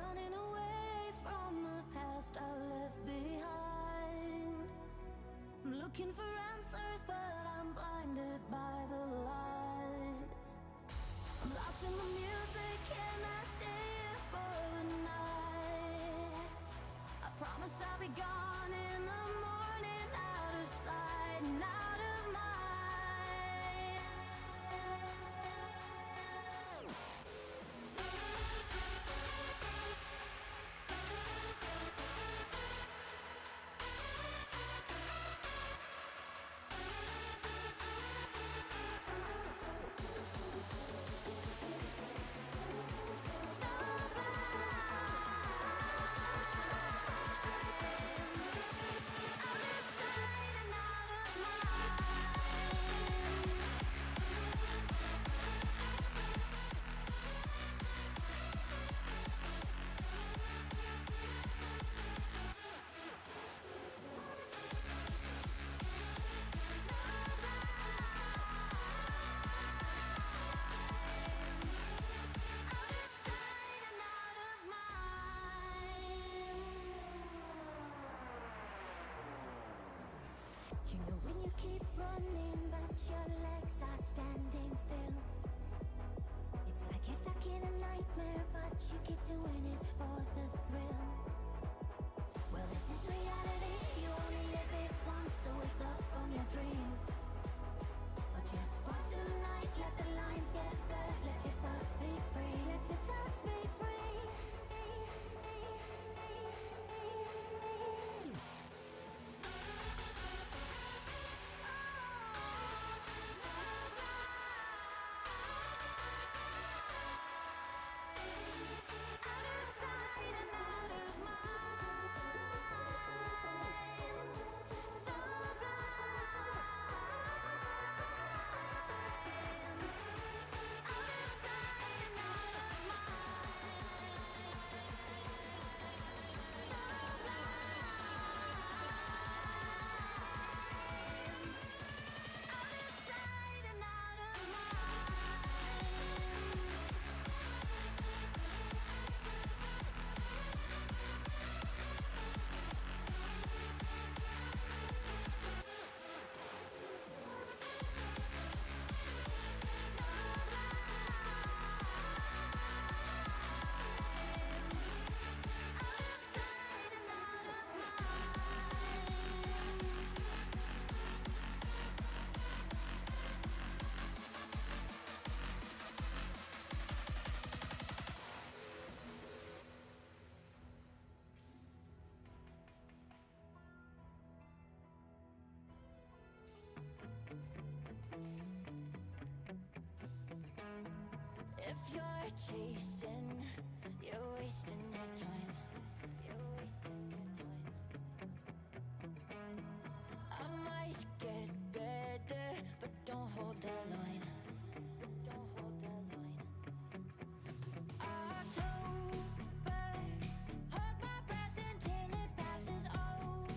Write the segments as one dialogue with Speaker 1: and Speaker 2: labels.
Speaker 1: running away from the past I left behind. I'm looking for answers, but I'm blinded by the light. I'm lost in the music, can I stay here for the night? I promise I'll be gone in the morning, out of sight and out of mind.
Speaker 2: If you're chasing, you're wasting your time. I might get better, but don't hold the line. October, hold my breath until it passes over.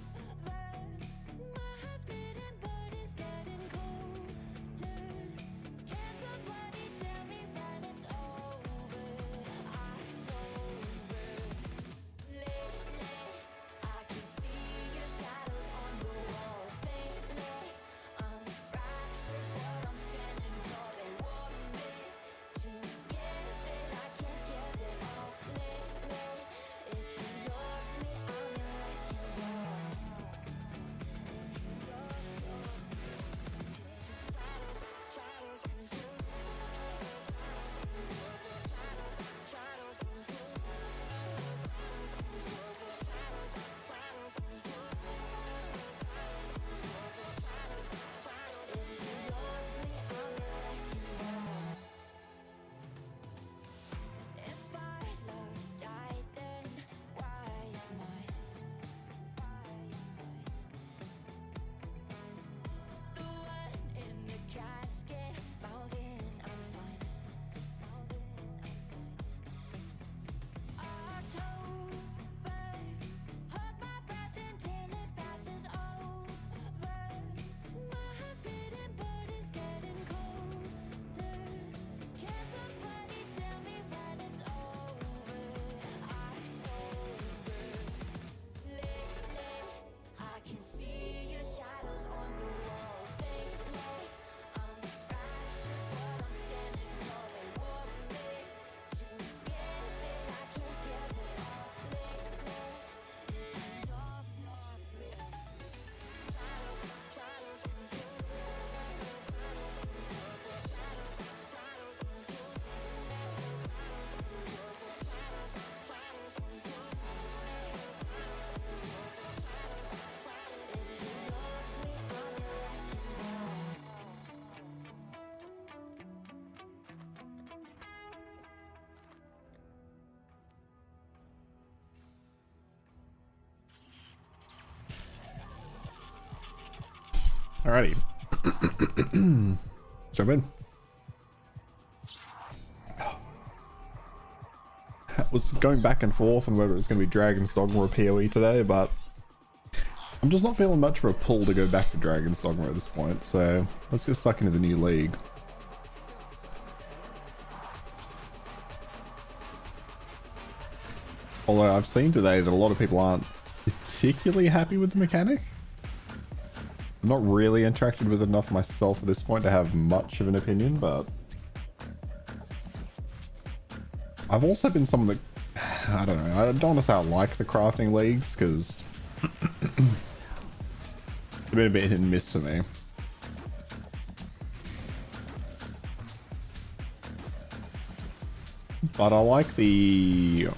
Speaker 2: My heart's beating, but it's getting colder. Can somebody tell me when it's over? October.
Speaker 3: Alrighty. Jump in. I was going back and forth on whether it was going to be Dragon's Dogma or PoE today, but I'm just not feeling much of a pull to go back to Dragon's Dogma at this point, so let's get stuck into the new league. Although I've seen today that a lot of people aren't particularly happy with the mechanic. I'm not really interacted with it enough myself at this point to have much of an opinion, but I've also been someone that, I don't know, I don't want to say I like the crafting leagues, because it's been a bit hit and miss for me. But I like the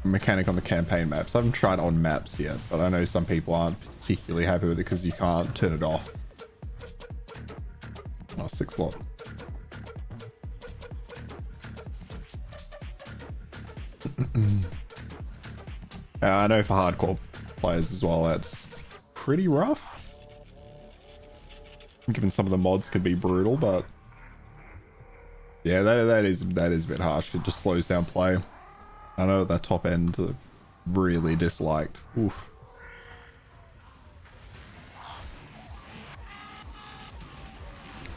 Speaker 3: mechanic on the campaign maps. I haven't tried it on maps yet, but I know some people aren't particularly happy with it because you can't turn it off. Oh, 6 slot. I know for hardcore players as well, that's pretty rough. Given some of the mods could be brutal, but yeah, that is a bit harsh. It just slows down play. I know that top end really disliked. Oof.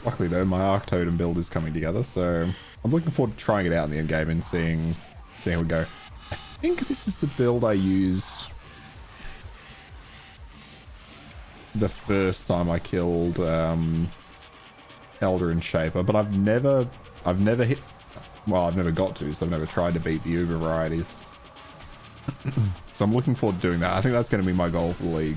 Speaker 3: Luckily though, my Arc Totem build is coming together, so I'm looking forward to trying it out in the end game and seeing how we go. I think this is the build I used the first time I killed Elder and Shaper, but I've never hit. Well, I've never got to, so I've never tried to beat the Uber varieties. So I'm looking forward to doing that. I think that's going to be my goal for the league.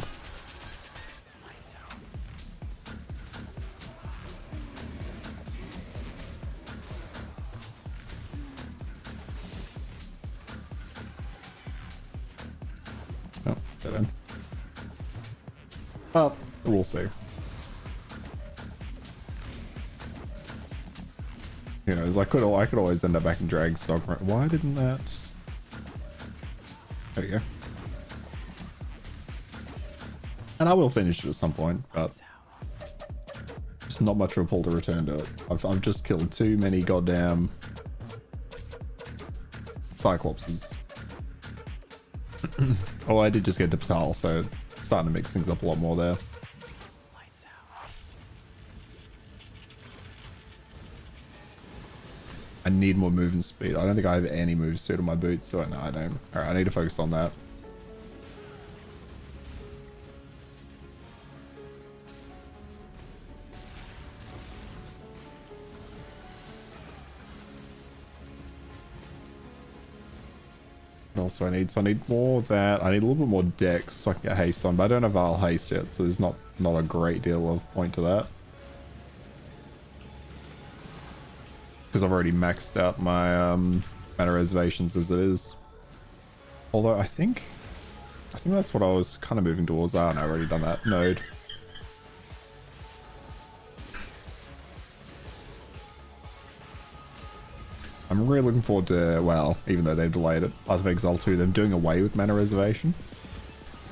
Speaker 3: Oh, dead end. Well, we'll see. Who knows? I could always end up back in Dragon's Dogma. Why didn't that? There you go. And I will finish it at some point, but just not much of a pull to return to it. I've just killed too many goddamn Cyclopses. Oh, I did just get Diptal, so starting to mix things up a lot more there. I need more movement speed. I don't think I have any move speed on my boots, so no, I don't. Alright, I need to focus on that. What else do I need? So I need more of that. I need a little bit more dex so I can get haste on, but I don't have Val haste yet, so there's not a great deal of point to that. Because I've already maxed out my mana reservations as it is. Although I think that's what I was kind of moving towards. Ah, no, I've already done that. Node. I'm really looking forward to, well, even though they've delayed it, Path of Exile 2, them doing away with mana reservation.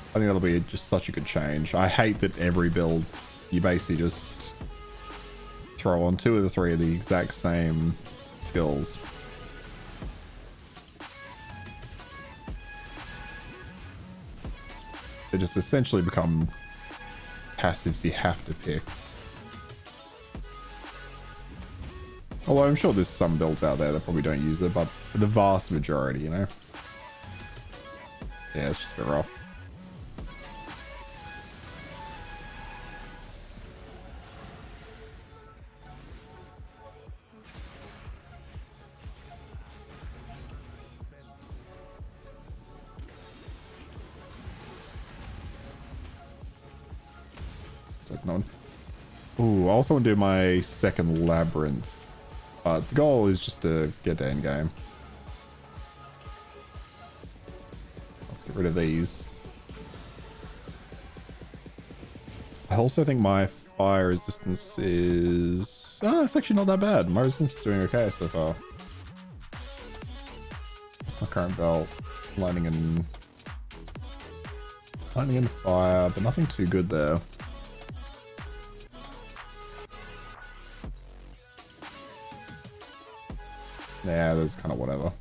Speaker 3: I think that'll be just such a good change. I hate that every build, you basically just throw on 2 of the 3 of the exact same skills. They just essentially become passives you have to pick. Although I'm sure there's some builds out there that probably don't use it, but for the vast majority, you know? Yeah, it's just a bit rough. Ooh, I also want to do my second labyrinth. But the goal is just to get to endgame. Let's get rid of these. I also think my fire resistance is... Oh, it's actually not that bad. My resistance is doing okay so far. What's my current belt? Lightning and fire, but nothing too good there. Yeah, there's kind of whatever.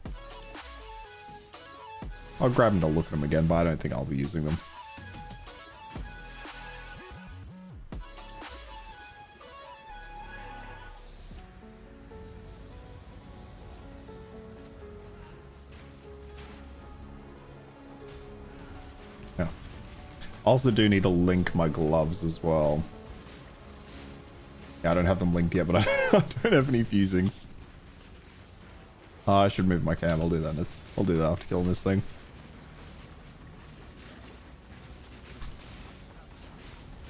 Speaker 3: I'll grab them to look at them again, but I don't think I'll be using them. Yeah. Also do need to link my gloves as well. Yeah, I don't have them linked yet, but I don't have any fusings. I should move my cam. I'll do that. I'll do that after killing this thing.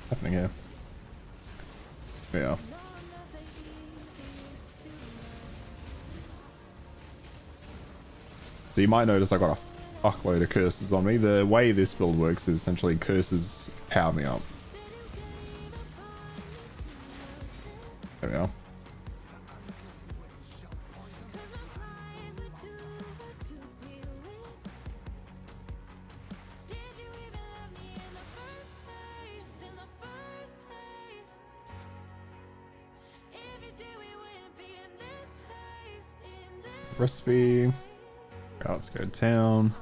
Speaker 3: What's happening here? Yeah. So you might notice I got a fuckload of curses on me. The way this build works is essentially curses power me up. There we go. Recipe. Oh, let's go to town.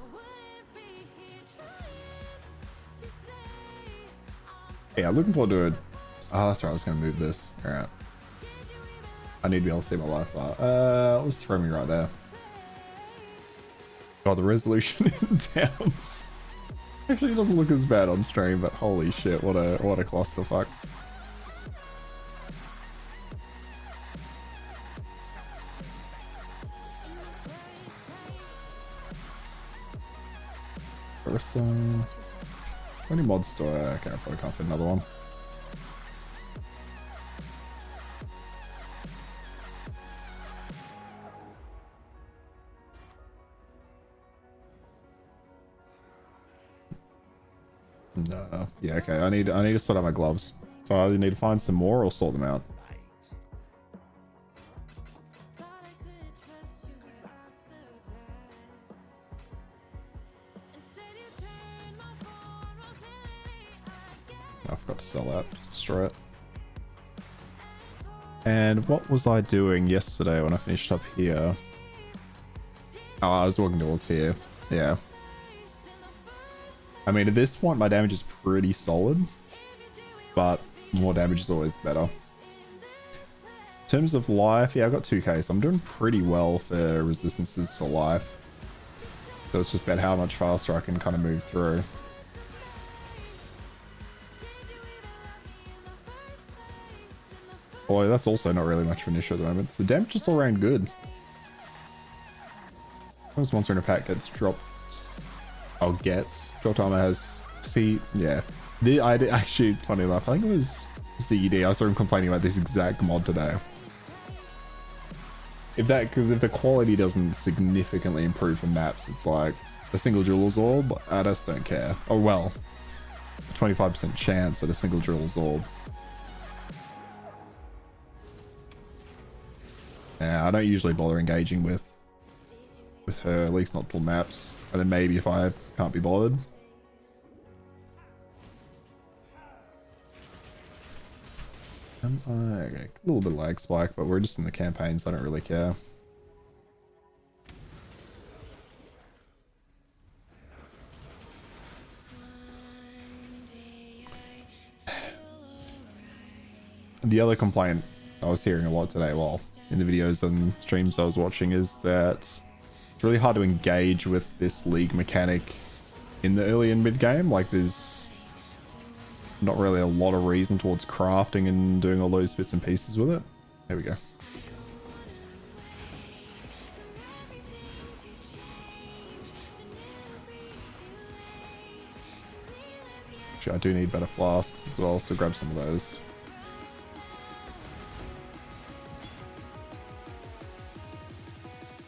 Speaker 3: Yeah, looking forward to it. Oh, that's right. I was going to move this. All right. I need to be able to see my life bar. Let's throw me right there. God, the resolution in towns actually doesn't look as bad on stream, but holy shit, what a clusterfuck. How many mods do I? Okay, I probably can't fit another one. No. Yeah, okay. I need to sort out my gloves. So I either need to find some more or sort them out. I forgot to sell that. Just destroy it. And what was I doing yesterday when I finished up here? Oh, I was walking towards here. Yeah. I mean, at this point, my damage is pretty solid, but more damage is always better. In terms of life, yeah, I've got 2k, so I'm doing pretty well for resistances for life. So it's just about how much faster I can kind of move through. Boy, that's also not really much of an issue at the moment. So the damage is all around good. This monster in a pack gets dropped. Oh, gets. Dropped armor has... See, yeah. I did actually, funny enough, I think it was ZED. I saw him complaining about this exact mod today. Because if the quality doesn't significantly improve from maps, it's like a single jewel's orb. I just don't care. Oh, well. 25% chance at a single jewel's orb. Yeah, I don't usually bother engaging with her, at least not till maps. And then maybe if I can't be bothered. Okay, a little bit of lag spike, but we're just in the campaign, so I don't really care. The other complaint I was hearing a lot today, well, in the videos and streams I was watching, is that it's really hard to engage with this league mechanic in the early and mid game. Like, there's not really a lot of reason towards crafting and doing all those bits and pieces with it. There we go. Actually, I do need better flasks as well, so grab some of those.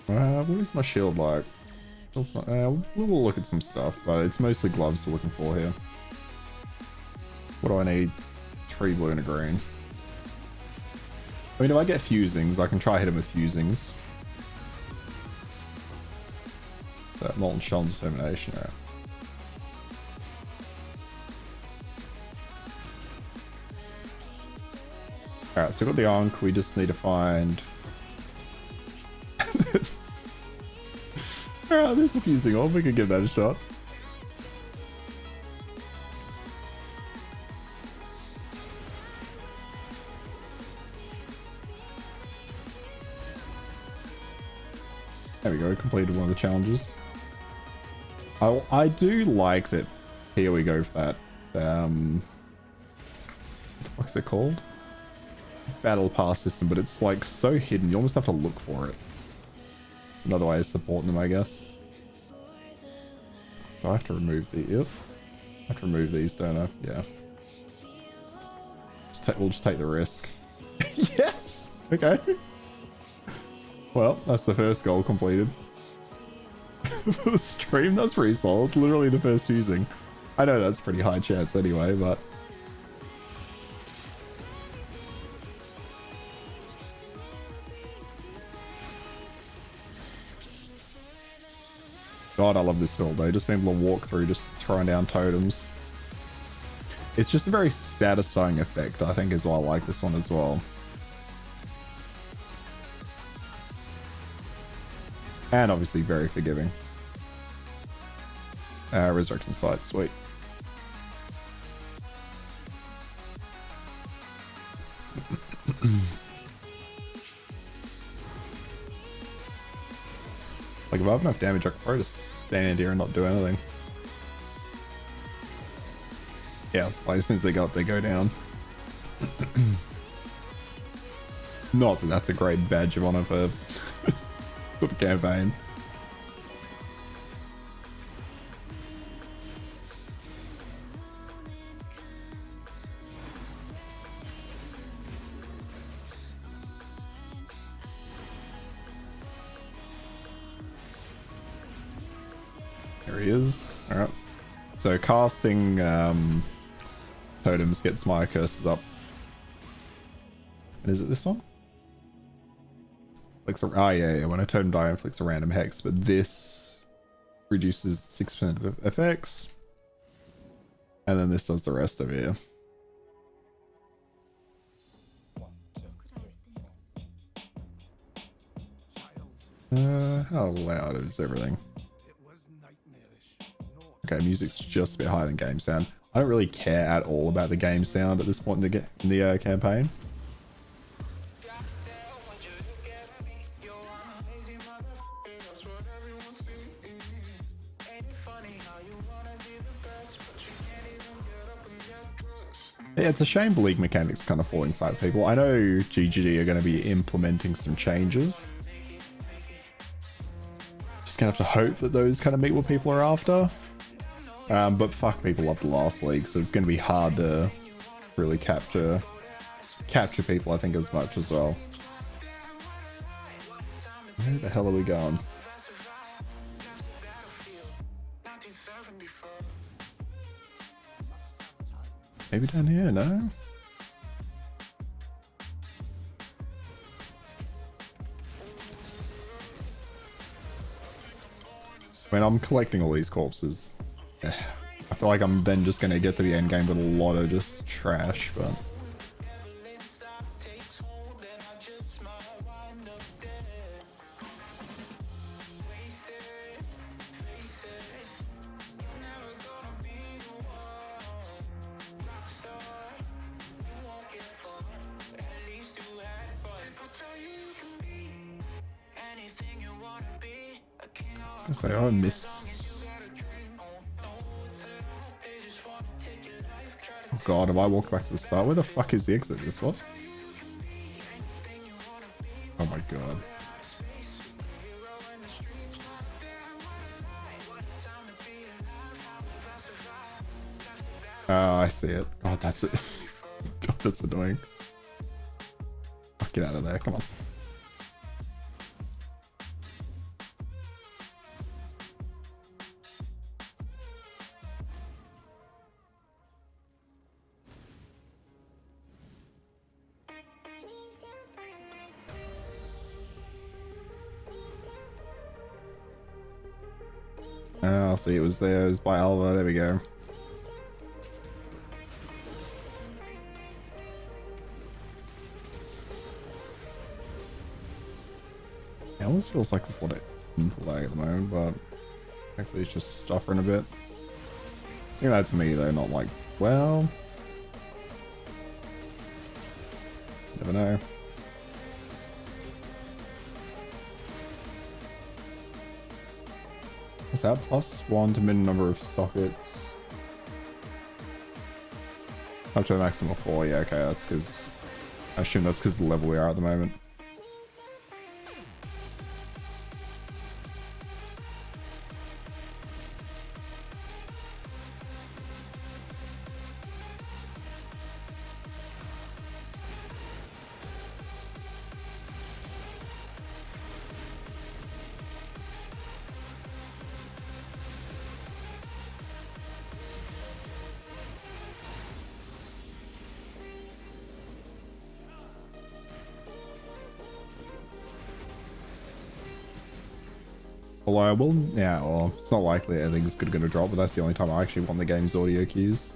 Speaker 3: What is my shield like? We'll look at some stuff, but it's mostly gloves we're looking for here. What do I need? 3 blue and a green. I mean, if I get fusings, I can try hit him with fusings. So, Molten Shell and Determination, right? Alright, so we've got the Ankh, we just need to find... There's a fusing orb. We could give that a shot. There we go. Completed one of the challenges. I do like that. Here we go for that. What's it called? Battle pass system, but it's like so hidden. You almost have to look for it. It's another way of supporting them, I guess. So I have to remove the. Yep. I have to remove these, don't I? Yeah. We'll just take the risk. Yes. Okay. Well, that's the first goal completed. For the stream, that's pretty solid. Literally the first using. I know that's pretty high chance anyway, but... God, I love this build though. Just being able to walk through, just throwing down totems. It's just a very satisfying effect, I think, is why I like this one as well. And obviously very forgiving. Resurrection Sight, sweet. Like, if I have enough damage, I could probably just stand here and not do anything. Yeah, like as soon as they go up, they go down. Not that that's a great badge of honor for, for the campaign. There he is. Alright. So casting totems gets my curses up. And is it this one? Yeah. When a totem die, inflicts a random hex, but this reduces 6% of effects. And then this does the rest of it. How loud is everything? Okay, music's just a bit higher than game sound. I don't really care at all about the game sound at this point in the campaign. Yeah, it's a shame the league mechanics kind of falling flat, people. I know GGD are going to be implementing some changes. Just gonna have to hope that those kind of meet what people are after. But fuck, people love the last league, so it's going to be hard to really capture people, I think, as much as well. Where the hell are we going? Maybe down here, no? I mean, I'm collecting all these corpses. I feel like I'm then just going to get to the end game with a lot of just trash, but... I was gonna say, I miss... Oh god, if I walk back to the start, where the fuck is the exit this was? Oh my god. Oh, I see it. God, that's it. God, that's annoying. Get out of there, come on. Oh, see, it was there. It was by Alva. There we go. It almost feels like there's a lot of lag at the moment, but Hopefully it's just stuffing a bit. I think that's me though, not like, well, never know. What's that? +1 to minimum number of sockets. Up to a maximum of 4. Yeah, okay, that's because I assume that's because of the level we are at the moment. Although I will, yeah, well, it's not likely anything's good going to drop, but that's the only time I actually want the game's audio cues.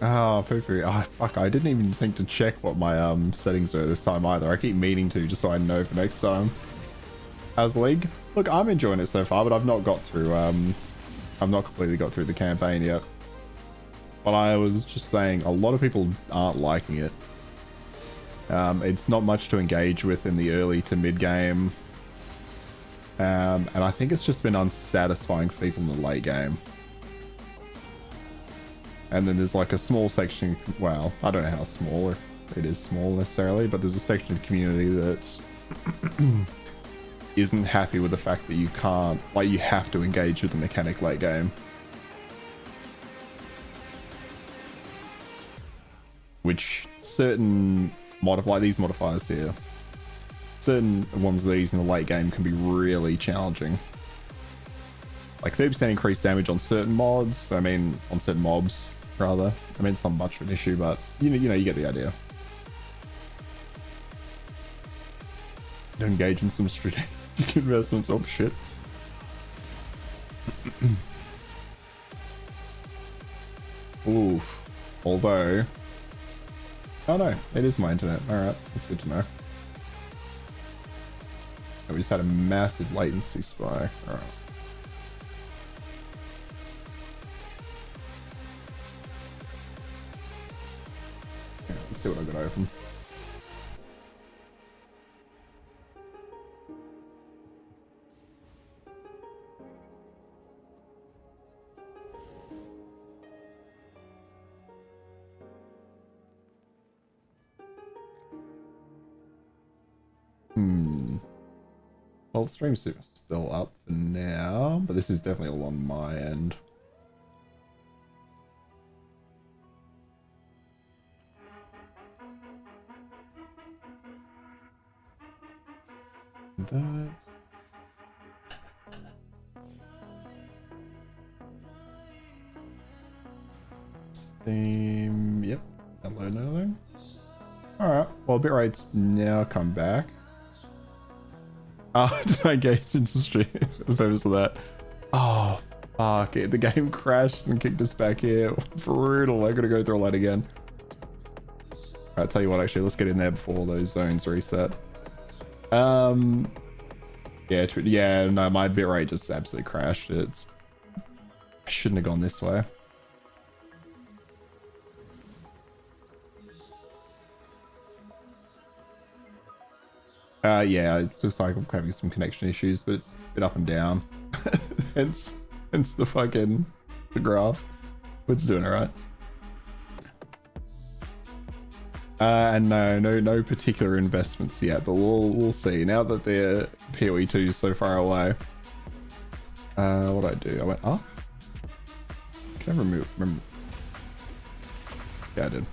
Speaker 3: Oh, poo-poo. Oh, fuck, I didn't even think to check what my settings were this time either. I keep meaning to, just so I know for next time. How's League? Look, I'm enjoying it so far, but I've not got through, I've not completely got through the campaign yet. But I was just saying, a lot of people aren't liking it. It's not much to engage with in the early to mid game. And I think it's just been unsatisfying for people in the late game. And then there's like a small section, well, I don't know how small, if it is small necessarily, but there's a section of the community that isn't happy with the fact that you can't, like, you have to engage with the mechanic late game. Which certain like these modifiers here, certain ones of these in the late game can be really challenging. Like 30% increased damage on certain mods, I mean on certain mobs rather. I mean it's not much of an issue, but you know you get the idea. To engage in some strategic investments. Oh shit. Oof. Although, oh no, it is my internet. Alright, that's good to know. Oh, we just had a massive latency spike. Alright. Yeah, let's see what I've got open. Well, the stream's still up for now, but this is definitely all on my end. That. Steam, yep, download anything. Alright, well, bitrate's now come back. Oh, did I engage in some stream for the purpose of that? Oh, fuck it. The game crashed and kicked us back here. Brutal. I gotta go through all that again. Alright, tell you what, actually, let's get in there before those zones reset. Yeah, yeah, no, my bitrate just absolutely crashed. I shouldn't have gone this way. Yeah, it's just like I'm having some connection issues, but it's a bit up and down. hence the graph. It's doing alright. And no particular investments yet, but we'll see. Now that the PoE 2 is so far away. What did I do? I went up. Can I remember? Yeah, I did.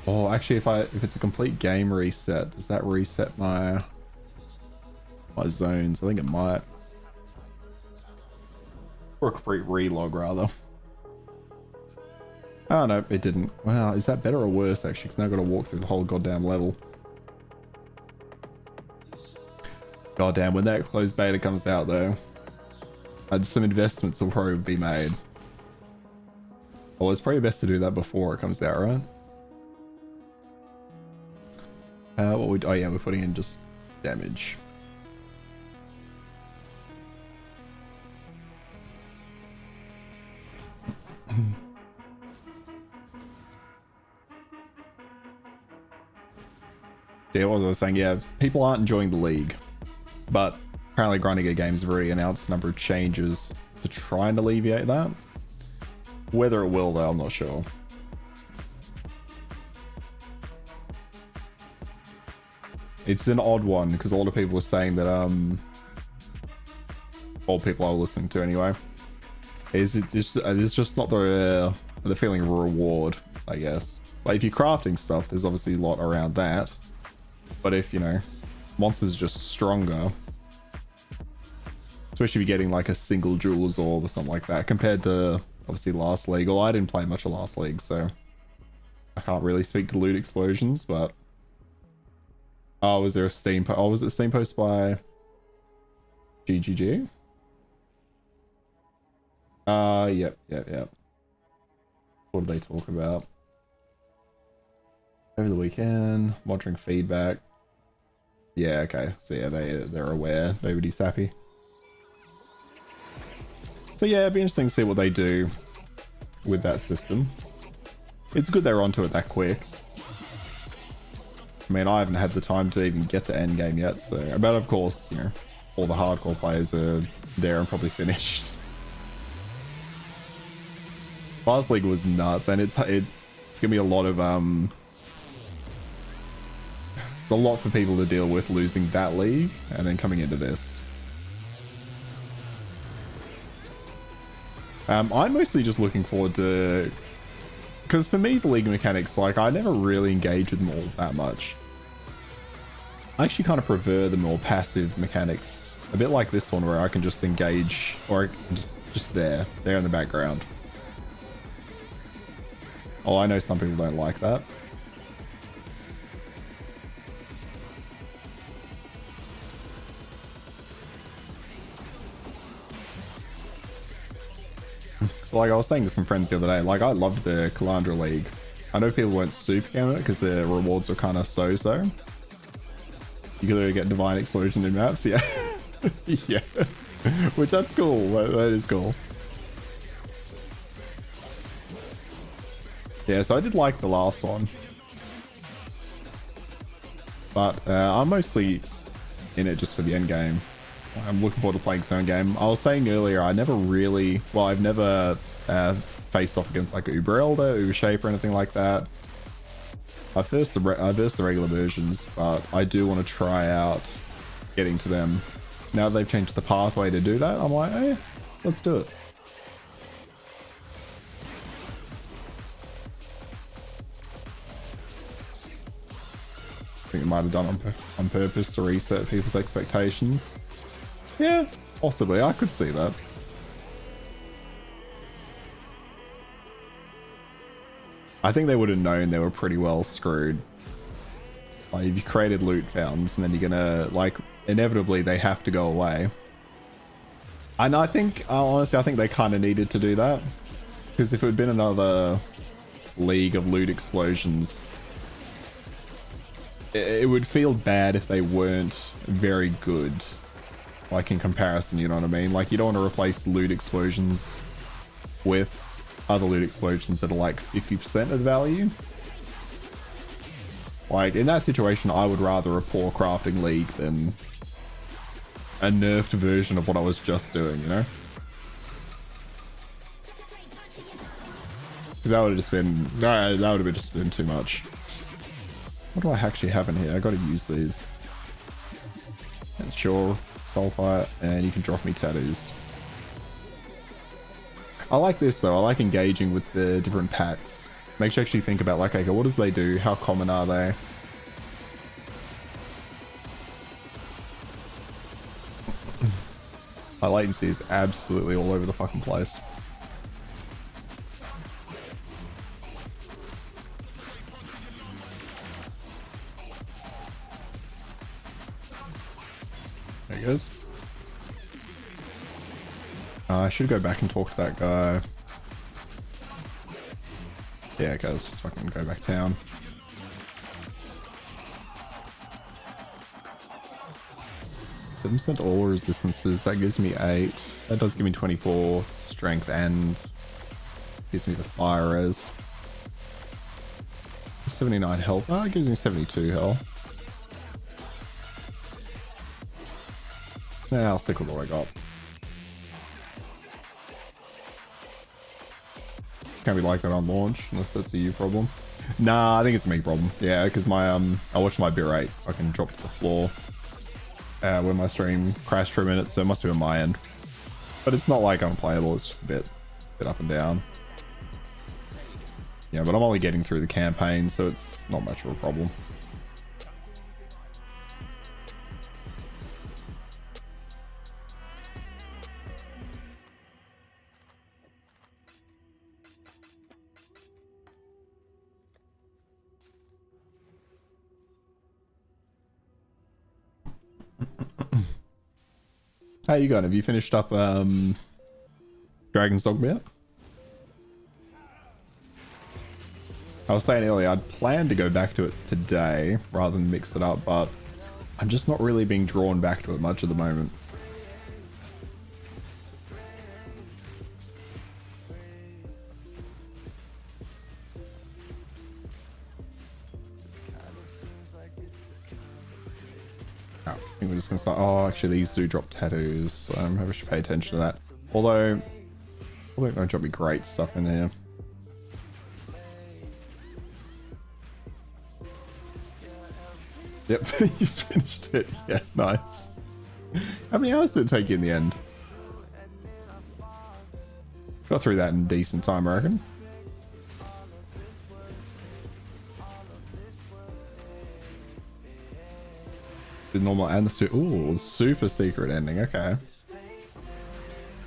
Speaker 3: Oh, actually, if it's a complete game reset, does that reset my zones? I think it might. Or a complete relog, rather. Oh, no, it didn't. Wow, is that better or worse, actually? Because now I've got to walk through the whole goddamn level. Goddamn, when that closed beta comes out, though, some investments will probably be made. Well, it's probably best to do that before it comes out, right? What we? Oh yeah, we're putting in just damage. Yeah, what was I saying? Yeah, people aren't enjoying the league, but apparently Grinding Games have already announced a number of changes to try and alleviate that. Whether it will, though, I'm not sure. It's an odd one because a lot of people were saying that all people are listening to anyway, it's just not the feeling of a reward, I guess. Like if you're crafting stuff, there's obviously a lot around that. But if, you know, monsters are just stronger, especially if you're getting like a single Jeweler's Orb or something like that, compared to obviously last league. Well, I didn't play much of last league, so I can't really speak to loot explosions, but oh, was there a Steam post? Oh, was it a Steam post by GGG? Yep. What did they talk about? Over the weekend, monitoring feedback. Yeah, okay. So yeah, they're aware. Nobody's happy. So yeah, it'd be interesting to see what they do with that system. It's good they're onto it that quick. I mean, I haven't had the time to even get to endgame yet, so... But of course, you know, all the hardcore players are there and probably finished. Last league was nuts, and it's gonna be a lot of, It's a lot for people to deal with losing that league, and then coming into this. I'm mostly just looking forward to... Because for me, the league mechanics, like, I never really engage with them all that much. I actually kind of prefer the more passive mechanics. A bit like this one, where I can just engage, or just there in the background. Oh, I know some people don't like that. Like I was saying to some friends the other day, like I loved the Calandra League. I know people weren't super keen on it because the rewards were kind of so-so. You could either get Divine Explosion in maps, yeah. Yeah. Which that's cool, that is cool. Yeah, so I did like the last one. But I'm mostly in it just for the end game. I'm looking forward to playing some game. I was saying earlier, I never really... Well, I've never faced off against like Uber Elder, Uber Shape, or anything like that. I versed the regular versions, but I do want to try out getting to them. Now that they've changed the pathway to do that, I'm like, hey, let's do it. I think it might have done on purpose to reset people's expectations. Yeah, possibly. I could see that. I think they would have known they were pretty well screwed. Like, if you created loot fountains and then you're gonna, like, inevitably they have to go away. And I think, honestly, I think they kind of needed to do that. Because if it had been another league of loot explosions, it would feel bad if they weren't very good. Like, in comparison, you know what I mean? Like, you don't want to replace loot explosions with other loot explosions that are like 50% of the value. Like, in that situation, I would rather a poor crafting league than a nerfed version of what I was just doing, you know? Because that would have just been... that would have just been too much. What do I actually have in here? I gotta use these. And sure, sulfite, and you can drop me tattoos. I like this though. I like engaging with the different packs. Makes you actually think about, like, okay, what does they do? How common are they? My latency is absolutely all over the fucking place. There he goes. I should go back and talk to that guy. Yeah, okay, let's just fucking go back down. 7% all resistances. That gives me 8. That does give me 24 strength and gives me the fire res. 79 health. Oh, it gives me 72 health. Yeah, I'll stick with what I got. Can't be like that on launch, unless that's a you problem. Nah, I think it's a me problem. Yeah, because my I watched my bitrate fucking drop to the floor when my stream crashed for a minute, so it must be on my end. But it's not like unplayable, it's just a bit up and down. Yeah, but I'm only getting through the campaign, so it's not much of a problem. How you going? Have you finished up Dragon's Dogma yet? I was saying earlier, I'd planned to go back to it today rather than mix it up, but I'm just not really being drawn back to it much at the moment. Oh, I think we're just gonna start. Oh, actually, these do drop tattoos, so I should pay attention to that. Although, probably not drop me great stuff in here. Yep, you finished it. Yeah, nice. How many hours did it take you in the end? Got through that in decent time, I reckon. The normal and the super secret ending. Okay.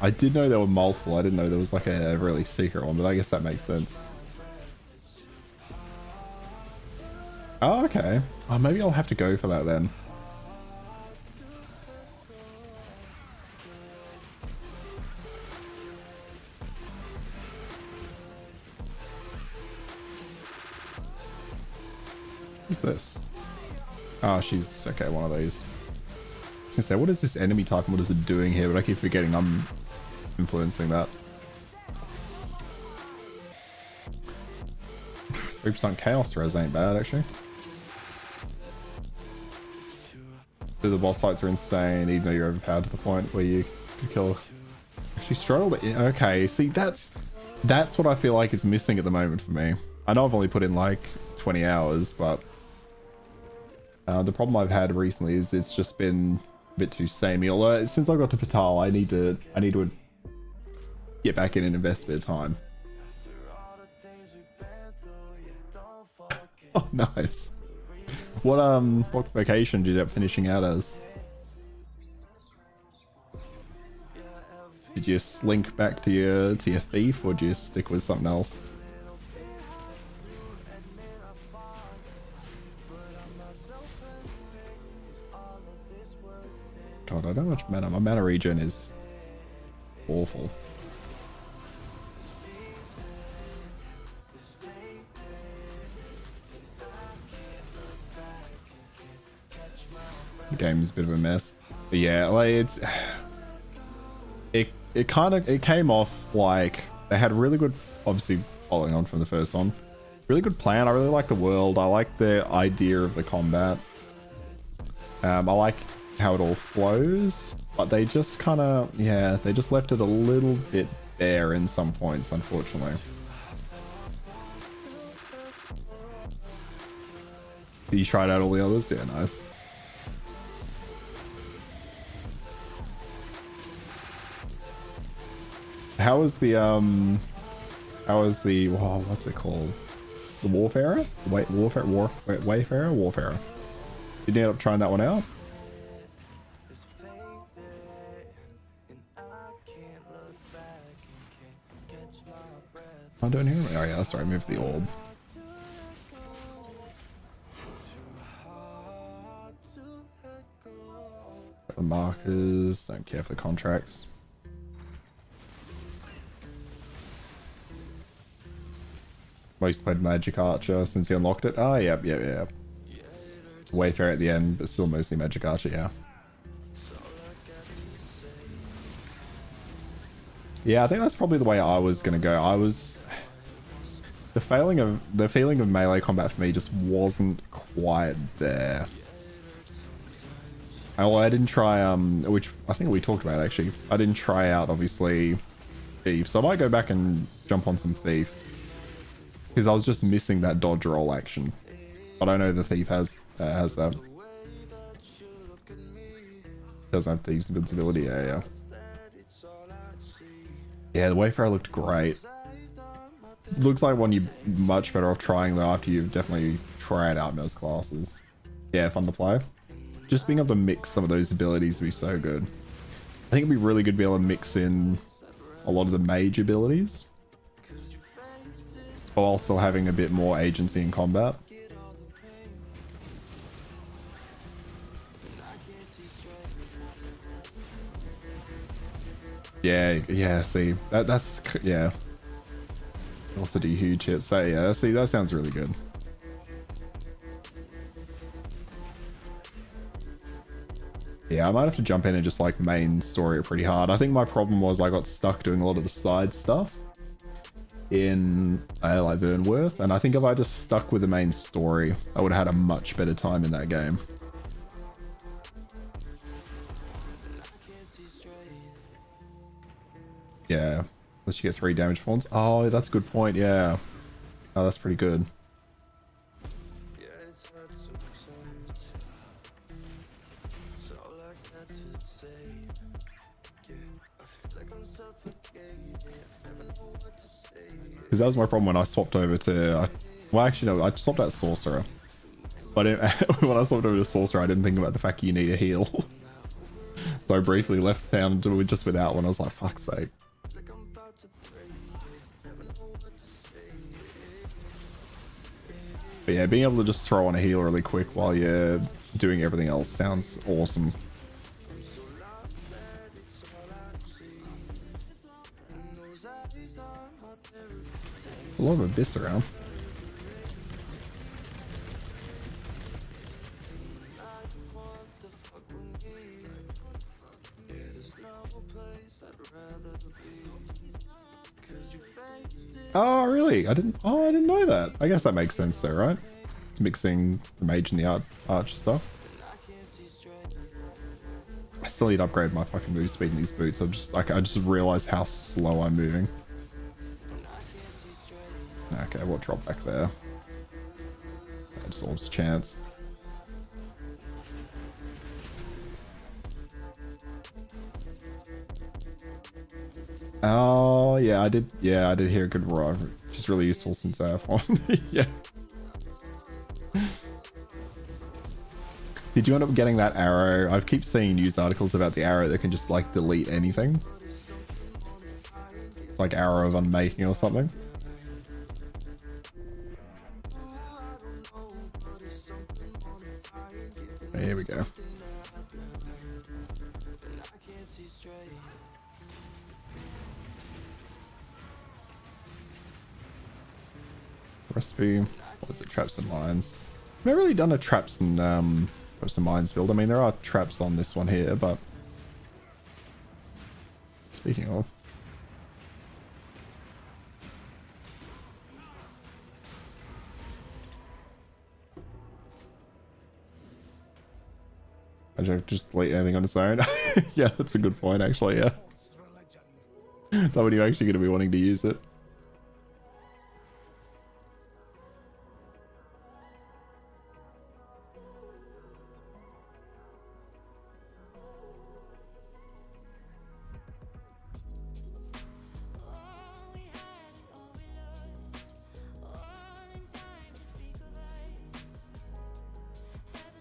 Speaker 3: I did know there were multiple. I didn't know there was like a really secret one, but I guess that makes sense. Oh, okay. Oh, maybe I'll have to go for that then. Who's this? Oh, she's... okay, one of these. I was gonna say, what is this enemy type and what is it doing here? But I keep forgetting I'm influencing that. 3% chaos res ain't bad, actually. The boss fights are insane, even though you're overpowered to the point where you could kill. Actually, struggled. Okay, see, that's what I feel like is missing at the moment for me. I know I've only put in like 20 hours, but the problem I've had recently is it's just been a bit too samey. Although since I got to Patal, I need to get back in and invest a bit of time. Oh, nice. What vocation did you end up finishing out as? Did you slink back to your thief, or did you stick with something else? God, I don't know much mana. My mana regen is awful. The game's a bit of a mess. But yeah, like it came off like they had really good, obviously following on from the first one, really good plan. I really like the world. I like the idea of the combat. I like how it all flows, but they just kind of, yeah, they just left it a little bit bare in some points, unfortunately. You tried out all the others? Yeah, nice. How was the whoa, what's it called? The Warfarer? Warfarer? Did you end up trying that one out? I don't hear me. Oh yeah, that's right, move the orb. Got the markers, don't care for the contracts. Most played Magic Archer since he unlocked it. Oh, yep. Wayfarer at the end, but still mostly Magic Archer, yeah. Yeah, I think that's probably the way I was gonna go. The feeling of melee combat for me just wasn't quite there. Oh, I didn't try which I think we talked about actually. I didn't try out obviously Thief, so I might go back and jump on some Thief because I was just missing that dodge roll action. But I know the Thief has that. Doesn't have Thief's invincibility. Yeah. Yeah, the Wayfarer looked great. Looks like one you're much better off trying though after you've definitely tried out most classes. Yeah, fun to play. Just being able to mix some of those abilities would be so good. I think it'd be really good to be able to mix in a lot of the mage abilities while still having a bit more agency in combat. Yeah, see, that's, yeah. Also do huge hits, so yeah, see, that sounds really good. Yeah, I might have to jump in and just like main story it pretty hard. I think my problem was I got stuck doing a lot of the side stuff in like Vernworth, and I think if I just stuck with the main story, I would have had a much better time in that game. Yeah, unless you get 3 damage points. Oh, that's a good point, yeah. Oh, that's pretty good. Because that was my problem when I swapped over to... well, actually, no, I swapped out Sorcerer. But when I swapped over to Sorcerer, I didn't think about the fact you need a heal. So I briefly left town just without one. I was like, fuck's sake. But yeah, being able to just throw on a heal really quick while you're doing everything else sounds awesome. A lot of Abyss around. Oh, really? I didn't know that. I guess that makes sense though, right? It's mixing the mage and the archer stuff. I still need to upgrade my fucking move speed in these boots. I just realized how slow I'm moving. Okay, we'll drop back there. That just solves a chance. Oh, yeah, I did hear a good roar, which is really useful since I have one. Yeah. Did you end up getting that arrow? I keep seeing news articles about the arrow that can just like delete anything. Like arrow of unmaking or something. Here we go. Recipe. What is it? Traps and mines. I've never really done a traps and traps and mines build. I mean, there are traps on this one here, but speaking of, I just delete anything on its own. Yeah, that's a good point, actually. Yeah, that when you're actually going to be wanting to use it.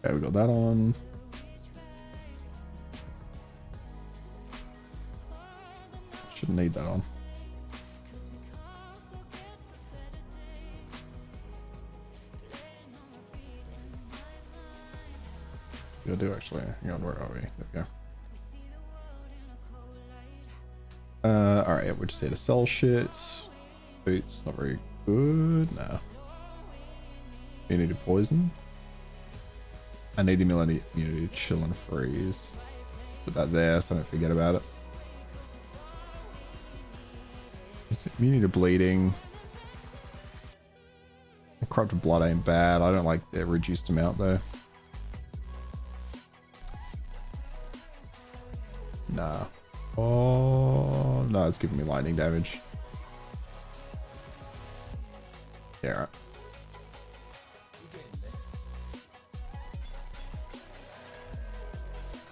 Speaker 3: Okay, we got that on. Shouldn't need that on. You'll do actually. Hang on, where are we? There we go. Alright, we're just here to sell shit. Boots, not very good. Nah. You need a poison. I need the immunity to chill and freeze. Put that there so I don't forget about it. Is it immunity to bleeding? Corrupted blood ain't bad. I don't like the reduced amount though. Nah. Oh no, it's giving me lightning damage. Yeah, right.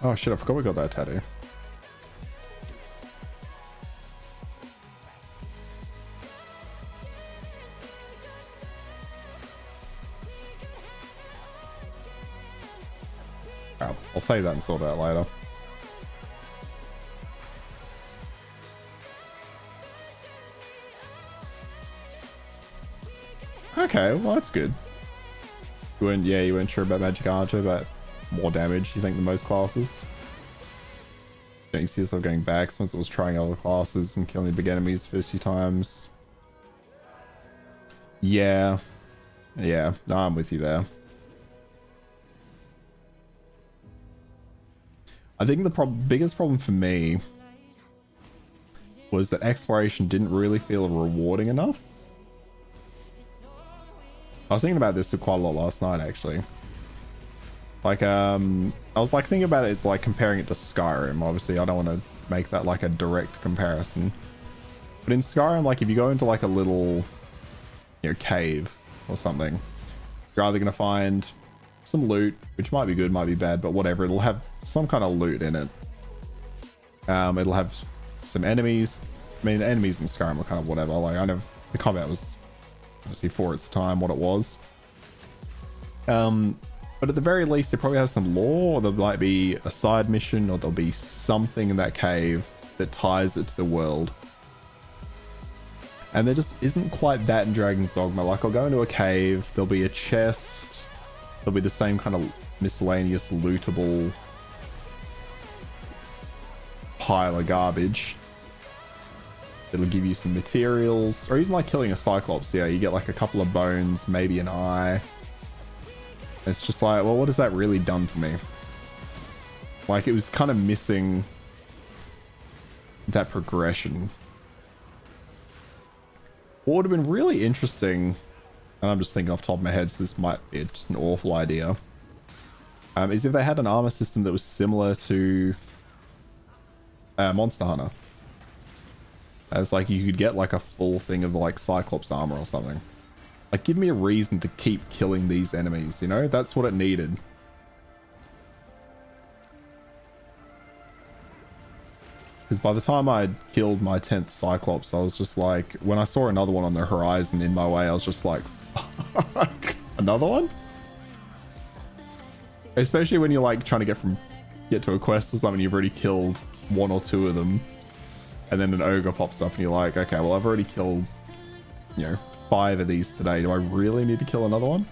Speaker 3: Oh shit, I forgot we got that tattoo. I'll save that and sort it out later. Okay, well that's good. You weren't sure about Magic Archer, but more damage, you think, than most classes? Don't you see yourself going back since it was trying other classes and killing big enemies the first few times? Yeah. Yeah, no, I'm with you there. I think the biggest problem for me was that exploration didn't really feel rewarding enough. I was thinking about this quite a lot last night, actually. Like, I was like thinking about it, it's like comparing it to Skyrim. Obviously, I don't want to make that like a direct comparison. But in Skyrim, like if you go into like a little, cave or something, you're either going to find some loot, which might be good, might be bad, but whatever. It'll have some kind of loot in it. It'll have some enemies. I mean, enemies in Skyrim are kind of whatever. Like, I know the combat was obviously for its time what it was. But at the very least, it probably has some lore, or there might be a side mission, or there'll be something in that cave that ties it to the world. And there just isn't quite that in Dragon's Dogma. Like, I'll go into a cave, there'll be a chest, there'll be the same kind of miscellaneous lootable pile of garbage. It'll give you some materials, or even like killing a Cyclops. Yeah, you get like a couple of bones, maybe an eye. It's just like, well, what has that really done for me? Like, it was kind of missing that progression. What would have been really interesting, and I'm just thinking off the top of my head, so this might be just an awful idea, is if they had an armor system that was similar to Monster Hunter. It's like you could get like a full thing of like Cyclops armor or something. Like, give me a reason to keep killing these enemies, you know? That's what it needed. Because by the time I'd killed my 10th Cyclops, I was just like, when I saw another one on the horizon in my way, I was just like, fuck, another one? Especially when you're like trying to get to a quest or something, you've already killed one or two of them. And then an ogre pops up and you're like, okay, well, I've already killed, 5 of these today. Do I really need to kill another one?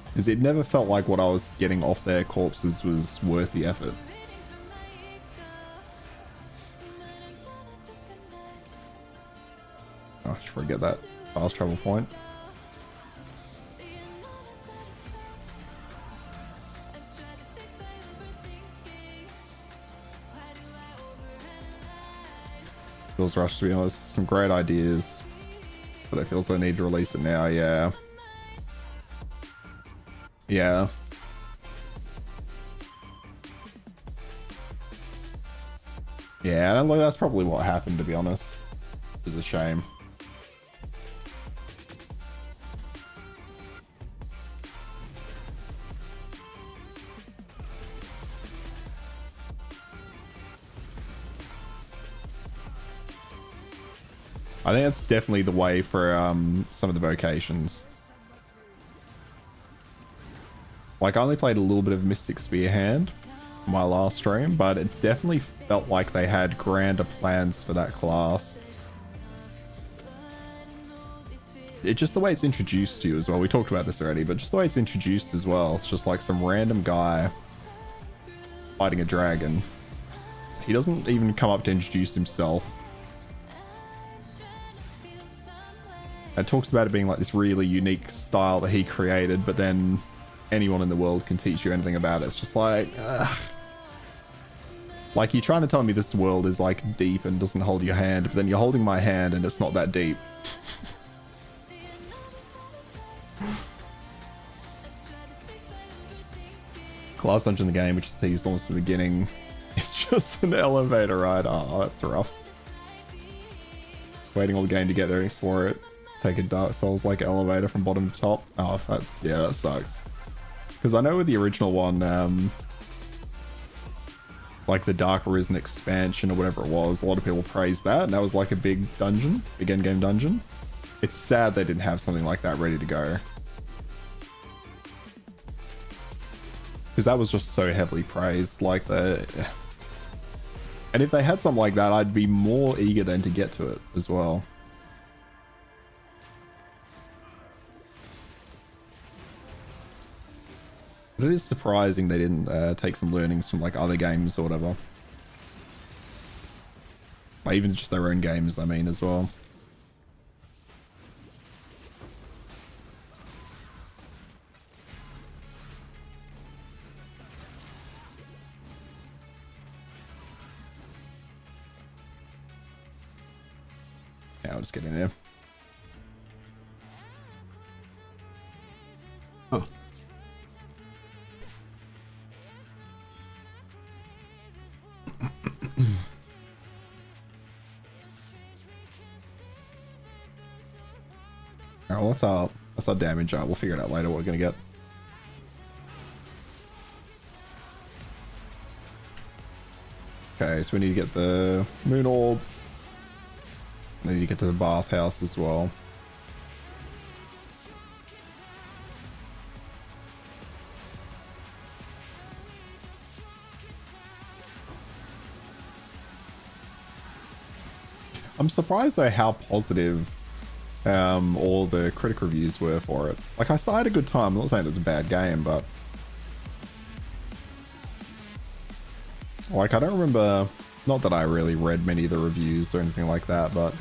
Speaker 3: Because it never felt like what I was getting off their corpses was worth the effort. Oh, I should probably get that fast travel point. Feels rushed, to be honest. Some great ideas, but it feels they need to release it now. Yeah. Yeah. Yeah, and that's probably what happened, to be honest. It's a shame. I think that's definitely the way for some of the vocations. Like, I only played a little bit of Mystic Spearhand my last stream, but it definitely felt like they had grander plans for that class. It's just the way it's introduced to you as well. We talked about this already, but just the way it's introduced as well. It's just like some random guy fighting a dragon. He doesn't even come up to introduce himself. It talks about it being like this really unique style that he created, but then anyone in the world can teach you anything about it. It's just like, Like, you're trying to tell me this world is, like, deep and doesn't hold your hand, but then you're holding my hand and it's not that deep. Last dungeon in the game, which is teased almost at the beginning, it's just an elevator ride. Oh, that's rough. Waiting all the game to get there and explore it. Take a Dark Souls-like elevator from bottom to top. Oh, yeah, that sucks. Because I know with the original one, like the Dark Arisen expansion or whatever it was, a lot of people praised that, and that was like a big dungeon, big endgame dungeon. It's sad they didn't have something like that ready to go. Because that was just so heavily praised, like the... And if they had something like that, I'd be more eager then to get to it as well. But it is surprising they didn't take some learnings from like other games or whatever. Like, even just their own games, I mean, as well. Yeah, I'll just get in there. Oh. Alright, what's our damage up? We'll figure it out later what we're gonna get. Okay, so we need to get the moon orb. We need to get to the bathhouse as well. I'm surprised though how positive all the critic reviews were for it. Like, I had a good time. I'm not saying it was a bad game, but like, I don't remember, not that I really read many of the reviews or anything like that, but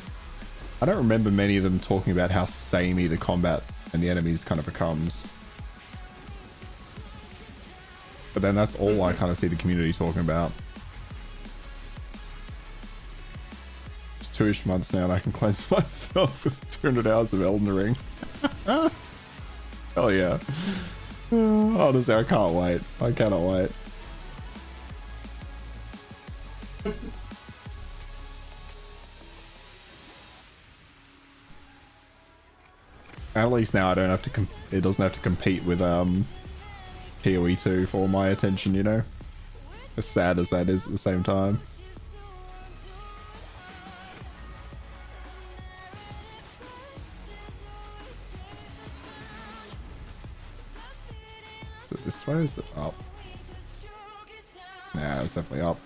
Speaker 3: I don't remember many of them talking about how samey the combat and the enemies kind of becomes. But then that's all I kind of see the community talking about. It's 2-ish months now and I can cleanse myself with 200 hours of Elden Ring. Hell yeah. Honestly, I can't wait. I cannot wait. At least now I don't have to it doesn't have to compete with PoE 2 for my attention, you know? As sad as that is at the same time. Is it this way or is it up? Nah, it's definitely up.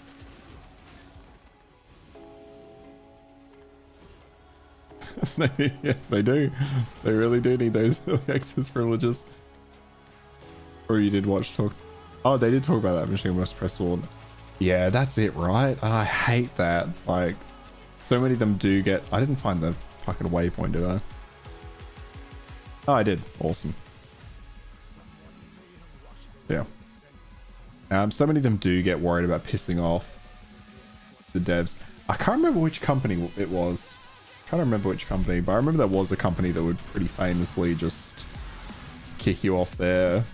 Speaker 3: Yeah, they do. They really do need those access privileges. Or you did watch talk. Oh, they did talk about that Michigan West Press Ward. Yeah, that's it, right? I hate that. Like, so many of them do get... I didn't find the fucking waypoint, did I? Oh, I did. Awesome. Yeah. So many of them do get worried about pissing off the devs. I can't remember which company it was. Can't remember which company, but I remember there was a company that would pretty famously just kick you off their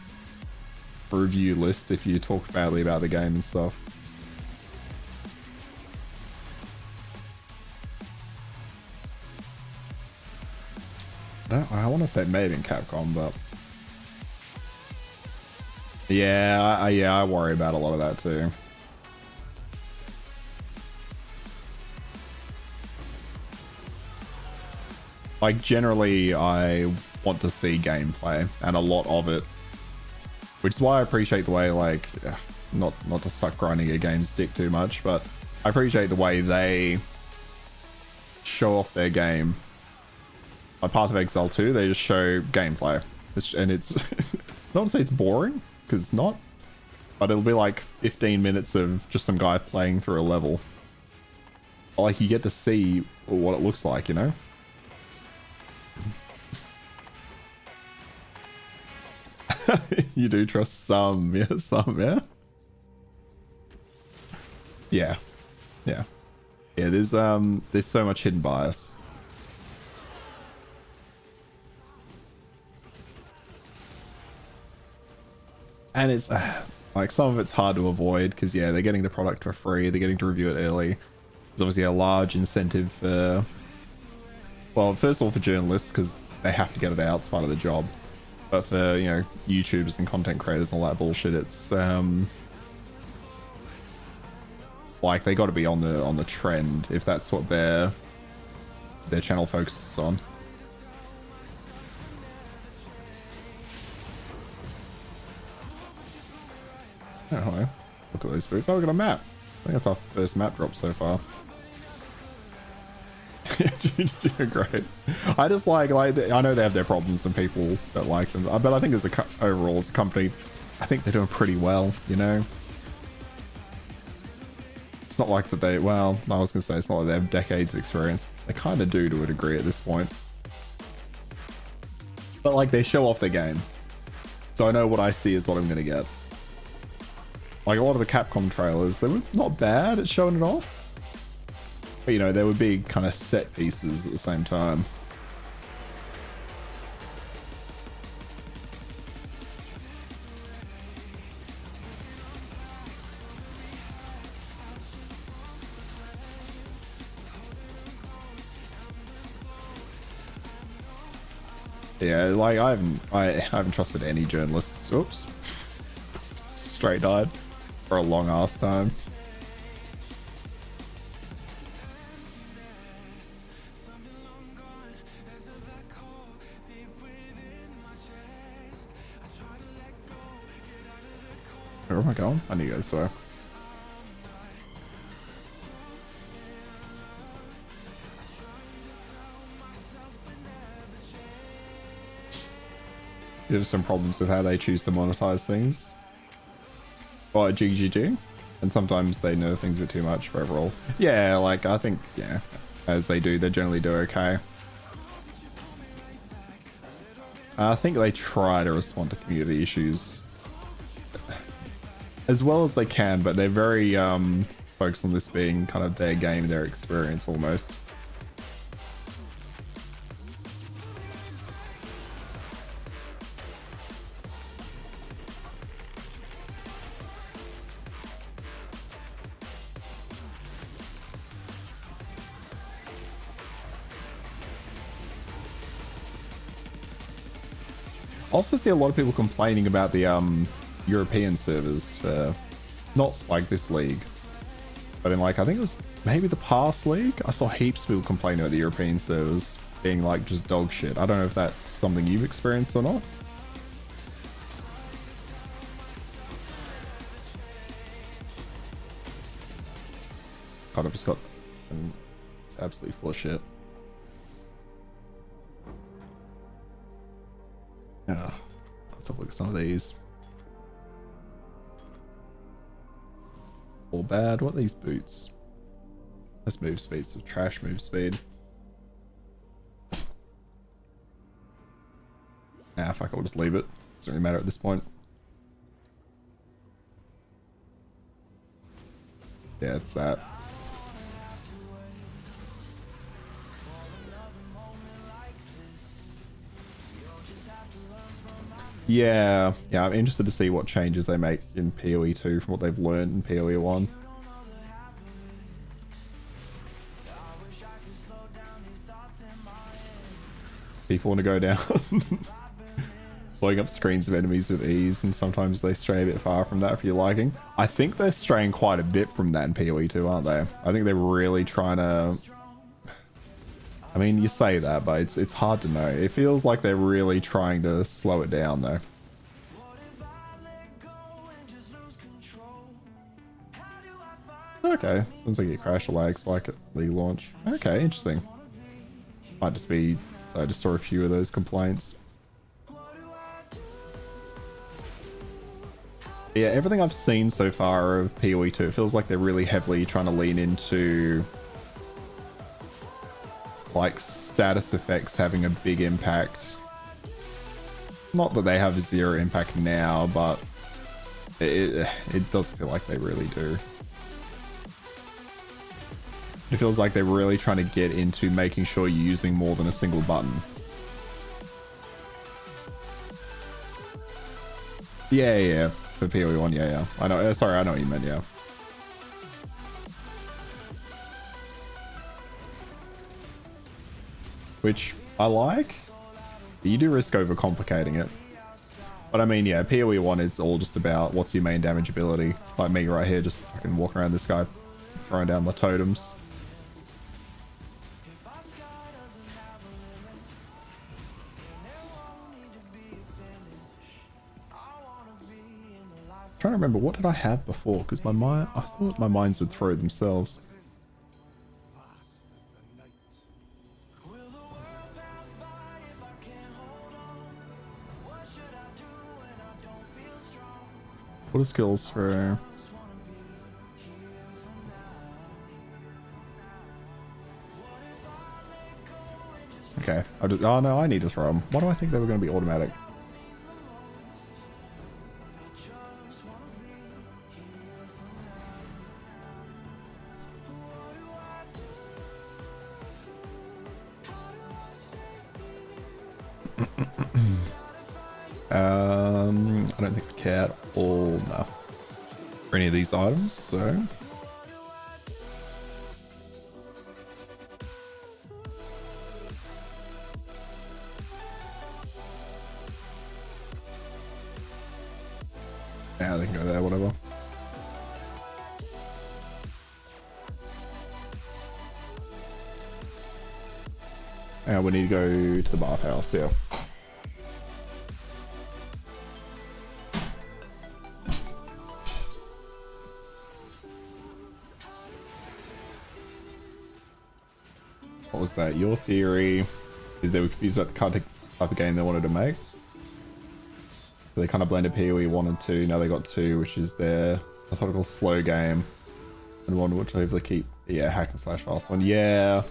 Speaker 3: review list if you talked badly about the game and stuff. I want to say it may have been Capcom, but yeah, I worry about a lot of that too. Like, generally, I want to see gameplay, and a lot of it. Which is why I appreciate the way, like, not to suck grinding a game's dick too much, but I appreciate the way they show off their game. On Path of Exile 2, they just show gameplay. And it's... not to say it's boring, because it's not. But it'll be like 15 minutes of just some guy playing through a level. Like, you get to see what it looks like, you know? You do trust some, yeah, some, yeah. Yeah, yeah, yeah. There's so much hidden bias. And it's like some of it's hard to avoid because yeah, they're getting the product for free. They're getting to review it early. There's obviously a large incentive for, well, first of all for journalists because they have to get it out. It's part of the job. But for, you know, YouTubers and content creators and all that bullshit, it's like they got to be on the trend if that's what their channel focuses on. Oh, hello. Look at those boots. Oh, we got a map. I think that's our first map drop so far. You're great. I just like I know they have their problems and people that like them, but I think overall as a company, I think they're doing pretty well. You know, it's not like that they. Well, I was gonna say it's not like they have decades of experience. They kind of do to a degree at this point, but like they show off their game, so I know what I see is what I'm gonna get. Like a lot of the Capcom trailers, they were not bad at showing it off. But, you know, there would be kind of set pieces at the same time. Yeah, like I haven't trusted any journalists. Oops. Straight died for a long ass time. Where am I going? I need to go this way. There's some problems with how they choose to monetize things. Or GGG. And sometimes they know things a bit too much for overall. Yeah, like I think, yeah, as they do, they generally do okay. I think they try to respond to community issues as well as they can, but they're very focused on this being kind of their game, their experience almost. I also see a lot of people complaining about the European servers for not like this league, but in like I think it was maybe the past league. I saw heaps of people complaining about the European servers being like just dog shit. I don't know if that's something you've experienced or not. God, I've just got, it's absolutely full of shit. Yeah, let's have a look at some of these. All bad. What are these boots? Let's move speed. So trash move speed. Nah, fuck, I'll just leave it. Doesn't really matter at this point. Yeah, it's that. Yeah, I'm interested to see what changes they make in PoE 2 from what they've learned in PoE 1. People want to go down. Blowing up screens of enemies with ease, and sometimes they stray a bit far from that for your liking. I think they're straying quite a bit from that in PoE 2, aren't they? I think they're really trying to... I mean, you say that, but it's hard to know. It feels like they're really trying to slow it down, though. Okay, sounds like you crash lag spike at League launch. Okay, interesting. Might just be... I just saw a few of those complaints. Yeah, everything I've seen so far of PoE 2, it feels like they're really heavily trying to lean into... like status effects having a big impact. Not that they have zero impact now, but it does feel like they really do. It feels like they're really trying to get into making sure you're using more than a single button. Yeah, yeah, yeah. For PoE 1, yeah, yeah. I know. Sorry, I know what you meant, yeah. Which I like. But you do risk overcomplicating it. But I mean, yeah, PoE 1 is all just about what's your main damage ability. Like me right here, just fucking walking around this guy, throwing down my totems. Trying to remember, what did I have before? Because my mind, I thought my mines would throw themselves. What are skills for? Okay. Oh no, I need to throw them. Why do I think they were going to be automatic? I don't think we care at all now for any of these items, so. Yeah, they can go there, whatever. And we need to go to the bathhouse, yeah. What was that? Your theory is they were confused about the type of game they wanted to make. So they kind of blended PoE 1 and 2. Now they got 2, which is their methodical slow game. And 1 which hopefully keep, yeah, hack and slash fast one. Yeah.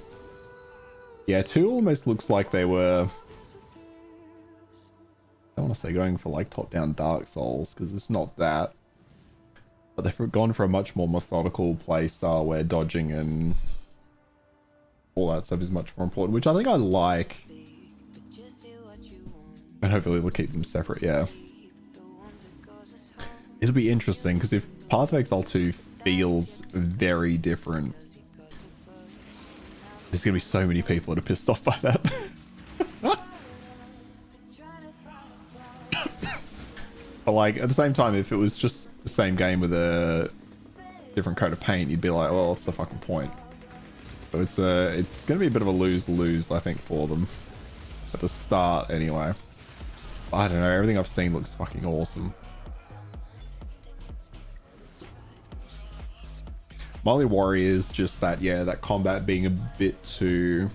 Speaker 3: Yeah, 2 almost looks like they were, I don't want to say going for like top-down Dark Souls, because it's not that. But they've gone for a much more methodical play style where dodging and all that stuff is much more important, which I think I like. And hopefully we'll keep them separate, yeah. It'll be interesting, because if Path of Exile 2 feels very different, there's going to be so many people that are pissed off by that. But like, at the same time, if it was just the same game with a different coat of paint, you'd be like, well, what's the fucking point? So it's going to be a bit of a lose-lose, I think, for them. At the start, anyway. I don't know, everything I've seen looks fucking awesome. Molly Warriors, just that, yeah, that combat being a bit too...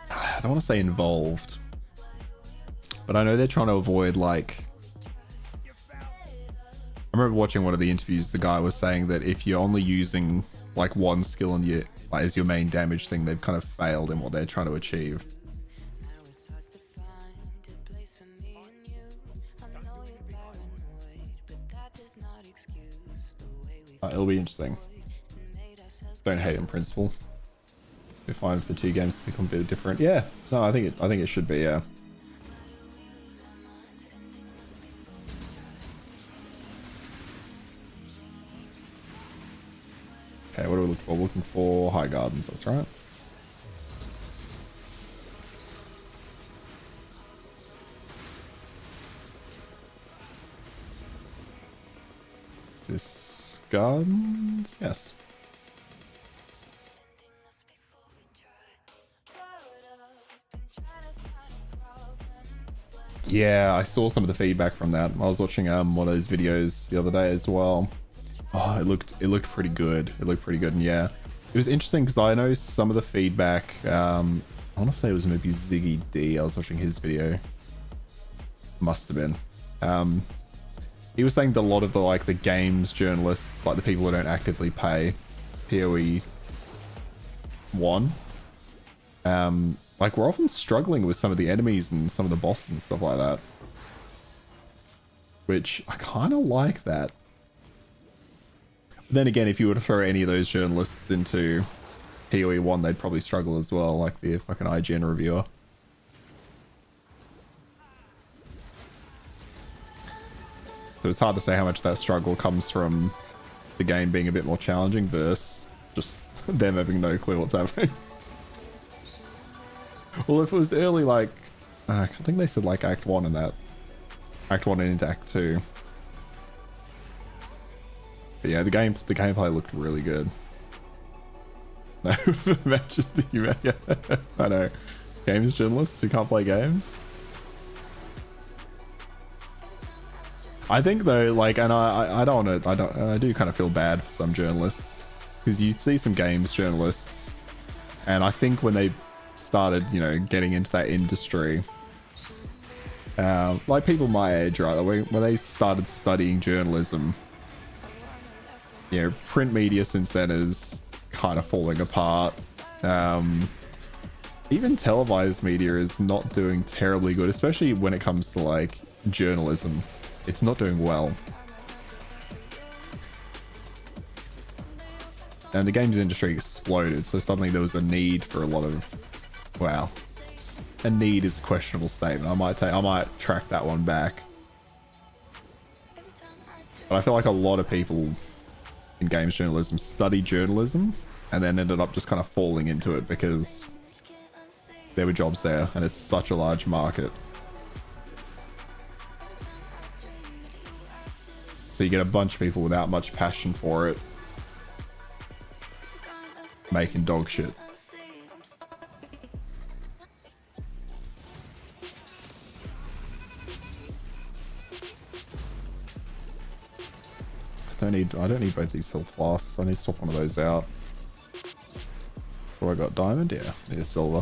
Speaker 3: I don't want to say involved. But I know they're trying to avoid, like... I remember watching one of the interviews, the guy was saying that if you're only using, like, one skill in your, like, as your main damage thing, they've kind of failed in what they're trying to achieve. It'll be interesting. Don't hate in principle. We're fine for 2 games to become a bit different. Yeah, no, I think it should be, yeah. Okay, what do we look for? Looking for High Gardens, that's right. Is this Gardens? Yes. Yeah, I saw some of the feedback from that. I was watching one of those videos the other day as well. Oh, it looked pretty good. It looked pretty good, and yeah, it was interesting because I know some of the feedback. I want to say it was maybe Ziggy D. I was watching his video. Must have been. He was saying that a lot of the games journalists, like the people who don't actively pay PoE 1, like we're often struggling with some of the enemies and some of the bosses and stuff like that. Which I kind of like that. Then again, if you were to throw any of those journalists into PoE 1, they'd probably struggle as well, like the fucking IGN reviewer. So it's hard to say how much that struggle comes from the game being a bit more challenging versus just them having no clue what's happening. Well, if it was early, like, I think they said like Act 1 and that. Act 1 and into Act 2. But yeah, the gameplay looked really good. No, imagine yeah, I know. Games journalists who can't play games. I think though, like, and I do kind of feel bad for some journalists because you see some games journalists, and I think when they started, you know, getting into that industry, like people my age, right, when they started studying journalism, you know, print media since then is kind of falling apart. Even televised media is not doing terribly good, especially when it comes to like journalism. It's not doing well. And the games industry exploded, so suddenly there was a need for a lot of, well, a need is a questionable statement. I might track that one back. But I feel like a lot of people in games journalism studied journalism and then ended up just kind of falling into it because there were jobs there and it's such a large market. So you get a bunch of people without much passion for it making dog shit. I don't need both these health flasks. I need to swap one of those out. Oh, I got diamond? Yeah, I need a silver.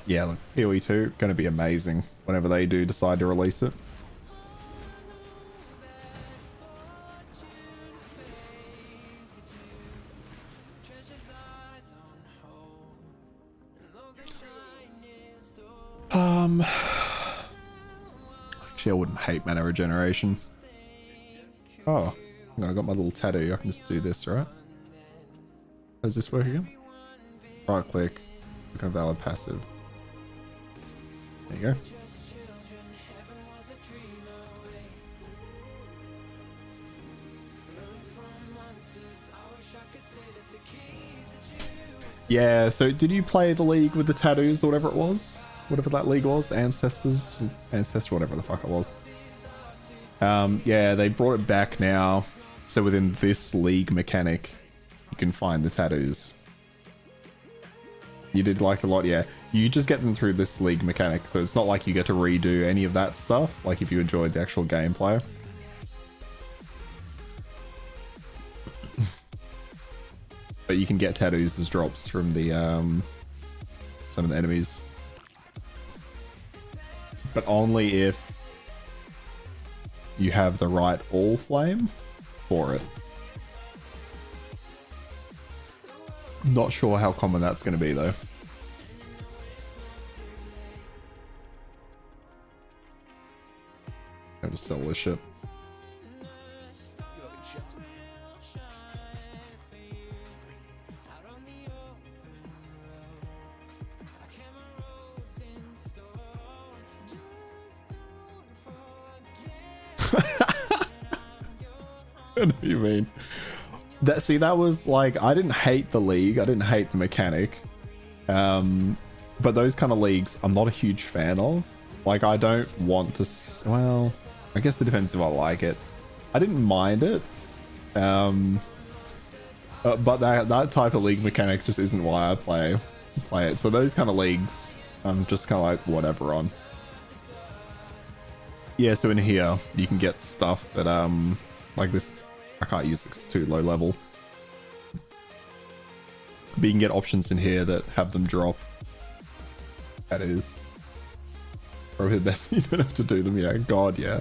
Speaker 3: Yeah, look, PoE 2 going to be amazing whenever they do decide to release it. Actually, I wouldn't hate mana regeneration. Oh, no, I got my little tattoo. I can just do this, right? How does this work again? Right click, click on valid passive. There you go. Yeah, so did you play the league with the tattoos or whatever it was? Whatever that league was? Ancestor, whatever the fuck it was. Yeah, they brought it back now. So within this league mechanic, you can find the tattoos. You did like a lot, yeah. You just get them through this league mechanic, so it's not like you get to redo any of that stuff, like if you enjoyed the actual gameplay. But you can get tattoos as drops from the some of the enemies. But only if you have the right all flame for it. Not sure how common that's going to be though. I'll just sell this shit. I know what you mean. That was like, I didn't hate the league, I didn't hate the mechanic, but those kind of leagues I'm not a huge fan of. Like, I don't want to, well, I guess it depends if I like it. I didn't mind it, but that type of league mechanic just isn't why I play it. So those kind of leagues I'm just kind of like whatever on. Yeah, so in here you can get stuff that like this. I can't use it 'cause it's too low level. But you can get options in here that have them drop. That is probably the best. You don't have to do them, yeah. God, yeah.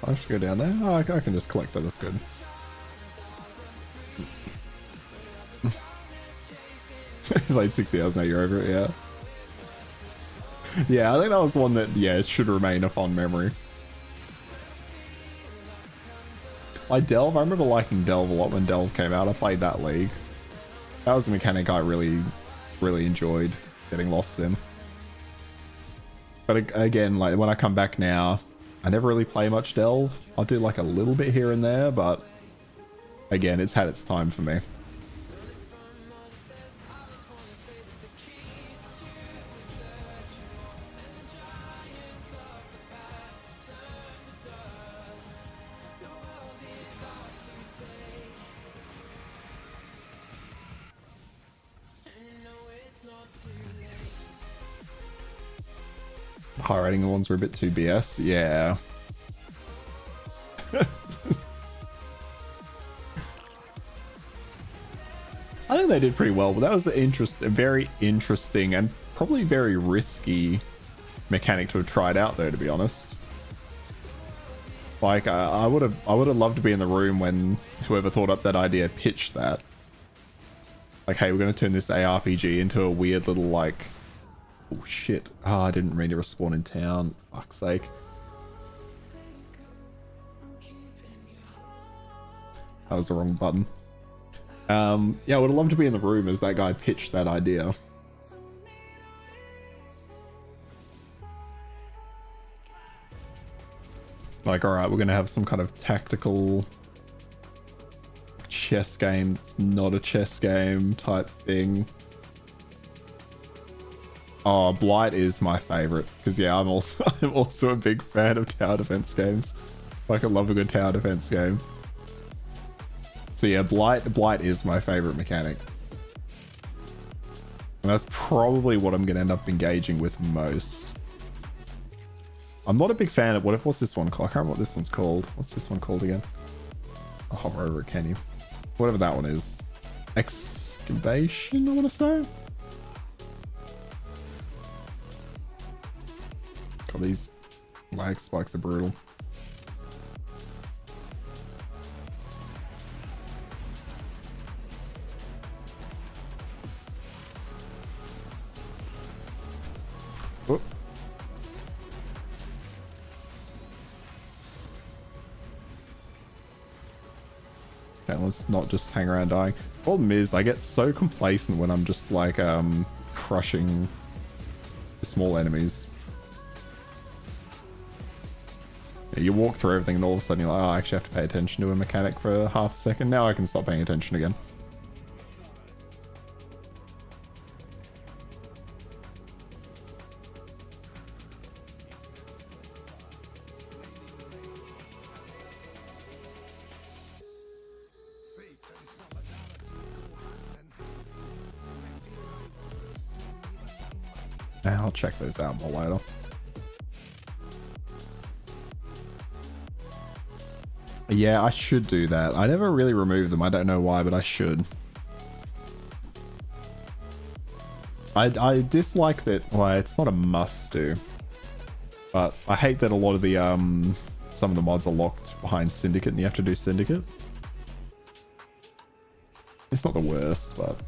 Speaker 3: I have to go down there. Oh, I can just collect it. That's good. Played 60 hours now. You're over it. Yeah. Yeah, I think that was one that, yeah, it should remain a fond memory. Like Delve, I remember liking Delve a lot when Delve came out. I played that league. That was the mechanic I really enjoyed getting lost in. But again, like when I come back now, I never really play much Delve. I'll do like a little bit here and there, but again, it's had its time for me. High rating ones were a bit too BS. Yeah. I think they did pretty well, but that was a very interesting and probably very risky mechanic to have tried out, though, to be honest. Like, I would have loved to be in the room when whoever thought up that idea pitched that. Like, hey, we're going to turn this ARPG into a weird little, like... Oh, shit. Oh, I didn't mean to respawn in town. Fuck's sake. That was the wrong button. Yeah, I would have loved to be in the room as that guy pitched that idea. Like, alright, we're going to have some kind of tactical chess game. It's not a chess game type thing. Oh, Blight is my favorite because yeah, I'm also a big fan of tower defense games. Like, I love a good tower defense game. So yeah, Blight is my favorite mechanic, and that's probably what I'm gonna end up engaging with most. I'm not a big fan of what's this one called? I can't remember what this one's called. What's this one called again? I'll hover over it, can you? Whatever that one is. Excavation, I want to say. God, these lag spikes are brutal. Whoop. Okay, let's not just hang around dying. Problem is, I get so complacent when I'm just like crushing the small enemies. You walk through everything and all of a sudden you're like, oh, I actually have to pay attention to a mechanic for half a second. Now I can stop paying attention again. I'll check those out more later. Yeah, I should do that. I never really remove them. I don't know why, but I should. I dislike that. Well, it's not a must do, but I hate that a lot of the some of the mods are locked behind Syndicate, and you have to do Syndicate. It's not the worst, but.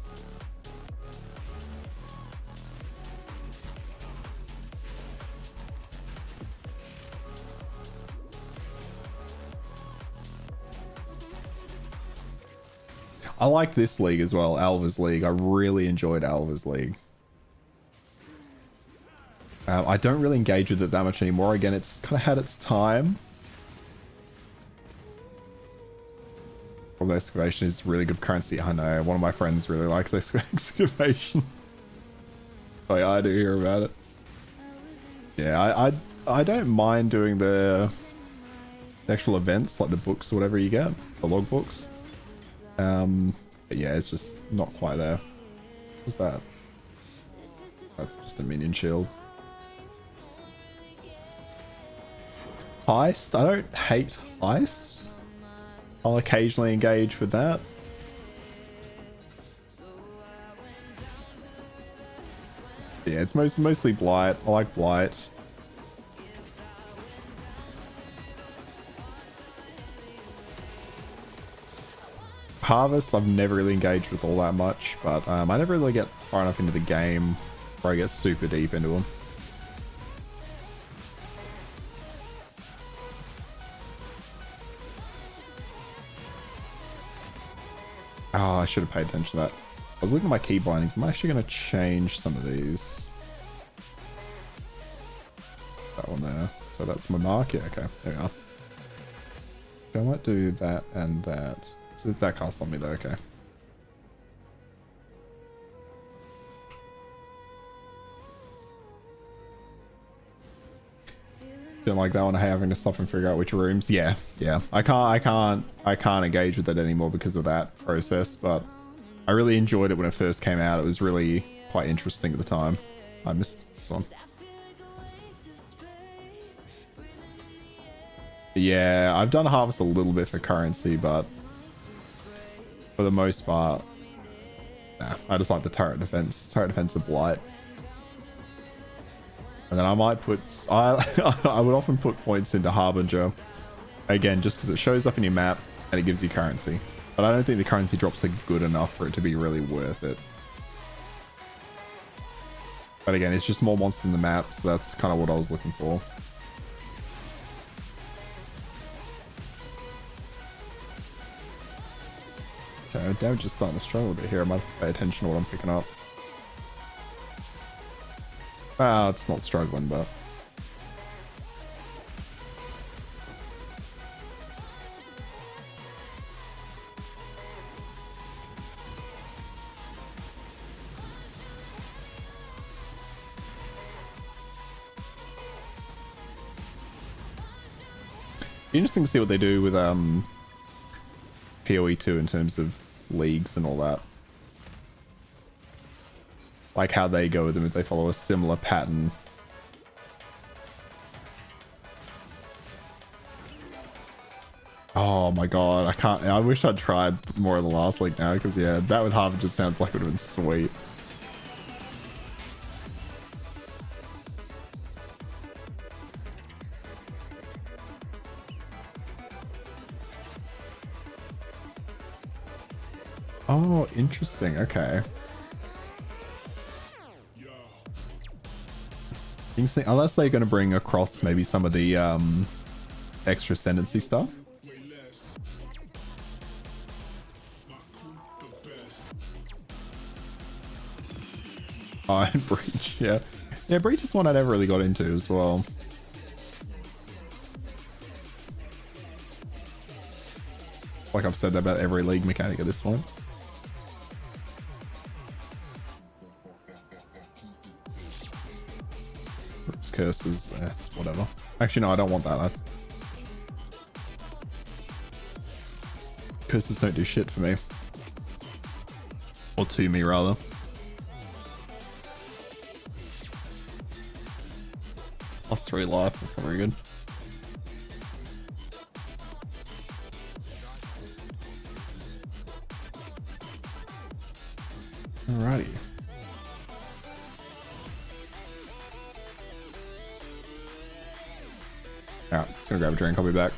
Speaker 3: I like this league as well, Alva's League. I really enjoyed Alva's League. I don't really engage with it that much anymore. Again, it's kind of had its time. Although excavation is really good currency. I know, one of my friends really likes excavation. Oh yeah, I do hear about it. Yeah, I don't mind doing the actual events, like the books or whatever you get, the log books. But yeah, it's just not quite there. What's that? That's just a minion shield. Heist? I don't hate Heist. I'll occasionally engage with that. Yeah, it's mostly Blight. I like Blight. Harvest, I've never really engaged with all that much, but I never really get far enough into the game where I get super deep into them. Oh, I should have paid attention to that. I was looking at my key bindings. I'm actually going to change some of these. That one there. So that's my mark. Yeah, okay. There we are. I might do that and that. So that casts on me though, okay. Don't like that one having to stop and figure out which rooms. Yeah. I can't engage with it anymore because of that process, but I really enjoyed it when it first came out. It was really quite interesting at the time. I missed this one. Yeah, I've done Harvest a little bit for currency, but for the most part, nah, I just like the turret defense. Turret defensive blight. And then I might put... I would often put points into Harbinger. Again, just because it shows up in your map and it gives you currency. But I don't think the currency drops are good enough for it to be really worth it. But again, it's just more monsters in the map, so that's kind of what I was looking for. Okay, damage is starting to struggle a bit here. I might have to pay attention to what I'm picking up. Ah, it's not struggling, but... Interesting to see what they do with PoE 2 in terms of leagues and all that. Like how they go with them, if they follow a similar pattern. Oh my god, I can't... I wish I'd tried more of the last league now, because yeah, that with Harvard just sounds like it would have been sweet. Oh, interesting. Okay. You can see, unless they're going to bring across maybe some of the extra ascendancy stuff. Oh, and Breach, yeah. Yeah, Breach is one I never really got into as well. Like I've said that about every league mechanic at this point. Curses, it's whatever. Actually, no, I don't want that. Curses don't do shit for me. Or to me, rather. +3 life, that's not very good. Alrighty. Yeah, gonna grab a drink, I'll be back.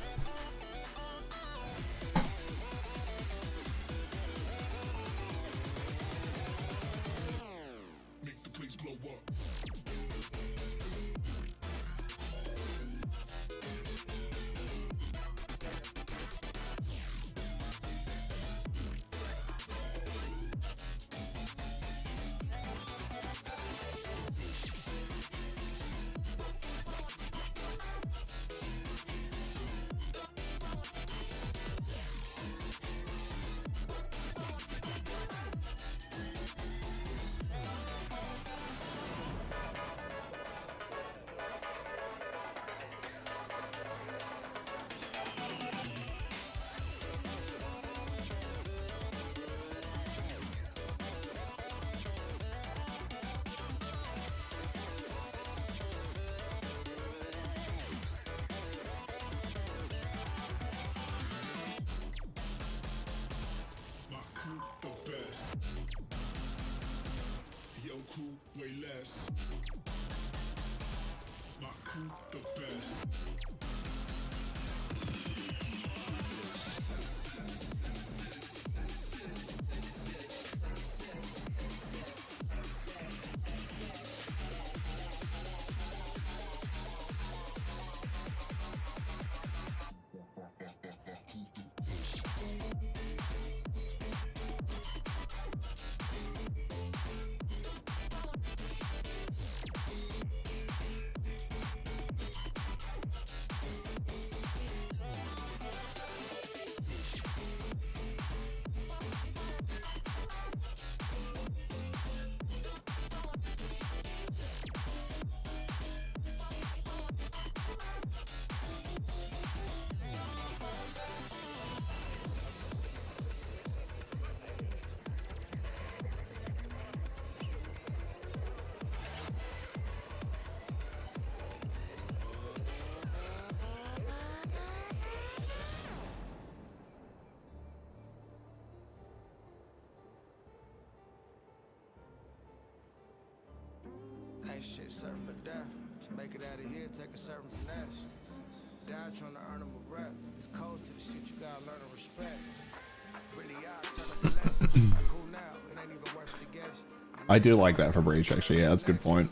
Speaker 3: I do like that for Breach, actually. Yeah, that's a good point.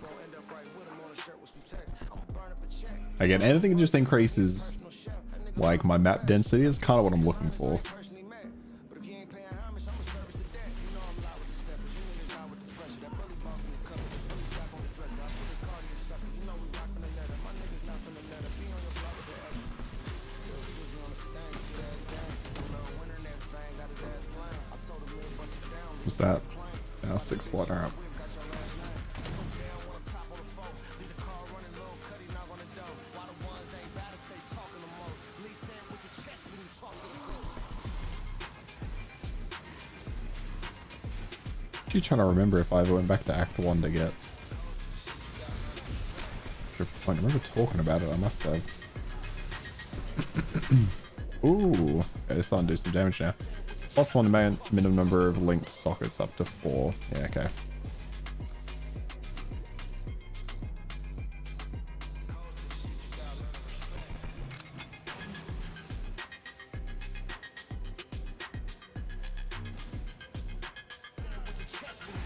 Speaker 3: Again, anything that just increases like my map density is kind of what I'm looking for. What's that? Now 6 slot up. Actually trying to remember if I ever went back to Act 1 to get. Good point. I remember talking about it. I must have. Ooh. Okay, this will do some damage now. Plus one minimum number of linked sockets up to 4. Yeah, okay.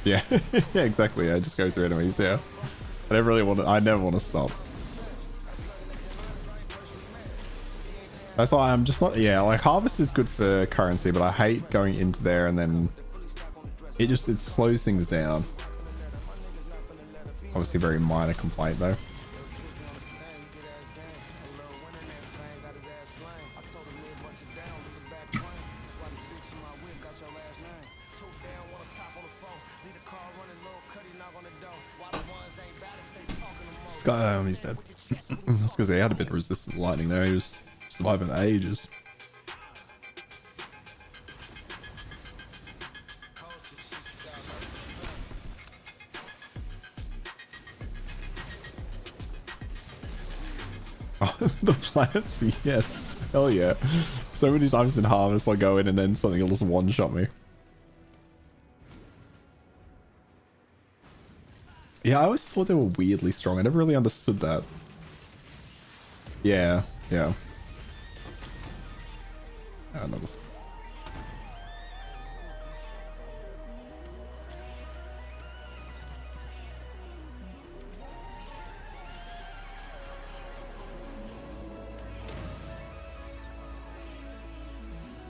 Speaker 3: Yeah, yeah, exactly. I just go through enemies. Yeah, I never really want to. I never want to stop. That's why I'm just not. Yeah, like harvest is good for currency, but I hate going into there and then it slows things down. Obviously, a very minor complaint though. He's dead. That's because he had a bit of resistance to lightning there. He was surviving ages. Oh, the plants, yes. Hell yeah. So many times in Harvest I go in and then something will just one-shot me. Yeah, I always thought they were weirdly strong. I never really understood that. Yeah, yeah. Another.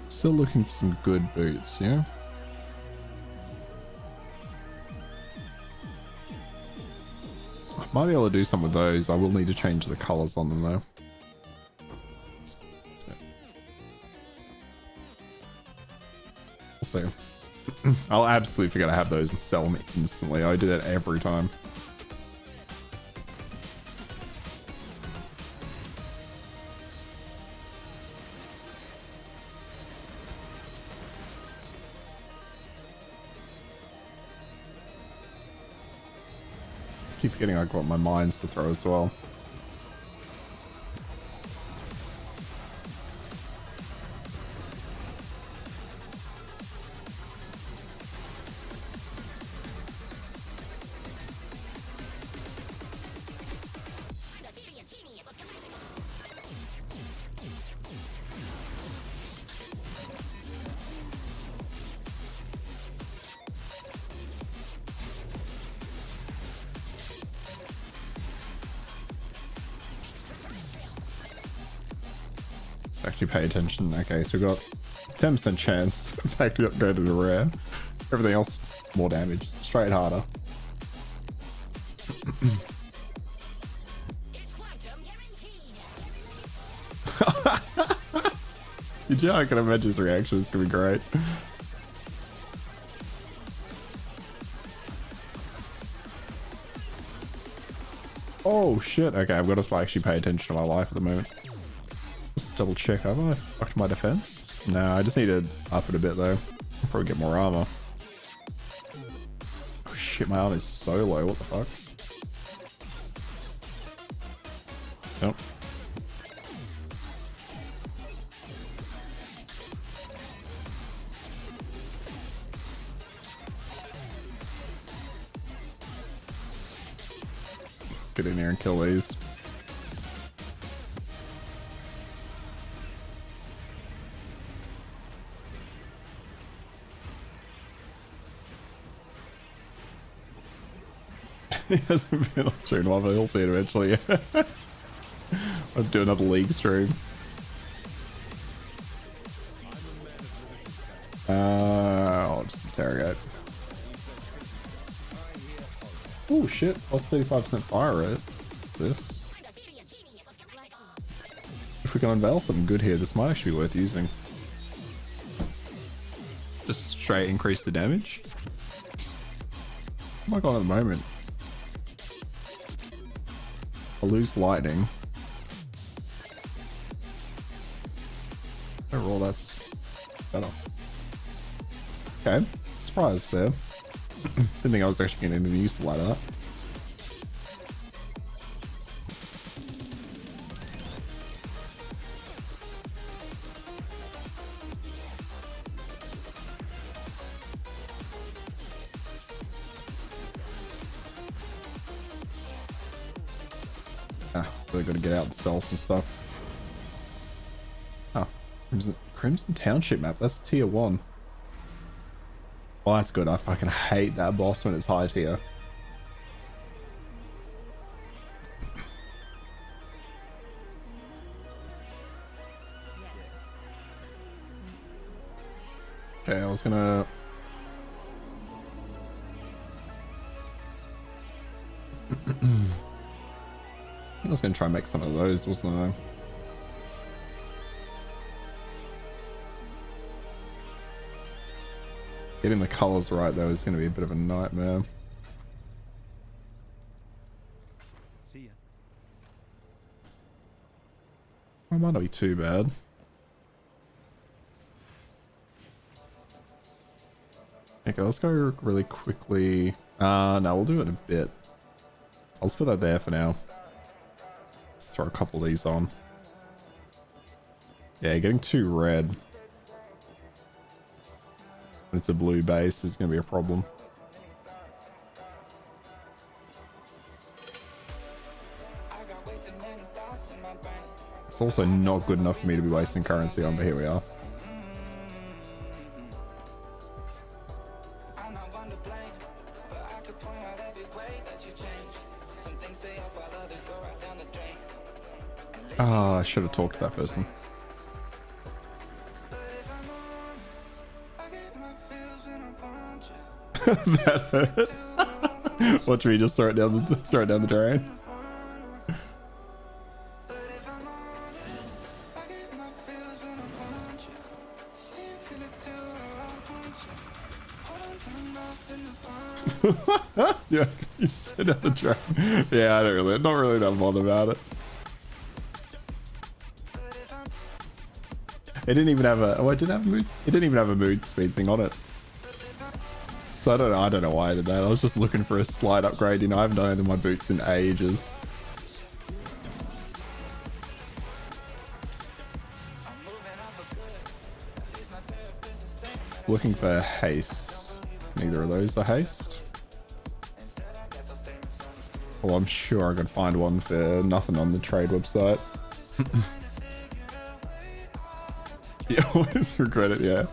Speaker 3: Still looking for some good boots, yeah? Might be able to do something with those. I will need to change the colors on them though. We'll see. I'll absolutely forget I have those and sell them instantly. I do that every time. Keep forgetting I got my mines to throw as well. Actually pay attention. Okay, so we've got 10% chance back to go to the rare. Everything else more damage. Straight harder. Yeah, I can imagine his reaction. It's gonna be great. Oh shit. Okay, I've got to actually pay attention to my life at the moment. Just double check. Have I fucked my defense? No, I just need to up it a bit though. I'll probably get more armor. Oh shit, my armor is so low. What the fuck? Nope. get in here and kill these. He hasn't been on stream while he'll see it eventually. I'll do another league stream. I'll just interrogate. Oh shit, plus 35% fire rate. This. If we can unveil something good here, this might actually be worth using. Just straight increase the damage. Oh my god, at the moment. I lose lightning. Overall, that's better. Okay, surprise there. Didn't think I was actually getting any use like that. Really got to get out and sell some stuff. Oh, Crimson Township map. That's tier 1. Oh, that's good. I fucking hate that boss when it's high tier. Okay, I was gonna... I was going to try and make some of those, wasn't I? Getting the colors right, though, is going to be a bit of a nightmare.
Speaker 4: See ya.
Speaker 3: It might not be too bad. Okay, let's go really quickly. No, we'll do it in a bit. I'll just put that there for now. Throw a couple of these on. Yeah, getting too red. When it's a blue base is going to be a problem. It's also not good enough for me to be wasting currency on, but here we are. Ah, I should have talked to that person. That hurt. Watch me just throw it down the drain. Yeah, you just sit down the drain. Yeah, not really that bothered about it. It didn't even have a... Oh, it didn't have a mood... It didn't even have a mood speed thing on it. So I don't know why I did that. I was just looking for a slight upgrade. You know, I haven't done any of my boots in ages. Looking for haste. Neither of those are haste. Well, I'm sure I could find one for nothing on the trade website. You always regret it, yeah.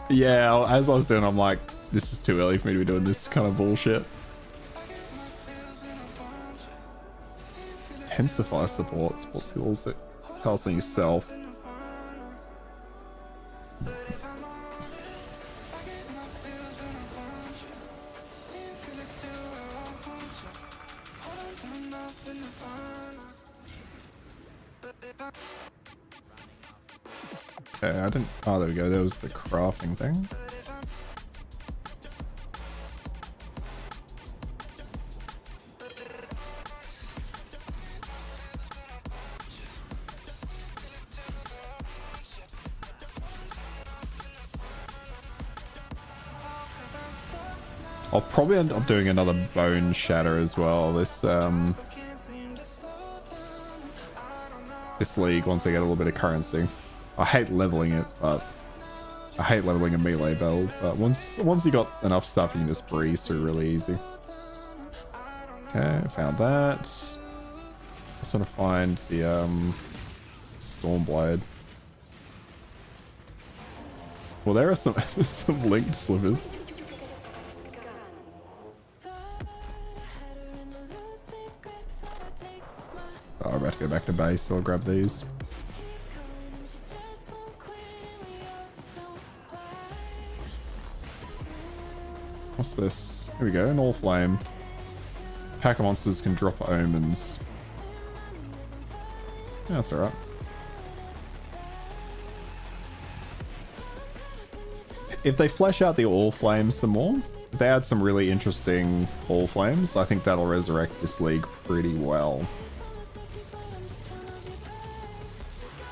Speaker 3: Yeah, as I was doing, I'm like, this is too early for me to be doing this kind of bullshit. Intensify support skills that pass on yourself. Okay, I didn't... Oh, there we go. There was the crafting thing. I'll probably end up doing another bone shatter as well. This league, once I get a little bit of currency. I hate leveling it, but I hate leveling a melee build. But once you got enough stuff, you can just breeze through really easy. Okay, found that. Just want to find the Stormblade. Well, there are some some linked slivers. Oh, I'm about to go back to base, so I'll grab these. What's this? Here we go, an all flame. Pack of monsters can drop omens. Yeah, that's alright. If they flesh out the all flames some more, if they add some really interesting all flames, I think that'll resurrect this league pretty well.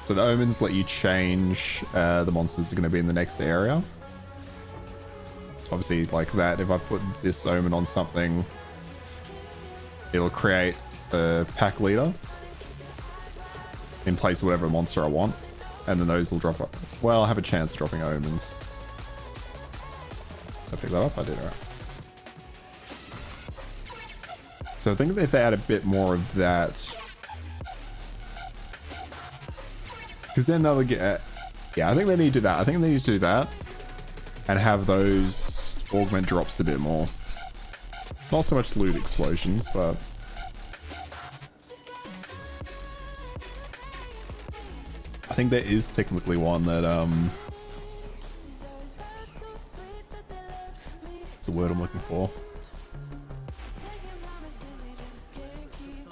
Speaker 3: So the omens let you change the monsters that are going to be in the next area. Obviously, like that, if I put this omen on something, it'll create a pack leader in place of whatever monster I want, and then those will drop up. Well, I have a chance of dropping omens. Did I pick that up? I did, alright. So I think if they add a bit more of that, because then they'll get... Yeah, I think they need to do that. I think they need to do that and have those augment drops a bit more. Not so much loot explosions, but... I think there is technically one that, what's the word I'm looking for?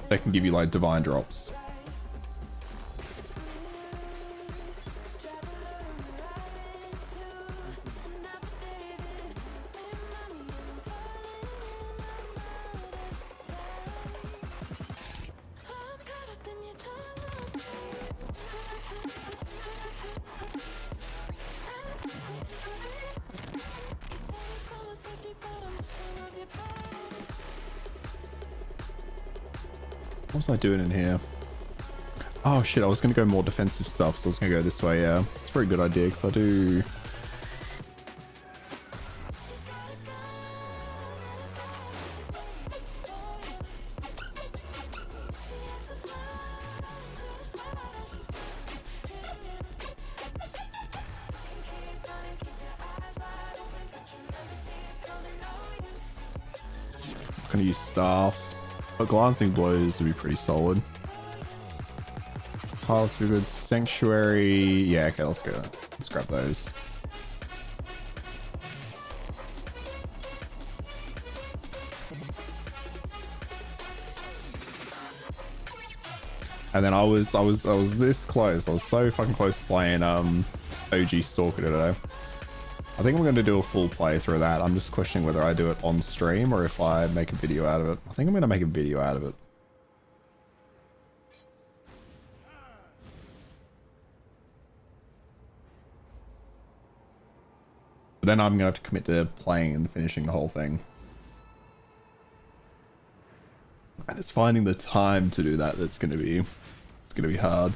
Speaker 3: They can give you, like, divine drops. What was I doing in here? Oh shit, I was going to go more defensive stuff, so I was going to go this way, yeah. It's a very good idea, because I do... I'm going to use staffs. But glancing blows would be pretty solid. Pilots would be good. Sanctuary. Yeah, okay, let's go. Let's grab those. And then I was this close. I was so fucking close to playing OG Stalker today. I think I'm going to do a full playthrough of that. I'm just questioning whether I do it on stream or if I make a video out of it. I think I'm going to make a video out of it. But then I'm going to have to commit to playing and finishing the whole thing. And it's finding the time to do that that's going to be hard.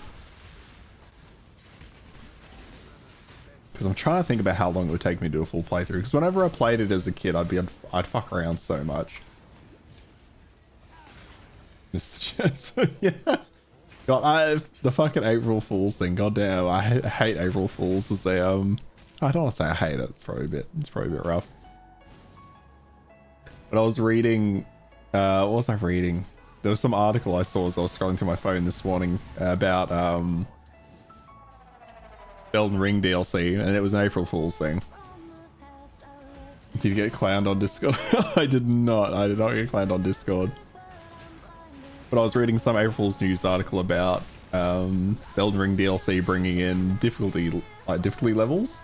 Speaker 3: Because I'm trying to think about how long it would take me to do a full playthrough. Because whenever I played it as a kid, I'd fuck around so much. So yeah. God, the fucking April Fools thing. Goddamn, I hate April Fools as a I don't want to say I hate it. It's probably a bit rough. But I was reading. What was I reading? There was some article I saw as I was scrolling through my phone this morning about Elden Ring DLC, and it was an April Fool's thing. Did you get clowned on Discord? I did not. I did not get clowned on Discord. But I was reading some April Fool's news article about Elden Ring DLC bringing in difficulty levels,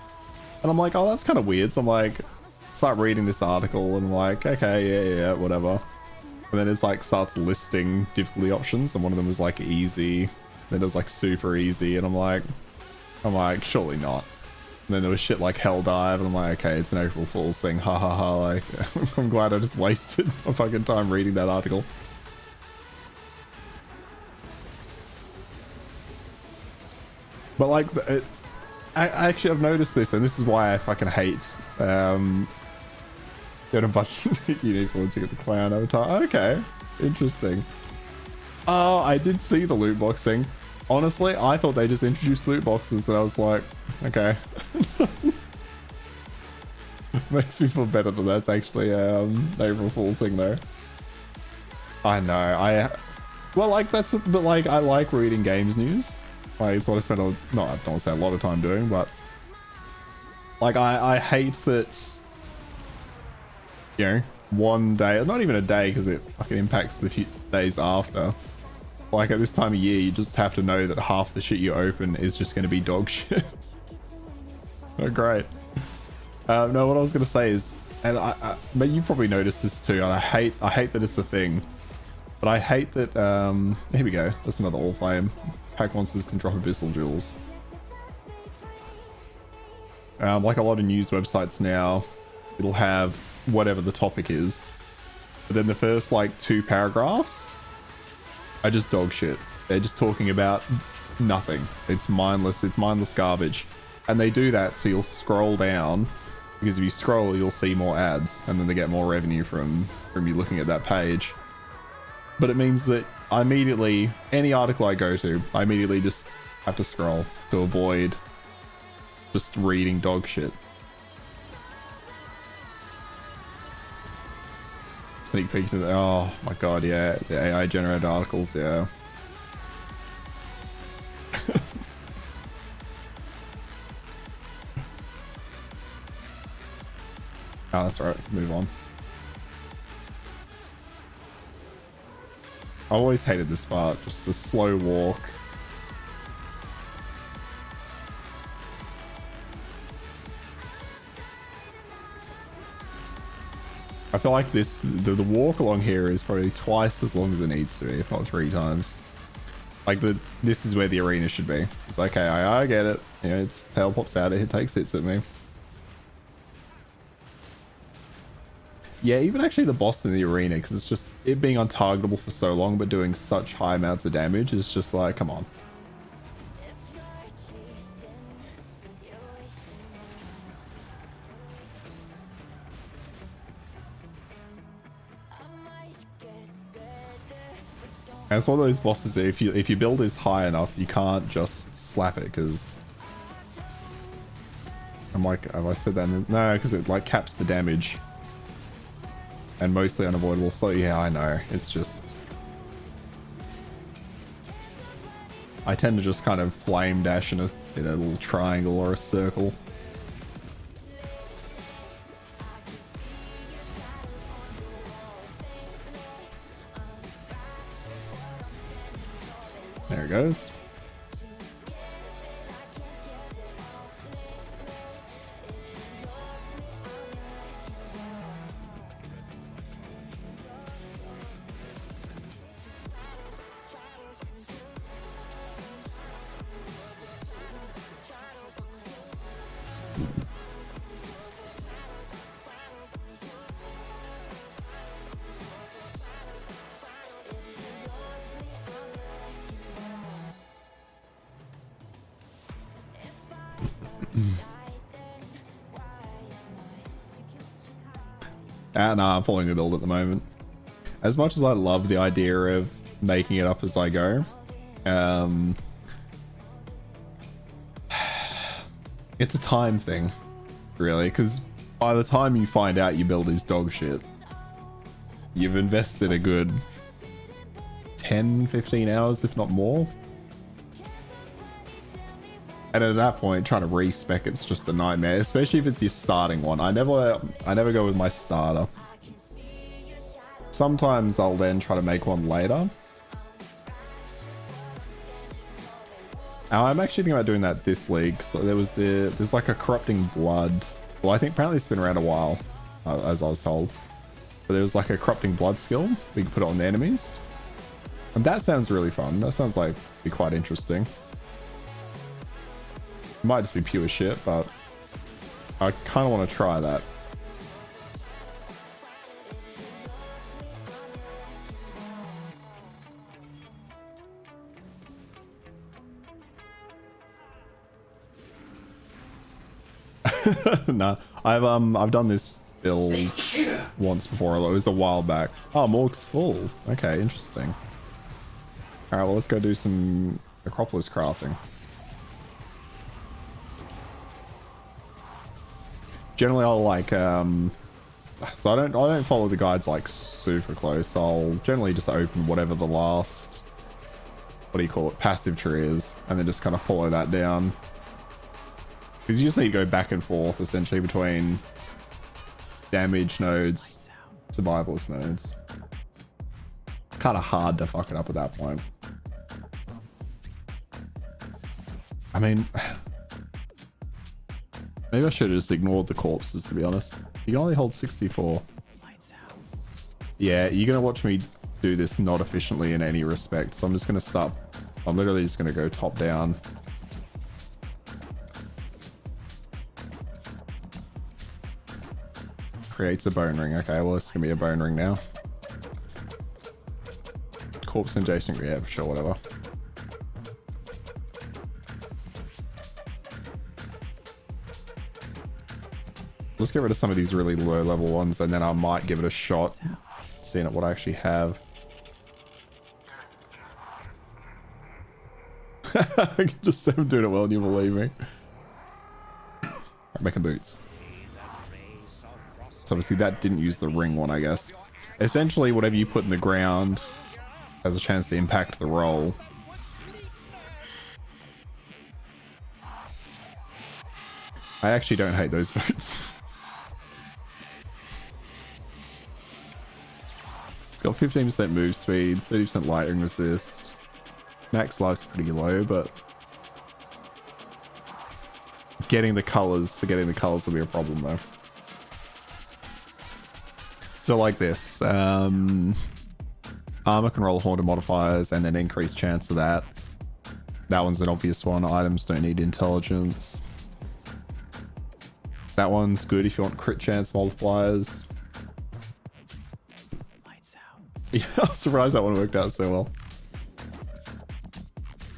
Speaker 3: and I'm like, oh, that's kind of weird. So I'm like, start reading this article, and I'm like, okay, yeah, whatever. And then it's like starts listing difficulty options, and one of them was like easy, then it was like super easy, and I'm like, surely not. And then there was shit like Hell Dive, and I'm like, okay, it's an April Fool's thing, ha ha ha. Like, I'm glad I just wasted my fucking time reading that article. But like, I actually have noticed this, and this is why I fucking hate get a bunch of unicorns to get the clown avatar. Okay, Interesting. Oh, I did see the loot box thing. Honestly, I thought they just introduced loot boxes and I was like, okay. Makes me feel better that that's actually an April Fool's thing though. I know, well, like but like I like reading games news. Like it's what I spend I don't want to say a lot of time doing, but like I hate that, you know, one day, not even a day because it fucking impacts the few days after. Like at this time of year, you just have to know that half the shit you open is just going to be dog shit. Oh, great. No, what I was going to say is, and but you probably noticed this too, and I hate that it's a thing, but I hate that, here we go. That's another all flame. Pack monsters can drop abyssal jewels. Like a lot of news websites now, it'll have whatever the topic is, but then the first like 2 paragraphs are just dog shit. They're just talking about nothing. It's mindless garbage, and they do that so you'll scroll down, because if you scroll you'll see more ads and then they get more revenue from you looking at that page. But it means that I immediately, any article I go to, I immediately just have to scroll to avoid just reading dog shit. Sneak peek to the, oh my god, yeah, the AI generated articles, yeah. Oh, that's right, move on. I always hated this part, just the slow walk. I feel like the walk along here is probably twice as long as it needs to be, if not 3 times. Like this is where the arena should be. It's like, okay, I get it. You know, its tail pops out, it takes hits at me. Yeah, even actually the boss in the arena, because it's just, it being untargetable for so long, but doing such high amounts of damage is just like, come on. And it's one of those bosses that if you build this high enough, you can't just slap it, because I'm like, have I said that? No, because it like caps the damage. And mostly unavoidable, so yeah, I know. It's just, I tend to just kind of flame dash in a little triangle or a circle. There it goes. No, I'm following the build at the moment. As much as I love the idea of making it up as I go, it's a time thing, really, because by the time you find out your build is dog shit, you've invested a good 10-15 hours, if not more. And at that point, trying to respec it's just a nightmare, especially if it's your starting one. I never go with my starter. Sometimes I'll then try to make one later. Now, I'm actually thinking about doing that this league. So there's like a corrupting blood. Well, I think apparently it's been around a while, as I was told. But there was like a corrupting blood skill. We can put it on the enemies. And that sounds really fun. That sounds like be quite interesting. Might just be pure shit, but I kind of want to try that. Nah, I've done this build once before. It was a while back. Oh, morgue's full. Okay, interesting. All right, well, let's go do some Necropolis crafting. Generally, I'll like so I don't follow the guides like super close. I'll generally just open whatever the last, what do you call it, passive tree is, and then just kind of follow that down. Because you just need to go back and forth essentially between damage nodes, survivalist nodes. Kind of hard to fuck it up at that point. I mean, maybe I should have just ignored the corpses, to be honest. You can only hold 64. Yeah, you're going to watch me do this not efficiently in any respect. So I'm just going to start. I'm literally just going to go top down. Creates a bone ring. Okay, well, it's going to be a bone ring now. Corpse adjacent. Yeah, for sure, whatever. Let's get rid of some of these really low level ones, and then I might give it a shot, seeing what I actually have. I can just say I'm doing it well and you believe me. I'm making boots. So obviously that didn't use the ring one, I guess. Essentially, whatever you put in the ground has a chance to impact the roll. I actually don't hate those boots. It's got 15% move speed, 30% lightning resist. Max life's pretty low, but getting the colors will be a problem though. So like this, armor can roll haunted modifiers and then increase chance of that. That one's an obvious one. Items don't need intelligence. That one's good if you want crit chance multipliers. Yeah, I'm surprised that one worked out so well.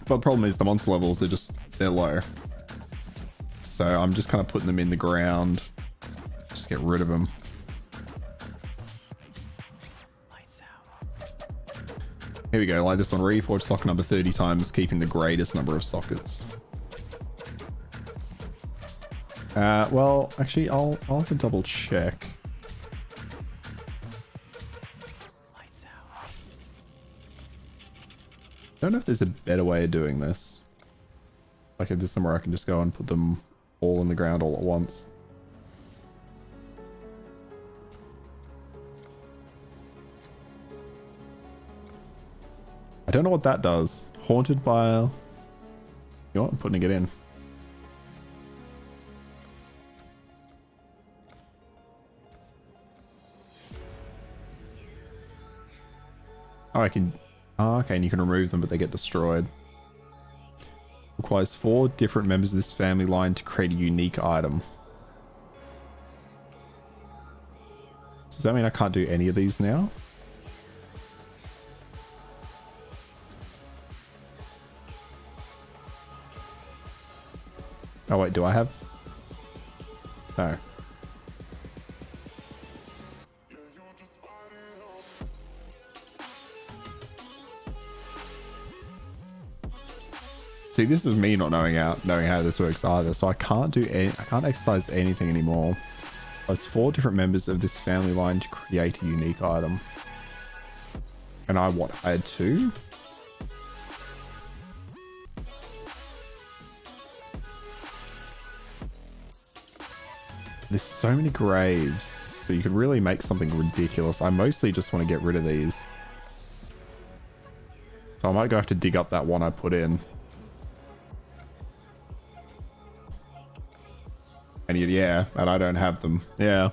Speaker 3: But the problem is the monster levels are they're low. So I'm just kind of putting them in the ground. Just get rid of them. Here we go, like this one, reforge socket number 30 times, keeping the greatest number of sockets. Well, actually, I'll have to double check. I don't know if there's a better way of doing this. Like if there's somewhere I can just go and put them all in the ground all at once. I don't know what that does. Haunted by... You know what? I'm putting it in. Oh, I can... Oh, okay, and you can remove them, but they get destroyed. Requires 4 different members of this family line to create a unique item. Does that mean I can't do any of these now? Oh wait, do I have? No. See, this is me not knowing how this works either, so I can't exercise anything anymore. There's 4 different members of this family line to create a unique item. And I had 2? There's so many graves, so you could really make something ridiculous. I mostly just want to get rid of these. So I might go have to dig up that one I put in. And yeah, and I don't have them. Yeah.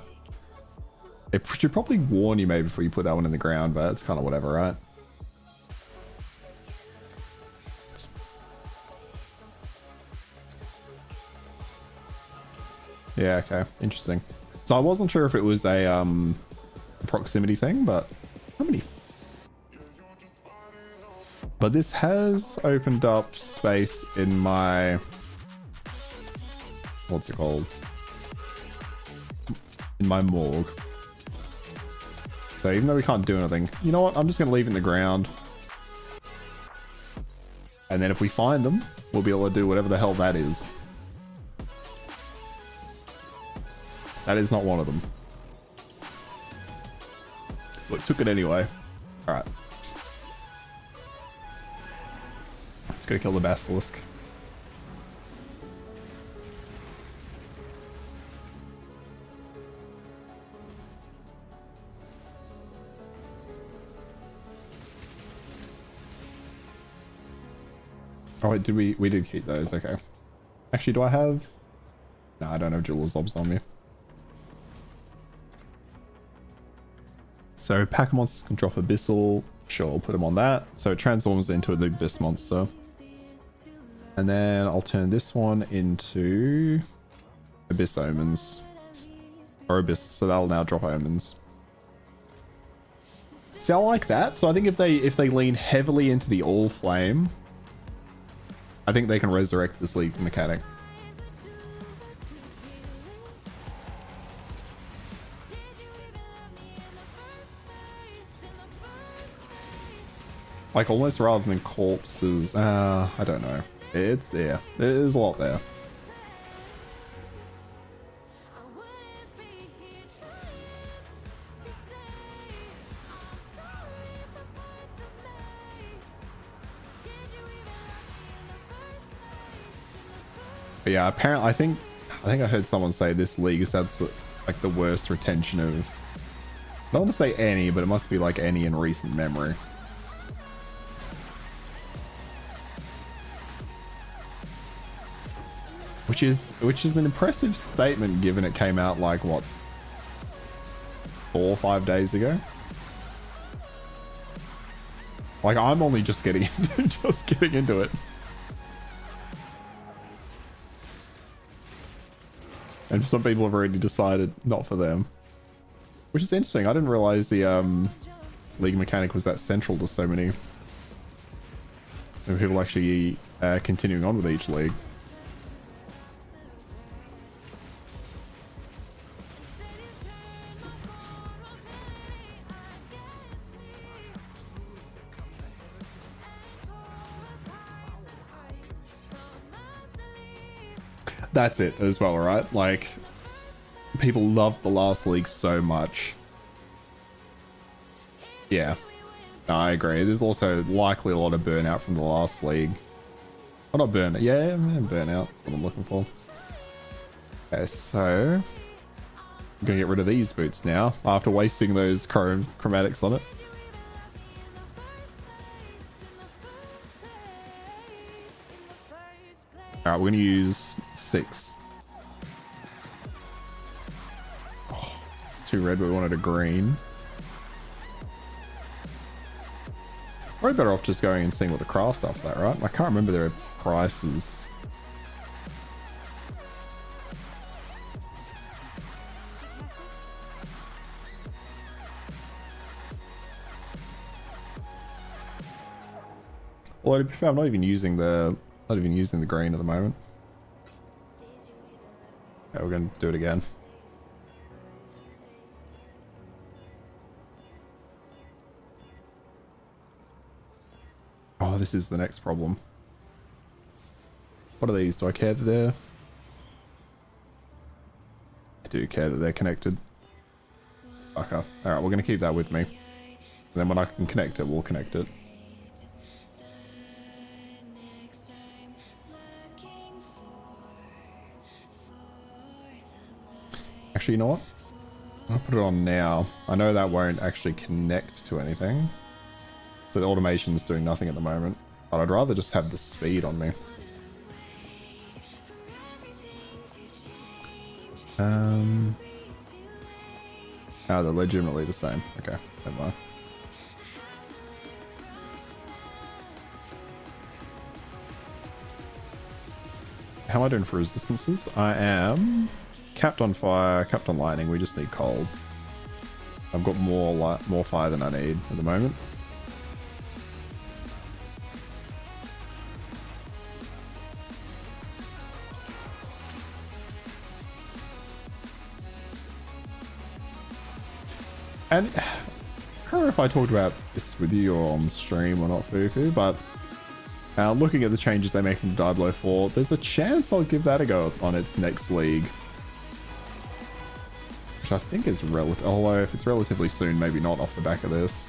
Speaker 3: It should probably warn you maybe before you put that one in the ground, but it's kind of whatever, right? Yeah, okay. Interesting. So I wasn't sure if it was a proximity thing, but how many? But this has opened up space in my... What's it called? In my morgue. So even though we can't do anything, you know what? I'm just going to leave it in the ground. And then if we find them, we'll be able to do whatever the hell that is. That is not one of them. But took it anyway. Alright. Let's go kill the basilisk. Oh wait, did we did keep those, okay. Actually, do I have... No, I don't have Jeweler's Obs on me. So pack monsters can drop Abyssal. Sure, I'll put them on that. So it transforms into the Abyss monster. And then I'll turn this one into Abyss Omens. Or Abyss, so that'll now drop Omens. See, I like that. So I think if they lean heavily into the All Flame, I think they can resurrect this League mechanic. Like almost rather than corpses. I don't know. It's there. There's a lot there. But yeah, apparently I think I heard someone say this league has had like the worst retention of, I don't want to say any, but it must be like any in recent memory. Which is an impressive statement given it came out like what, 4 or 5 days ago. Like I'm only just getting into it. And some people have already decided not for them. Which is interesting. I didn't realize the league mechanic was that central to so many people actually continuing on with each league. That's it as well, right? Like, people love the last league so much. Yeah, no, I agree. There's also likely a lot of burnout from the last league. Oh, not burnout. Yeah, burnout. That's what I'm looking for. Okay, so I'm gonna get rid of these boots now after wasting those chromatics on it. Alright, we're gonna use 6. Oh, 2 red, but we wanted a green. Probably better off just going and seeing what the crafts are for that, right? I can't remember their prices. Well, to be fair, I'm not even using the green at the moment. Okay, we're gonna do it again. Oh, this is the next problem. What are these? Do I care that they're... I do care that they're connected. Okay. Alright, we're gonna keep that with me. And then when I can connect it, we'll connect it. Actually, you know what? I'll put it on now. I know that won't actually connect to anything. So the automation's doing nothing at the moment. But I'd rather just have the speed on me. Oh, they're legitimately the same. Okay, never mind. How am I doing for resistances? I am capped on fire, capped on lightning. We just need cold. I've got more fire than I need at the moment. And remember if I talked about this with you or on stream or not, Fufu, but looking at the changes they're making to Diablo 4, there's a chance I'll give that a go on its next league. Which I think is relative, although if it's relatively soon, maybe not off the back of this.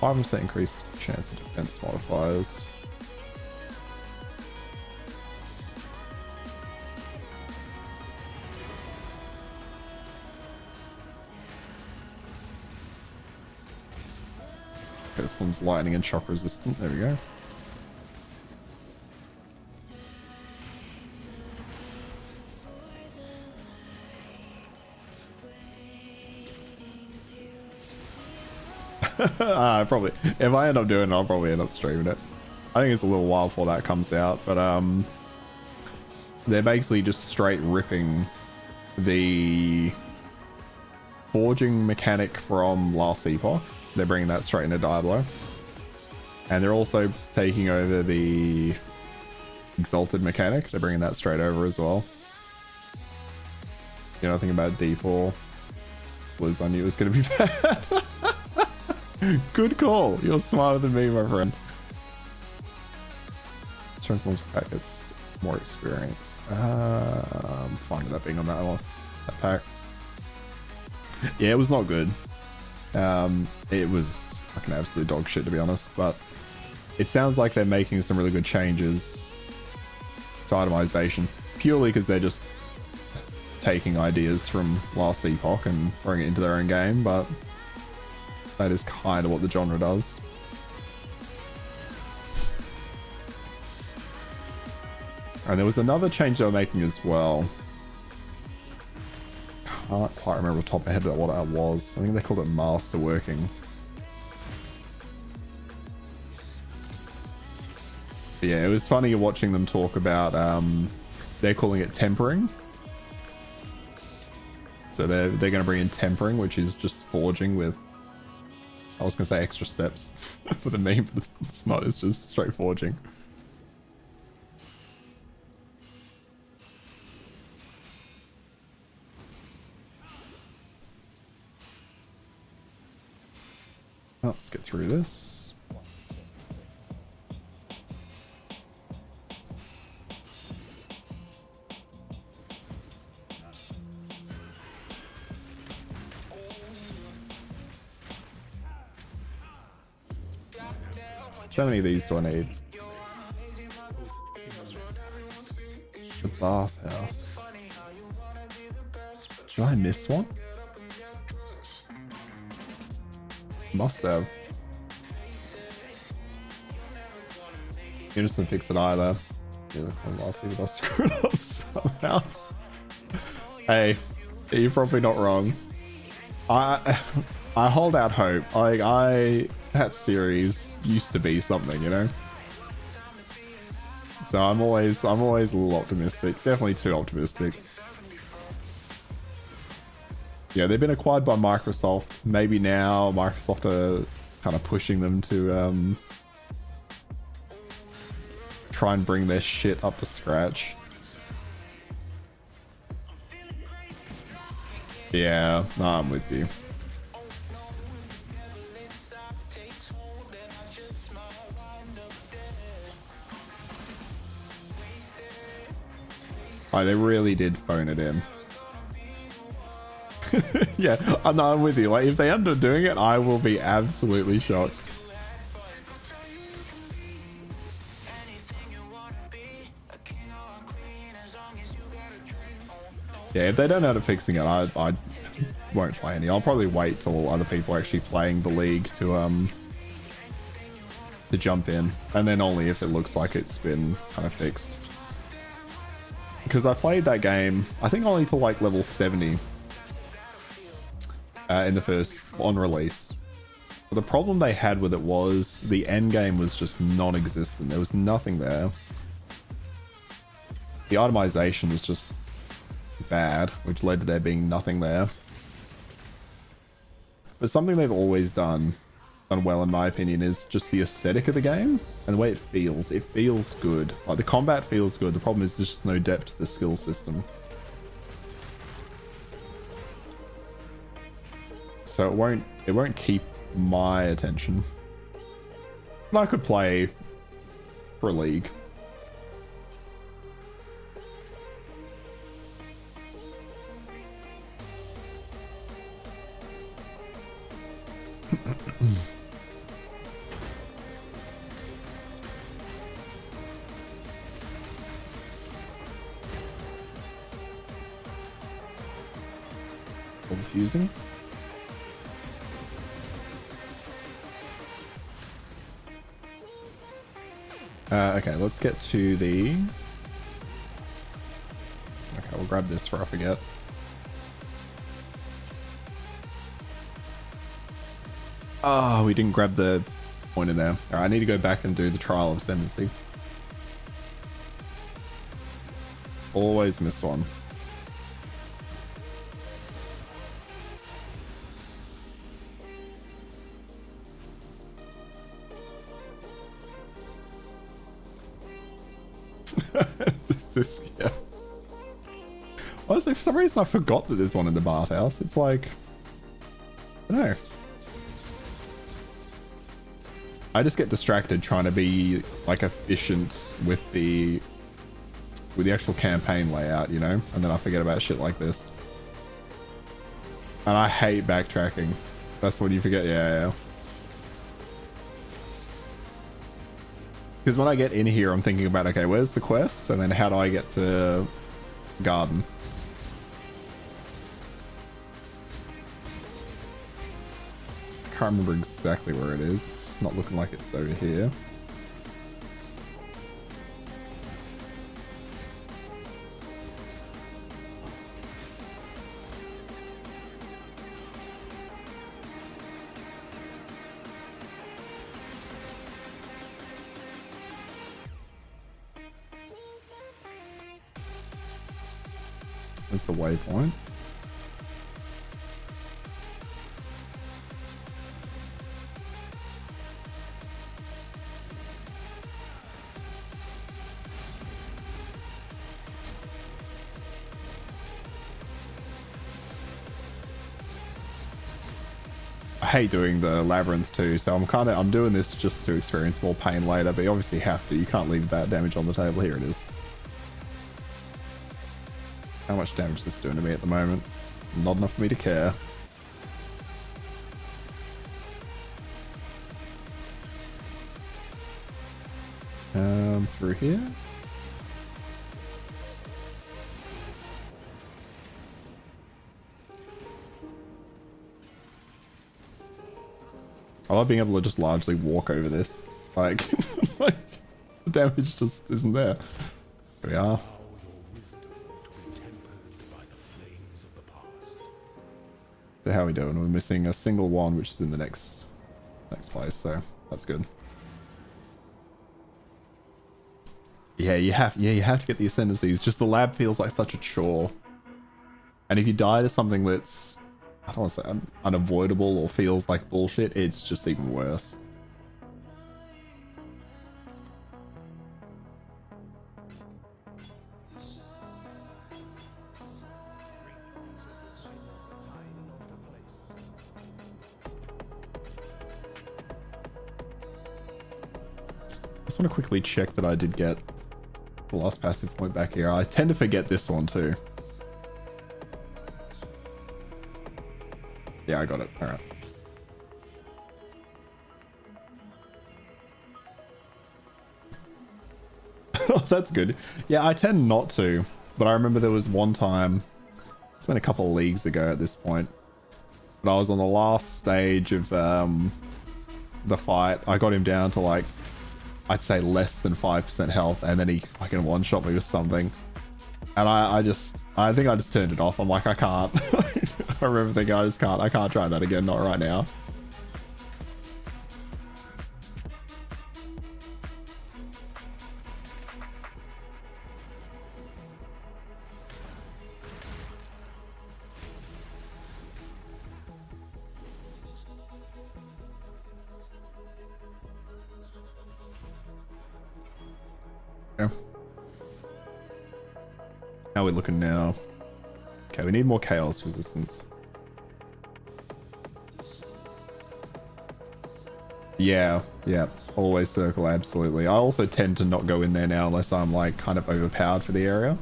Speaker 3: 5% increased chance of defense modifiers. Okay, this one's lightning and shock resistant. There we go. Probably. If I end up doing it, I'll probably end up streaming it. I think it's a little while before that comes out, but they're basically just straight ripping the forging mechanic from last epoch. They're bringing that straight into Diablo. And they're also taking over the exalted mechanic. They're bringing that straight over as well. You know nothing about D4. It's I knew it was going to be bad. Good call. You're smarter than me, my friend. Transforms pack gets more experience. I'm fine with that being on that one. That pack. Yeah, it was not good. It was fucking absolute dog shit, to be honest. But it sounds like they're making some really good changes to itemization, purely because they're just taking ideas from last epoch and throwing it into their own game. But that is kind of what the genre does. And there was another change they were making as well. Can't quite remember off the top of my head what that was. I think they called it masterworking. But yeah, it was funny watching them talk about, they're calling it tempering. So they're going to bring in tempering, which is just forging with, I was going to say extra steps for the name, but it's not, it's just straight forging. Well, let's get through this. How many of these do I need? The bathhouse. Did I miss one? Must have. You just didn't fix it either. Yeah, last year I screwed up somehow. Hey, you're probably not wrong. I hold out hope. That series used to be something, you know. So I'm always a little optimistic. Definitely too optimistic. Yeah, they've been acquired by Microsoft. Maybe now Microsoft are kind of pushing them to try and bring their shit up to scratch. Yeah, no, I'm with you. Oh, they really did phone it in. Yeah, I'm with you. Like, if they end up doing it, I will be absolutely shocked. Yeah, if they don't end up fixing it, I won't play any. I'll probably wait till other people are actually playing the league to jump in, and then only if it looks like it's been kind of fixed. Because I played that game, I think only till like level 70 in the first on release. But the problem they had with it was the end game was just non-existent. There was nothing there. The itemization was just bad, which led to there being nothing there. But something they've always done well, in my opinion, is just the aesthetic of the game and the way it feels. It feels good. Like, the combat feels good. The problem is there's just no depth to the skill system. so it won't keep my attention. But I could play for a league. Confusing. Okay, let's get to the... Okay, we'll grab this before I forget. Oh, we didn't grab the point in there. Alright, I need to go back and do the Trial of Ascendancy. Always miss one. Yeah. Honestly, for some reason I forgot that there's one in the bathhouse. It's like, I don't know. I just get distracted trying to be like efficient with the actual campaign layout, you know, and then I forget about shit like this. And I hate backtracking. That's when you forget. Yeah. Because when I get in here, I'm thinking about, okay, where's the quest? And then how do I get to Garden? I can't remember exactly where it is. It's not looking like it's over here. There's the waypoint. I hate doing the labyrinth too, so I'm doing this just to experience more pain later, but you obviously have to. You can't leave that damage on the table. Here it is. How much damage is this doing to me at the moment? Not enough for me to care. Through here? I love being able to just largely walk over this. Like, like the damage just isn't there. Here we are. So how are we doing? We're missing a single one, which is in the next place, so that's good. Yeah, you have to get the ascendancies. Just the lab feels like such a chore. And if you die to something that's, I don't want to say unavoidable or feels like bullshit, it's just even worse. I just want to quickly check that I did get the last passive point back here. I tend to forget this one too. Yeah, I got it. All right. Oh, that's good. Yeah, I tend not to, but I remember there was one time, it's been a couple of leagues ago at this point, but I was on the last stage of the fight. I got him down to like, I'd say less than 5% health, and then he fucking one-shot me with something. And I think I just turned it off. I'm like, I can't. I remember thinking, I can't try that again, not right now. Yeah. How are we looking now? Okay, we need more chaos resistance. Yeah, yeah. Always circle, absolutely. I also tend to not go in there now unless I'm like kind of overpowered for the area.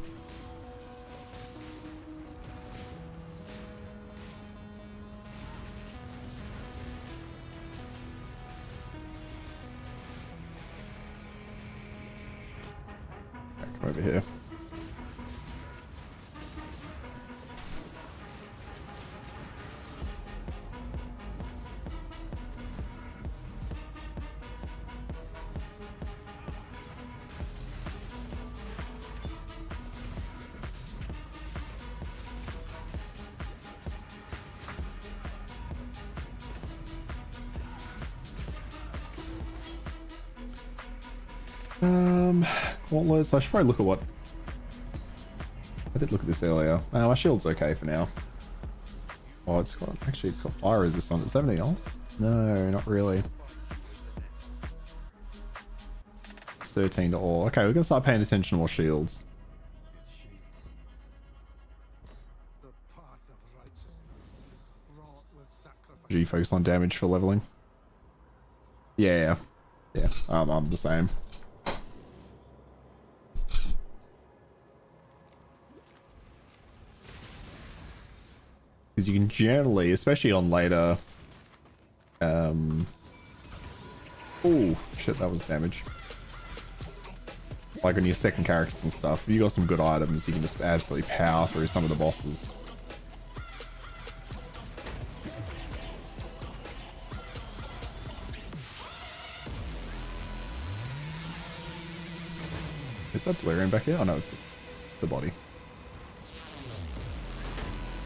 Speaker 3: Come over here. Gauntlets. I should probably look at what... I did look at this earlier. My shield's okay for now. Oh, it's got... Actually, it's got fire resistance. Does that have anything else? No, not really. It's 13 to all. Okay, we're going to start paying attention to more shields. G focus on damage for leveling. Yeah. Yeah, I'm the same. Because you can generally, especially on later... Oh, shit, that was damage. Like on your second characters and stuff, if you got some good items, you can just absolutely power through some of the bosses. Is that delirium back here? Oh no, it's the body.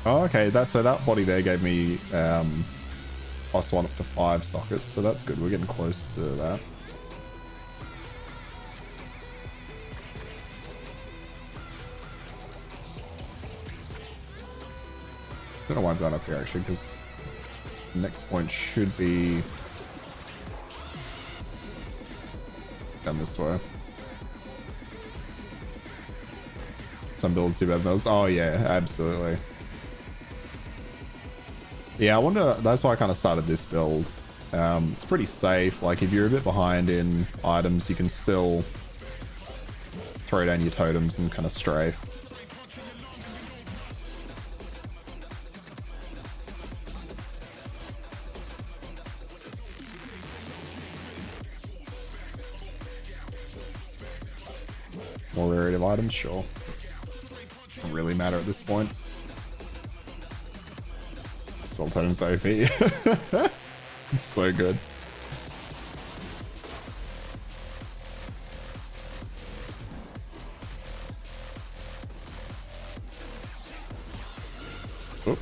Speaker 3: Oh, okay. So that body there gave me +1 up to 5 sockets, so that's good. We're getting close to that. I don't know why I'm going up here actually, because the next point should be down this way. Some builds do better than those. Oh yeah, absolutely. Yeah, I wonder, that's why I kind of started this build. It's pretty safe. Like if you're a bit behind in items, you can still throw down your totems and kind of strafe. More rarity of items, sure. Doesn't really matter at this point. Spell totem's OP. It's so good. Oh.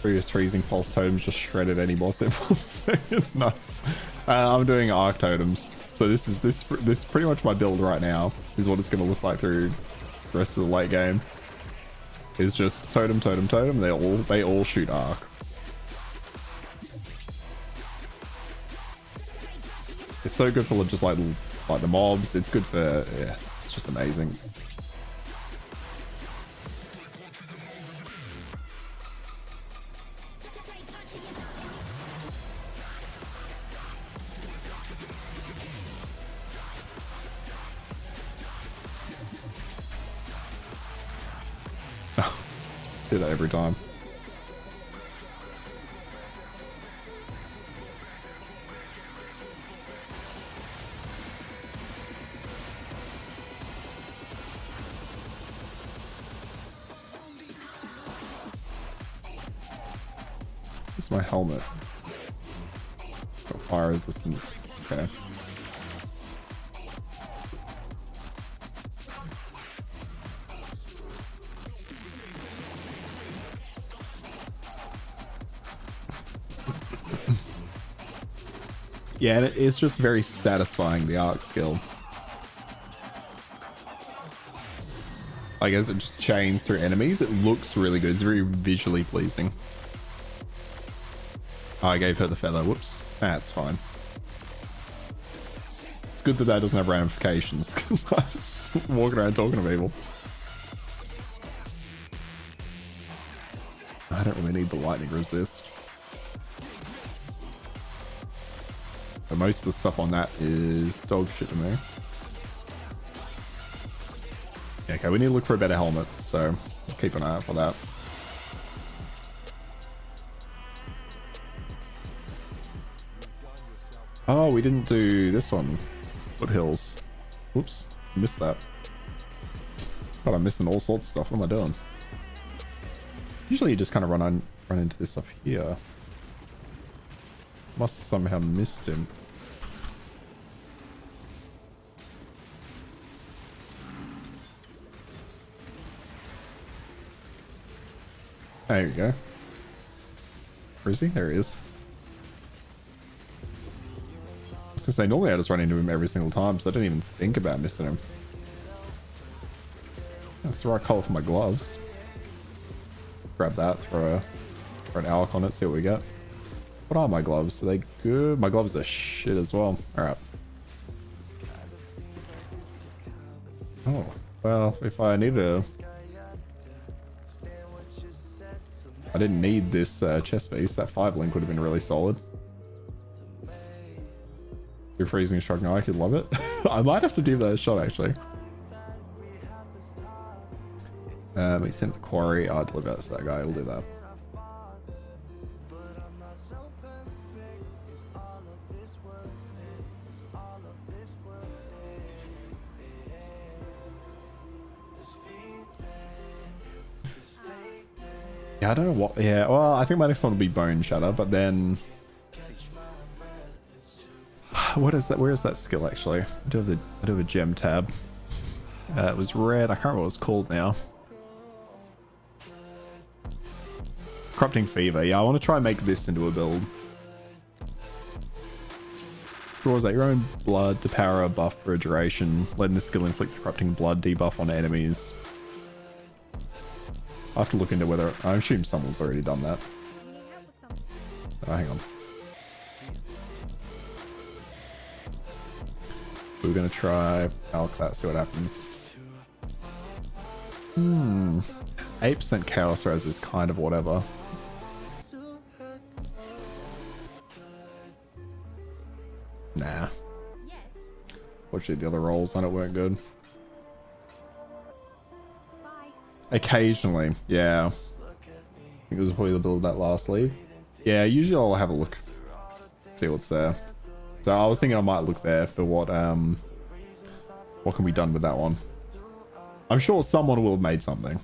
Speaker 3: Previous freezing pulse totems just shredded any boss in 1 second. Nice. I'm doing arc totems, so this is pretty much my build right now. Is what it's going to look like through the rest of the late game. Is just totem, totem, totem. They all shoot arc. It's so good for just like the mobs. It's good for, yeah. It's just amazing. Do that every time. This is my helmet. Got fire resistance. Okay. Yeah, and it's just very satisfying, the arc skill. Like, as it just chains through enemies, it looks really good. It's very visually pleasing. Oh, I gave her the feather. Whoops. That's fine. It's good that that doesn't have ramifications, because I was just walking around talking to people. I don't really need the lightning resist. But most of the stuff on that is dog shit to me. Okay, we need to look for a better helmet, so keep an eye out for that. Oh, we didn't do this one. Foothills. Whoops, missed that. God, I'm missing all sorts of stuff. What am I doing? Usually you just kind of run into this up here. Must somehow missed him. There you go. Where is he? There he is. I was gonna say, normally I just run into him every single time, so I didn't even think about missing him. That's the right color for my gloves. Grab that, throw an alc on it, see what we get. What are my gloves? Are they good? My gloves are shit as well. Alright. Oh, well, if I need to... I didn't need this chest piece. That 5 link would have been really solid. You're freezing shock now. I could love it. I might have to give that a shot, actually. We sent the quarry. I'll deliver that to that guy. We'll do that. Yeah, I don't know what. Yeah, well, I think my next one will be Bone Shatter, but then what is that? Where is that skill actually? I do have a gem tab. It was red. I can't remember what it's called now. Corrupting Fever. Yeah, I want to try and make this into a build. Draws out your own blood to power a buff for a duration, letting the skill inflict corrupting blood debuff on enemies. I have to look into whether... I assume someone's already done that. Oh, hang on. We're going to try alc that, see what happens. 8% chaos res is kind of whatever. Nah. Fortunately, the other rolls on it weren't good. Occasionally, yeah. I think it was probably the build that last league. Yeah, usually I'll have a look, see what's there. So I was thinking I might look there for what can be done with that one. I'm sure someone will have made something.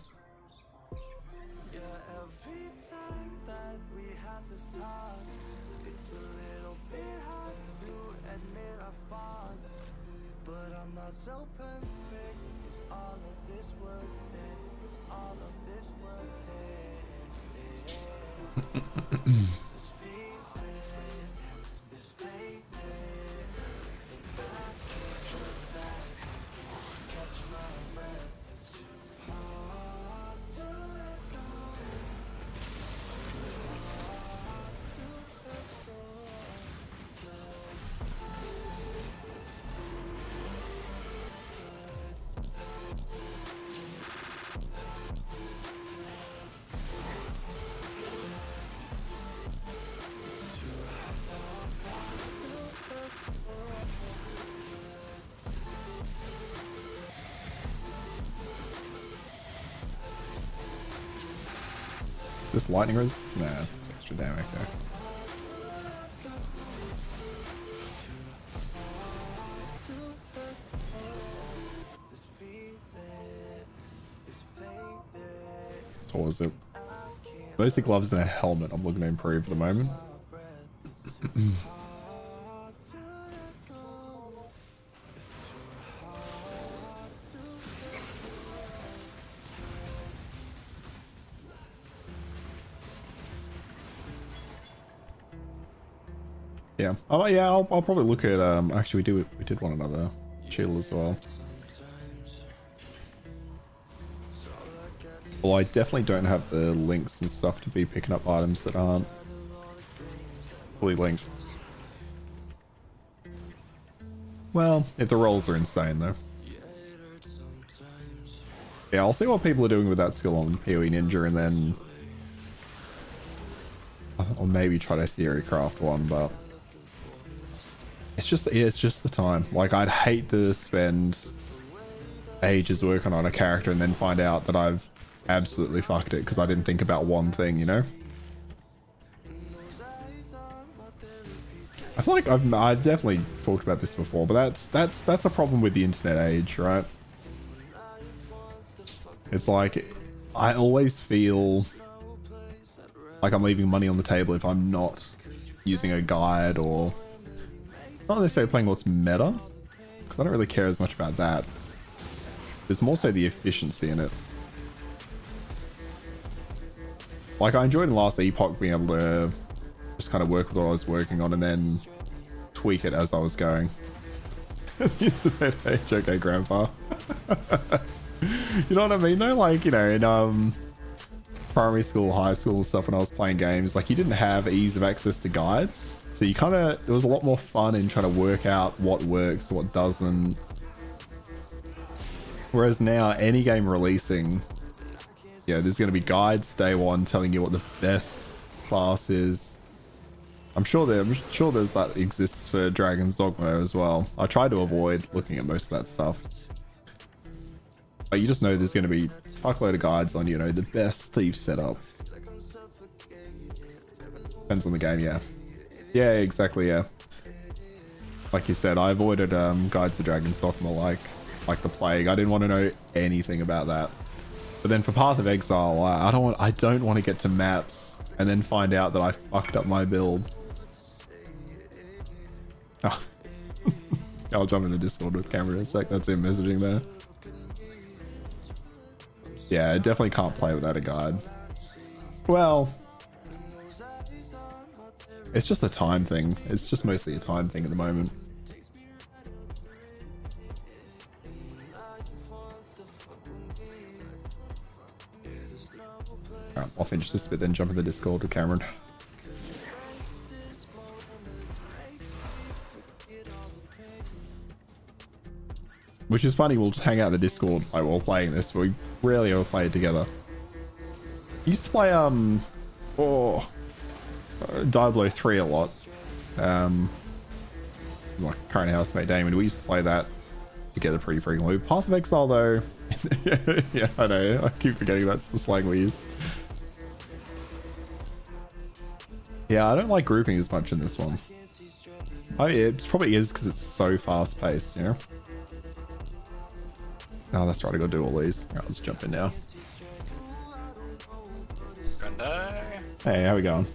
Speaker 3: Is this lightning res? Nah, it's extra damage there. So what was it? Mostly gloves and a helmet I'm looking to improve at the moment. Yeah. Oh yeah, I'll probably look at actually we did want another shield as well. Well, I definitely don't have the links and stuff to be picking up items that aren't fully linked. Well, if the rolls are insane though. Yeah, I'll see what people are doing with that skill on PoE Ninja and then I'll maybe try to theory craft one, but it's just the time. Like, I'd hate to spend ages working on a character and then find out that I've absolutely fucked it because I didn't think about one thing, you know? I feel like I've definitely talked about this before, but that's a problem with the internet age, right? It's like I always feel like I'm leaving money on the table if I'm not using a guide or not necessarily playing what's meta, because I don't really care as much about that. There's more so the efficiency in it. Like, I enjoyed in last Epoch being able to just kind of work with what I was working on and then tweak it as I was going. Internet age, okay, grandpa. You know what I mean though? Like, you know, in primary school, high school and stuff when I was playing games, like, you didn't have ease of access to guides. So you kind of, it was a lot more fun in trying to work out what works, what doesn't. Whereas now, any game releasing, yeah, there's going to be guides day one telling you what the best class is. I'm sure there's that exists for Dragon's Dogma as well. I try to avoid looking at most of that stuff. But you just know there's going to be a fuckload of guides on, you know, the best thief setup. Depends on the game, yeah. Yeah, exactly, yeah. Like you said, I avoided Guides to Dragon's Dogma like the plague. I didn't want to know anything about that. But then for Path of Exile, I don't want to get to maps and then find out that I fucked up my build. Oh. I'll jump in the Discord with Cameron in a sec. That's him messaging there. Yeah, I definitely can't play without a guide. Well, it's just a time thing. It's just mostly a time thing at the moment. Alright, I'll finish this bit, then jump in the Discord with Cameron. Which is funny, we'll just hang out in the Discord like, while playing this, but we rarely ever play it together. I used to play, Diablo 3 a lot. My current housemate Damon, we used to play that together pretty frequently. Path of Exile though, yeah, I know, I keep forgetting that's the slang we use. Yeah, I don't like grouping as much in this one. Oh yeah, it probably is because it's so fast paced, you know? Oh, that's right, I gotta do all these. Alright, let's jump in now.
Speaker 5: Brendo.
Speaker 3: Hey, how we going?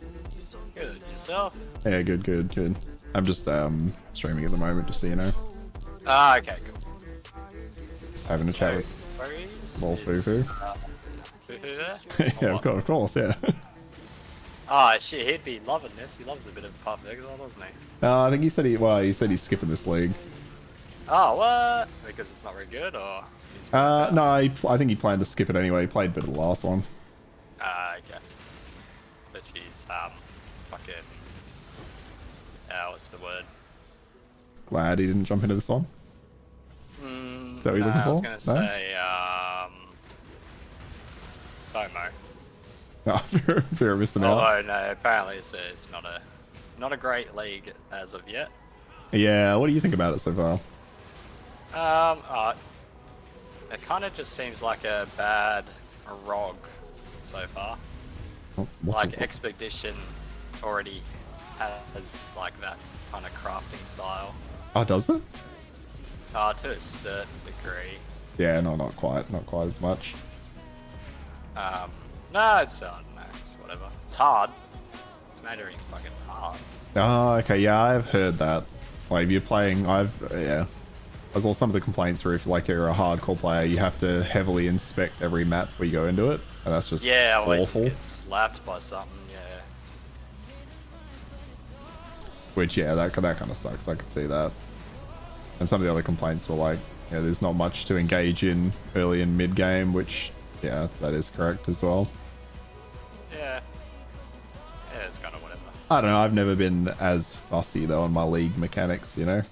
Speaker 5: Good, yourself?
Speaker 3: Yeah, good. I'm just streaming at the moment, just so you know.
Speaker 5: Ah, okay, cool.
Speaker 3: Just having a chat with
Speaker 5: Worries?
Speaker 3: Lol Fufu.
Speaker 5: Fufu there?
Speaker 3: Yeah, of course, yeah.
Speaker 5: Oh shit, he'd be loving this. He loves a bit of Path of Exile, doesn't he?
Speaker 3: I think he said he's skipping this league.
Speaker 5: Oh, what? Because it's not very good, or?
Speaker 3: No, I think he planned to skip it anyway. He played a bit of the last one.
Speaker 5: Ah, okay. But she's, fucking... what's the word?
Speaker 3: Glad he didn't jump into this one. Is that what you're looking for?
Speaker 5: I was gonna say, FOMO.
Speaker 3: No, fear of missing out.
Speaker 5: Although, no, apparently it's not a great league as of yet.
Speaker 3: Yeah, what do you think about it so far?
Speaker 5: It kind of just seems like a bad ROG so far. Like Expedition already has like that kind of crafting style.
Speaker 3: Oh, does it?
Speaker 5: To a certain degree.
Speaker 3: Yeah, no, not quite as much.
Speaker 5: No, it's whatever. It's hard. It's mattering fucking hard.
Speaker 3: Oh, okay, yeah, I've heard that. Like, if you're playing, yeah. As well, some of the complaints were if, like, you're a hardcore player, you have to heavily inspect every map before you go into it. And that's just
Speaker 5: or you
Speaker 3: awful.
Speaker 5: just get slapped by something,
Speaker 3: Which, yeah, that kind of sucks. I could see that. And some of the other complaints were like, yeah, there's not much to engage in early and mid game, which, yeah, that is correct as well.
Speaker 5: Yeah. Yeah, it's kind of whatever.
Speaker 3: I don't know. I've never been as fussy though on my league mechanics, you know.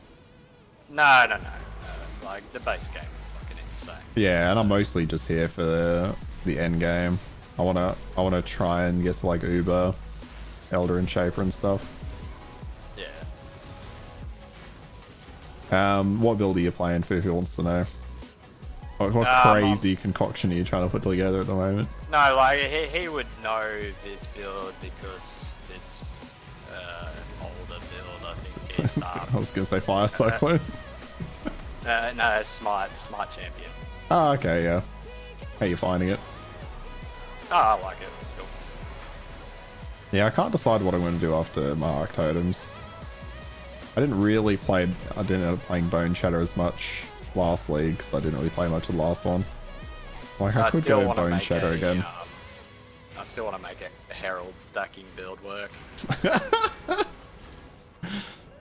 Speaker 5: No. Like the base game is fucking insane.
Speaker 3: Yeah, and I'm mostly just here for the end game. I wanna try and get to like Uber, Elder, and Shaper and stuff.
Speaker 5: Yeah.
Speaker 3: What build are you playing for? Who wants to know? What crazy concoction are you trying to put together at the moment?
Speaker 5: No, like he would know this build because it's older build. I think it's
Speaker 3: I was gonna say Fire Cyclone.
Speaker 5: no, smart champion.
Speaker 3: Oh, okay, yeah. How you finding it?
Speaker 5: Oh, I like it. It's cool.
Speaker 3: Yeah, I can't decide what I'm going to do after my Arc Totems. I didn't end up playing Bone Shatter as much last league because I didn't really play much of the last one. Like, I could go Bone Shatter again.
Speaker 5: I still want to make a Herald stacking build work.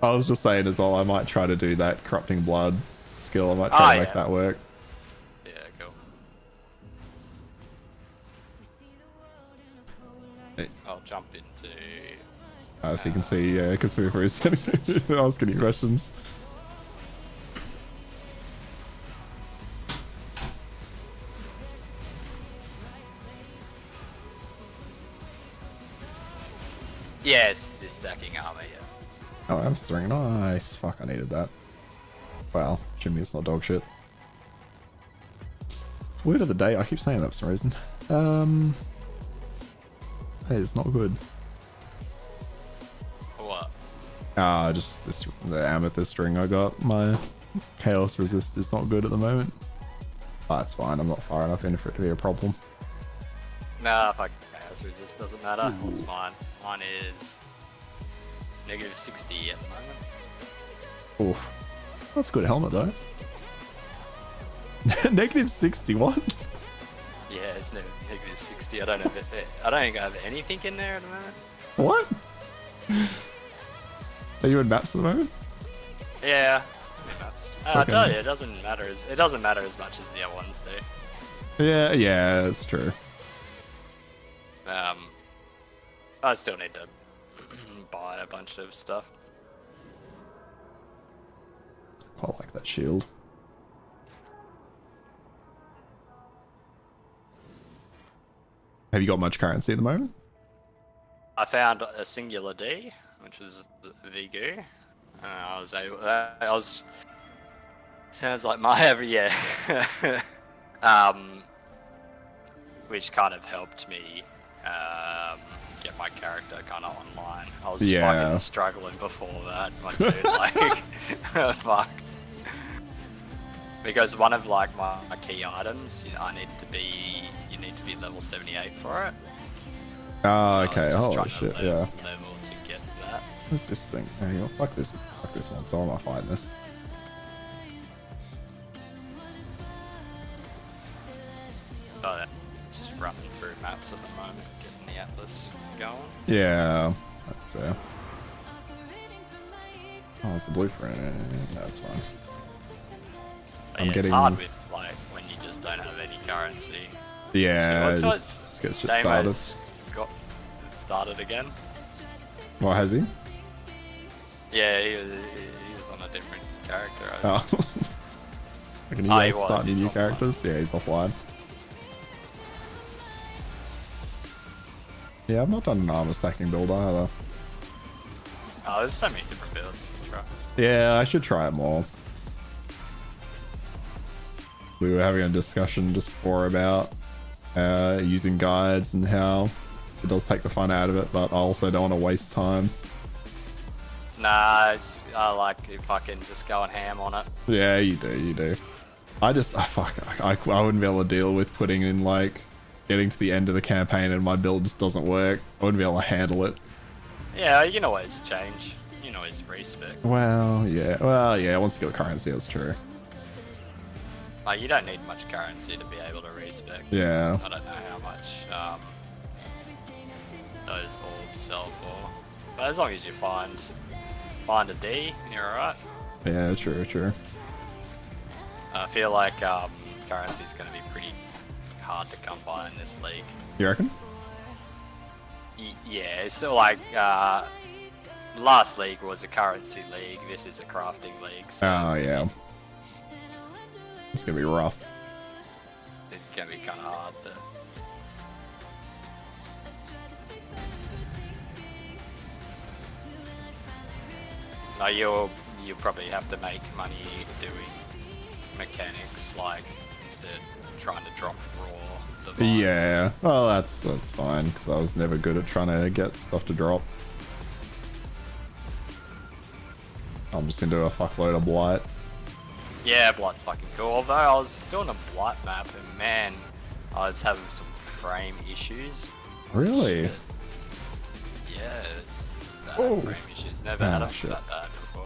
Speaker 3: I was just saying as well, I might try to do that Corrupting Blood skill. I might try to make that work.
Speaker 5: Yeah, cool. I'll jump into...
Speaker 3: So you can see, yeah, because we were asking you questions.
Speaker 5: Yes, just stacking armor, yeah.
Speaker 3: Oh, answering. Nice. Fuck, I needed that. Wow, Jimmy's not dog shit. It's word of the day. I keep saying that for some reason. Hey, it's not good.
Speaker 5: What?
Speaker 3: Just the amethyst ring I got. My chaos resist is not good at the moment. That's fine. I'm not far enough in for it to be a problem.
Speaker 5: Nah, fuck chaos resist doesn't matter. It's fine. Mine is negative 60 at the moment.
Speaker 3: Oof. That's a good helmet though. Negative 60, what?
Speaker 5: Yeah, it's negative 60. I don't think I have anything in there at the moment.
Speaker 3: What? Are you in maps at the moment?
Speaker 5: Yeah, maps. I tell you, it doesn't matter as much as the other ones do.
Speaker 3: Yeah, that's true.
Speaker 5: I still need to buy a bunch of stuff.
Speaker 3: I like that shield. Have you got much currency at the moment?
Speaker 5: I found a singular D, which is Vigu. I was sounds like my every year. Which kind of helped me get my character kind of online. I was fucking struggling before that, my dude. Like, fuck. Because one of like my key items, you need to be level 78 for it.
Speaker 3: Oh,
Speaker 5: so
Speaker 3: okay. Oh shit, yeah.
Speaker 5: Level to get that.
Speaker 3: What's this thing? Hey, fuck this one. So I'm not fighting this.
Speaker 5: Oh, yeah. Just running through maps at the moment, getting the Atlas going.
Speaker 3: Yeah, that's fair. Oh, it's the blueprint. No, that's fine.
Speaker 5: But yeah, it's hard with like when you just don't have any currency.
Speaker 3: Yeah,
Speaker 5: just
Speaker 3: get shit
Speaker 5: started. Got started again.
Speaker 3: What, has he?
Speaker 5: Yeah, he was on a different character.
Speaker 3: Oh. Like, he starting new characters? Yeah, he's offline. Yeah, I've not done an armor stacking build either.
Speaker 5: Oh, there's so many different builds you can try.
Speaker 3: Yeah, I should try it more. We were having a discussion just before about using guides and how it does take the fun out of it, but I also don't want to waste time.
Speaker 5: Nah, I like fucking just going ham on it.
Speaker 3: Yeah, you do. I wouldn't be able to deal with putting in like getting to the end of the campaign and my build just doesn't work. I wouldn't be able to handle it.
Speaker 5: Yeah, you can always change. You can always respec.
Speaker 3: Well, yeah. Once you get currency, that's true.
Speaker 5: Like, you don't need much currency to be able to respec.
Speaker 3: Yeah.
Speaker 5: I don't know how much those orbs sell for. But as long as you find find a D, you're alright.
Speaker 3: Yeah, true.
Speaker 5: I feel like currency's going to be pretty hard to come by in this league.
Speaker 3: You reckon?
Speaker 5: Yeah, so like last league was a currency league. This is a crafting league. So
Speaker 3: Oh yeah. It's gonna be rough.
Speaker 5: It's gonna be kind of hard to. No, you'll probably have to make money doing mechanics, like instead of trying to drop raw device.
Speaker 3: Yeah. Well, that's fine because I was never good at trying to get stuff to drop. I'm just gonna do a fuckload of blight.
Speaker 5: Yeah, Blight's fucking cool. Although I was doing a Blight map and man, I was having some frame issues.
Speaker 3: Really?
Speaker 5: Shit. Yeah, it's bad
Speaker 3: Oh.
Speaker 5: frame issues. Never had
Speaker 3: Ah,
Speaker 5: them
Speaker 3: shit.
Speaker 5: that bad before.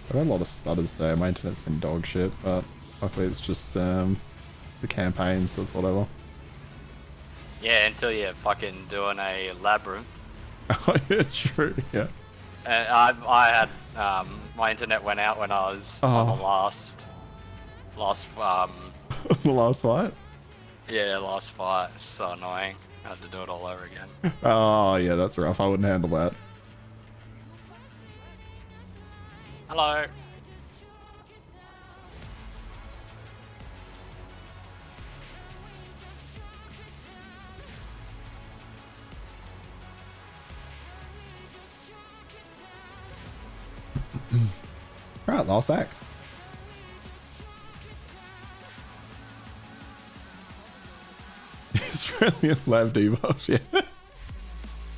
Speaker 3: I've had a lot of stutters today. My internet's been dog shit, but luckily it's just the campaign, so it's whatever.
Speaker 5: Yeah, until you're fucking doing a labyrinth.
Speaker 3: Oh yeah, true. Yeah.
Speaker 5: And I had my internet went out when I was on the last
Speaker 3: The last fight.
Speaker 5: last fight. It's so annoying. I had to do it all over again.
Speaker 3: Oh yeah, that's rough. I wouldn't handle that.
Speaker 5: Hello.
Speaker 3: Right, last act. Australian lab debuffs, yeah.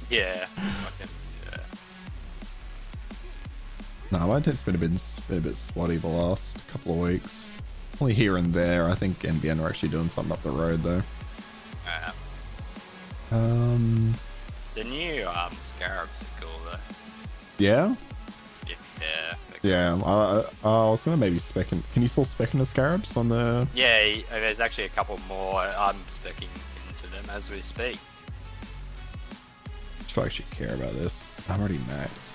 Speaker 5: Yeah. Fucking, yeah.
Speaker 3: No, my internet's been a bit spotty the last couple of weeks. Only here and there. I think NBN are actually doing something up the road though.
Speaker 5: The new scarabs are cool though.
Speaker 3: Yeah?
Speaker 5: Yeah.
Speaker 3: Yeah, I was gonna maybe spec in. Can you still spec into scarabs on the?
Speaker 5: Yeah, there's actually a couple more. I'm specking into them as we speak.
Speaker 3: Should I actually care about this? I'm already maxed.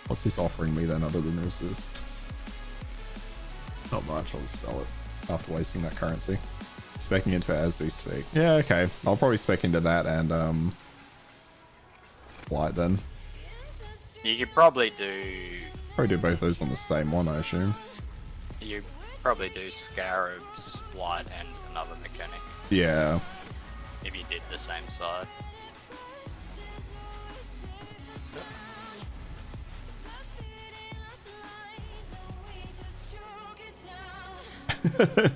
Speaker 3: What's this offering me then other than resist? Not much, I'll just sell it after wasting that currency. Specking into it as we speak. Yeah, okay. I'll probably spec into that and blight then.
Speaker 5: You could probably
Speaker 3: Probably do both those on the same one, I assume.
Speaker 5: You probably do scarabs, blight, and another mechanic
Speaker 3: Yeah.
Speaker 5: if you did the same side.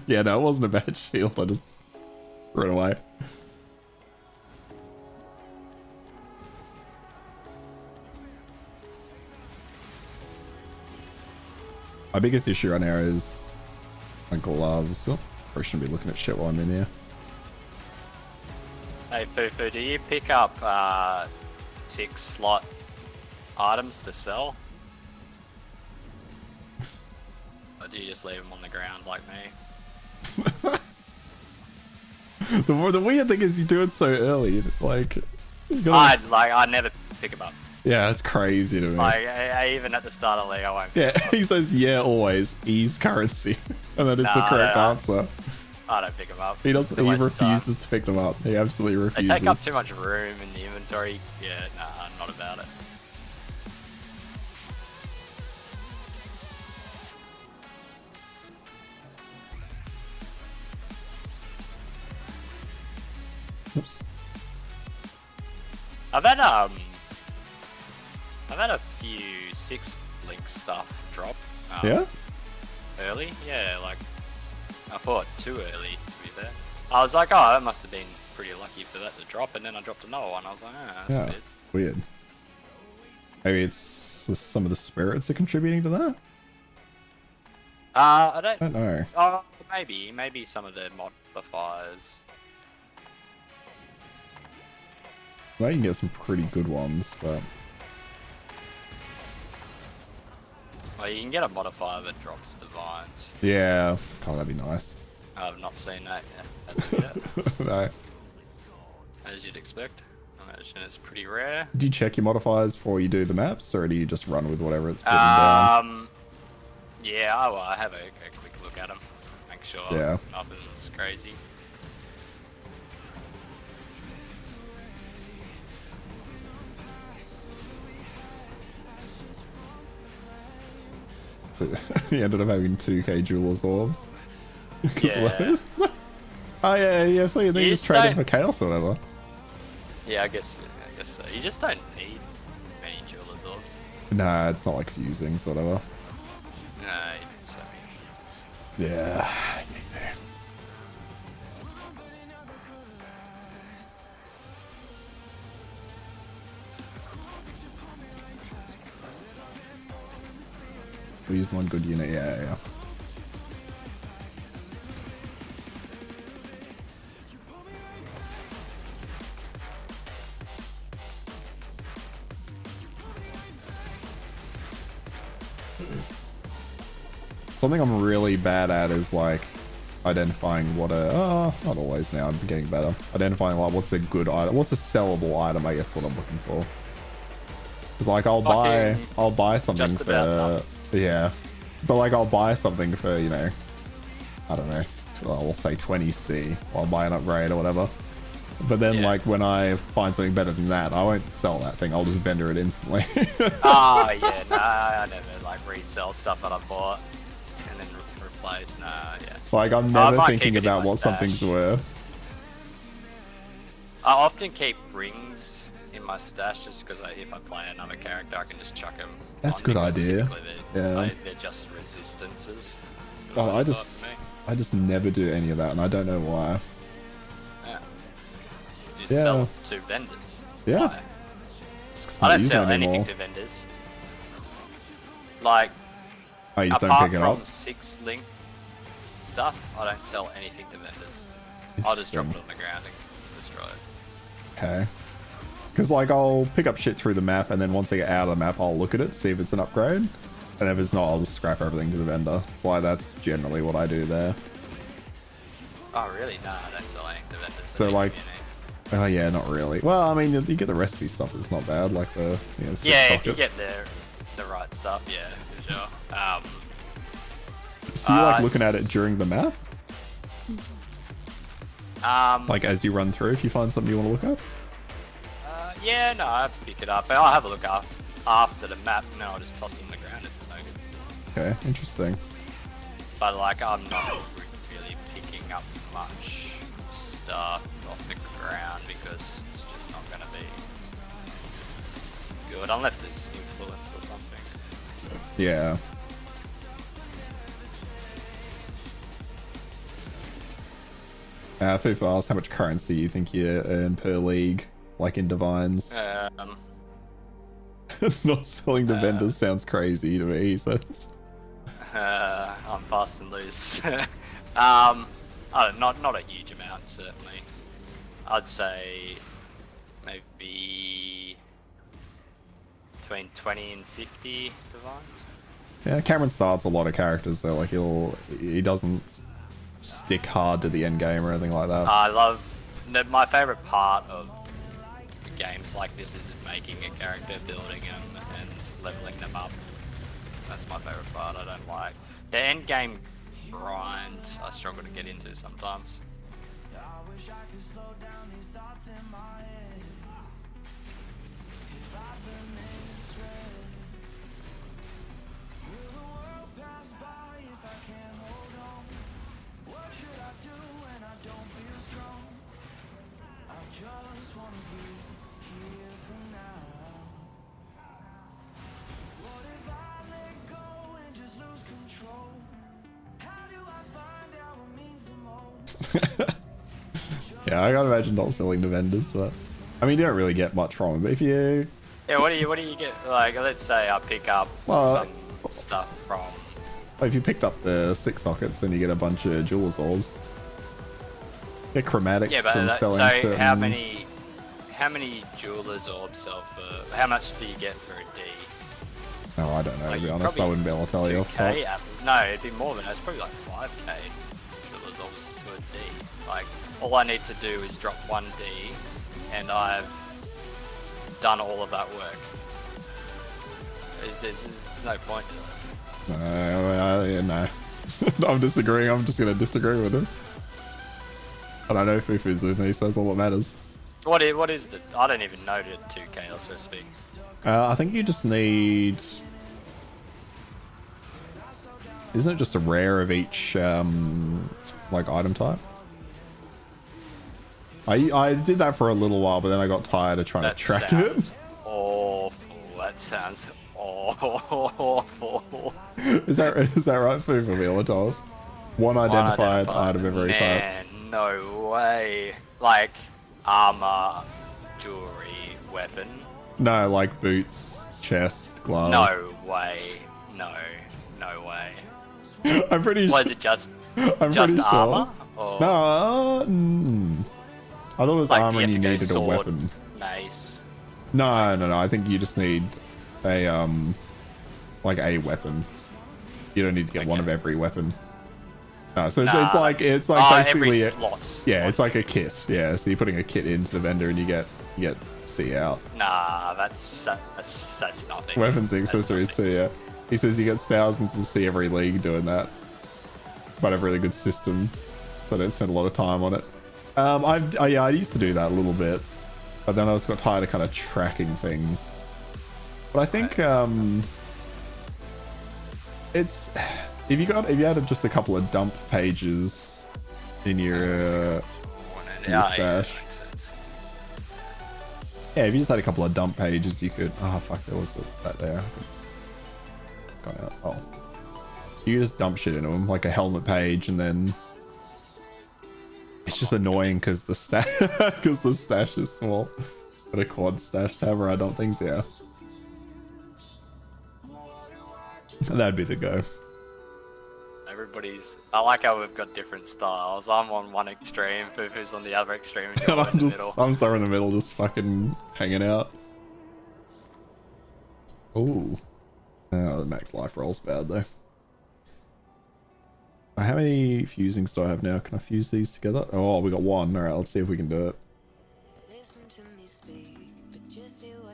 Speaker 3: Yeah, no, it wasn't a bad shield. I just threw it away. My biggest issue right now is my gloves. Oh, probably shouldn't be looking at shit while I'm in here.
Speaker 5: Hey Fufu, do you pick up 6 slot items to sell? Or do you just leave them on the ground like me?
Speaker 3: The weird thing is you do it so early. Like, you gotta,
Speaker 5: I never pick them up.
Speaker 3: yeah, it's crazy to me.
Speaker 5: Like, even at the start of the league, I won't pick
Speaker 3: Yeah,
Speaker 5: them up.
Speaker 3: he says, yeah, always. Ease currency. And that is the
Speaker 5: No,
Speaker 3: correct
Speaker 5: no.
Speaker 3: answer.
Speaker 5: I don't pick them up.
Speaker 3: He doesn't.
Speaker 5: It's a
Speaker 3: He
Speaker 5: waste of time.
Speaker 3: refuses to pick them up. He absolutely
Speaker 5: They
Speaker 3: refuses.
Speaker 5: take up too much room in the inventory. Yeah, nah, not about it.
Speaker 3: Oops.
Speaker 5: I've had a few 6 link stuff drop.
Speaker 3: Yeah.
Speaker 5: Early, yeah, like I thought too early to be there. I was like, oh, that must have been pretty lucky for that to drop, and then I dropped another one. I was like, ah, that's
Speaker 3: Yeah.
Speaker 5: weird.
Speaker 3: Weird. Maybe it's some of the spirits are contributing to that.
Speaker 5: I
Speaker 3: I don't know.
Speaker 5: Oh, maybe some of the modifiers.
Speaker 3: Well, you can get some pretty good ones, but
Speaker 5: Well, you can get a modifier that drops divines.
Speaker 3: yeah, oh, that'd be nice.
Speaker 5: I've not seen that yet, as of yet.
Speaker 3: No.
Speaker 5: As you'd expect. I imagine it's pretty rare.
Speaker 3: Do you check your modifiers before you do the maps, or do you just run with whatever it's putting down?
Speaker 5: Yeah, I have a quick look at them. Make sure
Speaker 3: Yeah.
Speaker 5: nothing's crazy.
Speaker 3: So he ended up having 2k Jeweler's Orbs. 'Cause
Speaker 5: Yeah.
Speaker 3: those- Oh yeah, so they
Speaker 5: You
Speaker 3: just
Speaker 5: just
Speaker 3: trade
Speaker 5: don't-
Speaker 3: for chaos or whatever.
Speaker 5: Yeah, I guess so. You just don't need many jeweler's orbs.
Speaker 3: Nah, it's not like fusing, sort of.
Speaker 5: No, it's so many uses.
Speaker 3: Yeah. We use one good unit, yeah. Something I'm really bad at is like identifying what not always now, I'm getting better. Identifying like what's a good item, what's a sellable item, I guess what I'm looking for. Cause like I'll buy something
Speaker 5: just
Speaker 3: for,
Speaker 5: about
Speaker 3: yeah. But like I'll buy something for, you know, I don't know, we'll say 20C, or I'll buy an upgrade or whatever. But then like when I find something better than that, I won't sell that thing, I'll just vendor it instantly.
Speaker 5: Oh yeah, no, I never like resell stuff that I bought and then replace. No, yeah.
Speaker 3: Like I'm
Speaker 5: I
Speaker 3: never
Speaker 5: might
Speaker 3: thinking
Speaker 5: keep it in
Speaker 3: about
Speaker 5: my
Speaker 3: what something's
Speaker 5: stash.
Speaker 3: worth.
Speaker 5: I often keep rings in my stash just because if I play another character, I can just chuck them.
Speaker 3: That's a good idea. Yeah.
Speaker 5: They're just resistances. for the
Speaker 3: Oh, I
Speaker 5: most part for me.
Speaker 3: just never do any of that, and I don't know why.
Speaker 5: Yeah. You
Speaker 3: Yeah.
Speaker 5: sell to vendors.
Speaker 3: Yeah.
Speaker 5: Why?
Speaker 3: Just 'cause
Speaker 5: I
Speaker 3: I'm
Speaker 5: don't
Speaker 3: not
Speaker 5: sell
Speaker 3: using it
Speaker 5: anything
Speaker 3: anymore.
Speaker 5: to vendors. Like,
Speaker 3: Oh, you just don't
Speaker 5: apart
Speaker 3: pick it
Speaker 5: from
Speaker 3: up?
Speaker 5: 6 link stuff, I don't sell anything to vendors. I'll just drop it on the ground and destroy it.
Speaker 3: Okay. Because like I'll pick up shit through the map, and then once I get out of the map, I'll look at it, see if it's an upgrade. And if it's not, I'll just scrap everything to the vendor. So like that's generally what I do there.
Speaker 5: Oh, really? No, I don't sell anything to vendors.
Speaker 3: So,
Speaker 5: Anything
Speaker 3: like,
Speaker 5: you need.
Speaker 3: Oh yeah, not really. Well, I mean, you get the recipe stuff. It's not bad. Like the six
Speaker 5: Yeah, if you
Speaker 3: sockets.
Speaker 5: get the right stuff, yeah, for sure.
Speaker 3: So you like looking at it during the map, like as you run through. If you find something you want to look up.
Speaker 5: Yeah, no, I pick it up, but I'll have a look after the map, and then I'll just toss it in the ground. It's no good.
Speaker 3: Okay, interesting.
Speaker 5: But like, I'm not really picking up much stuff off the ground because it's just not gonna be good unless it's influenced or something.
Speaker 3: Yeah. FIFA asks how much currency you think you earn per league, like in Divines. Not selling to vendors sounds crazy to me. He says.
Speaker 5: I'm fast and loose. I don't, not a huge amount, certainly. I'd say maybe between 20 and 50 divines.
Speaker 3: Yeah, Cameron starts a lot of characters, so like he doesn't stick hard to the end game or anything like that.
Speaker 5: I love my favorite part of games like this is making a character, building them, and leveling them up. That's my favorite part. I don't like the end game grind. I struggle to get into sometimes.
Speaker 3: Yeah, I can't imagine not selling to vendors, but I mean, you don't really get much from them. But if you,
Speaker 5: Yeah, what do you get? Like, let's say I pick up
Speaker 3: Well,
Speaker 5: some stuff from
Speaker 3: If you picked up the 6 sockets, then you get a bunch of jewels orbs. Get chromatics
Speaker 5: Yeah, but
Speaker 3: from selling
Speaker 5: so
Speaker 3: certain...
Speaker 5: how many jewelers orbs sell for? How much do you get for a D?
Speaker 3: Oh, I don't know,
Speaker 5: Like,
Speaker 3: to be honest. I wouldn't be able to tell you off the top.
Speaker 5: 2K? No, it'd be more than that. It's probably like 5K jewelers orbs to a D. Like, all I need to do is drop 1 D, and I've done all of that work. There's no point to it.
Speaker 3: No. I'm disagreeing. I'm just going to disagree with this. And I know Fufu's with me, so that's all that matters.
Speaker 5: What is the... I don't even know the 2K, so to speak.
Speaker 3: I think you just need... Isn't it just a rare of each, like, item type? I did that for a little while, but then I got tired of trying to track it.
Speaker 5: Awful. That sounds awful.
Speaker 3: Is that right, Fufu? Vila, tell us. One identified item of every type.
Speaker 5: No way. Like, armor, jewelry, weapon.
Speaker 3: No, like boots, chest, gloves.
Speaker 5: No way. No way.
Speaker 3: I'm pretty sure.
Speaker 5: Was it just
Speaker 3: I'm
Speaker 5: just
Speaker 3: pretty
Speaker 5: armor?
Speaker 3: Sure.
Speaker 5: Or
Speaker 3: No. I thought it was
Speaker 5: like,
Speaker 3: armor
Speaker 5: do you
Speaker 3: and you
Speaker 5: have to go
Speaker 3: needed
Speaker 5: sword,
Speaker 3: a weapon.
Speaker 5: mace?
Speaker 3: No. I think you just need a like a weapon. You don't need to get one of every weapon. No, so it's like
Speaker 5: every
Speaker 3: basically
Speaker 5: slot.
Speaker 3: yeah, it's like a kit. Yeah, so you're putting a kit into the vendor and you get C out.
Speaker 5: Nah, that's nothing.
Speaker 3: Weapons and
Speaker 5: That's
Speaker 3: accessories
Speaker 5: nothing.
Speaker 3: too. Yeah, he says he gets thousands of C every league doing that. But I have a really good system, so I don't spend a lot of time on it. I used to do that a little bit, but then I just got tired of kind of tracking things. But I think it's if you had just a couple of dump pages in your stash. Yeah, if you just had a couple of dump pages, you could. Oh fuck, there was that there. Gone out. Oh, you just dump shit into them like a helmet page, and then it's just annoying because the stash is small. But a quad stash to have or I don't think so. Yeah. That'd be the go.
Speaker 5: I like how we've got different styles. I'm on one extreme, Fufu's on the other extreme, and
Speaker 3: And
Speaker 5: you're in the
Speaker 3: I'm
Speaker 5: middle.
Speaker 3: somewhere in the middle, just fucking hanging out. Ooh. Oh, the max life roll's bad though. How many fusings do I have now? Can I fuse these together? Oh, we got one. Alright, let's see if we can do it.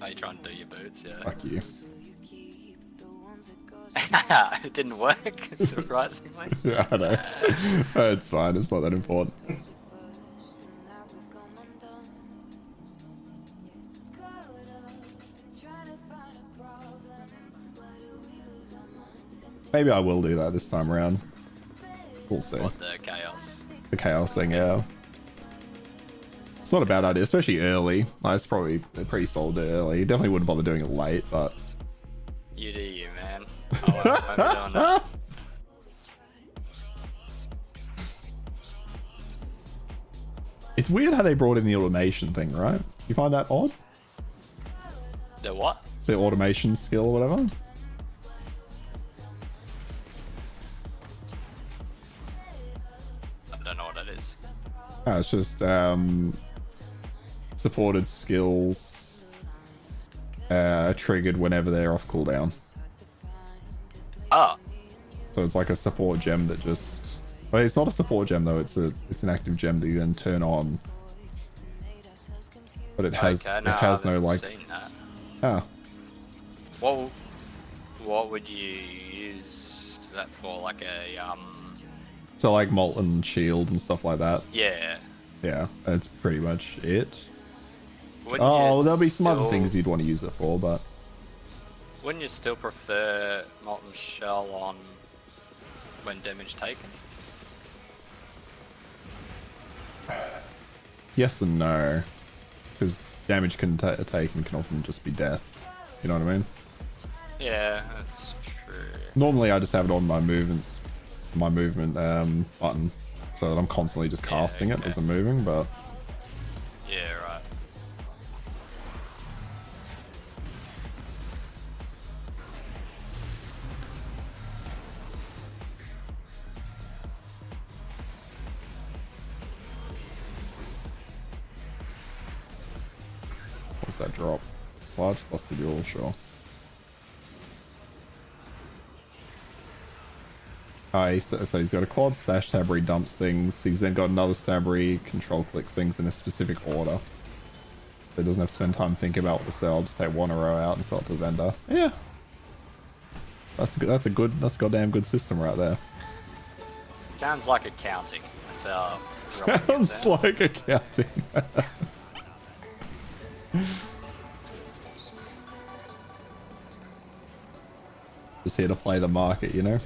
Speaker 5: Are you trying to do your boots? Yeah.
Speaker 3: Fuck you.
Speaker 5: It didn't work, surprisingly.
Speaker 3: Yeah, I know. It's fine, it's not that important. Maybe I will do that this time around. We'll see.
Speaker 5: What, the chaos?
Speaker 3: The chaos thing, yeah. It's not a bad idea, especially early. Like, it's probably pretty solid early. You definitely wouldn't bother doing it late, but...
Speaker 5: You do you, man. I won't be doing that.
Speaker 3: It's weird how they brought in the automation thing, right? You find that odd?
Speaker 5: The what?
Speaker 3: The automation skill or whatever?
Speaker 5: I don't know what that is.
Speaker 3: Oh, it's just supported skills triggered whenever they're off cooldown.
Speaker 5: Oh.
Speaker 3: So it's like a support gem that just... Well, it's not a support gem though, it's an active gem that you then turn on. But it has no like...
Speaker 5: Seen that.
Speaker 3: Oh.
Speaker 5: What would you use that for? Like a
Speaker 3: So like Molten Shield and stuff like that.
Speaker 5: Yeah.
Speaker 3: Yeah, that's pretty much it.
Speaker 5: Wouldn't
Speaker 3: Oh,
Speaker 5: you
Speaker 3: there'll be some other
Speaker 5: still-
Speaker 3: things you'd want to use it for, but...
Speaker 5: Wouldn't you still prefer Molten Shell on when damage taken?
Speaker 3: Yes and no. Because damage taken can often just be death. You know what I mean?
Speaker 5: Yeah, that's true.
Speaker 3: Normally I just have it on my movement button. So that I'm constantly just casting it
Speaker 5: okay.
Speaker 3: as I'm moving, but...
Speaker 5: Yeah, right.
Speaker 3: that drop? Large vestibule, sure. So he's got a quad stash tab where he dumps things. He's then got another tab where he control clicks things in a specific order. So he doesn't have to spend time thinking about what to sell. Just take one a row out and sell it to the vendor. Yeah. That's a goddamn good system right there.
Speaker 5: Sounds like accounting. That's how.
Speaker 3: Sounds like accounting. Just here to play the market, you know?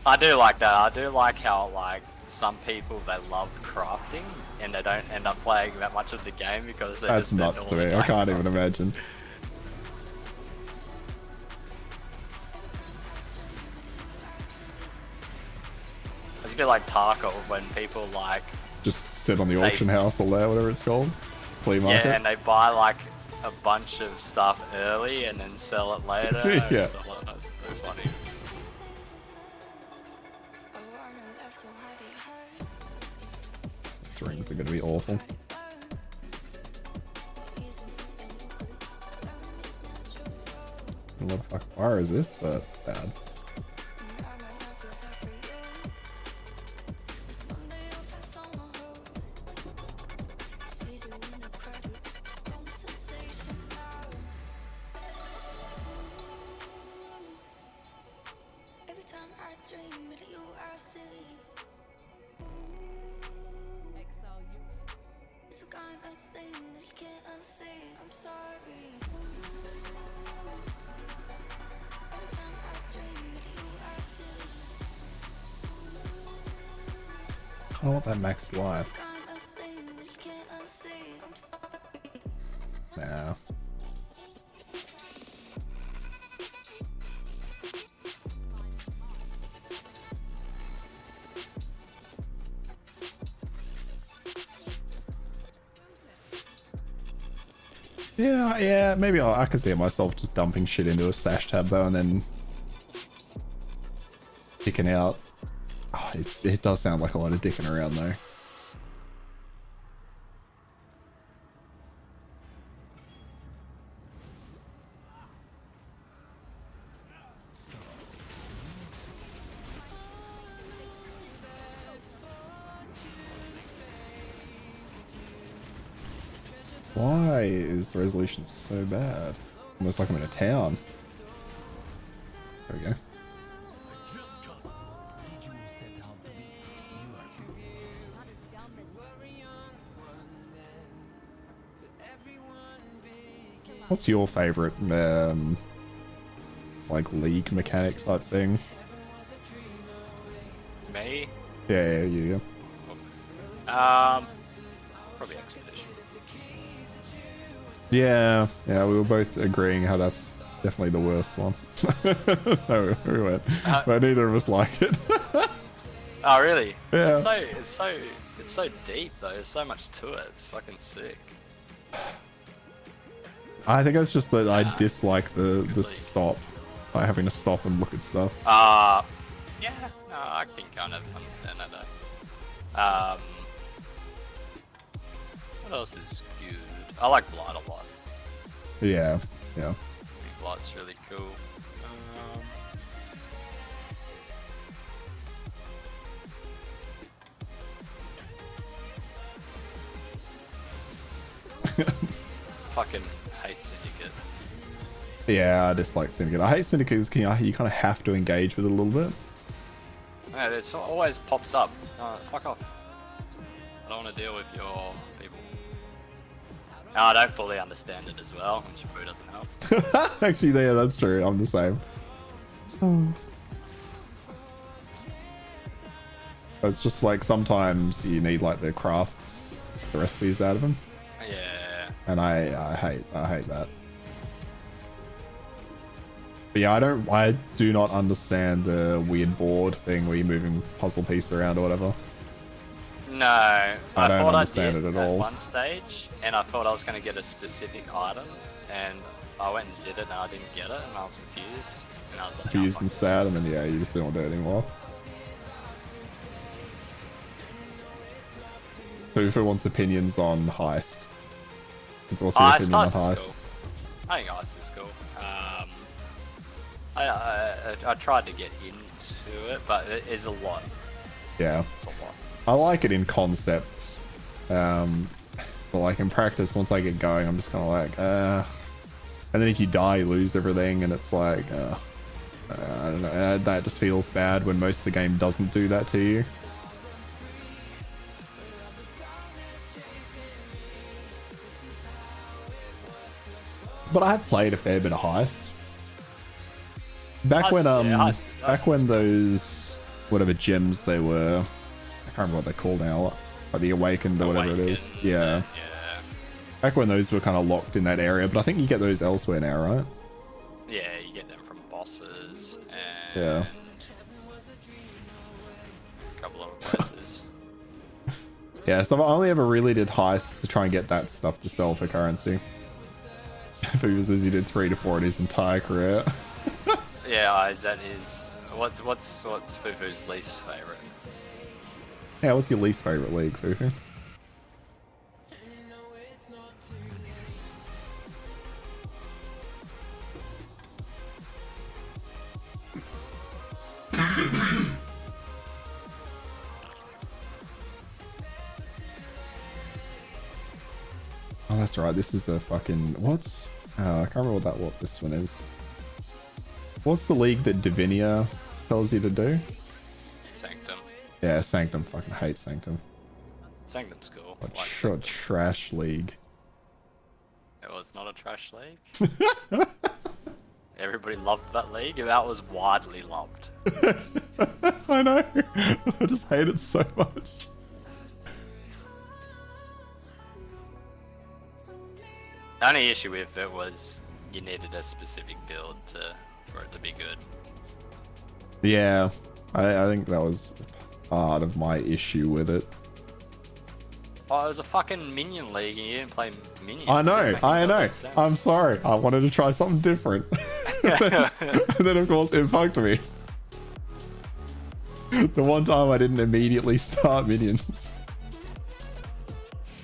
Speaker 5: I do like that. I do like how, like, some people, they love crafting and they don't end up playing that much of the game because they
Speaker 3: That's
Speaker 5: just spend
Speaker 3: nuts
Speaker 5: all
Speaker 3: to
Speaker 5: the
Speaker 3: me.
Speaker 5: time
Speaker 3: I can't
Speaker 5: crafting.
Speaker 3: even imagine.
Speaker 5: It's a bit like Tarkov when people, like,
Speaker 3: Just sit on the auction house or there, whatever it's called. Flea market.
Speaker 5: yeah, and they buy, like, a bunch of stuff early and then sell it later.
Speaker 3: Yeah.
Speaker 5: It's like, that's so funny.
Speaker 3: These rings are gonna be awful. What the fuck? Why resist? But it's bad. I don't want that max life. Nah. Yeah, maybe I can see myself just dumping shit into a stash tab though and then picking out. Oh, it does sound like a lot of dicking around though. Why is the resolution so bad? Almost like I'm in a town. There we go. What's your favorite, like league mechanic type thing?
Speaker 5: Me?
Speaker 3: Yeah, you.
Speaker 5: Probably Expedition.
Speaker 3: Yeah, we were both agreeing how that's definitely the worst one. No, we went, but neither of us like it.
Speaker 5: Oh, really?
Speaker 3: Yeah.
Speaker 5: It's so deep though. There's so much to it. It's fucking sick.
Speaker 3: I think it's just that I dislike the stop, like having to stop and look at stuff.
Speaker 5: Yeah, no, I can kind of understand that though. What else is good? I like Blight a lot.
Speaker 3: Yeah.
Speaker 5: I think Blight's really cool. Fucking hate Syndicate.
Speaker 3: Yeah, I dislike Syndicate. I hate Syndicate because you kind of have to engage with it a little bit.
Speaker 5: Yeah, it always pops up. Fuck off. I don't want to deal with your people. No, I don't fully understand it as well, which probably doesn't help.
Speaker 3: Actually, yeah, that's true. I'm the same. It's just like sometimes you need like the crafts, the recipes out of them.
Speaker 5: Yeah.
Speaker 3: And I hate that. But yeah, I do not understand the weird board thing where you're moving puzzle piece around or whatever.
Speaker 5: No, I
Speaker 3: don't
Speaker 5: thought
Speaker 3: understand
Speaker 5: I did
Speaker 3: it at all.
Speaker 5: one stage, and I thought I was going to get a specific item, and I went and did it, and I didn't get it, and I was confused. And I was like,
Speaker 3: Confused
Speaker 5: oh,
Speaker 3: and sad, and then yeah, you just don't do it anymore. Who wants opinions on Heist? What's your opinion on
Speaker 5: Heist is
Speaker 3: Heist?
Speaker 5: cool. I think Heist is cool. I tried to get into it, but it is a lot.
Speaker 3: Yeah.
Speaker 5: It's a lot.
Speaker 3: I like it in concept. But like in practice, once I get going, I'm just kind of like, and then if you die, you lose everything, and it's like, I don't know, that just feels bad when most of the game doesn't do that to you. But I have played a fair bit of Heist. Back when back when those whatever gems they were, I can't remember what they're called now, like the Awakened or whatever it is. Yeah. Back when those were kind of locked in that area, but I think you get those elsewhere now, right?
Speaker 5: Yeah, you get them from bosses and
Speaker 3: Yeah.
Speaker 5: a couple of places.
Speaker 3: Yeah, so I only ever really did Heists to try and get that stuff to sell for currency. Fufu says he did 3 to 4 in his entire career.
Speaker 5: Yeah, is that his? What's Fufu's least favorite?
Speaker 3: Yeah, what's your least favorite league, Fufu? Oh, that's right. This is a fucking what's? I can't remember what this one is. What's the league that Divinia tells you to do?
Speaker 5: Sanctum.
Speaker 3: Yeah, Sanctum. Fucking hate Sanctum.
Speaker 5: Sanctum's cool.
Speaker 3: A
Speaker 5: Like,
Speaker 3: trash league.
Speaker 5: it was not a trash league. Everybody loved that league. That was widely loved.
Speaker 3: I know. I just hate it so much.
Speaker 5: The only issue with it was you needed a specific build for it to be good.
Speaker 3: Yeah, I think that was part of my issue with it.
Speaker 5: Oh, it was a fucking minion league and you didn't play minions.
Speaker 3: I
Speaker 5: It
Speaker 3: know,
Speaker 5: didn't make
Speaker 3: I
Speaker 5: no
Speaker 3: know.
Speaker 5: sense.
Speaker 3: I'm sorry. I wanted to try something different. and then, of course, it fucked me. The one time I didn't immediately start minions.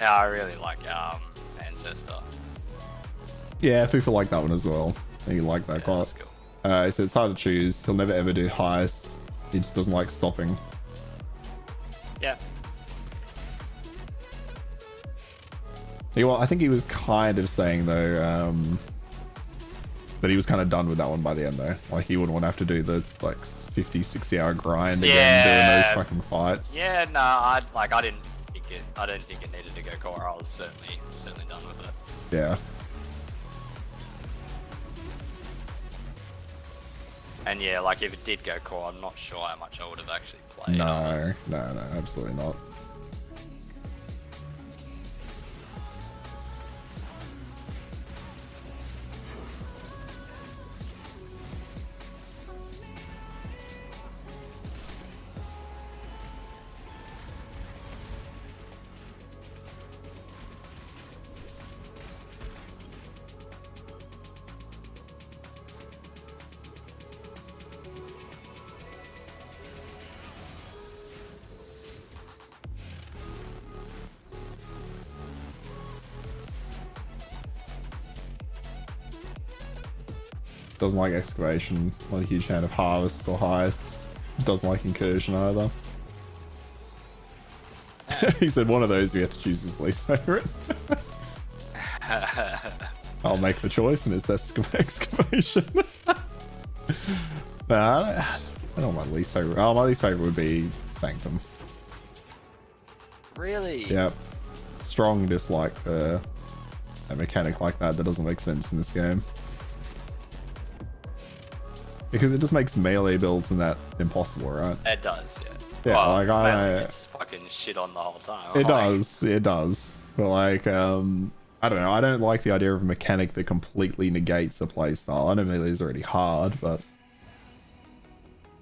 Speaker 5: Yeah, I really like Ancestor.
Speaker 3: Yeah, people like that one as well. He liked that
Speaker 5: Yeah,
Speaker 3: quite.
Speaker 5: that's cool.
Speaker 3: He said it's hard to choose. He'll never ever do heists. He just doesn't like stopping.
Speaker 5: Yeah.
Speaker 3: Well, I think he was kind of saying though that he was kind of done with that one by the end though. Like he wouldn't want to have to do the like 50, 60-hour grind again doing those fucking fights.
Speaker 5: Yeah, no, I didn't think it needed to go core. I was certainly done with it.
Speaker 3: Yeah.
Speaker 5: And yeah, like if it did go core, I'm not sure how much I would have actually played.
Speaker 3: No, absolutely not. Doesn't like excavation, not a huge fan of harvest or heist. Doesn't like incursion either. He said one of those we have to choose his least favorite. I'll make the choice and it's excavation. Nah, I don't know my least favorite. Oh, my least favorite would be Sanctum.
Speaker 5: Really?
Speaker 3: Yep. Strong dislike for a mechanic like that doesn't make sense in this game. Because it just makes melee builds and that impossible, right?
Speaker 5: It does, yeah.
Speaker 3: Yeah,
Speaker 5: well,
Speaker 3: like
Speaker 5: melee gets fucking shit on the whole time.
Speaker 3: It does. But like, I don't know. I don't like the idea of a mechanic that completely negates a playstyle. I know melee is already hard, but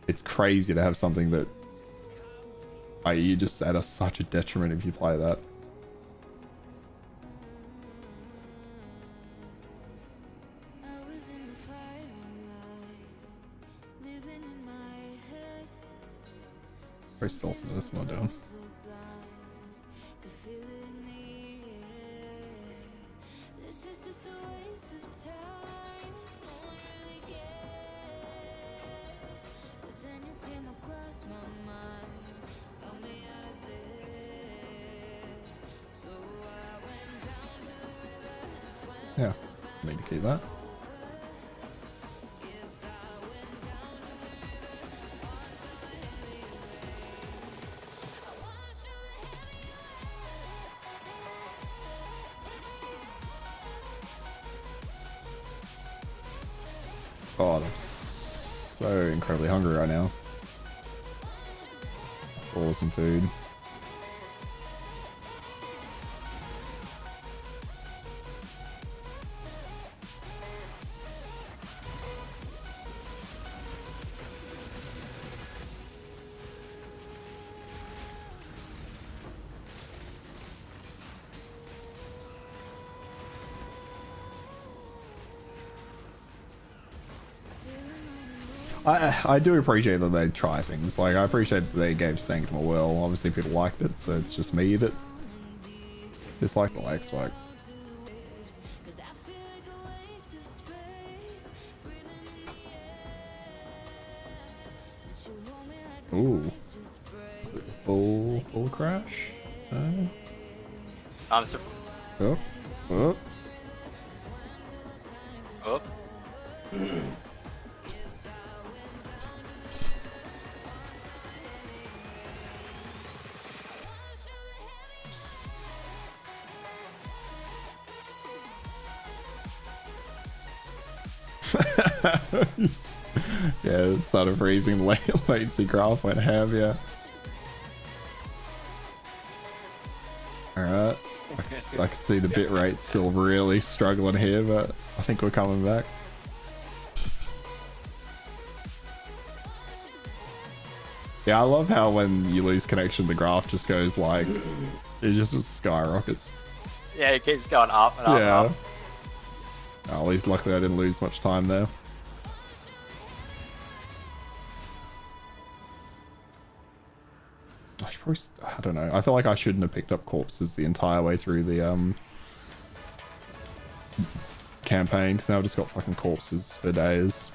Speaker 3: it's crazy to have something that you just at such a detriment if you play that. Very salty this one doing. Yeah, need to keep that. God, I'm so incredibly hungry right now. Order some food. I do appreciate that they try things. Like, I appreciate that they gave Sanctum a whirl. Obviously, people liked it, so it's just me that dislikes the like swag. Ooh. Full crash?
Speaker 5: I'm
Speaker 3: Oh. Oh.
Speaker 5: Oh.
Speaker 3: Yeah, it started freezing. Latency graph went ham, yeah. Alright. I can see the bit rate still really struggling here, but I think we're coming back. Yeah, I love how when you lose connection, the graph just goes like, it just skyrockets.
Speaker 5: Yeah, it keeps going up and up and up.
Speaker 3: Oh, at least luckily I didn't lose much time there. I should probably, I don't know. I feel like I shouldn't have picked up corpses the entire way through the campaign, because now I've just got fucking corpses for days.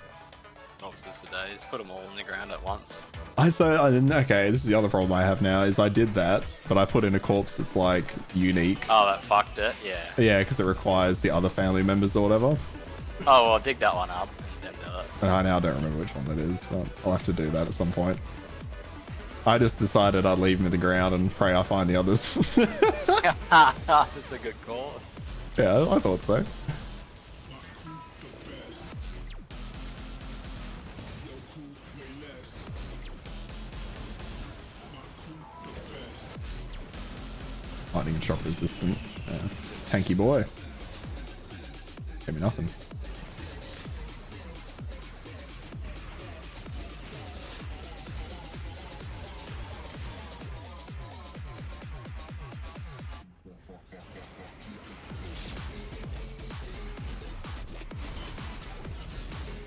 Speaker 5: Corpses for days. Put them all in the ground at once.
Speaker 3: Okay, this is the other problem I have now, is I did that, but I put in a corpse that's like unique.
Speaker 5: Oh, that fucked it, yeah.
Speaker 3: Yeah, because it requires the other family members or whatever.
Speaker 5: Oh, well, dig that one up and then do it.
Speaker 3: And I now don't remember which one that is, but I'll have to do that at some point. I just decided I'd leave them in the ground and pray I find the others.
Speaker 5: That's a good call.
Speaker 3: Yeah, I thought so. Lightning and shock resistant. Yeah. Tanky boy. Gave me nothing.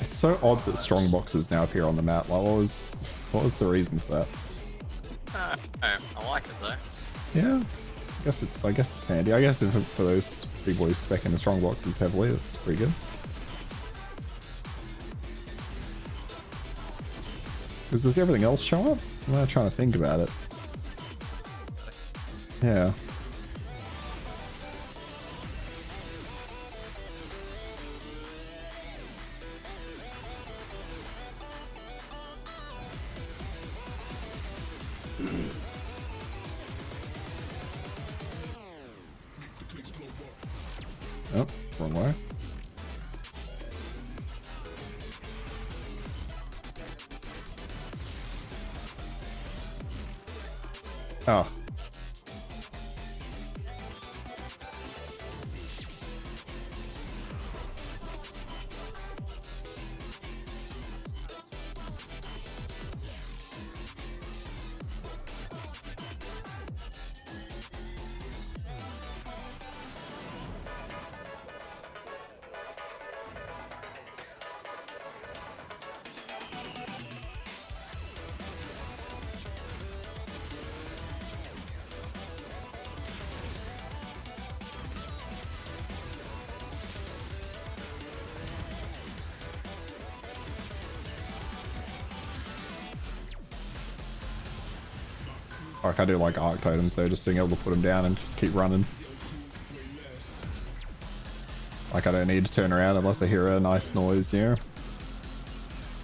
Speaker 3: It's so odd that strong boxes now appear on the map. Like, what was the reason for that?
Speaker 5: I like it though.
Speaker 3: Yeah, I guess it's handy. I guess if, for those people who spec in the strong boxes heavily, it's pretty good. Because does everything else show up? I'm not trying to think about it. Yeah. Oh, wrong way. Oh. Like I do like arc totems, so just being able to put them down and just keep running. Like I don't need to turn around unless I hear a nice noise, you know?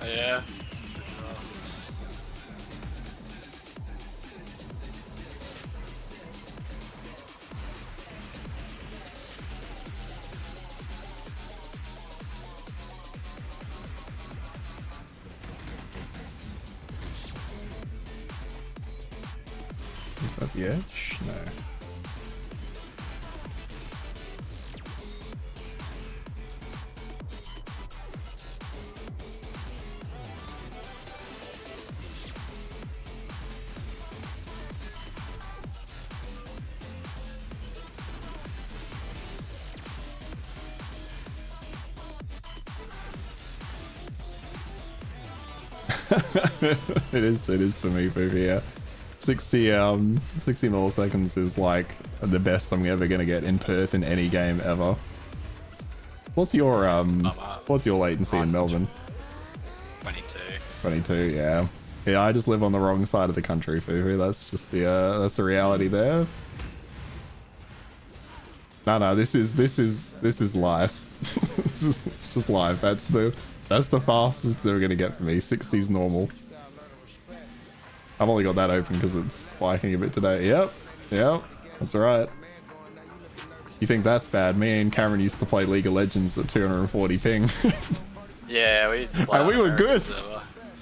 Speaker 5: Yeah.
Speaker 3: Is that the edge? No. it is for me, Poopy, yeah. 60 milliseconds is like the best I'm ever gonna get in Perth in any game ever. What's your latency in Melbourne?
Speaker 5: 22.
Speaker 3: 22, yeah. Yeah, I just live on the wrong side of the country, Fufu. That's just the reality there. No, this is life. It's just life. That's the fastest they're gonna get for me. 60's normal. I've only got that open because it's spiking a bit today. Yep, that's right. You think that's bad? Me and Cameron used to play League of Legends at 240 ping.
Speaker 5: Yeah, we used to play.
Speaker 3: And we were good.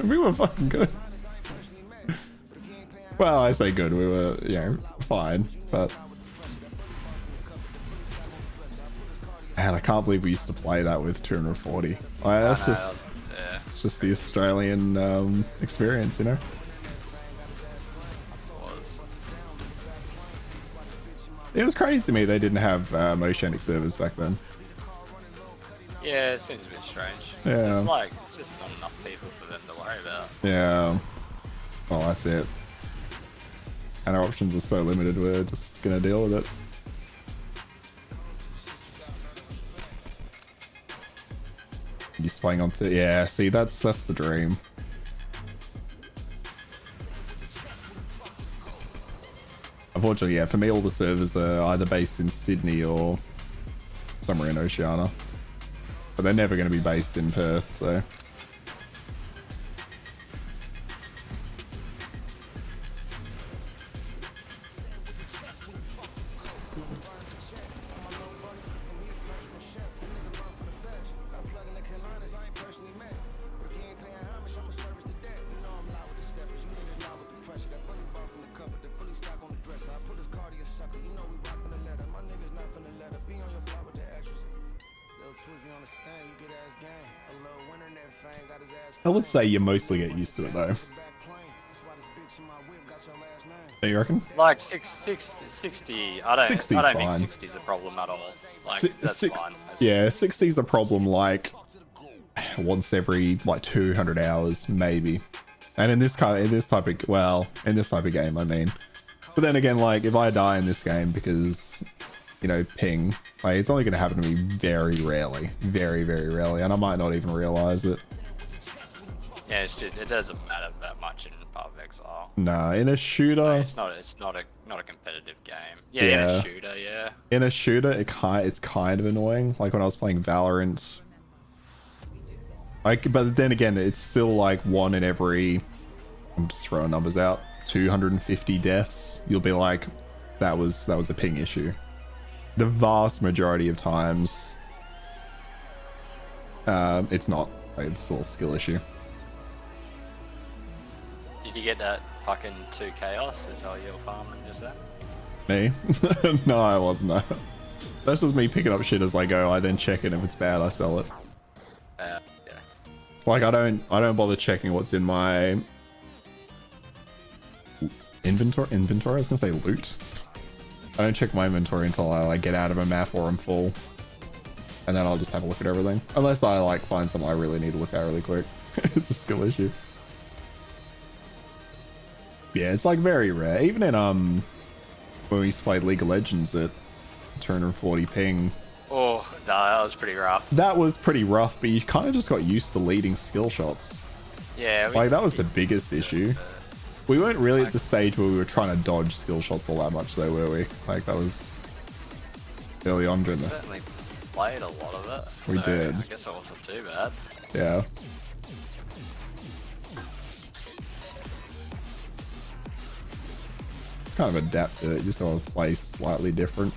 Speaker 3: We were fucking good. Well, I say good. We were, you know, fine, but. Man, I can't believe we used to play that with 240. That's just, it's just the Australian experience, you know. It was crazy to me they didn't have Oceanic servers back then.
Speaker 5: Yeah, it seems a bit strange.
Speaker 3: Yeah.
Speaker 5: It's just not enough people for them to worry about.
Speaker 3: Yeah. Well, that's it. And our options are so limited, we're just gonna deal with it. You're playing on yeah, see, that's the dream. Unfortunately, yeah, for me all the servers are either based in Sydney or somewhere in Oceania. But they're never going to be based in Perth, so... I would say you mostly get used to it though. Do you reckon?
Speaker 5: Like 60, I don't think
Speaker 3: fine.
Speaker 5: 60's a problem at all. Like that's fine.
Speaker 3: Yeah, 60's a problem like once every like 200 hours maybe. And in this type of game, I mean. But then again, like if I die in this game because, you know, ping, like it's only going to happen to me very rarely, very rarely, and I might not even realize it.
Speaker 5: Yeah, it doesn't matter that much in Path of Exile.
Speaker 3: Nah, in a shooter,
Speaker 5: Like, it's not a competitive game. Yeah, in a shooter, yeah.
Speaker 3: In a shooter, it's kind of annoying. Like when I was playing Valorant. Like, but then again, it's still like one in every. I'm just throwing numbers out. 250 deaths. You'll be like, that was a ping issue. The vast majority of times, it's not. Like, it's still a skill issue.
Speaker 5: Did you get that fucking 2 chaos? Is how you're farming just then?
Speaker 3: Me? No, I wasn't. No. That's just me picking up shit as I go. I then check it. If it's bad, I sell it.
Speaker 5: Yeah.
Speaker 3: Like I don't bother checking what's in my inventory. I was gonna say loot. I don't check my inventory until I like get out of a map or I'm full, and then I'll just have a look at everything. Unless I like find something I really need to look at really quick. It's a skill issue. Yeah, it's like very rare. Even in when we used to play League of Legends at 240 ping.
Speaker 5: Oh, no, that was pretty rough.
Speaker 3: That was pretty rough, but you kind of just got used to leading skill shots.
Speaker 5: Yeah.
Speaker 3: Like that was the biggest issue. We weren't really at the stage where we were trying to dodge skill shots all that much though, were we? Like that was early on during
Speaker 5: certainly played a lot of it.
Speaker 3: We
Speaker 5: so
Speaker 3: did.
Speaker 5: I guess it wasn't too bad.
Speaker 3: Yeah. It's kind of adapted it, just gotta play slightly different.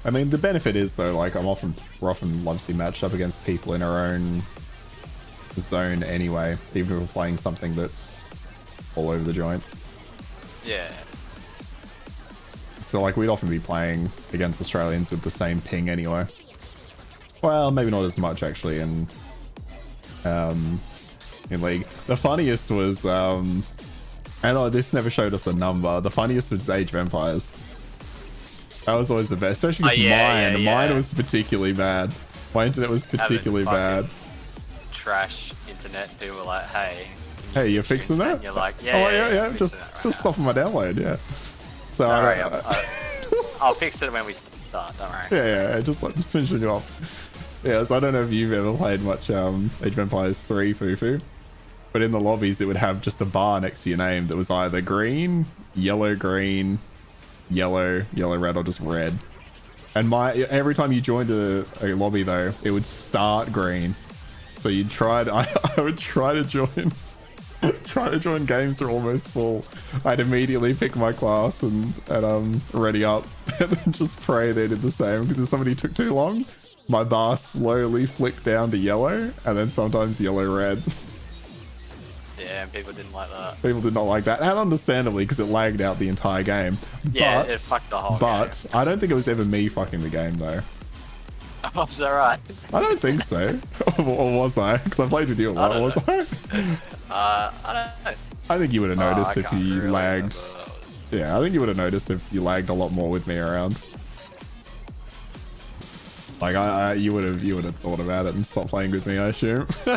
Speaker 3: I mean, the benefit is though, like we're often obviously matched up against people in our own zone anyway, even if we're playing something that's all over the joint.
Speaker 5: Yeah.
Speaker 3: So like we'd often be playing against Australians with the same ping anyway. Well, maybe not as much actually in League. The funniest was and this never showed us a number. The funniest was Age of Empires. That was always the best, especially because mine was particularly bad. My internet was particularly bad.
Speaker 5: Trash internet. People were like, "Hey,
Speaker 3: hey, you're fixing that?"
Speaker 5: And you're like,
Speaker 3: "Yeah, just stopping my download." Yeah. So
Speaker 5: don't worry, I'll fix it when we start. Don't worry.
Speaker 3: Yeah, just finishing you off. Yeah, so I don't know if you've ever played much Age of Empires 3 Fufu, but in the lobbies it would have just a bar next to your name that was either green, yellow, yellow, red, or just red. And every time you joined a lobby though, it would start green. So you'd try I would try to join games that are almost full. I'd immediately pick my class and ready up and then just pray they did the same, because if somebody took too long, my bar slowly flicked down to yellow and then sometimes yellow red.
Speaker 5: Yeah, and people didn't like that.
Speaker 3: People did not like that, and understandably, because it lagged out the entire game.
Speaker 5: Yeah, it fucked the whole game.
Speaker 3: I don't think it was ever me fucking the game though.
Speaker 5: Oh, was that right?
Speaker 3: I don't think so. Or was I? Because I played with you a lot. Was I?
Speaker 5: I don't know.
Speaker 3: I think you would have noticed if you
Speaker 5: really
Speaker 3: lagged. Yeah, I think you would have noticed if you lagged a lot more with me around. Like you would have thought about it and stopped playing with me, I assume.
Speaker 5: No,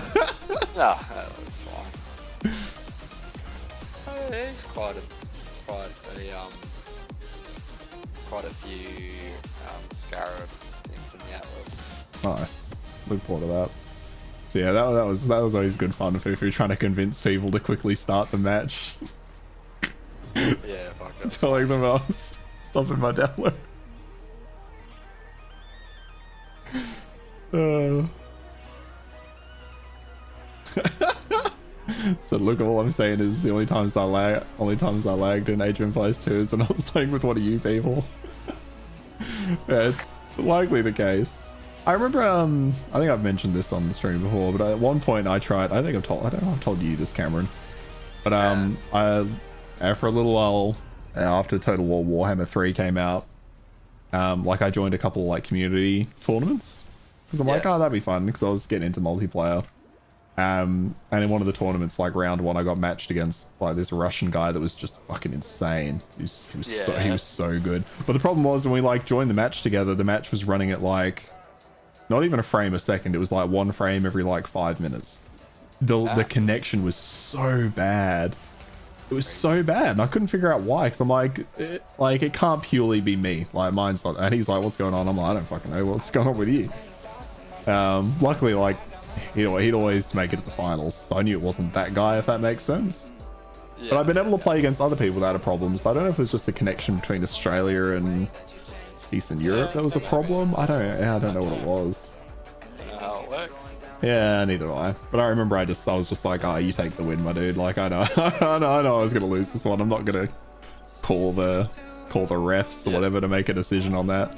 Speaker 5: that was fine. There's quite a few scarab things in the atlas.
Speaker 3: Nice. Look forward to that. So yeah, that was always good fun if you're trying to convince people to quickly start the match.
Speaker 5: Yeah, fuck it.
Speaker 3: Telling them I was stopping my download. So look, all I'm saying is the only times I lagged in Age of Empires 2 is when I was playing with one of you people. Yeah, it's likely the case. I remember, I think I've mentioned this on the stream before, but at one point I tried, I don't know if I've told you this, Cameron, but for a little while after Total War Warhammer 3 came out, like I joined a couple like community tournaments, because I'm like, oh, that'd be fun, because I was getting into multiplayer. And in one of the tournaments, like round 1, I got matched against like this Russian guy that was just fucking insane. He was so good. But the problem was when we like joined the match together, the match was running at like not even a frame a second. It was like 1 frame every like 5 minutes. The connection was so bad. It was so bad, and I couldn't figure out why. Because I'm like, it can't purely be me. Like mine's not. And he's like, "What's going on?" I'm like, "I don't fucking know what's going on with you." Luckily, like. He'd always make it to the finals, so I knew it wasn't that guy, if that makes sense. Yeah, but I've been able to play against other people without a problem, so I don't know if it was just a connection between Australia and Eastern Europe that was a problem. I don't know what it was.
Speaker 5: I don't know how it works.
Speaker 3: Yeah, neither do I. But I remember I was just like, oh, you take the win, my dude. Like, I know I was gonna lose this one. I'm not gonna call the refs or whatever to make a decision on that.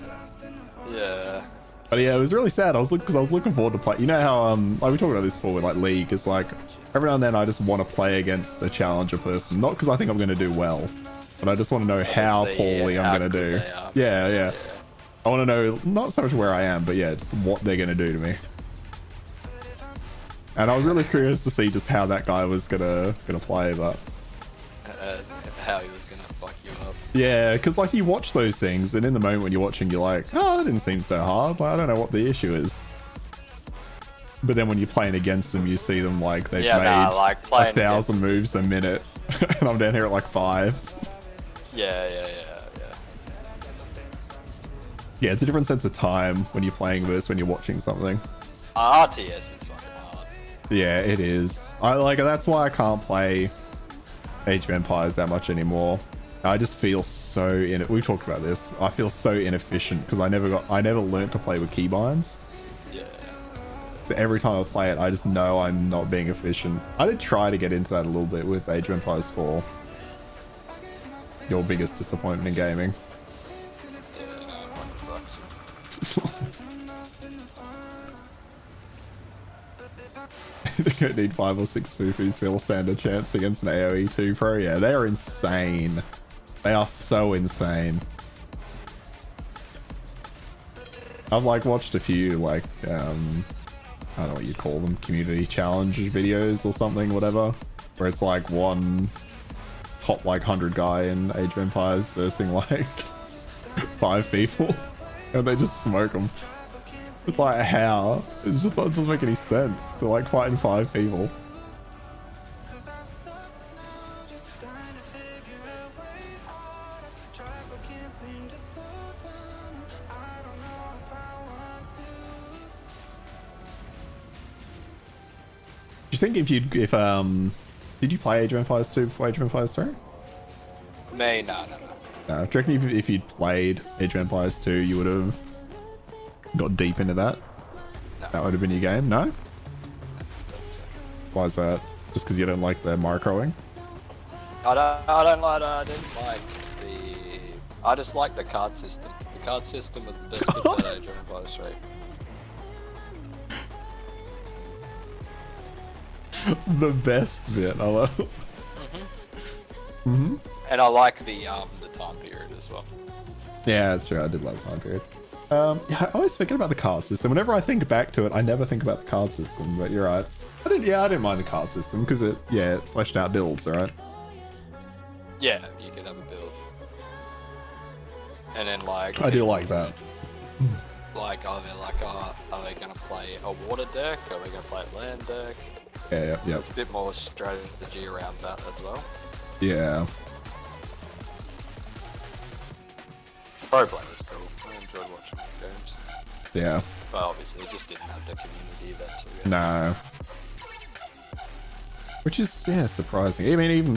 Speaker 5: Yeah.
Speaker 3: But yeah, it was really sad. I was looking forward to play. You know how like we talked about this before with like League. It's like every now and then I just want to play against a challenger person, not because I think I'm going to do well, but I just want to know how poorly I'm going to do. Yeah. I want to know not so much where I am, but yeah, just what they're going to do to me. And I was really curious to see just how that guy was gonna play, but
Speaker 5: how he was gonna fuck you up.
Speaker 3: Yeah, because like you watch those things, and in the moment when you're watching, you're like, oh, that didn't seem so hard. Like, I don't know what the issue is. But then when you're playing against them, you see them like they've made like 1,000 moves a minute, and I'm down here at like 5.
Speaker 5: Yeah.
Speaker 3: Yeah, it's a different sense of time when you're playing versus when you're watching something.
Speaker 5: RTS is fucking hard.
Speaker 3: Yeah, it is. That's why I can't play Age of Empires that much anymore. I just feel so we talked about this. I feel so inefficient because I never learned to play with keybinds.
Speaker 5: Yeah.
Speaker 3: So every time I play it, I just know I'm not being efficient. I did try to get into that a little bit with Age of Empires 4. Your biggest disappointment in gaming.
Speaker 5: Yeah, no, it sucks.
Speaker 3: I think I need 5 or 6 foofus to be able to stand a chance against an AoE 2 pro. Yeah, they are insane. They are so insane. I've watched a few I don't know what you'd call them, community challenge videos or something, whatever, where it's one top 100 guy in Age of Empires versing 5 people, and they just smoke them. It's how? It doesn't make any sense. They're fighting 5 people. Do you think if did you play Age of Empires 2 before Age of Empires 3?
Speaker 5: Me, no.
Speaker 3: No. Do you reckon if you'd played Age of Empires 2, you would have got deep into that?
Speaker 5: No.
Speaker 3: That would have been your game? No? Why is that? Just because you don't like the microing?
Speaker 5: I didn't like I just like the card system. The card system was the best bit about Age of Empires 3.
Speaker 3: The best bit, I love.
Speaker 5: And I like the time period as well.
Speaker 3: Yeah, that's true. I did love time period. Yeah, I always forget about the card system. Whenever I think back to it, I never think about the card system. But you're right. I didn't mind the card system because it fleshed out builds. All right.
Speaker 5: Yeah, you could have a build, and then
Speaker 3: I do like that.
Speaker 5: Are they gonna play a water deck? Are they gonna play a land deck?
Speaker 3: Yeah.
Speaker 5: There's a bit more strategy around that as well.
Speaker 3: Yeah.
Speaker 5: Pro play was cool. I enjoyed watching the games.
Speaker 3: Yeah.
Speaker 5: But obviously, it just didn't have the community that too.
Speaker 3: No. Which is surprising. I mean, even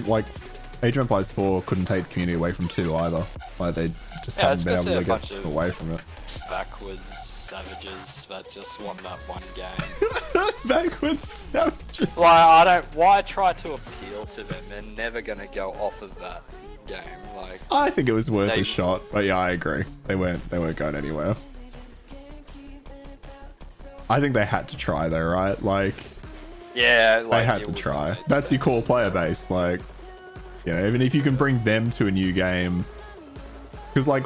Speaker 3: Age of Empires 4 couldn't take the community away from 2 either. They just haven't been able to get away from it.
Speaker 5: Backwards savages that just want that one game.
Speaker 3: Backwards savages.
Speaker 5: Why try to appeal to them? They're never gonna go off of that game.
Speaker 3: I think it was worth a shot, but yeah, I agree. They weren't going anywhere. I think they had to try though, right?
Speaker 5: Yeah,
Speaker 3: they had to try. That's your core player base. Even if you can bring them to a new game, because I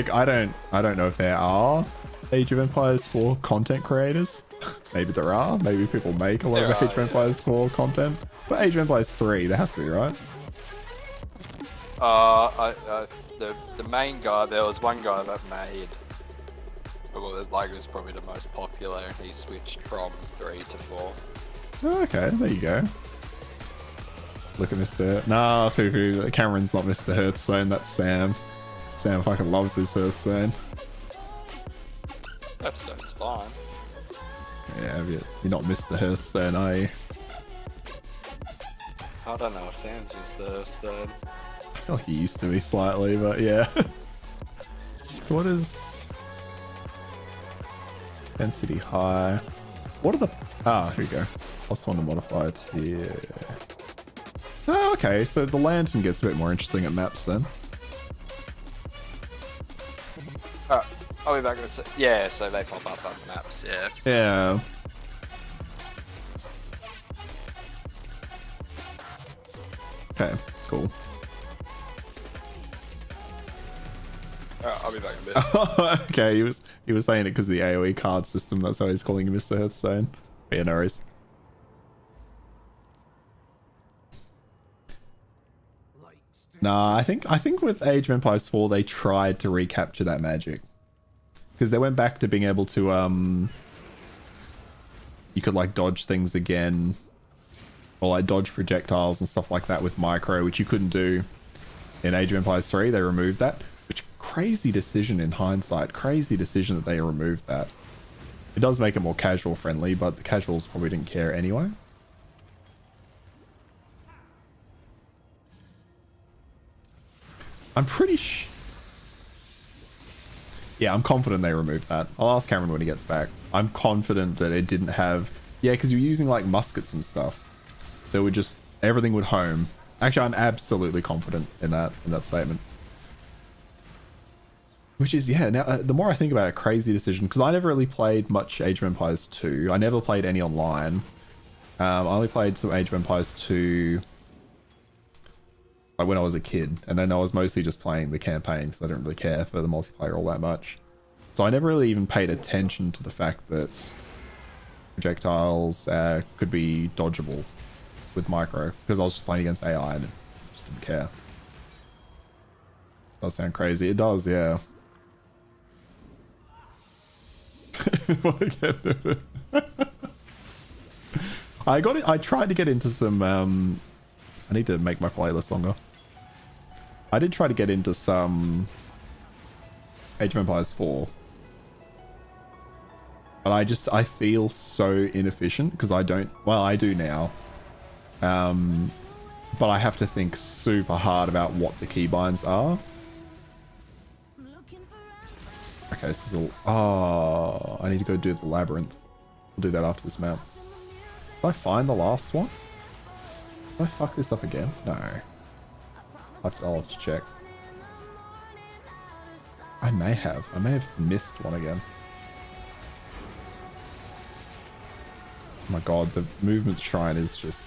Speaker 3: don't know if there are Age of Empires 4 content creators. Maybe there are. Maybe people make a lot of Age of Empires 4 content. But Age of Empires 3, there has to be, right?
Speaker 5: The main guy. There was one guy that made. It was probably the most popular, and he switched from 3 to 4.
Speaker 3: Oh, okay, there you go. Look at Mr. Nah, Fufu. Cameron's not Mr. Hearthstone. That's Sam. Sam fucking loves his Hearthstone.
Speaker 5: Hearthstone's fine.
Speaker 3: Yeah, you're not Mr. Hearthstone, are you?
Speaker 5: I don't know if Sam's Mr. Hearthstone.
Speaker 3: I feel like he used to be slightly, but yeah. So what is... Density high. What are the... here we go. +1 to modify it here. Oh, okay, so the lantern gets a bit more interesting at maps then.
Speaker 5: I'll be back with it. Yeah, so they pop up on maps, yeah.
Speaker 3: Yeah. Okay, it's cool.
Speaker 5: I'll be back in a bit.
Speaker 3: Okay, he was saying it because of the AoE card system. That's why he's calling him Mr. Hearthstone. But yeah, no worries. Nah, I think with Age of Empires 4 they tried to recapture that magic. Because they went back to being able to you could dodge things again. Or dodge projectiles and stuff like that with micro, which you couldn't do in Age of Empires 3. They removed that, which crazy decision in hindsight. Crazy decision that they removed that. It does make it more casual friendly, but the casuals probably didn't care anyway. I'm pretty yeah, I'm confident they removed that. I'll ask Cameron when he gets back. I'm confident that it didn't have... Yeah, because you're using like muskets and stuff. So it would just... Everything would home. Actually, I'm absolutely confident in that statement. Which is, yeah, now the more I think about it, crazy decision. Because I never really played much Age of Empires 2. I never played any online. I only played some Age of Empires 2 like when I was a kid. And then I was mostly just playing the campaign because I didn't really care for the multiplayer all that much. So I never really even paid attention to the fact that projectiles could be dodgeable with micro. Because I was just playing against AI and just didn't care. Does sound crazy. It does, yeah. I tried to get into some I need to make my playlist longer. I did try to get into some Age of Empires 4. But I feel so inefficient because I don't, well, I do now. But I have to think super hard about what the keybinds are. Okay, this is all... Oh, I need to go do the labyrinth. I'll do that after this map. Did I find the last one? Did I fuck this up again? No. I'll have to check. I may have missed one again. Oh my god, the movement shrine is just...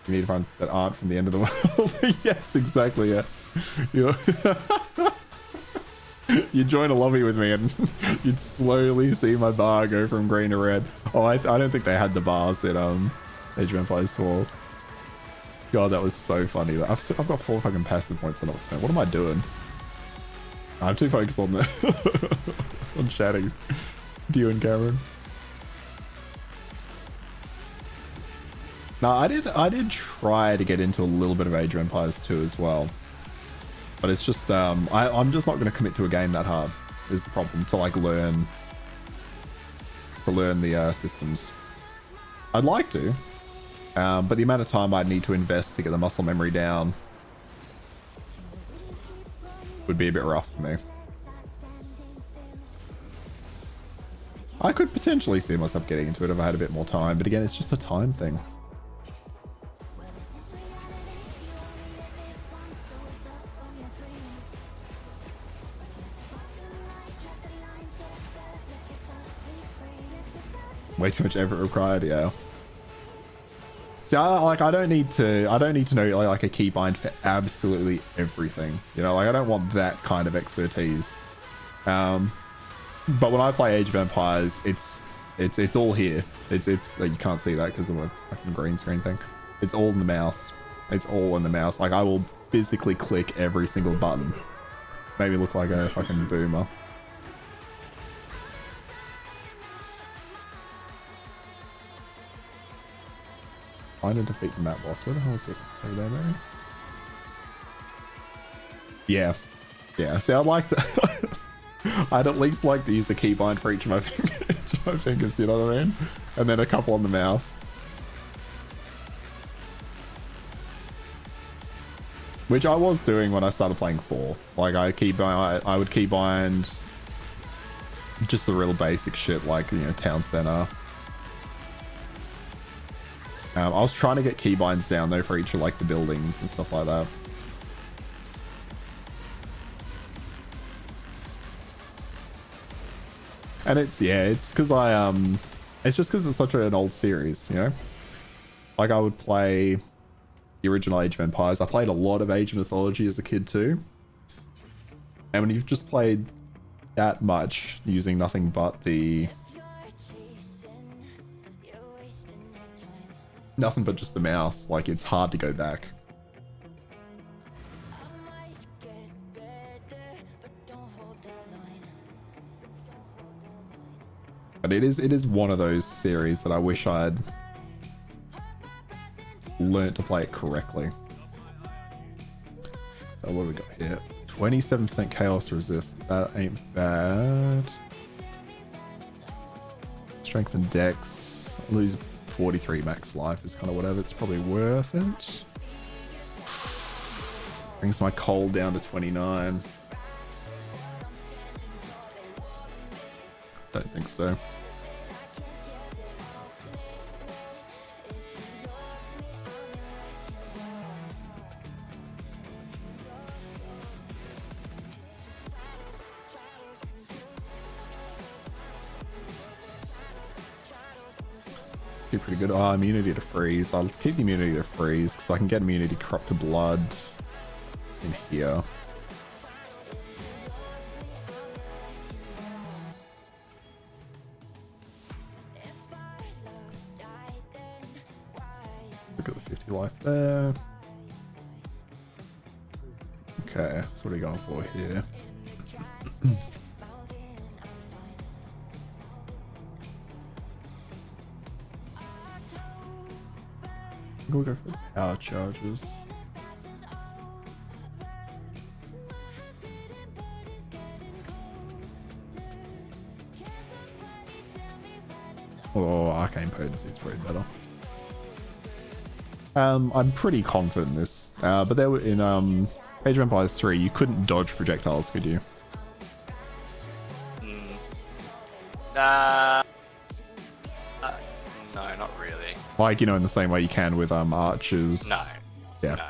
Speaker 3: You need to find that art from the end of the world. Yes, exactly, yeah. You join a lobby with me and you'd slowly see my bar go from green to red. Oh, I don't think they had the bars in Age of Empires 4. God, that was so funny. I've got 4 fucking passive points and not spent. What am I doing? I'm too focused on the on chatting to you and Cameron. No, I did try to get into a little bit of Age of Empires 2 as well. But it's just, I'm just not going to commit to a game that hard, is the problem, to like learn the systems. I'd like to, but the amount of time I'd need to invest to get the muscle memory down would be a bit rough for me. I could potentially see myself getting into it if I had a bit more time, but again, it's just a time thing. Way too much effort required, yeah. See, I don't need to know like a keybind for absolutely everything. You know, like I don't want that kind of expertise. But when I play Age of Empires, it's all here. It's you can't see that because of a fucking green screen thing. It's all in the mouse. It's all in the mouse. Like I will physically click every single button. Make me look like a fucking boomer. Find and defeat the map boss. Where the hell is it? Over there, maybe? Yeah. Yeah. See, I'd like to... I'd at least like to use a keybind for each of my fingers, you know what I mean? And then a couple on the mouse. Which I was doing when I started playing 4. Like, I would keybind just the real basic shit, like, you know, town center. I was trying to get keybinds down though for each of like the buildings and stuff like that. And it's because it's just because it's such an old series, you know? Like I would play the original Age of Empires. I played a lot of Age of Mythology as a kid too. And when you've just played that much using nothing but nothing but just the mouse, like it's hard to go back. But it is one of those series that I wish I'd learnt to play it correctly. what do we got here? 27% chaos resist. That ain't bad. Strength and dex. Lose 43 max life is kind of whatever. It's probably worth it. Brings my cold down to 29. Don't think so. Be pretty good. Oh, immunity to freeze. I'll keep the immunity to freeze because I can get immunity to corrupt to blood in here. Look at the 50 life there. Okay, so what are you going for here? We'll go for the power charges. Oh, arcane potency is way better. I'm pretty confident in this, but there were in Age of Empires 3, you couldn't dodge projectiles, could you?
Speaker 5: No, not really.
Speaker 3: Like, you know, in the same way you can with archers.
Speaker 5: No.
Speaker 3: Yeah.
Speaker 5: No.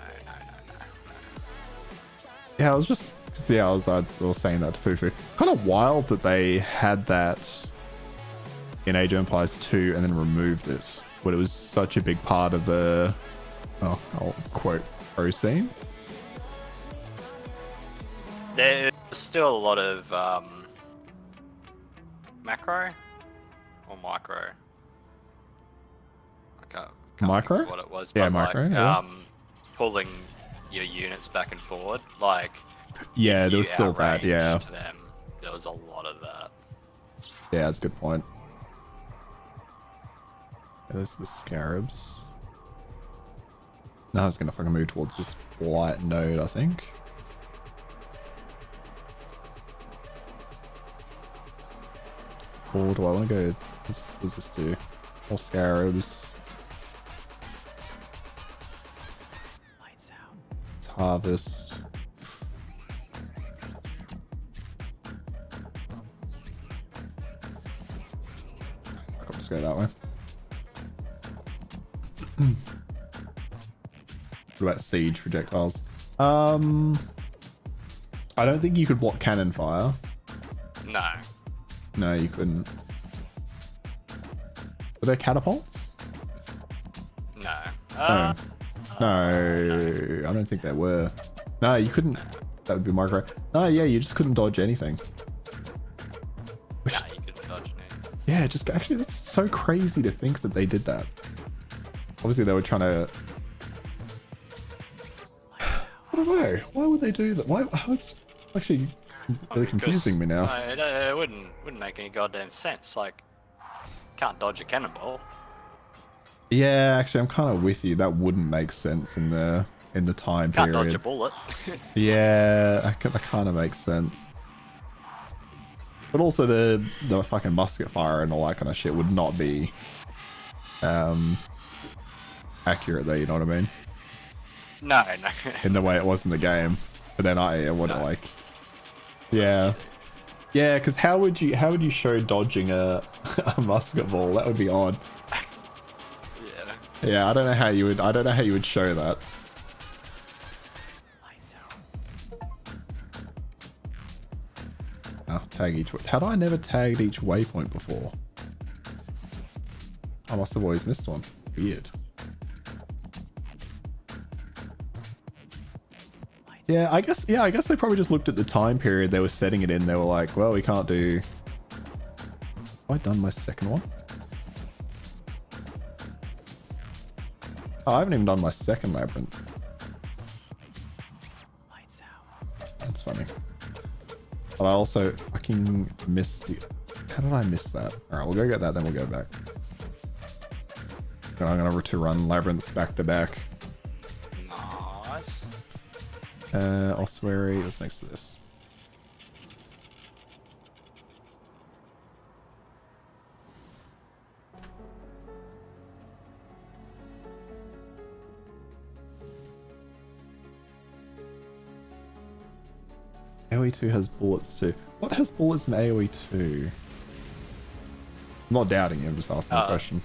Speaker 3: Yeah, I was just, yeah, I was saying that to Fufu. Kind of wild that they had that in Age of Empires 2 and then removed it, but it was such a big part of the, oh, I'll quote, pro scene.
Speaker 5: There's still a lot of macro or micro. I can't
Speaker 3: Micro?
Speaker 5: remember what it was.
Speaker 3: Yeah,
Speaker 5: but
Speaker 3: micro,
Speaker 5: like,
Speaker 3: yeah.
Speaker 5: Pulling your units back and forward, like.
Speaker 3: Yeah,
Speaker 5: if
Speaker 3: there was
Speaker 5: you
Speaker 3: still that, yeah.
Speaker 5: outranged them, there was a lot of that.
Speaker 3: Yeah, that's a good point. Yeah, those are the scarabs. Now I was gonna fucking move towards this light node, I think. Or do I want to go? What does this do? More scarabs.
Speaker 4: Lights out.
Speaker 3: Let's harvest. I'll just go that way. What about siege projectiles? I don't think you could block cannon fire.
Speaker 5: No.
Speaker 3: No, you couldn't. Were there catapults?
Speaker 5: No.
Speaker 3: No, I don't think there were. No, you couldn't. That would be micro. No, yeah, you just couldn't dodge anything.
Speaker 5: Nah, you couldn't dodge anything.
Speaker 3: Yeah, just actually, that's so crazy to think that they did that. Obviously, they were trying to. I don't know. Why would they do that? Why? That's actually really confusing me now.
Speaker 5: No, it wouldn't make any goddamn sense. Like, can't dodge a cannonball.
Speaker 3: Yeah, actually, I'm kind of with you. That wouldn't make sense in the time
Speaker 5: Can't
Speaker 3: period.
Speaker 5: dodge a bullet.
Speaker 3: Yeah, that kind of makes sense. But also the fucking musket fire and all that kind of shit would not be accurate there, you know what I mean?
Speaker 5: No.
Speaker 3: In the way it was in the game. But then I would
Speaker 5: No.
Speaker 3: like, yeah. Yeah, because how would you show dodging a musket ball? That would be odd.
Speaker 5: Yeah.
Speaker 3: Yeah, I don't know how you would show that.
Speaker 4: Lights out.
Speaker 3: Oh, tag each. How do I never tagged each waypoint before? I must have always missed one. Weird. Yeah, I guess they probably just looked at the time period they were setting it in. They were like, well, we can't do. Have I done my second one? Oh, I haven't even done my second labyrinth.
Speaker 4: Lights out.
Speaker 3: That's funny. But I also fucking missed the. How did I miss that? Alright, we'll go get that, then we'll go back. So I'm gonna run labyrinths back to back.
Speaker 5: Nice.
Speaker 3: Ossuary was next to this. AoE 2 has bullets too. What has bullets in AoE 2? I'm not doubting you, I'm just asking the question.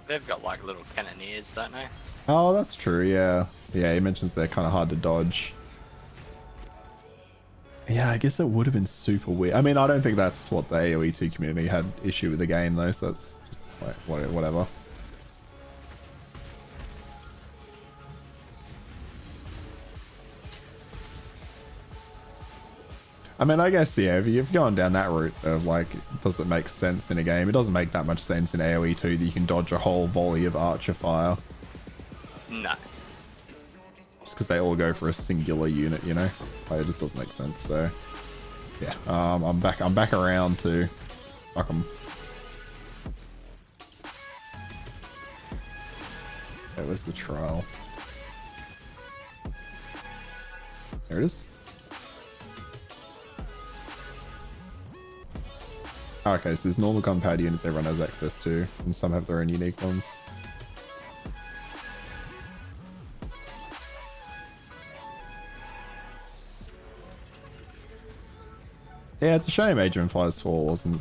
Speaker 5: They've got like little cannoneers, don't they?
Speaker 3: Oh, that's true, yeah. Yeah, he mentions they're kind of hard to dodge. Yeah, I guess it would have been super weird. I mean, I don't think that's what the AoE 2 community had issue with the game, though, so that's just like, whatever. I mean, I guess, yeah, if you've gone down that route of, like, does it make sense in a game? It doesn't make that much sense in AoE 2 that you can dodge a whole volley of archer fire.
Speaker 5: No.
Speaker 3: Just because they all go for a singular unit, you know? Like, it just doesn't make sense, so... Yeah, I'm back around to... Fuck 'em. Okay, where's the trial? There it is. Okay, so there's normal gunpowder units everyone has access to, and some have their own unique ones. Yeah, it's a shame Age of Empires 4 wasn't...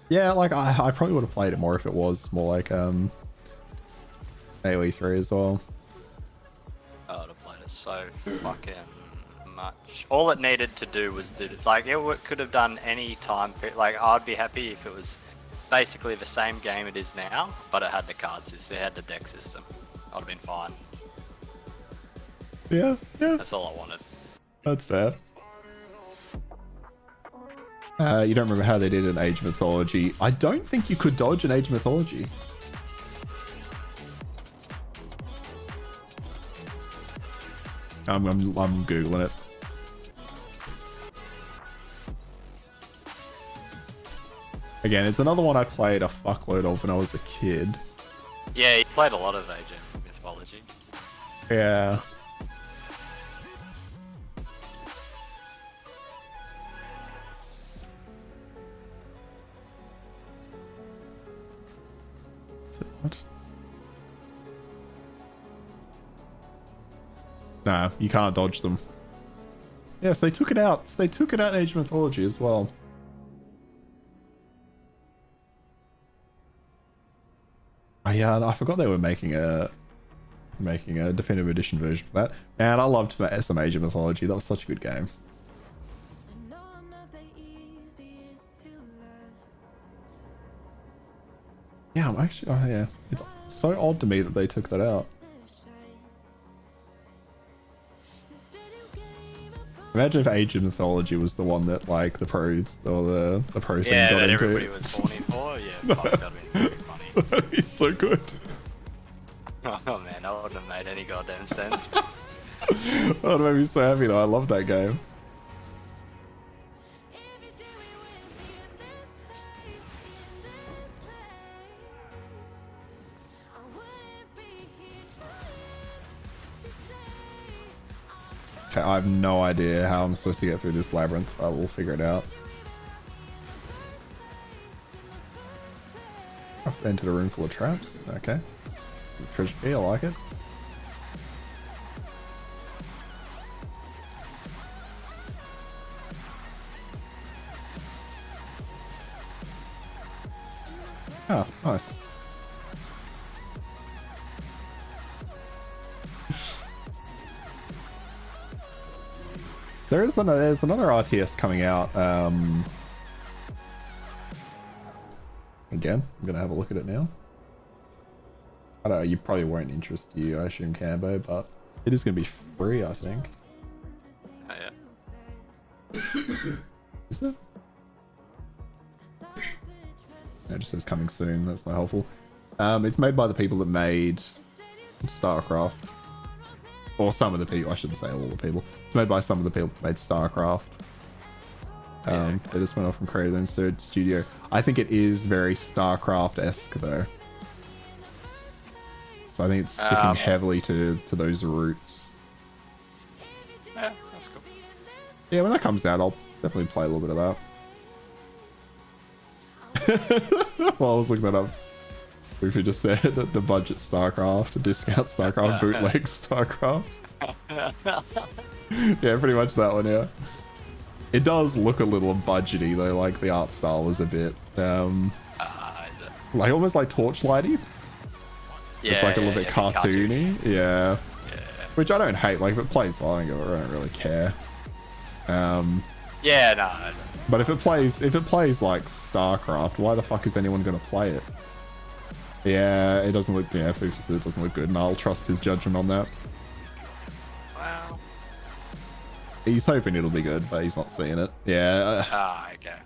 Speaker 3: Yeah, like, I probably would have played it more if it was more like, AoE 3 as well.
Speaker 5: I would have played it so fucking much. All it needed to do was like, it could have done any time, like, I'd be happy if it was basically the same game it is now, but it had the card system, it had the deck system. I'd have been fine.
Speaker 3: Yeah.
Speaker 5: That's all I wanted.
Speaker 3: That's fair. You don't remember how they did an Age of Mythology. I don't think you could dodge an Age of Mythology. I'm Googling it. Again, it's another one I played a fuckload of when I was a kid.
Speaker 5: Yeah, you played a lot of Age of Mythology.
Speaker 3: Yeah. What? Nah, you can't dodge them. Yes, they took it out. They took it out in Age of Mythology as well. Oh yeah, I forgot they were making a definitive edition version of that. Man, I loved some Age of Mythology. That was such a good game. Yeah, I'm actually... Oh yeah. It's so odd to me that they took that out. Imagine if Age of Mythology was the one that, like, the pros, or the pro scene got
Speaker 5: that
Speaker 3: into.
Speaker 5: everybody was horny for? Yeah, fuck, that'd be very funny.
Speaker 3: That'd be so good.
Speaker 5: Oh man, that wouldn't have made any goddamn sense.
Speaker 3: That would make me so happy though. I love that game. Okay, I have no idea how I'm supposed to get through this labyrinth, but we'll figure it out. I've entered a room full of traps. Okay. Treasure key, I like it. Oh, nice. There's another RTS coming out. Again, I'm gonna have a look at it now. I don't know, you probably won't interest you, I assume, Cambo, but it is gonna be free, I think.
Speaker 5: Oh, yeah.
Speaker 3: Is it? It just says coming soon, that's not helpful. It's made by the people that made StarCraft. Or some of the people, I shouldn't say all the people. It's made by some of the people that made StarCraft. They just went off and created their own studio. I think it is very StarCraft-esque though. So I think it's sticking heavily to those roots.
Speaker 5: Yeah,
Speaker 3: Yeah, when that comes out, I'll definitely play a little bit of that. Well, I was looking that up. If you just said the budget StarCraft, the discount StarCraft, bootleg StarCraft. Yeah, pretty much that one, yeah. It does look a little budgety though, like the art style was a bit,
Speaker 5: Is it?
Speaker 3: like almost like Torchlighty.
Speaker 5: Yeah,
Speaker 3: It's like a little bit cartoony. Yeah.
Speaker 5: Yeah.
Speaker 3: Which I don't hate, like if it plays well, I don't really care.
Speaker 5: Yeah, no.
Speaker 3: But if it plays like StarCraft, why the fuck is anyone gonna play it? Yeah, it doesn't look, yeah, Fufu said it doesn't look good, and I'll trust his judgment on that.
Speaker 5: Wow.
Speaker 3: He's hoping it'll be good, but he's not seeing it. Yeah.
Speaker 5: Okay.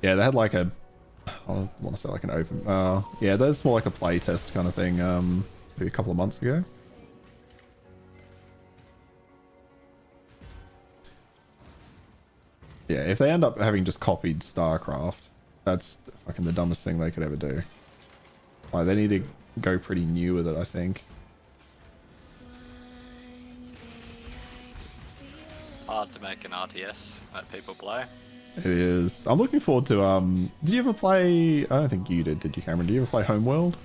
Speaker 3: Yeah, they had like a, I want to say like an open, yeah, that's more like a play test kind of thing, maybe a couple of months ago. Yeah, if they end up having just copied StarCraft, that's fucking the dumbest thing they could ever do. Like, they need to go pretty new with it, I think.
Speaker 5: Hard to make an RTS that people play.
Speaker 3: It is. I'm looking forward to, did you ever play, I don't think you did you, Cameron? Did you ever play Homeworld?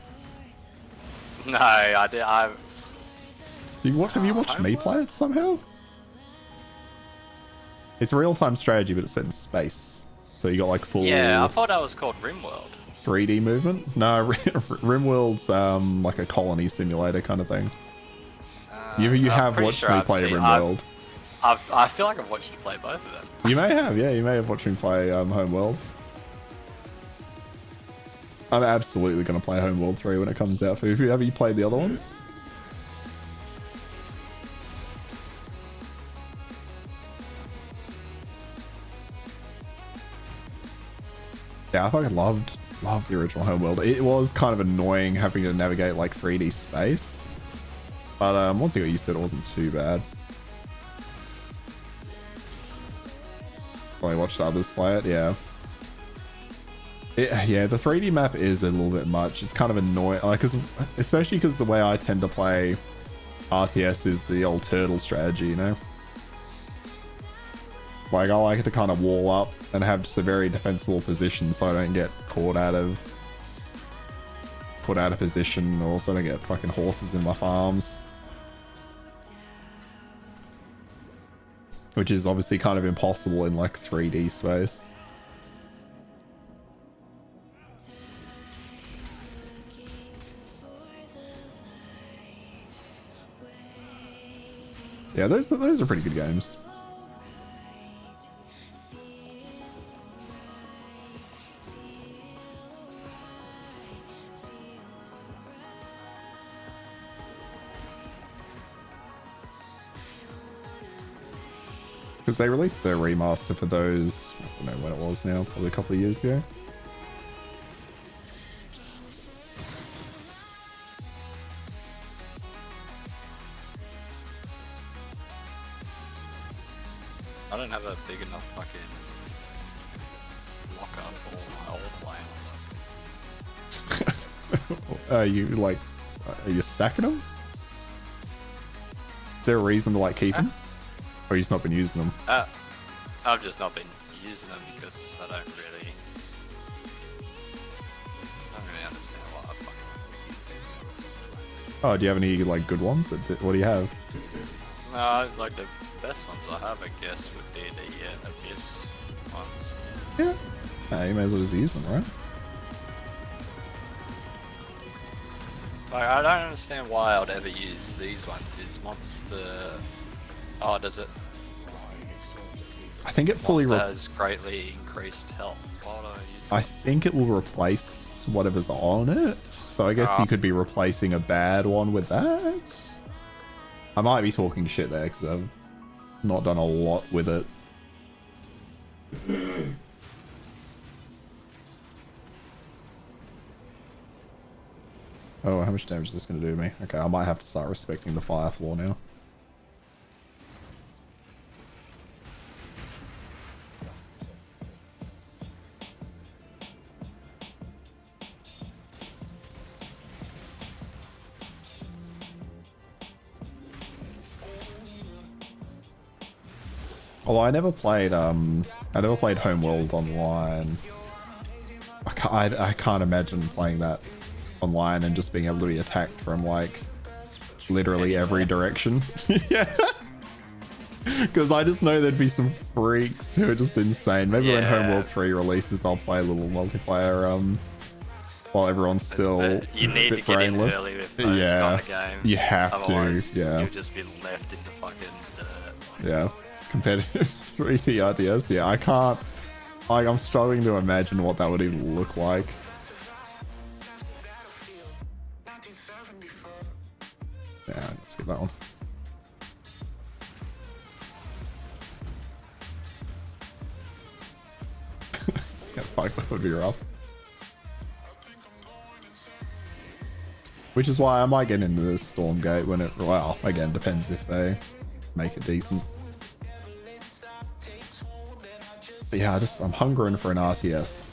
Speaker 5: No, I did.
Speaker 3: Have you watched me play it somehow? It's real-time strategy, but it's set in space. So you got like full...
Speaker 5: Yeah, I thought that was called RimWorld.
Speaker 3: 3D movement? No, RimWorld's like a colony simulator kind of thing. You have watched me play RimWorld.
Speaker 5: I feel like I've watched you play both of them.
Speaker 3: You may have, yeah. You may have watched me play Homeworld. I'm absolutely going to play Homeworld 3 when it comes out. Have you played the other ones? Yeah, I fucking loved the original Homeworld. It was kind of annoying having to navigate like 3D space, but once you got used to it, it wasn't too bad. I watched others play it, yeah. Yeah, the 3D map is a little bit much. It's kind of annoying, like, especially because the way I tend to play RTS is the old turtle strategy, you know? Like, I like it to kind of wall up and have just a very defensible position so I don't get put out of position, or so I don't get fucking horses in my farms. Which is obviously kind of impossible in like 3D space. Yeah, those are pretty good games. Because they released a remaster for those, I don't know when it was now, probably a couple of years ago.
Speaker 5: I don't have a big enough fucking locker for my old lands.
Speaker 3: Are you stacking them? Is there a reason to like keep them? Or you just not been using them?
Speaker 5: I've just not been using them because I don't really understand why I fucking use them.
Speaker 3: Oh, do you have any like good ones? What do you have?
Speaker 5: Like the best ones I have, I guess, would be the Abyss ones.
Speaker 3: Yeah. You may as well just use them, right?
Speaker 5: Like, I don't understand why I'd ever use these ones. Is Monster... Oh, does it?
Speaker 3: I think it fully
Speaker 5: has greatly increased health. Why would I use
Speaker 3: I think it will replace whatever's on it. So I guess you could be replacing a bad one with that. I might be talking shit there because I've not done a lot with it. Oh, how much damage is this going to do to me? Okay, I might have to start respecting the fire floor now. Although I never played Homeworld online. I can't imagine playing that online and just being able to be attacked from like literally every direction. Yeah. Because I just know there'd be some freaks who are just insane. Maybe when Homeworld 3 releases, I'll play a little multiplayer while everyone's still
Speaker 5: you need
Speaker 3: a bit
Speaker 5: to get
Speaker 3: brainless.
Speaker 5: in early with those kind of games.
Speaker 3: You have
Speaker 5: Otherwise,
Speaker 3: to. Yeah.
Speaker 5: You'll just be left in the fucking dirt.
Speaker 3: Yeah. Competitive 3D RTS. Yeah, I can't. Like, I'm struggling to imagine what that would even look like. Yeah, let's skip that one. Yeah, fuck, that would be rough. Which is why I might get into the Stormgate when it... Well, again, depends if they make it decent. But yeah, I'm hungering for an RTS.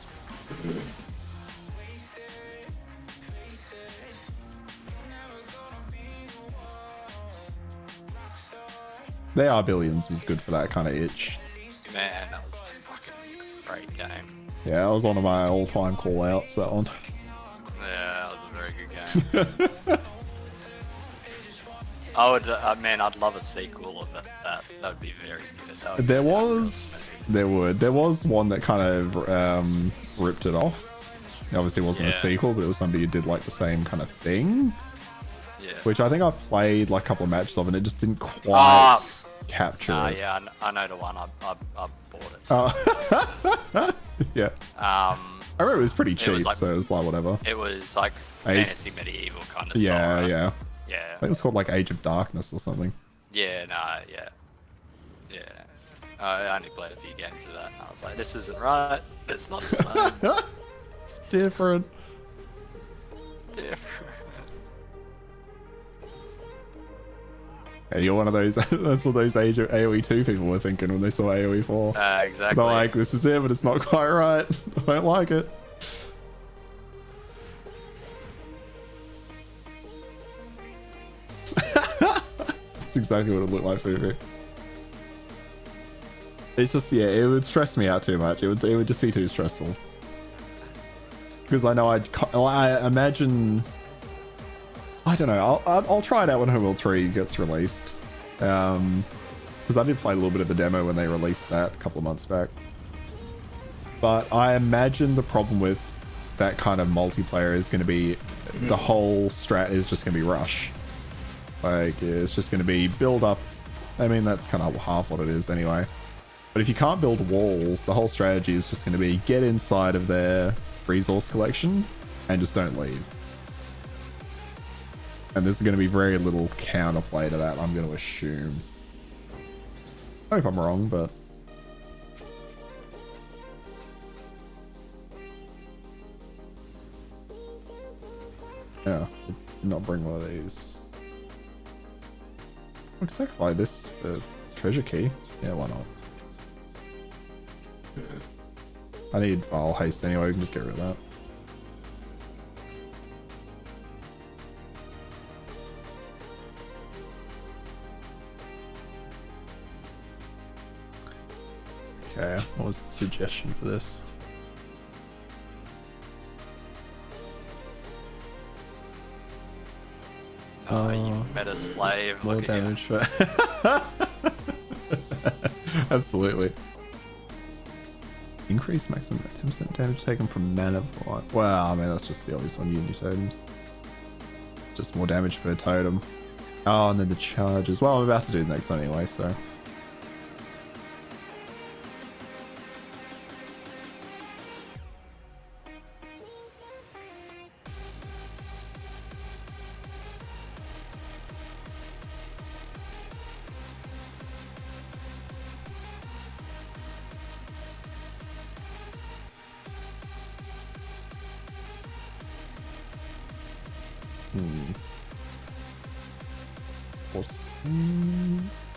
Speaker 3: They Are Billions was good for that kind of itch.
Speaker 5: Man, that was a fucking great game.
Speaker 3: Yeah, that was one of my all-time call-outs, that one.
Speaker 5: Yeah, that was a very good game. I would, man, I'd love a sequel of it. That would be very good.
Speaker 3: There was one that kind of ripped it off. It obviously wasn't a sequel, but it was somebody who did like the same kind of thing.
Speaker 5: Yeah.
Speaker 3: Which I think I played like a couple of matches of, and it just didn't quite capture.
Speaker 5: Yeah, I know the one. I bought it.
Speaker 3: Oh. Yeah. I remember it was pretty cheap, so it was like whatever.
Speaker 5: It was like fantasy medieval kind of stuff.
Speaker 3: Yeah,
Speaker 5: right?
Speaker 3: yeah.
Speaker 5: Yeah.
Speaker 3: I think it was called like Age of Darkness or something.
Speaker 5: Yeah, yeah. I only played a few games of that, and I was like, this isn't right. It's not the same.
Speaker 3: It's different. Yeah, you're one of those. That's what those AoE 2 people were thinking when they saw AoE 4.
Speaker 5: Exactly.
Speaker 3: They're like, this is it, but it's not quite right. I don't like it. That's exactly what it looked like for me. It's just, yeah, it would stress me out too much. It would just be too stressful. Because I know I imagine... I don't know. I'll try it out when Homeworld 3 gets released. Because I did play a little bit of the demo when they released that a couple of months back. But I imagine the problem with that kind of multiplayer is going to be the whole strat is just going to be rush. Like, it's just going to be build up. I mean, that's kind of half what it is anyway. But if you can't build walls, the whole strategy is just going to be get inside of their resource collection and just don't leave. And there's going to be very little counterplay to that, I'm going to assume. I hope I'm wrong, but... Yeah, not bring one of these. I could sacrifice this treasure key. Yeah, why not? I need file haste anyway, we can just get rid of that. Okay, what was the suggestion for this?
Speaker 5: Oh, you meta slave.
Speaker 3: More damage for... Absolutely. Increase maximum 10% damage taken from mana. Well, I mean, that's just the obvious one, Unity totems. Just more damage per totem. Oh, and then the charges. Well, I'm about to do the next one anyway, so...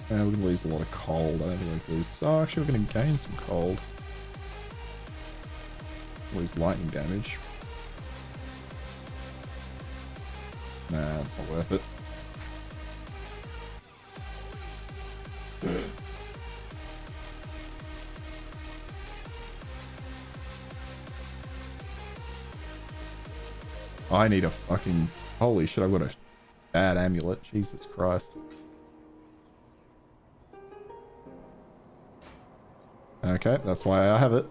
Speaker 3: We're going to lose a lot of cold. I don't think we can lose... Oh, actually, we're going to gain some cold. Lose lightning damage. Nah, it's not worth it. I need a fucking... Holy shit, I've got a bad amulet. Jesus Christ. Okay, that's why I have it.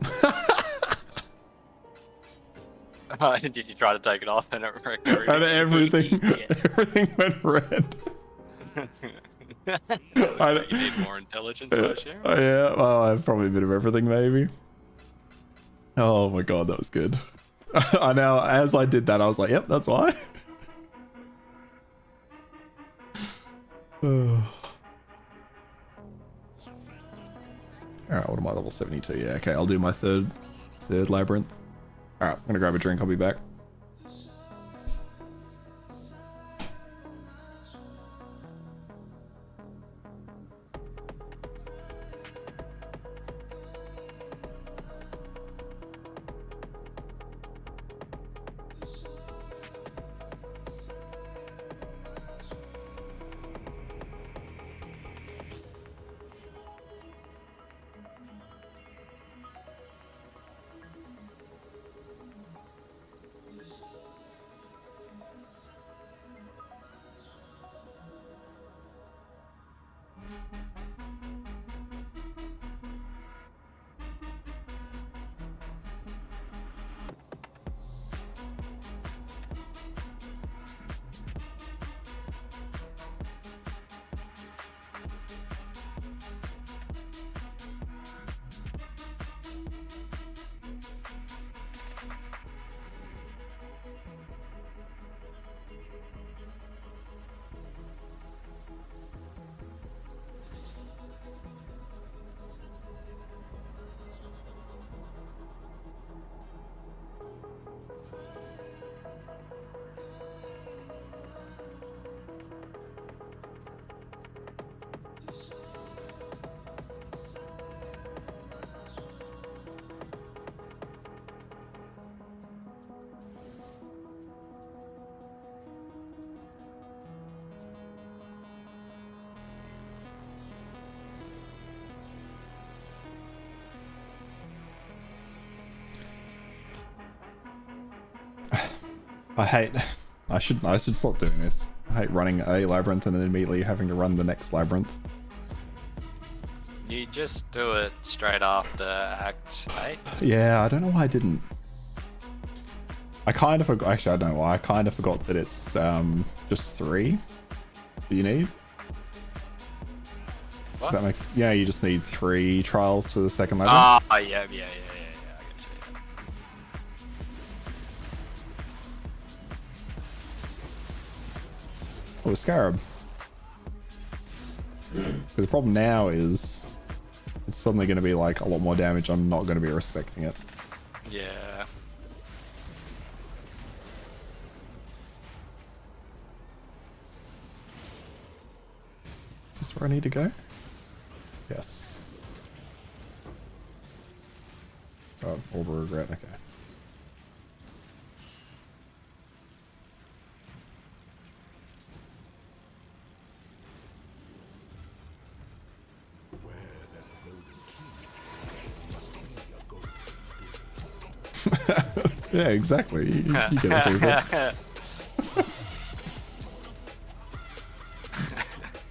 Speaker 5: Did you try to take it off and it wrecked everything?
Speaker 3: And everything went red.
Speaker 5: So you need more intelligence, I assume?
Speaker 3: Yeah, well, I have probably a bit of everything, maybe. Oh my god, that was good. I know, as I did that, I was like, yep, that's why. Alright, what am I, level 72? Yeah, okay, I'll do my third labyrinth. Alright, I'm gonna grab a drink, I'll be back. I should stop doing this. I hate running a labyrinth and then immediately having to run the next labyrinth.
Speaker 5: You just do it straight after Act 8?
Speaker 3: Yeah, I don't know why I didn't. I kind of forgot, actually I don't know why, I kind of forgot that it's just 3 that you need.
Speaker 5: What?
Speaker 3: That makes, yeah, you just need 3 trials for the second labyrinth.
Speaker 5: Ah, yeah, I get you.
Speaker 3: Oh, a scarab. Because the problem now is it's suddenly going to be like a lot more damage. I'm not going to be respecting it.
Speaker 5: Yeah.
Speaker 3: Is this where I need to go? Yes. So, Orb of Regret, okay. Yeah, exactly. You get it, people.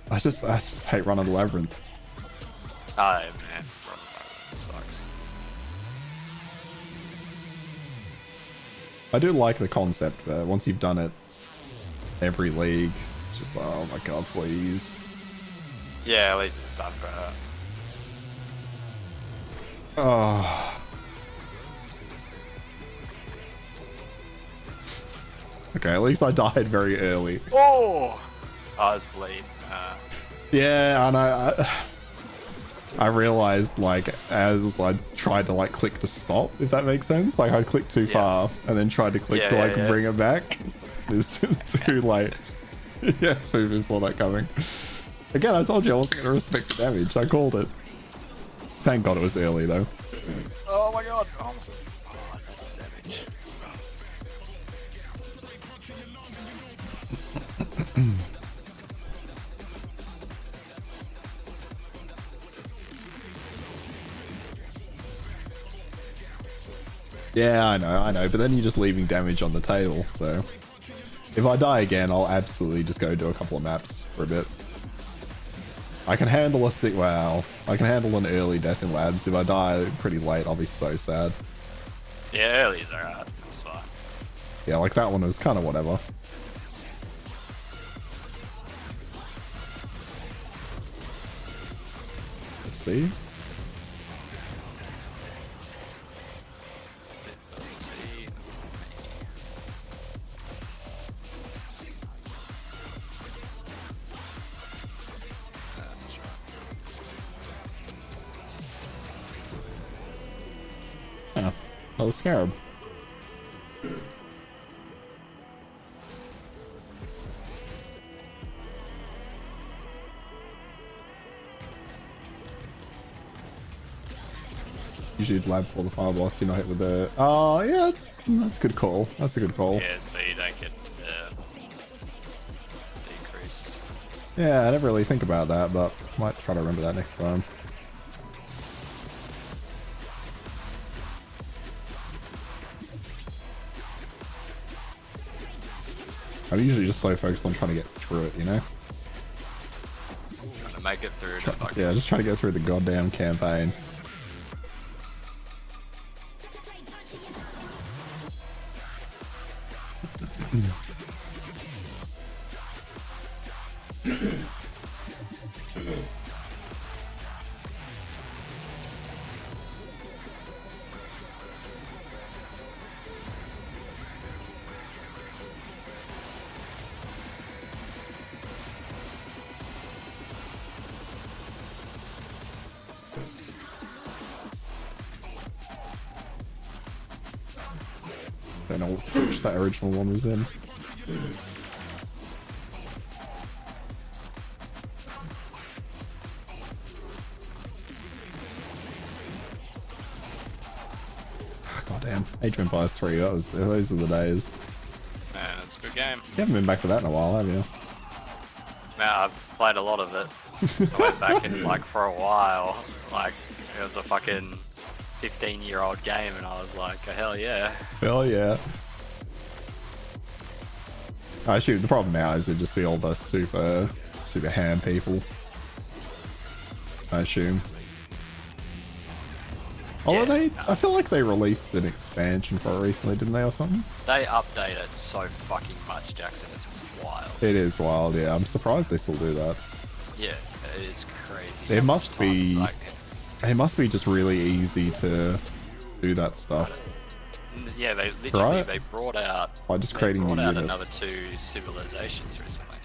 Speaker 3: I just hate running the labyrinth.
Speaker 5: Oh man, sucks.
Speaker 3: I do like the concept, but once you've done it every league, it's just like, oh my god, please.
Speaker 5: Yeah, at least it's done for her.
Speaker 3: Oh. Okay, at least I died very early.
Speaker 5: Oh! Eyes bleed.
Speaker 3: Yeah, and I realized, like, as I tried to, like, click to stop, if that makes sense. Like, I clicked too far, and then tried to click to, like, bring it back. It was too late. Yeah, Fufu saw that coming. Again, I told you I wasn't going to respect the damage. I called it. Thank God it was early, though.
Speaker 5: Oh my god! Oh, that's damage.
Speaker 3: Yeah, I know, but then you're just leaving damage on the table, so... If I die again, I'll absolutely just go do a couple of maps for a bit. I can handle a sick. Wow, I can handle an early death in labs. If I die pretty late, I'll be so sad.
Speaker 5: Yeah, early's alright. That's fine.
Speaker 3: Yeah, like that one was kind of whatever. Let's see.
Speaker 5: Let's see. That's right.
Speaker 3: Yeah, another scarab. Usually lab for the fire boss, you're not hit with the. Oh, yeah, that's a good call. That's a good call.
Speaker 5: Yeah, so you don't get decreased.
Speaker 3: Yeah, I never really think about that, but might try to remember that next time. I'm usually just so focused on trying to get through it, you know?
Speaker 5: Trying to make it through.
Speaker 3: Yeah, just trying to get through the goddamn campaign. Don't know what switch that original one was in. Goddamn, Age of Empires 3, those are the days.
Speaker 5: Man, it's a good game.
Speaker 3: You haven't been back to that in a while, have you?
Speaker 5: Man, I've played a lot of it. I went back in like for a while. Like it was a fucking 15-year-old game, and I was like, oh, hell yeah.
Speaker 3: Hell yeah. Actually, the problem now is they just be all the super ham people. I assume. Although
Speaker 5: Yeah,
Speaker 3: I feel like they released an expansion for it recently, didn't they, or something?
Speaker 5: They update it so fucking much, Jackson. It's wild.
Speaker 3: It is wild, yeah. I'm surprised they still do that.
Speaker 5: Yeah, it is crazy.
Speaker 3: It
Speaker 5: how
Speaker 3: must
Speaker 5: much time,
Speaker 3: be.
Speaker 5: like,
Speaker 3: It must be just really easy to do that stuff.
Speaker 5: yeah, they literally
Speaker 3: Right?
Speaker 5: they brought out.
Speaker 3: By just
Speaker 5: they
Speaker 3: creating
Speaker 5: brought
Speaker 3: new
Speaker 5: out
Speaker 3: units.
Speaker 5: another 2 civilizations recently.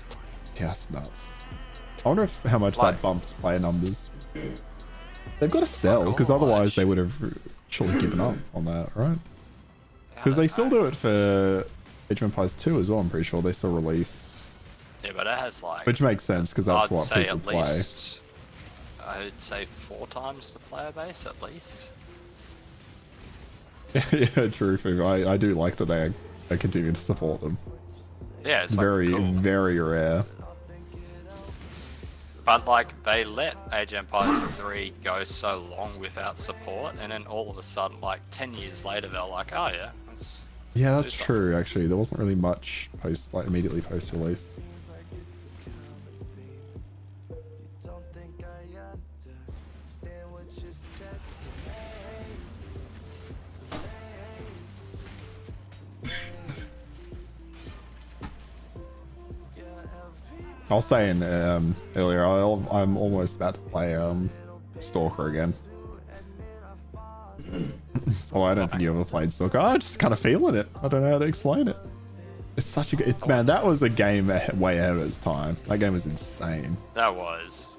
Speaker 3: Yeah, it's nuts. I wonder how much
Speaker 5: Like-
Speaker 3: that bumps player numbers. They've got to sell, because
Speaker 5: all,
Speaker 3: otherwise they
Speaker 5: actually.
Speaker 3: would have surely given up on that, right?
Speaker 5: Yeah,
Speaker 3: Because
Speaker 5: I
Speaker 3: they
Speaker 5: don't
Speaker 3: still
Speaker 5: know.
Speaker 3: do it for Age of Empires 2 as well, I'm pretty sure. They still release.
Speaker 5: Yeah, but it has like.
Speaker 3: Which makes sense, because that's
Speaker 5: I'd
Speaker 3: what
Speaker 5: say
Speaker 3: people
Speaker 5: at
Speaker 3: play.
Speaker 5: least. I'd say 4 times the player base at least.
Speaker 3: Yeah, true. I do like that they continue to support them.
Speaker 5: Yeah, it's
Speaker 3: Very,
Speaker 5: fucking cool.
Speaker 3: very rare.
Speaker 5: But like they let Age of Empires 3 go so long without support, and then all of a sudden, like 10 years later, they're like, oh yeah, let's
Speaker 3: Yeah, that's
Speaker 5: do something.
Speaker 3: true, actually. There wasn't really much immediately post-release. I was saying earlier, I'm almost about to play Stalker again. Oh, I don't think you ever played Stalker. I'm just kind of feeling it. I don't know how to explain it. It's such a good... man, that was a game way ahead of its time. That game was insane.
Speaker 5: That was.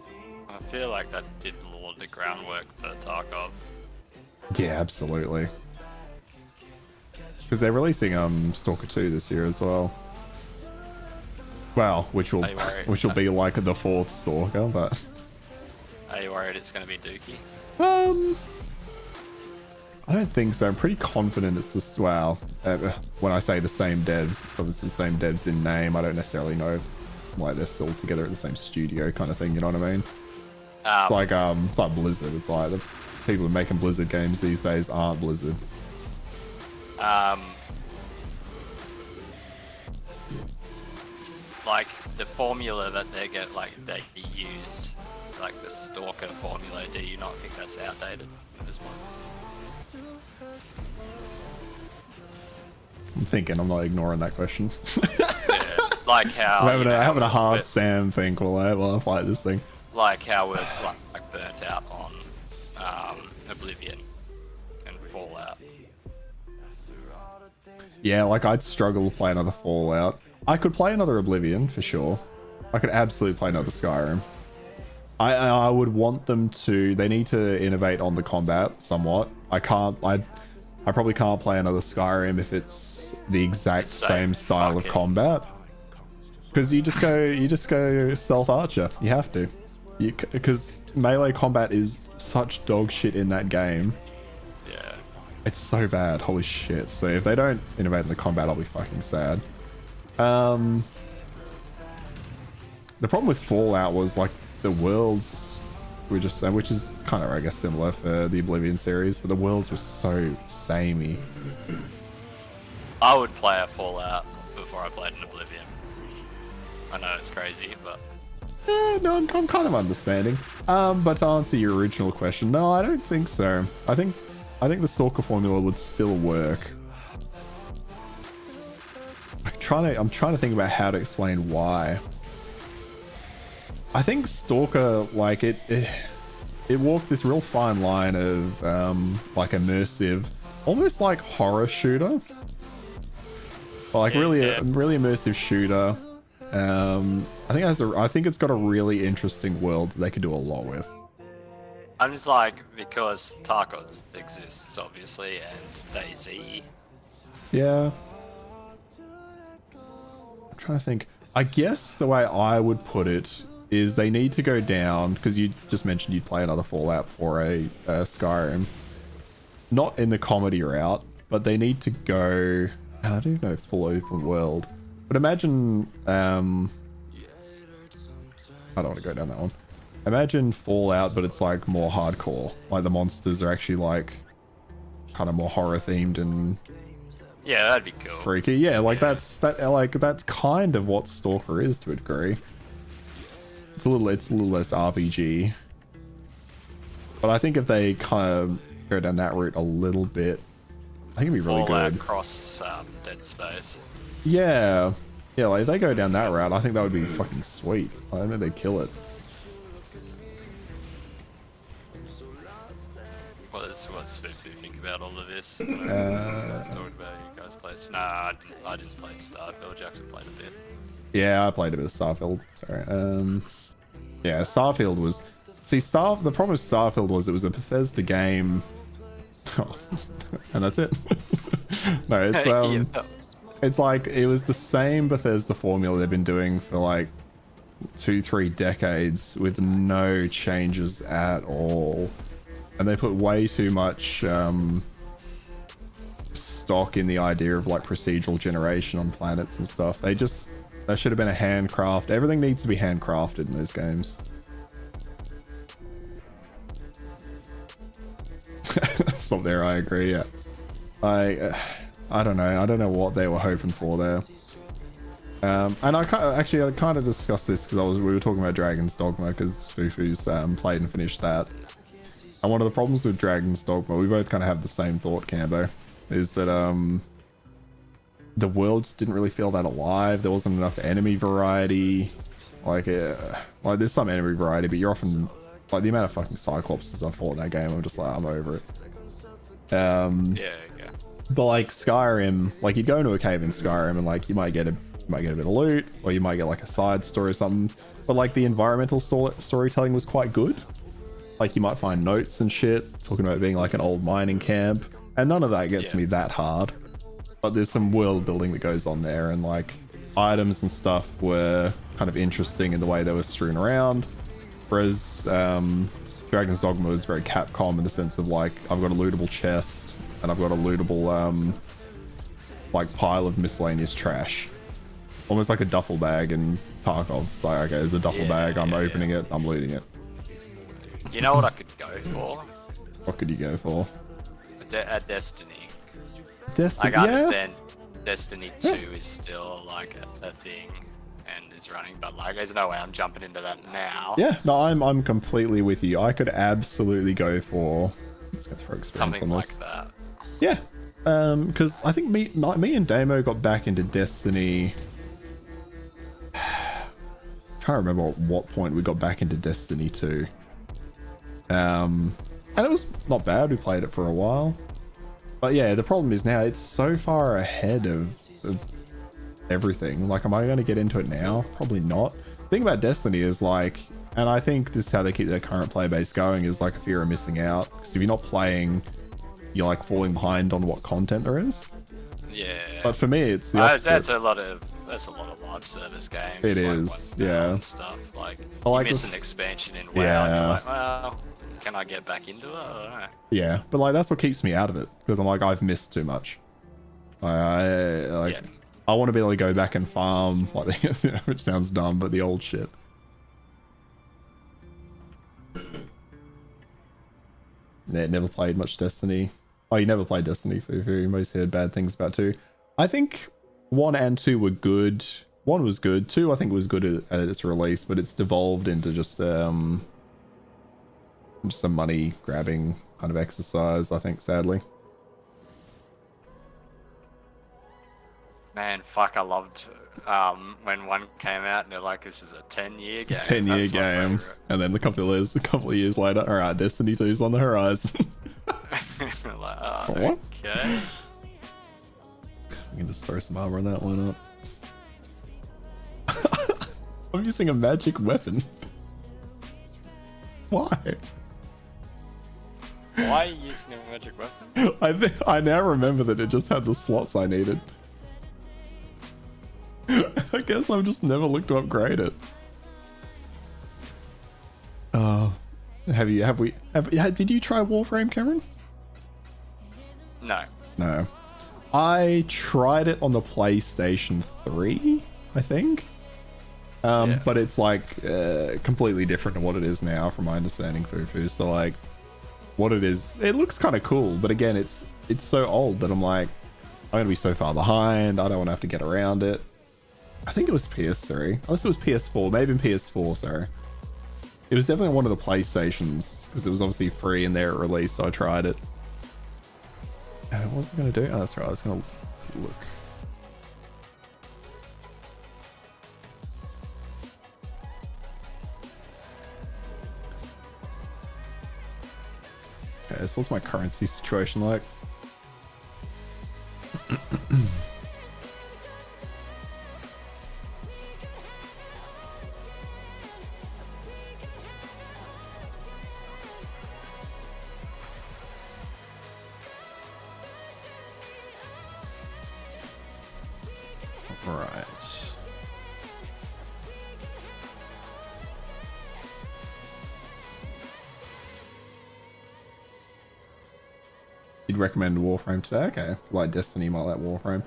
Speaker 5: I feel like that did a lot of the groundwork for Tarkov.
Speaker 3: Yeah, absolutely. Because they're releasing Stalker 2 this year as well. Well, which will
Speaker 5: Are you worried?
Speaker 3: be like the 4th Stalker, but
Speaker 5: Are you worried it's going to be Dookie?
Speaker 3: I don't think so. I'm pretty confident it's just, well, when I say the same devs, it's obviously the same devs in name. I don't necessarily know like they're still together at the same studio kind of thing, you know what I mean? It's like Blizzard. It's like the people who are making Blizzard games these days aren't Blizzard.
Speaker 5: like the formula that they get, like they use, like the Stalker formula. Do you not think that's outdated at this point?
Speaker 3: I'm thinking. I'm not ignoring that question.
Speaker 5: Yeah, like how
Speaker 3: I'm having a hard
Speaker 5: we're-
Speaker 3: Sam think while I fight this thing.
Speaker 5: like how we're like burnt out on Oblivion and Fallout.
Speaker 3: Yeah, like I'd struggle to play another Fallout. I could play another Oblivion for sure. I could absolutely play another Skyrim. I would want them to. They need to innovate on the combat somewhat. I probably can't play another Skyrim if it's the exact same style of
Speaker 5: fucking-
Speaker 3: combat. Because you just go stealth archer. You have to. Because melee combat is such dog shit in that game.
Speaker 5: Yeah.
Speaker 3: It's so bad. Holy shit. So if they don't innovate in the combat, I'll be fucking sad. The problem with Fallout was like the worlds were just, which is kind of, I guess, similar for the Oblivion series, but the worlds were so samey.
Speaker 5: I would play a Fallout before I played an Oblivion. I know it's crazy, but
Speaker 3: No, I'm kind of understanding. But to answer your original question, no, I don't think so. I think the Stalker formula would still work. I'm trying to think about how to explain why. I think Stalker, like it walked this real fine line of like immersive, almost like horror shooter, like really immersive shooter. I think it's got a really interesting world that they could do a lot with.
Speaker 5: I'm just like, because Tarkov exists obviously and DayZ.
Speaker 3: Yeah. I'm trying to think. I guess the way I would put it is they need to go down, because you just mentioned you'd play another Fallout for a Skyrim. Not in the comedy route, but they need to go, and I don't know, full open world. But imagine, I don't want to go down that one. Imagine Fallout, but it's like more hardcore. Like the monsters are actually like kind of more horror themed and
Speaker 5: Yeah, that'd be cool.
Speaker 3: freaky. Yeah, like that's kind of what Stalker is to a degree. It's a little less RPG. But I think if they kind of go down that route a little bit, I think it'd be really
Speaker 5: Fallout
Speaker 3: good.
Speaker 5: cross Dead Space.
Speaker 3: Yeah. Yeah, like if they go down that route, I think that would be fucking sweet. I think they'd kill it.
Speaker 5: What's Fufu think about all of this? You guys talking about you guys played. Nah, I didn't play Starfield. Jackson played a bit.
Speaker 3: Yeah, I played a bit of Starfield. Sorry. Yeah, Starfield was... See, the problem with Starfield was it was a Bethesda game. And that's it. No, it's...
Speaker 5: Yeah.
Speaker 3: It's like, it was the same Bethesda formula they've been doing for like 2-3 decades with no changes at all. And they put way too much stock in the idea of like procedural generation on planets and stuff. That should have been a handcraft. Everything needs to be handcrafted in those games. Stop there, I agree, yeah. I don't know. I don't know what they were hoping for there. And I kind of discussed this because we were talking about Dragon's Dogma because Fufu's played and finished that. And one of the problems with Dragon's Dogma, we both kind of have the same thought, Cambo, is that the worlds didn't really feel that alive. There wasn't enough enemy variety. Like there's some enemy variety, but you're often like the amount of fucking Cyclopses I fought in that game. I'm just like, I'm over it.
Speaker 5: Yeah.
Speaker 3: But like Skyrim, like you go into a cave in Skyrim and like you might get a bit of loot, or you might get like a side story or something. But like the environmental storytelling was quite good. Like you might find notes and shit talking about being like an old mining camp, and none of that gets me that hard. But there's some world building that goes on there, and like items and stuff were kind of interesting in the way they were strewn around. Whereas Dragon's Dogma was very Capcom in the sense of like, I've got a lootable chest and I've got a lootable like pile of miscellaneous trash. Almost like a duffel bag in Tarkov. It's like, okay, there's a duffel bag, I'm opening it, I'm looting it.
Speaker 5: You know what I could go for?
Speaker 3: What could you go for?
Speaker 5: A Destiny.
Speaker 3: Destiny,
Speaker 5: Like, I understand Destiny 2 is still like a thing, and is running, but like, there's no way I'm jumping into that now.
Speaker 3: Yeah, no, I'm completely with you. I could absolutely go for, let's go throw experience
Speaker 5: Something
Speaker 3: on
Speaker 5: like
Speaker 3: this.
Speaker 5: that.
Speaker 3: Yeah, because I think me and Damo got back into Destiny. Trying to remember at what point we got back into Destiny 2. And it was not bad. We played it for a while. But yeah, the problem is now it's so far ahead of everything. Like, am I going to get into it now? Probably not. The thing about Destiny is like, and I think this is how they keep their current player base going, is like a fear of missing out. Because if you're not playing, you're like falling behind on what content there is.
Speaker 5: Yeah.
Speaker 3: But for me, it's the opposite.
Speaker 5: That's a lot of live service games.
Speaker 3: It
Speaker 5: like
Speaker 3: is, yeah.
Speaker 5: And stuff like,
Speaker 3: I like
Speaker 5: you miss
Speaker 3: this-
Speaker 5: an expansion in WoW.
Speaker 3: Yeah.
Speaker 5: And you're like, well, can I get back into it? I don't know.
Speaker 3: Yeah, but like that's what keeps me out of it, because I'm like, I've missed too much. I want to be able to go back and farm, like, which sounds dumb, but the old shit. Yeah, never played much Destiny. Oh, you never played Destiny, Fufu. Most heard bad things about 2. I think 1 and 2 were good. 1 was good. 2, I think, was good at its release, but it's devolved into just a money grabbing kind of exercise, I think, sadly.
Speaker 5: Man, fuck, I loved when 1 came out and they're like, this is a 10-year game.
Speaker 3: 10-year
Speaker 5: That's my
Speaker 3: game,
Speaker 5: favourite.
Speaker 3: and then a couple of years later, all right, Destiny 2's on the horizon.
Speaker 5: Like, oh,
Speaker 3: What?
Speaker 5: okay.
Speaker 3: I can just throw some armor on that one up. I'm using a magic weapon. Why?
Speaker 5: Why are you using a magic weapon?
Speaker 3: I now remember that it just had the slots I needed. I guess I've just never looked to upgrade it. Did you try Warframe, Cameron?
Speaker 5: No.
Speaker 3: No. I tried it on the PlayStation 3, I think.
Speaker 5: Yeah.
Speaker 3: But it's like completely different to what it is now, from my understanding, Fufu. So like, what it is, it looks kind of cool, but again, it's so old that I'm like, I'm gonna be so far behind. I don't want to have to get around it. I think it was PS3, unless it was PS4, maybe in PS4. Sorry, it was definitely one of the PlayStations, because it was obviously free in their release. So I tried it. And what was I gonna do? Oh, that's right. I was gonna look. Okay, so what's my currency situation like? Right. You'd recommend Warframe today? Okay. Like Destiny, you might like Warframe.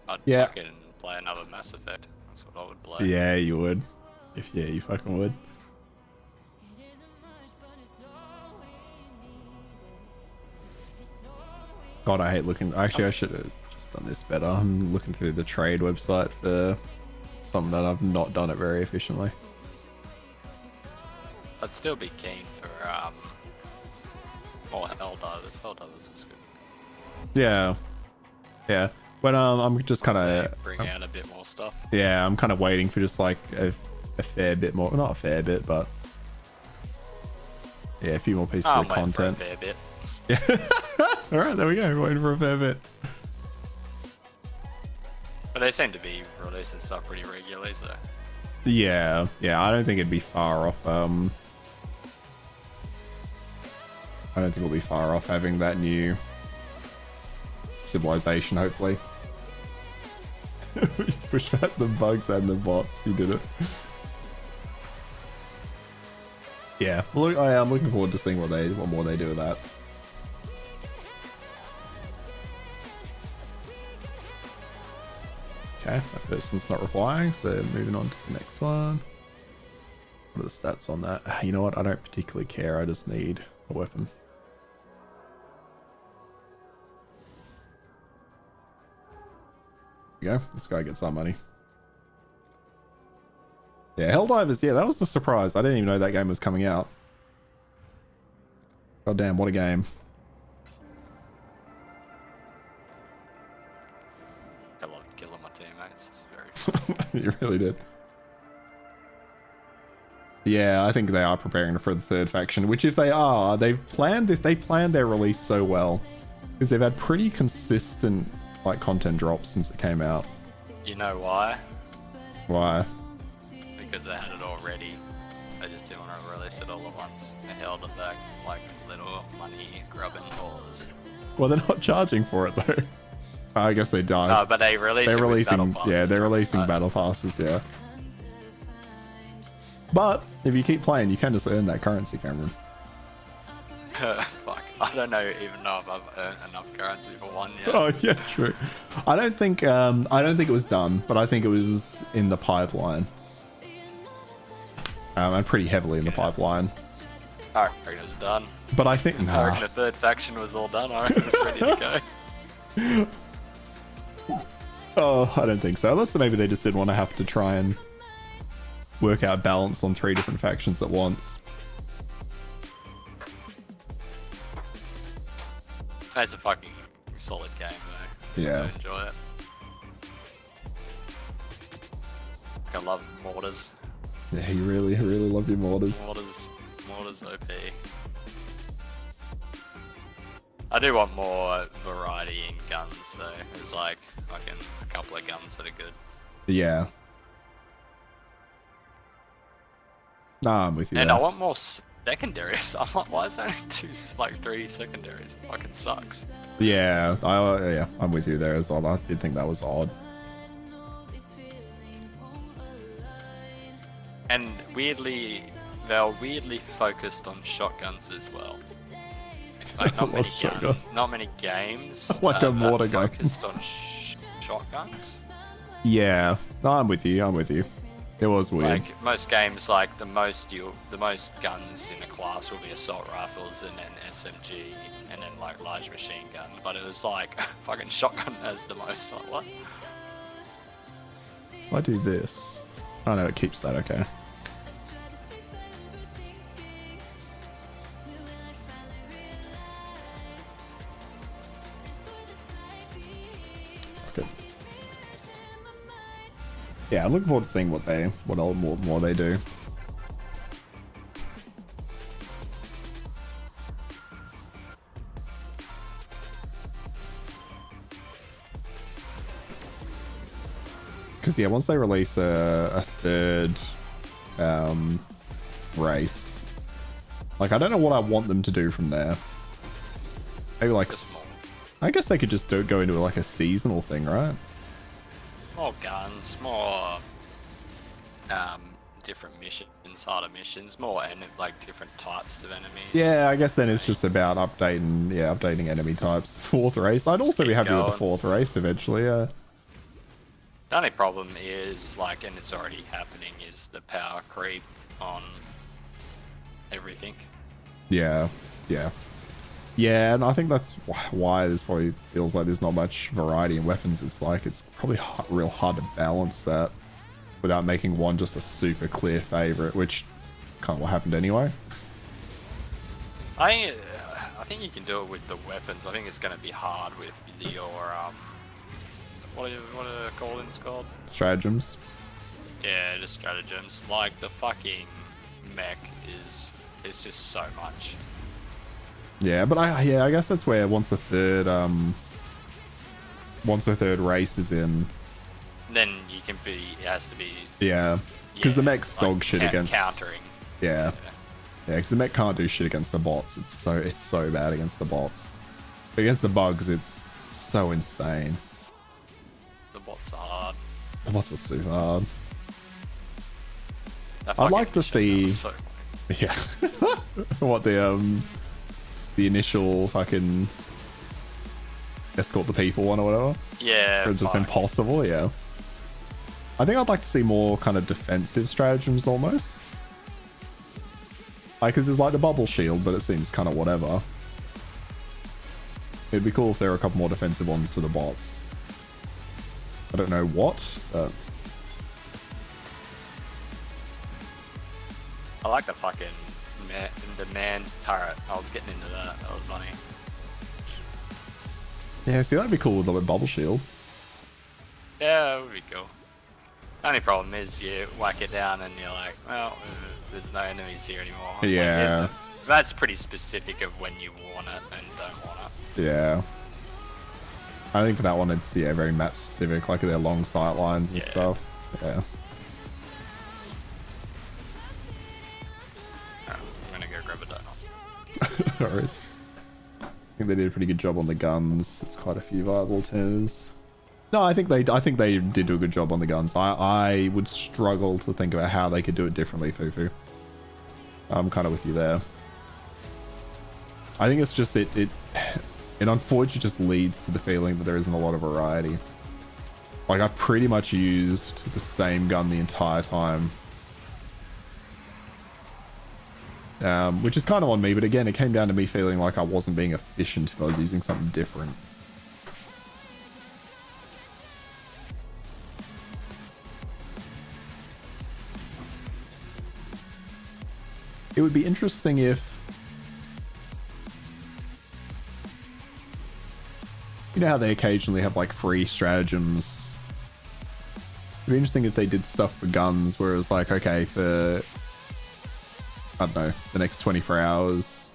Speaker 5: I'd
Speaker 3: Yeah.
Speaker 5: fucking play another Mass Effect. That's what I would play.
Speaker 3: Yeah, you would. Yeah, you fucking would. God, I hate looking. Actually, I should have just done this better. I'm looking through the trade website for something that I've not done it very efficiently.
Speaker 5: I'd still be keen for more Helldivers. Helldivers is good.
Speaker 3: Yeah, yeah. But I'm just kind
Speaker 5: Once
Speaker 3: of
Speaker 5: they bring out a bit more stuff.
Speaker 3: yeah. I'm kind of waiting for just like a fair bit more. Not a fair bit, but yeah, a few more pieces
Speaker 5: I'm
Speaker 3: of
Speaker 5: waiting for a
Speaker 3: content.
Speaker 5: fair bit.
Speaker 3: All right, there we go. We're waiting for a fair bit.
Speaker 5: But they seem to be releasing stuff pretty regularly, so
Speaker 3: Yeah, yeah. I don't think it'd be far off. I don't think we'll be far off having that new civilization. Hopefully, push back the bugs and the bots. You did it. Yeah, look, I'm looking forward to seeing what more they do with that. Okay, that person's not replying, so moving on to the next one. What are the stats on that? You know what? I don't particularly care. I just need a weapon. There you go. This guy gets our money. Yeah, Helldivers, yeah, that was a surprise. I didn't even know that game was coming out. God damn, what a game.
Speaker 5: I love killing my teammates. It's very fun.
Speaker 3: You really did. Yeah, I think they are preparing for the third faction, which if they are, they've planned this, they planned their release so well. Because they've had pretty consistent like content drops since it came out.
Speaker 5: You know why?
Speaker 3: Why?
Speaker 5: Because they had it already. They just didn't want to release it all at once. They held it back like little money grubbing whores.
Speaker 3: Well, they're not charging for it though. I guess they don't.
Speaker 5: No, but they release
Speaker 3: They're
Speaker 5: it with
Speaker 3: releasing,
Speaker 5: battle passes,
Speaker 3: yeah, they're
Speaker 5: right?
Speaker 3: releasing battle passes, yeah. But if you keep playing, you can just earn that currency, Cameron.
Speaker 5: Fuck, I don't even know if I've earned enough currency for one yet.
Speaker 3: Oh yeah, true. I don't think it was done, but I think it was in the pipeline. And pretty heavily in the pipeline.
Speaker 5: I reckon it was done.
Speaker 3: But I think
Speaker 5: I reckon the third faction was all done. I reckon it's ready to go.
Speaker 3: Oh, I don't think so. Unless maybe they just didn't want to have to try and work out balance on 3 different factions at once.
Speaker 5: It's a fucking solid game though.
Speaker 3: Yeah.
Speaker 5: I enjoy it. I love mortars.
Speaker 3: Yeah, you really love your mortars.
Speaker 5: Mortars OP. I do want more variety in guns though. There's like fucking a couple of guns that are good.
Speaker 3: Yeah. Nah, I'm with you.
Speaker 5: And
Speaker 3: there.
Speaker 5: I want more secondaries. I'm like, why is there only 3 secondaries? It fucking sucks.
Speaker 3: Yeah, I'm with you there as well. I did think that was odd.
Speaker 5: And weirdly, they're weirdly focused on shotguns as well. Like not many games.
Speaker 3: Like a mortar
Speaker 5: that
Speaker 3: gun.
Speaker 5: focused on shotguns.
Speaker 3: Yeah, no, I'm with you. It was weird.
Speaker 5: Like most games, like the most guns in a class will be assault rifles and then SMG and then like large machine gun. But it was like fucking shotgun as the most. Like what?
Speaker 3: If I do this, oh no, it keeps that. Okay. Good. Yeah, I'm looking forward to seeing what more they do. Because yeah, once they release a third race, like I don't know what I want them to do from there. Maybe like, I guess they could just go into like a seasonal thing, right?
Speaker 5: More guns, more different missions, harder missions, more and like different types of enemies.
Speaker 3: Yeah, I guess then it's just about updating enemy types. Fourth race, I'd also be happy with the fourth race eventually. Yeah.
Speaker 5: The only problem is, like, and it's already happening, is the power creep on everything.
Speaker 3: Yeah, and I think that's why this probably feels like there's not much variety in weapons. It's like it's probably real hard to balance that without making one just a super clear favorite, which kind of what happened anyway.
Speaker 5: I think you can do it with the weapons. I think it's going to be hard with your what are Golden's called?
Speaker 3: Stratagems.
Speaker 5: Yeah, just stratagems. Like the fucking mech is just so much.
Speaker 3: Yeah, but I guess that's where once the third race is in,
Speaker 5: then you can be. It has to be.
Speaker 3: Yeah, because the mech's
Speaker 5: like
Speaker 3: dog shit against
Speaker 5: countering.
Speaker 3: Yeah, because the mech can't do shit against the bots. It's so bad against the bots. But against the bugs, it's so insane.
Speaker 5: The bots are hard.
Speaker 3: The bots are super hard.
Speaker 5: That
Speaker 3: I'd like to
Speaker 5: fucking
Speaker 3: see.
Speaker 5: so
Speaker 3: Yeah. What the initial fucking escort the people one or whatever.
Speaker 5: yeah.
Speaker 3: Or it's just
Speaker 5: fuck.
Speaker 3: impossible. Yeah. I think I'd like to see more kind of defensive stratagems almost. Like, 'cause there's like the bubble shield, but it seems kind of whatever. It'd be cool if there were a couple more defensive ones for the bots. I don't know what, but
Speaker 5: I like the fucking the manned turret. I was getting into that. That was funny.
Speaker 3: yeah, see, that'd be cool with a bubble shield.
Speaker 5: Yeah, that would be cool. Only problem is you whack it down and you're like, well, there's no enemies here anymore. Like,
Speaker 3: Yeah.
Speaker 5: that's pretty specific of when you want it and don't want it.
Speaker 3: Yeah. I think for that one, it's very map specific, like their long sight lines and
Speaker 5: Yeah.
Speaker 3: stuff. Yeah.
Speaker 5: Alright, I'm gonna go grab a donut.
Speaker 3: No worries. I think they did a pretty good job on the guns. There's quite a few viable alternatives. No, I think they did do a good job on the guns. I would struggle to think about how they could do it differently, Fufu. I'm kind of with you there. I think it's just it unfortunately just leads to the feeling that there isn't a lot of variety. Like, I've pretty much used the same gun the entire time. Which is kind of on me, but again, it came down to me feeling like I wasn't being efficient if I was using something different. It would be interesting if... You know how they occasionally have, like, free stratagems? It'd be interesting if they did stuff for guns where it was like, okay, for... I don't know, the next 24 hours,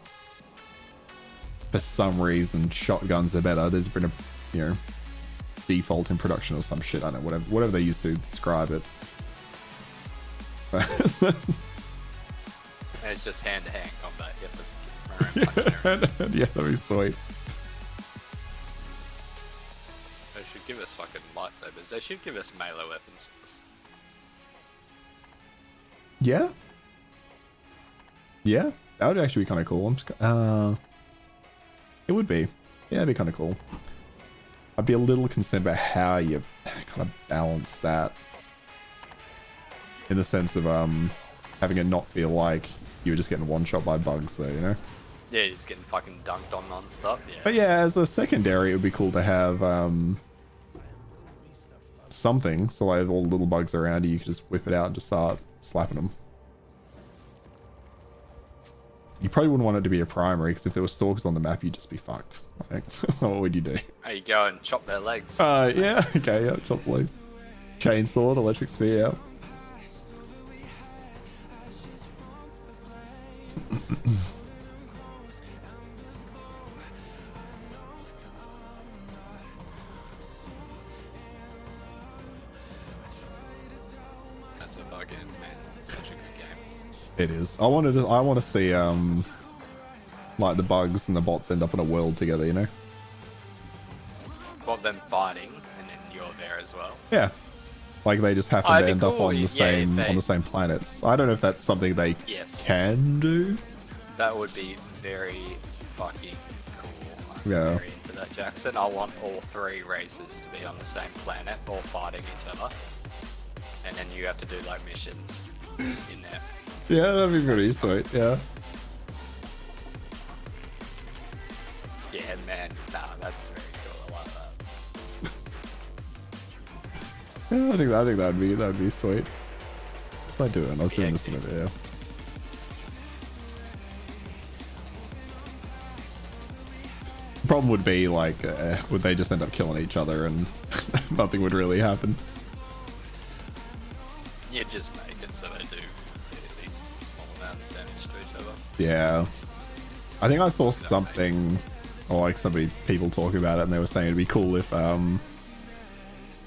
Speaker 3: for some reason, shotguns are better. There's been a, you know, default in production or some shit. I don't know, whatever they used to describe it.
Speaker 5: And it's just hand-to-hand combat. You have to punch and everything.
Speaker 3: Yeah, that'd be sweet.
Speaker 5: They should give us fucking lightsabers. They should give us melee weapons.
Speaker 3: Yeah? Yeah? That would actually be kind of cool. I'm just, it would be. Yeah, it'd be kind of cool. I'd be a little concerned about how you kind of balance that. In the sense of having it not feel like you were just getting one-shot by bugs there, you know?
Speaker 5: Yeah, you're just getting fucking dunked on non-stop. Yeah.
Speaker 3: But yeah, as a secondary, it would be cool to have something. So like all the little bugs around you, you could just whip it out and just start slapping them. You probably wouldn't want it to be a primary, because if there were stalkers on the map, you'd just be fucked. Like, what would you do?
Speaker 5: Oh, you go and chop their legs.
Speaker 3: Yeah, okay, yeah, chop the legs. Chainsaw, electric spear, yeah.
Speaker 5: That's a fucking, man, such a good game.
Speaker 3: It is. I want to see like the bugs and the bots end up in a world together, you know?
Speaker 5: Well, them fighting, and then you're there as well.
Speaker 3: Yeah. Like they just happen to end up on the same planets. I don't know if that's something they can do.
Speaker 5: That would be very fucking cool. I'm
Speaker 3: Yeah.
Speaker 5: very into that, Jackson. I want all three races to be on the same planet, all fighting each other. And then you have to do like missions in there.
Speaker 3: Yeah, that'd be pretty sweet, yeah.
Speaker 5: Yeah, man. Nah, that's very cool. I like that.
Speaker 3: Yeah, I think that'd be sweet. What was I doing? I was doing this in a video. The problem would be like, would they just end up killing each other and nothing would really happen?
Speaker 5: You just make it so they do at least a small amount of damage to each other.
Speaker 3: Yeah. I think I saw something, or like people talking about it, and they were saying it'd be cool if,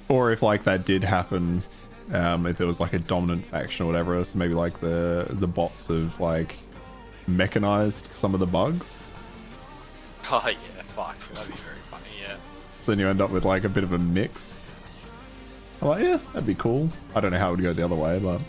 Speaker 3: or if like that did happen, if there was like a dominant faction or whatever, so maybe like the bots have like mechanized some of the bugs.
Speaker 5: Oh yeah, fuck. That'd be very funny, yeah.
Speaker 3: So then you end up with like a bit of a mix. I'm like, yeah, that'd be cool. I don't know how it would go the other way, but...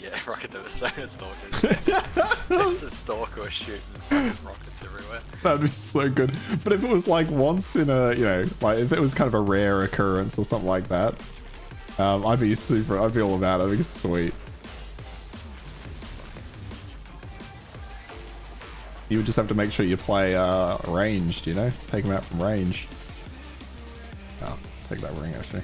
Speaker 5: Yeah, Rocket, there was so many stalkers. Just a stalker was shooting fucking rockets everywhere.
Speaker 3: That'd be so good. But if it was like once in a, you know, like if it was kind of a rare occurrence or something like that, I'd be all about it. I think it's sweet. You would just have to make sure you play ranged, you know? Take them out from range. Oh, take that ring actually.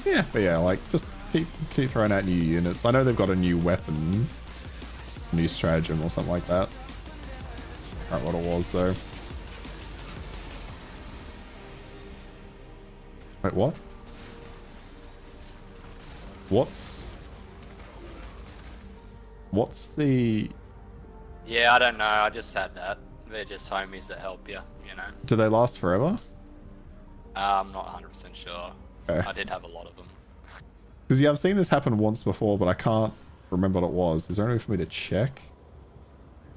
Speaker 3: Yeah, but yeah, like just keep throwing out new units. I know they've got a new weapon, new stratagem or something like that. I don't know what it was though. Wait, what? What's the...
Speaker 5: Yeah, I don't know. I just had that. They're just homies that help you, you know.
Speaker 3: Do they last forever?
Speaker 5: I'm not 100% sure.
Speaker 3: Okay.
Speaker 5: I did have a lot of them.
Speaker 3: Because yeah, I've seen this happen once before, but I can't remember what it was. Is there any way for me to check?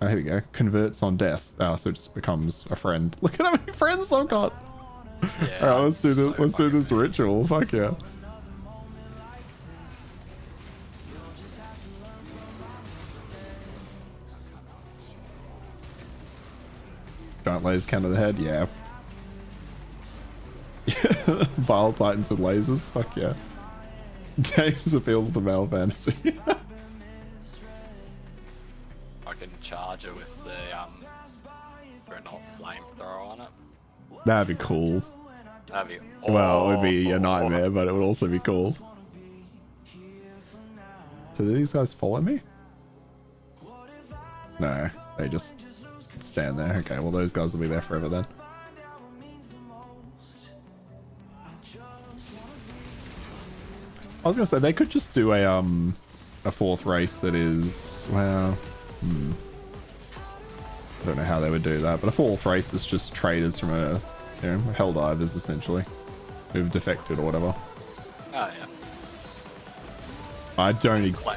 Speaker 3: Oh, here we go. Converts on death. Oh, so it just becomes a friend. Look at how many friends I've got.
Speaker 5: Yeah,
Speaker 3: All right, let's do this.
Speaker 5: so
Speaker 3: Let's do this
Speaker 5: fucking-
Speaker 3: ritual. Fuck yeah. Giant lasers counter the head. Yeah. Vile Titans with lasers. Fuck yeah. Games appeal to the male fantasy.
Speaker 5: Fucking charger with the granite flamethrower on it.
Speaker 3: That'd be cool.
Speaker 5: That'd be
Speaker 3: Well, it would be a nightmare, but it would also be cool. So do these guys follow me? No, they just stand there. Okay, well those guys will be there forever then. I was gonna say they could just do a fourth race that is, well, I don't know how they would do that, but a fourth race is just traders from a, you know, Helldivers essentially, who've defected or whatever.
Speaker 5: Oh yeah.
Speaker 3: I don't
Speaker 5: Claim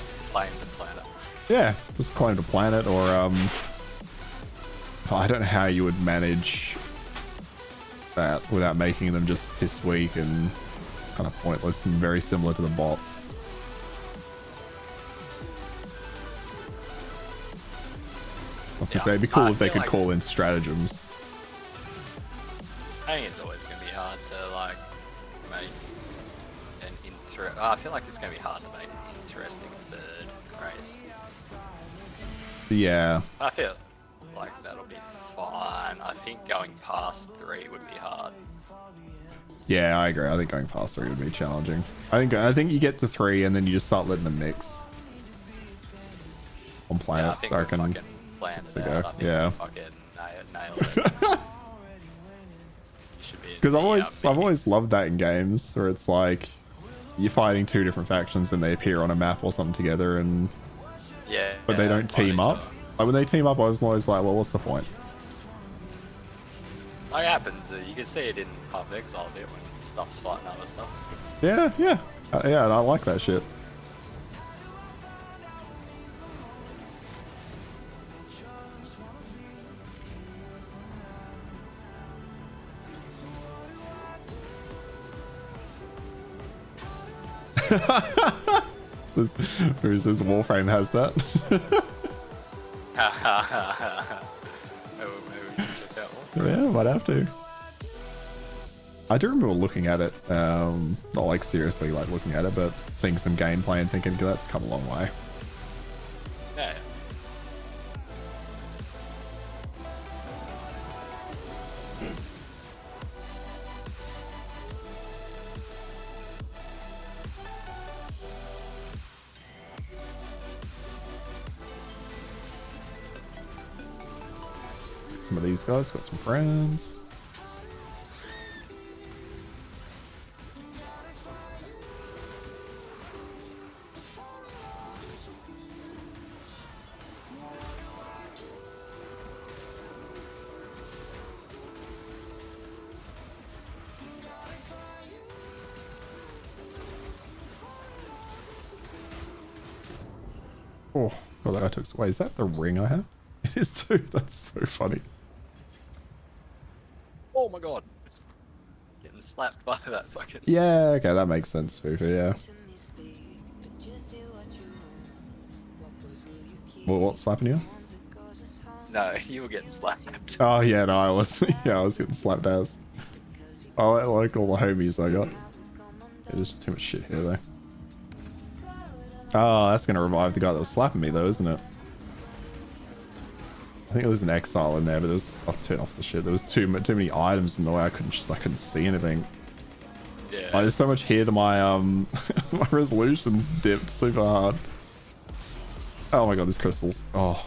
Speaker 5: the planet.
Speaker 3: Yeah, just claim the planet, or I don't know how you would manage that without making them just piss weak and kind of pointless and very similar to the bots. I was gonna say it'd be cool
Speaker 5: I
Speaker 3: if they
Speaker 5: feel
Speaker 3: could
Speaker 5: like-
Speaker 3: call in stratagems.
Speaker 5: I think it's always gonna be hard to like make an I feel like it's gonna be hard to make an interesting third race.
Speaker 3: Yeah,
Speaker 5: I feel like that'll be fine. I think going past 3 would be hard.
Speaker 3: yeah, I agree. I think going past 3 would be challenging. I think you get to 3 and then you just start letting them mix on
Speaker 5: Yeah, I
Speaker 3: planets.
Speaker 5: think
Speaker 3: I
Speaker 5: we
Speaker 3: reckon.
Speaker 5: fucking planned
Speaker 3: to
Speaker 5: it
Speaker 3: go,
Speaker 5: out. I think
Speaker 3: yeah.
Speaker 5: we fucking nailed it. Should be
Speaker 3: Because
Speaker 5: the,
Speaker 3: I've always
Speaker 5: meetings.
Speaker 3: loved that in games where it's like you're fighting 2 different factions and they appear on a map or something together, and
Speaker 5: Yeah.
Speaker 3: but they don't
Speaker 5: fight
Speaker 3: team
Speaker 5: each
Speaker 3: up.
Speaker 5: other.
Speaker 3: Like when they team up, I was always like, well, what's the point?
Speaker 5: Like it happens. You can see it in Path of Exile a bit when stuff's fighting other stuff.
Speaker 3: Yeah, yeah, yeah. And I like that shit. Who says Warframe has that?
Speaker 5: Maybe we can check that one.
Speaker 3: Yeah, might have to. I do remember looking at it, not like seriously like looking at it, but seeing some gameplay and thinking that's come a long way.
Speaker 5: Yeah.
Speaker 3: Some of these guys got some friends. Oh, God, that guy took. Wait, is that the ring I have? It is too. That's so funny.
Speaker 5: Oh my god. Getting getting slapped by that fucking.
Speaker 3: Yeah, okay, that makes sense, Fufu, yeah. Well, what's slapping you?
Speaker 5: No, you were getting slapped.
Speaker 3: Oh, yeah, no, I was. Yeah, I was getting slapped ass. Oh, I like all the homies I got. Yeah, there's just too much shit here, though. Oh, that's gonna revive the guy that was slapping me, though, isn't it? I think it was an exile in there, but there was... I'll turn off the shit. There was too many items in the way. I couldn't see anything.
Speaker 5: Yeah.
Speaker 3: Oh, there's so much here to my my resolution's dipped super hard. Oh my god, these crystals. Oh.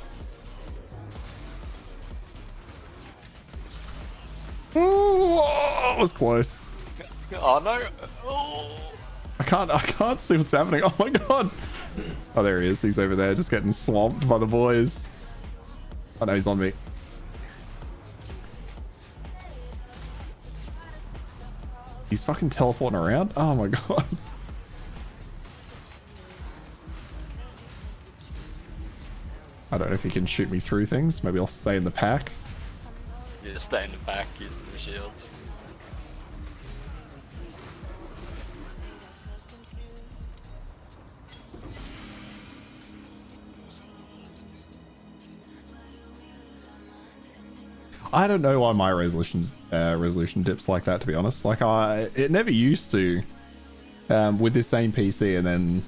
Speaker 3: Oh, it was close.
Speaker 5: Oh no. Oh.
Speaker 3: I can't see what's happening. Oh my god. Oh, there he is. He's over there just getting swamped by the boys. Oh no, he's on me. He's fucking teleporting around. Oh my god. I don't know if he can shoot me through things. Maybe I'll stay in the pack.
Speaker 5: You just stay in the back using the shields.
Speaker 3: I don't know why my resolution dips like that, to be honest. Like it never used to with this same PC, and then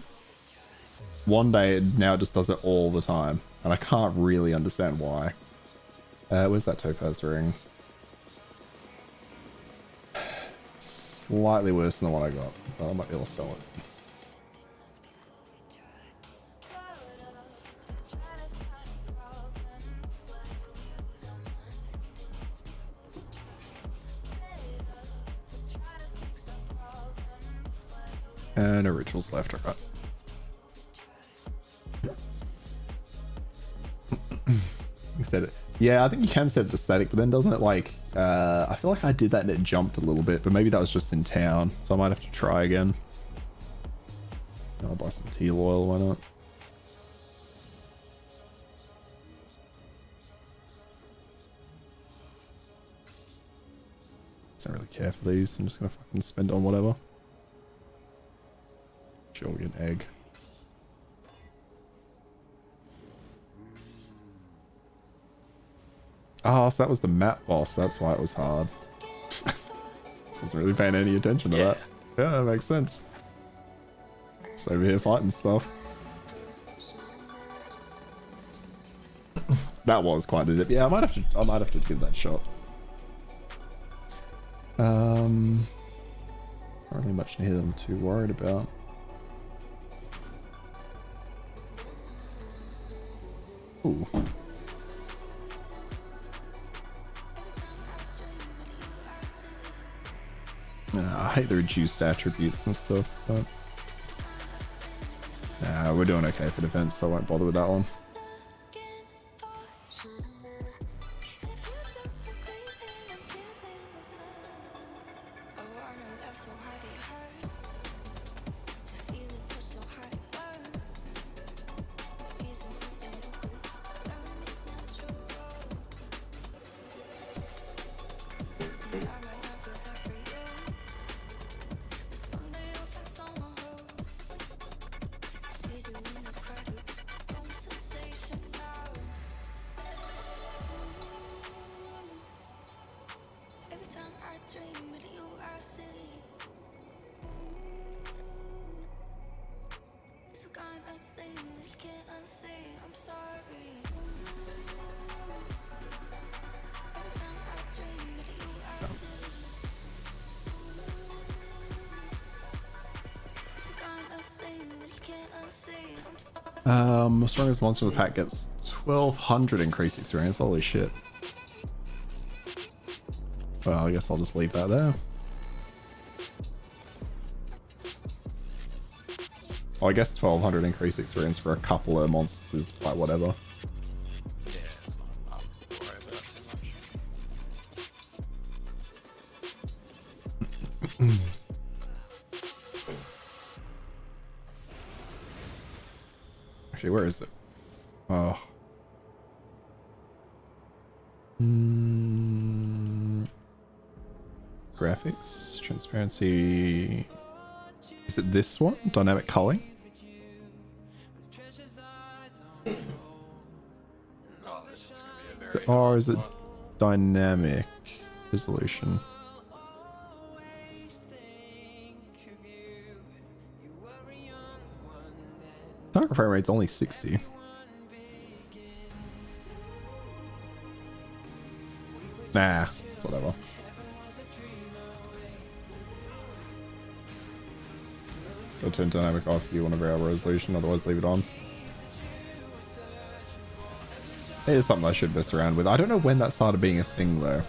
Speaker 3: one day now it just does it all the time, and I can't really understand why. Where's that topaz ring? Slightly worse than the one I got, but I might be able to sell it. No rituals left, alright. You said it. Yeah, I think you can set it to static, but then doesn't it like... I feel like I did that and it jumped a little bit, but maybe that was just in town, so I might have to try again. I'll buy some teal oil, why not? Don't really care for these, I'm just gonna fucking spend it on whatever. Sure, we'll get an egg. Oh, so that was the map boss. That's why it was hard. Wasn't really paying any attention to that. Yeah, that makes sense. Just over here fighting stuff. That was quite a dip. Yeah, I might have to give that a shot. Not really much in here that I'm too worried about. Ooh. I hate the reduced attributes and stuff, but nah, we're doing okay for defense, so I won't bother with that one. Strongest monster of the pack gets 1200 increased experience. Holy shit. Well, I guess I'll just leave that there. Well, I guess 1200 increased experience for a couple of monsters is like whatever.
Speaker 5: Yeah, it's not to worry about too much.
Speaker 3: Actually, where is it? Oh. graphics, transparency. Is it this one? Dynamic culling?
Speaker 5: Oh, this is gonna be a very.
Speaker 3: Or is it dynamic resolution? Target frame rate's only 60. Nah, it's whatever. Go turn dynamic off if you want a variable resolution, otherwise leave it on. It is something I should mess around with. I don't know when that started being a thing though.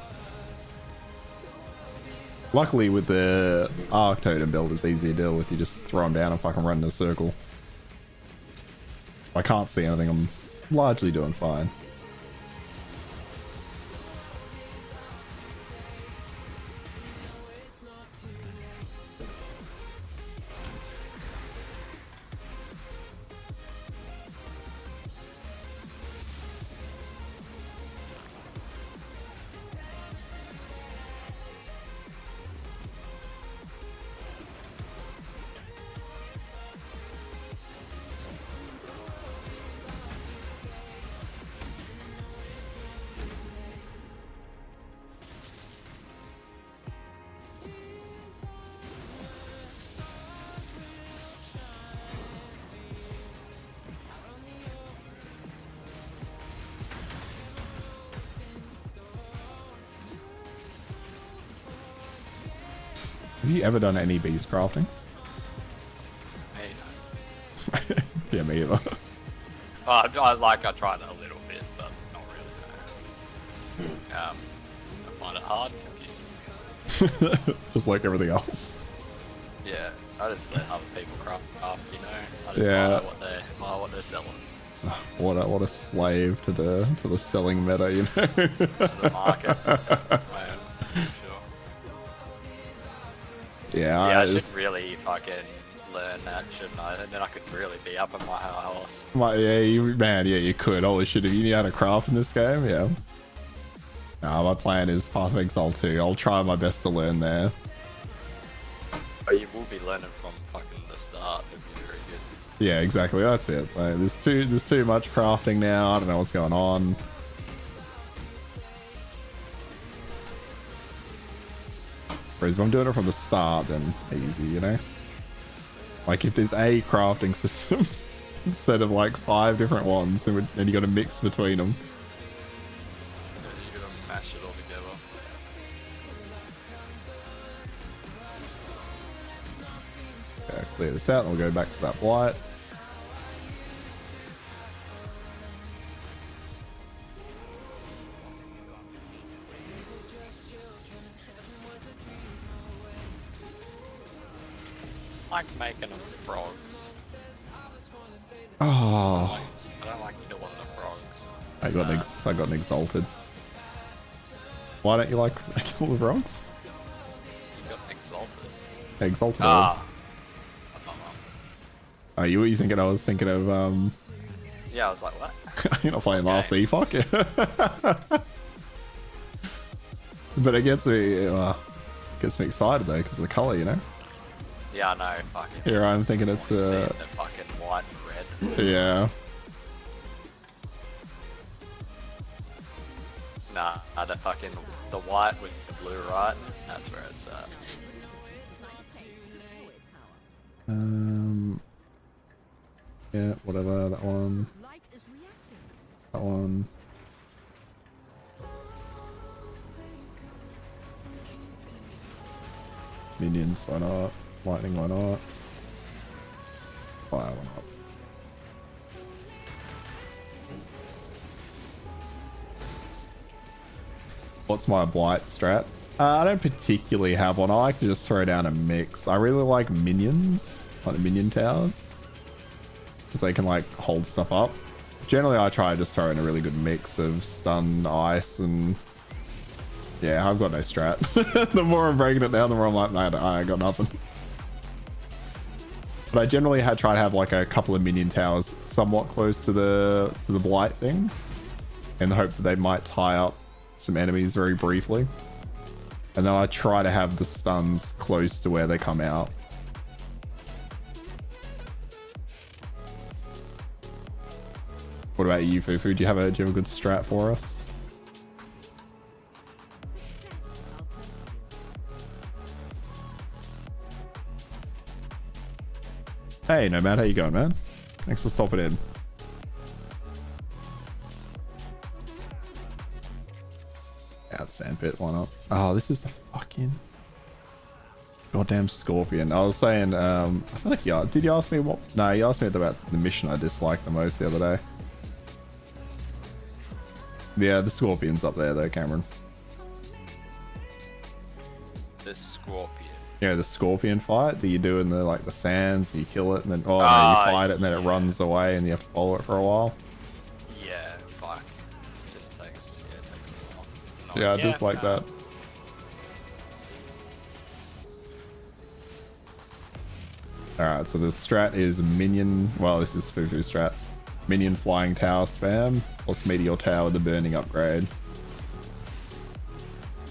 Speaker 3: Luckily with the Arc Totem build, it's easy to deal with. You just throw them down and fucking run in a circle. If I can't see anything, I'm largely doing fine. Have you ever done any beast crafting?
Speaker 5: Me.
Speaker 3: Yeah, me either.
Speaker 5: I tried it a little bit, but not really. No. I find it hard, confusing.
Speaker 3: Just like everything else.
Speaker 5: Yeah, I just let other people craft, you know. I just
Speaker 3: Yeah.
Speaker 5: buy what they're selling
Speaker 3: What a slave to the selling meta, you know.
Speaker 5: to the market. Man, sure.
Speaker 3: Yeah,
Speaker 5: I should really fucking learn that, shouldn't I? And then I could really be up in my house.
Speaker 3: You could. Holy shit, if you knew how to craft in this game, yeah. No, my plan is Path of Exile 2. I'll try my best to learn there.
Speaker 5: But you will be learning from fucking the start. It'd be very good.
Speaker 3: Yeah, exactly. That's it. Like, there's too much crafting now. I don't know what's going on. Whereas if I'm doing it from the start, then easy, you know? Like, if there's a crafting system instead of like 5 different ones, then you got to mix between them.
Speaker 5: Yeah, you gotta mash it all together.
Speaker 3: Okay, clear this out, and we'll go back to that blight.
Speaker 5: I like making them frogs.
Speaker 3: Oh,
Speaker 5: I don't like killing the frogs.
Speaker 3: I got exalted. Why don't you like kill the frogs?
Speaker 5: You got exalted.
Speaker 3: Exalted.
Speaker 5: Ah.
Speaker 3: Oh, you were thinking I was thinking of
Speaker 5: Yeah, I was like, what?
Speaker 3: you're not playing Last E, fuck. But it gets me excited though because of the color, you know.
Speaker 5: Yeah, I know. Fucking.
Speaker 3: Here I'm thinking it's
Speaker 5: seeing the fucking white and red.
Speaker 3: yeah.
Speaker 5: Nah, the fucking the white with the blue, right? That's where it's at.
Speaker 3: Yeah, whatever, that one. That one. Minions, why not? Lightning, why not? Fire, why not? What's my blight strat? I don't particularly have one. I like to just throw down a mix. I really like minions, like the minion towers, because they can like hold stuff up. Generally, I try to just throw in a really good mix of stun, ice, and yeah, I've got no strat. The more I'm breaking it down, the more I'm like, nah, I got nothing. But I generally try to have like a couple of minion towers somewhat close to the blight thing, in the hope that they might tie up some enemies very briefly. And then I try to have the stuns close to where they come out. What about you, Fufu? Do you have a good strat for us? Hey, Nomad, how you going, man? Thanks for stopping in. Out sandpit, why not? Oh, this is the fucking goddamn scorpion. I was saying, I feel like did you ask me what? No, you asked me about the mission I disliked the most the other day. Yeah, the scorpion's up there though, Cameron.
Speaker 5: The scorpion.
Speaker 3: Yeah, the scorpion fight that you do in the the sands, you kill it and then no, you fight it and then it runs away and you have to follow it for a while.
Speaker 5: Yeah, fuck. It just takes a while. It's annoying.
Speaker 3: Yeah, I just like that. Alright, so the strat is minion, well this is Fufu strat. Minion flying tower spam, plus meteor tower the burning upgrade.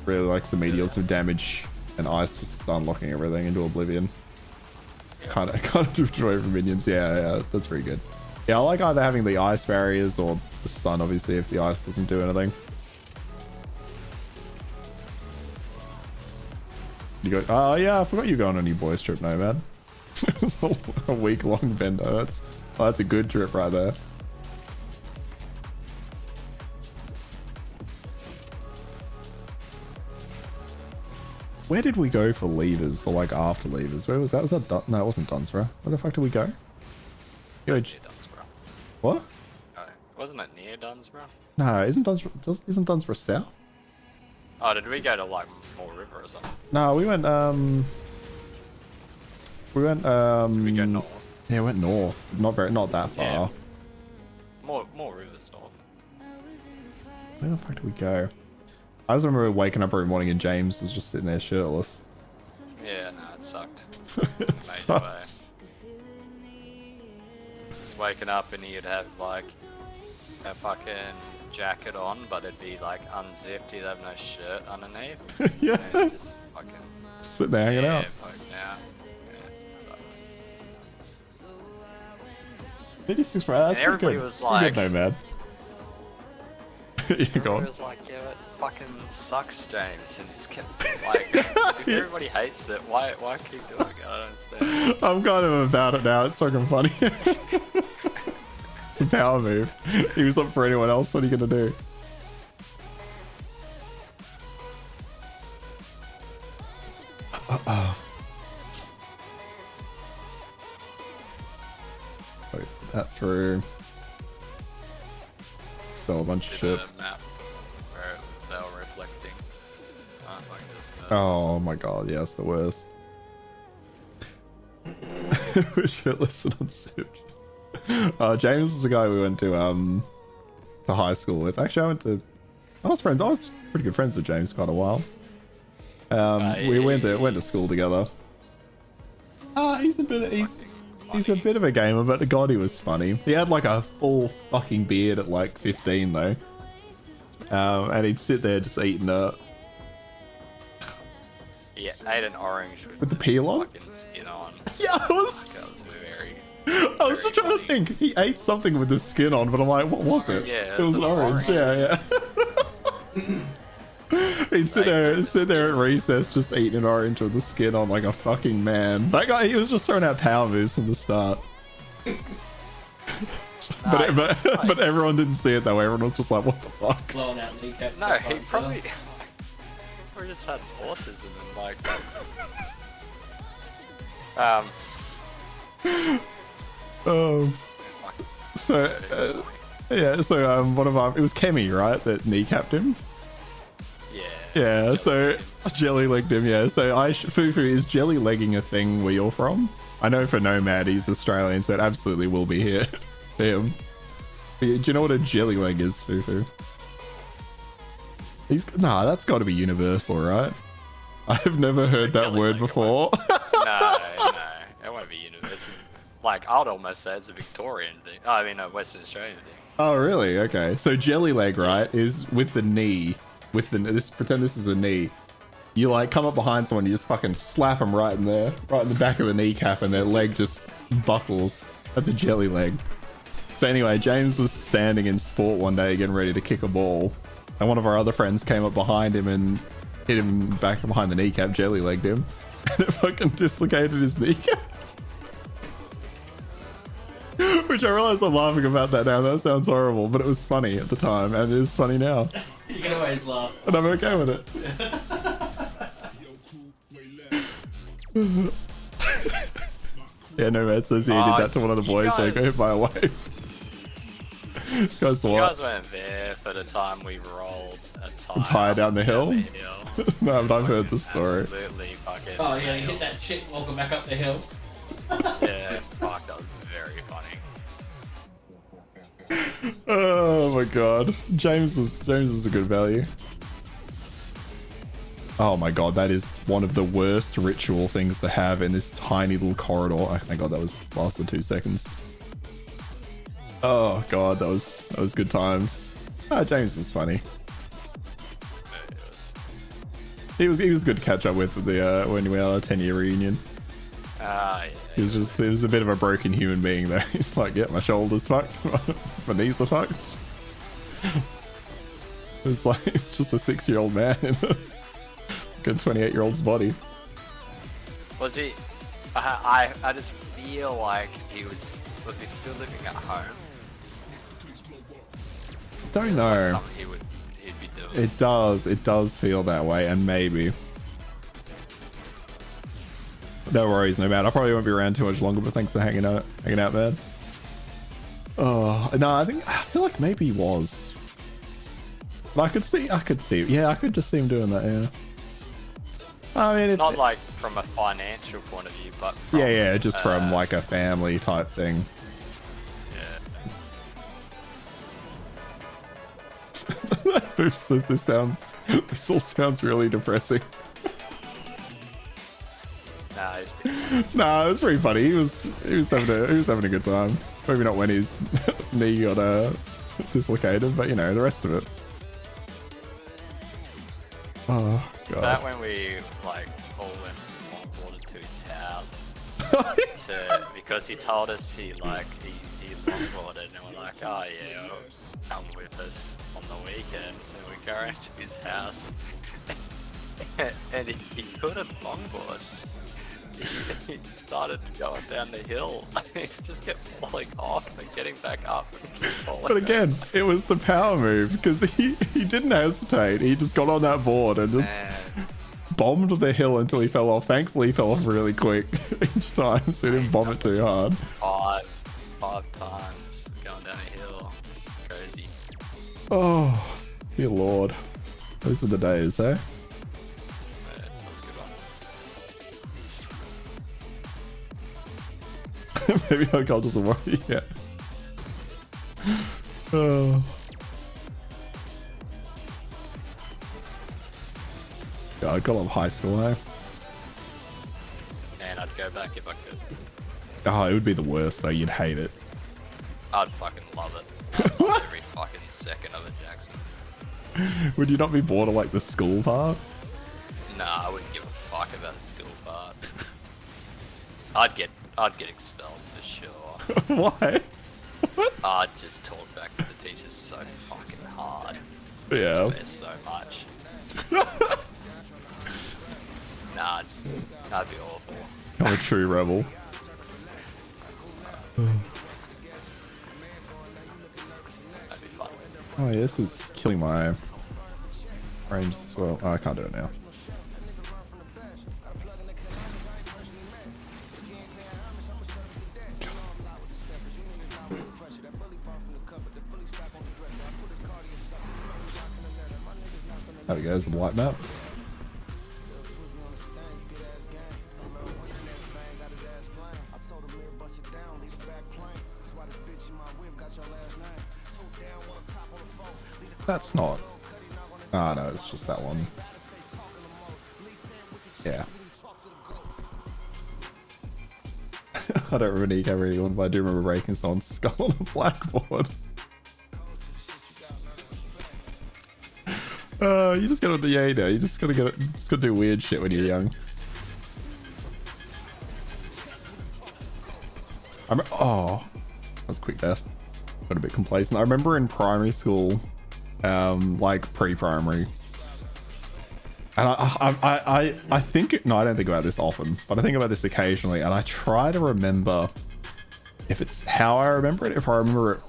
Speaker 3: Really likes the meteors with damage and ice for stun locking everything into oblivion. Kind of destroy from minions. Yeah, that's pretty good. Yeah, I like either having the ice barriers or the stun, obviously, if the ice doesn't do anything. You go, oh yeah, I forgot you going on your boys trip, Nomad. It was a week-long bender. That's a good trip right there. Where did we go for levers or after levers? Where was that? Was that no, it wasn't Dunsborough. Where the fuck did we go?
Speaker 5: It was near Dunsborough.
Speaker 3: What?
Speaker 5: No, wasn't it near Dunsborough?
Speaker 3: No, isn't Dunsborough south?
Speaker 5: Oh, did we go to Moore River or something?
Speaker 3: No, we went
Speaker 5: Did we go north?
Speaker 3: Yeah, we went north. Not that far.
Speaker 5: Yeah. More River's north.
Speaker 3: Where the fuck did we go? I just remember waking up every morning and James was just sitting there shirtless.
Speaker 5: Yeah, no, it sucked.
Speaker 3: It sucked.
Speaker 5: Just waking up and he'd have a fucking jacket on, but it'd be unzipped. He'd have no shirt underneath.
Speaker 3: Yeah.
Speaker 5: And just fucking
Speaker 3: Sitting there hanging out.
Speaker 5: poking out. Yeah, it sucked.
Speaker 3: 56 for that's
Speaker 5: And everybody
Speaker 3: good.
Speaker 5: was
Speaker 3: Pretty
Speaker 5: like,
Speaker 3: good, Nomad. You're
Speaker 5: everybody
Speaker 3: gone.
Speaker 5: was like, yeah, it fucking sucks, James. And he's kept if everybody hates it, why keep doing it? I don't understand.
Speaker 3: I'm kind of about it now. It's fucking funny. It's a power move. He was up for anyone else. What are you gonna do? Wait, put that through. Sell a bunch of shit.
Speaker 5: The map where they were reflecting.
Speaker 3: Oh my god, yeah, it's the worst. We're shitless and unzipped. James is the guy we went to high school with. Actually, I was pretty good friends with James for quite a while. We went to school together. He's a bit of a gamer, but god, he was funny. He had a full fucking beard at 15 though. And he'd sit there just eating it.
Speaker 5: Yeah, ate an orange
Speaker 3: With the peel on?
Speaker 5: fucking skin on.
Speaker 3: Yeah,
Speaker 5: That was very.
Speaker 3: I was just trying to think. He ate something with the skin on, but I'm like, what was it?
Speaker 5: Yeah,
Speaker 3: it was an orange. Yeah. He'd sit there at recess just eating an orange with the skin on like a fucking man. That guy, he was just throwing out power moves from the start. But everyone didn't see it that way. Everyone was just like, what the fuck?
Speaker 6: Blowing out kneecaps.
Speaker 5: No, he probably just had autism and
Speaker 3: one of our, it was Kemi, right, that kneecapped him. Yeah, so jelly legged him. Yeah, so Fufu, is jelly legging a thing where you're from? I know for Nomad he's Australian, so it absolutely will be here for him. But do you know what a jelly leg is, Fufu? Nah, that's got to be universal, right? I've never heard that word before.
Speaker 5: No, it won't be universal. I'd almost say it's a Victorian thing. Oh, I mean, a Western Australian thing.
Speaker 3: Oh, really? Okay. So jelly leg, right, is with the knee. Pretend this is a knee. You like come up behind someone, you just fucking slap them right in there, right in the back of the kneecap, and their leg just buckles. That's a jelly leg. So anyway, James was standing in sport one day getting ready to kick a ball, and one of our other friends came up behind him and hit him back behind the kneecap, jelly legged him, and it fucking dislocated his kneecap. Which I realize I'm laughing about that now. That sounds horrible, but it was funny at the time, and it is funny now.
Speaker 6: You can always laugh.
Speaker 3: And I'm okay with it. Yeah, no man says he did that to one of the boys who got hit by a wave. Guys,
Speaker 5: You
Speaker 3: what?
Speaker 5: guys weren't there for the time we rolled a
Speaker 3: Tire down the hill? No, but I've heard the story.
Speaker 5: Absolutely fucking.
Speaker 6: Oh yeah, you hit that shit walking back up the hill.
Speaker 5: Yeah, fuck, that was very funny.
Speaker 3: Oh my god. James is a good value. Oh my god, that is one of the worst ritual things to have in this tiny little corridor. Oh thank god that was lasted 2 seconds. Oh god, that was good times. Ah, James was funny. He was good to catch up with at the when we had our 10-year reunion.
Speaker 5: Ah, yeah.
Speaker 3: He was a bit of a broken human being though. He's like, yeah, my shoulder's fucked, my knees are fucked. It's just a 6-year-old man in a 28-year-old's body.
Speaker 5: Was he? I just feel like he was he still living at home?
Speaker 3: Don't
Speaker 5: Feels
Speaker 3: know.
Speaker 5: like something he'd be doing.
Speaker 3: It does feel that way, and maybe. No worries, no man. I probably won't be around too much longer, but thanks for hanging out, man. Oh no, I feel like maybe he was. But I could see. Yeah, I could just see him doing that. Yeah. I mean,
Speaker 5: Not like from a financial point of view, but from,
Speaker 3: yeah, just from like a family type thing.
Speaker 5: Yeah.
Speaker 3: Boop says this all sounds really depressing.
Speaker 5: Nah, he's
Speaker 3: Nah, it was pretty funny. He was having a good time. Maybe not when his knee got dislocated, but you know, the rest of it. Oh god.
Speaker 5: that when we like all went longboarded to his house because he told us he longboarded, and we're like, oh yeah, come with us on the weekend, and we go around to his house and he couldn't longboard. He started going down the hill. He just kept falling off and getting back up. And keep falling
Speaker 3: But again, it was the power move because he didn't hesitate. He just got on that board and just bombed the hill until he fell off. Thankfully, he fell off really quick each time, so he didn't bomb it too hard.
Speaker 5: Five times going down a hill. Crazy.
Speaker 3: Oh, dear lord. Those are the days, eh?
Speaker 5: Yeah, that's a good one.
Speaker 3: Maybe alcohol doesn't work yet. Oh. Yeah, I got off high school, eh?
Speaker 5: And I'd go back if I could.
Speaker 3: Oh, it would be the worst though. You'd hate it.
Speaker 5: I'd fucking love it. I'd love every fucking second of it, Jackson.
Speaker 3: Would you not be bored of like the school part?
Speaker 5: Nah, I wouldn't give a fuck about the school part. I'd get expelled for sure.
Speaker 3: Why?
Speaker 5: I'd just talk back to the teachers so fucking hard.
Speaker 3: Yeah.
Speaker 5: Swear so much. Nah, that'd be awful.
Speaker 3: I'm a true rebel.
Speaker 5: That'd be fun.
Speaker 3: Oh yeah, this is killing my frames as well. Oh, I can't do it now. There we go, there's the light map. That's not. Ah, no, it's just that one. Yeah. I don't remember Nico really one, but I do remember breaking someone's skull on a blackboard. You just gotta do, yeah, you know, you just gotta do weird shit when you're young. Oh, that was a quick death. Got a bit complacent. I remember in primary school, like pre-primary, and I think, no, I don't think about this often, but I think about this occasionally, and I try to remember if it's how I remember it, if I remember it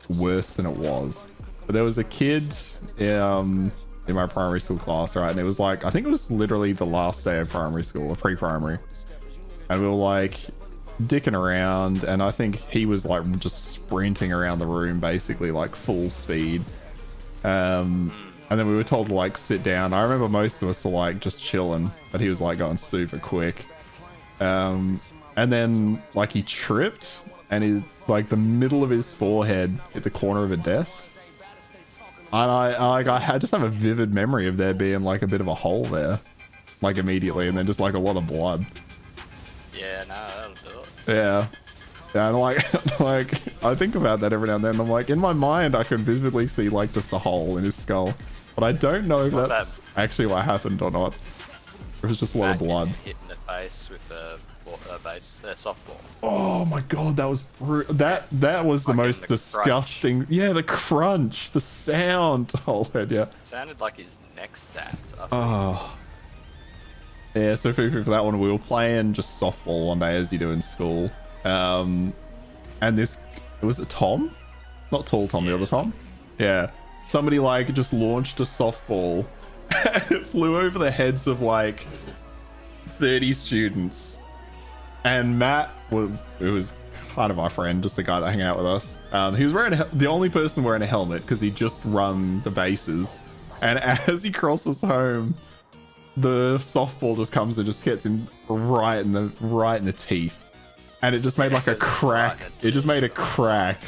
Speaker 3: worse than it was. But there was a kid in my primary school class, right? And it was like, I think it was literally the last day of primary school or pre-primary. And we were like dicking around, and I think he was like just sprinting around the room, basically like full speed. And then we were told to like sit down. I remember most of us were like just chilling, but he was like going super quick. And then like he tripped, and he, like the middle of his forehead hit the corner of a desk. And I just have a vivid memory of there being like a bit of a hole there, like immediately, and then just like a lot of blood.
Speaker 5: Yeah, no, that'll do it.
Speaker 3: Yeah. Yeah, and like, like I think about that every now and then. I'm like, in my mind, I can vividly see like just a hole in his skull, but I don't know if that's actually what happened or not. It was just a lot of blood.
Speaker 5: Hit in the face with a softball.
Speaker 3: Oh my god, that was that was the most disgusting.
Speaker 5: Crunch.
Speaker 3: Yeah, the crunch, the sound. Oh head, yeah.
Speaker 5: It sounded like his neck snapped.
Speaker 3: Oh. Yeah, so for that one, we were playing just softball one day as you do in school. And this, was it Tom? Not Tall Tom, the other Tom? Yeah. Somebody like just launched a softball and it flew over the heads of like 30 students. And Matt was kind of our friend, just the guy that hung out with us. He was wearing the only person wearing a helmet because he just run the bases. And as he crosses home, the softball just comes and just gets him right in the teeth, and it just made like a crack. It just made a crack.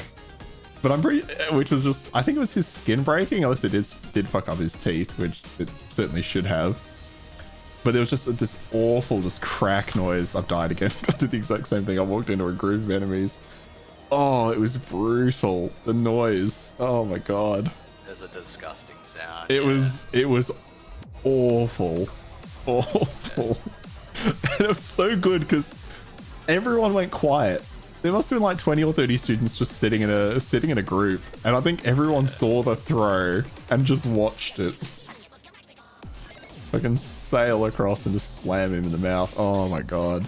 Speaker 3: But I'm pretty, which was just, I think it was his skin breaking, unless it did fuck up his teeth, which it certainly should have. But there was just this awful just crack noise. I've died again. I did the exact same thing. I walked into a group of enemies. Oh, it was brutal. The noise. Oh my god.
Speaker 5: It was a disgusting sound.
Speaker 3: It was awful. Awful. And it was so good because everyone went quiet. There must have been like 20 or 30 students just sitting in a group, and I think everyone saw the throw and just watched it. I can sail across and just slam him in the mouth. Oh my god.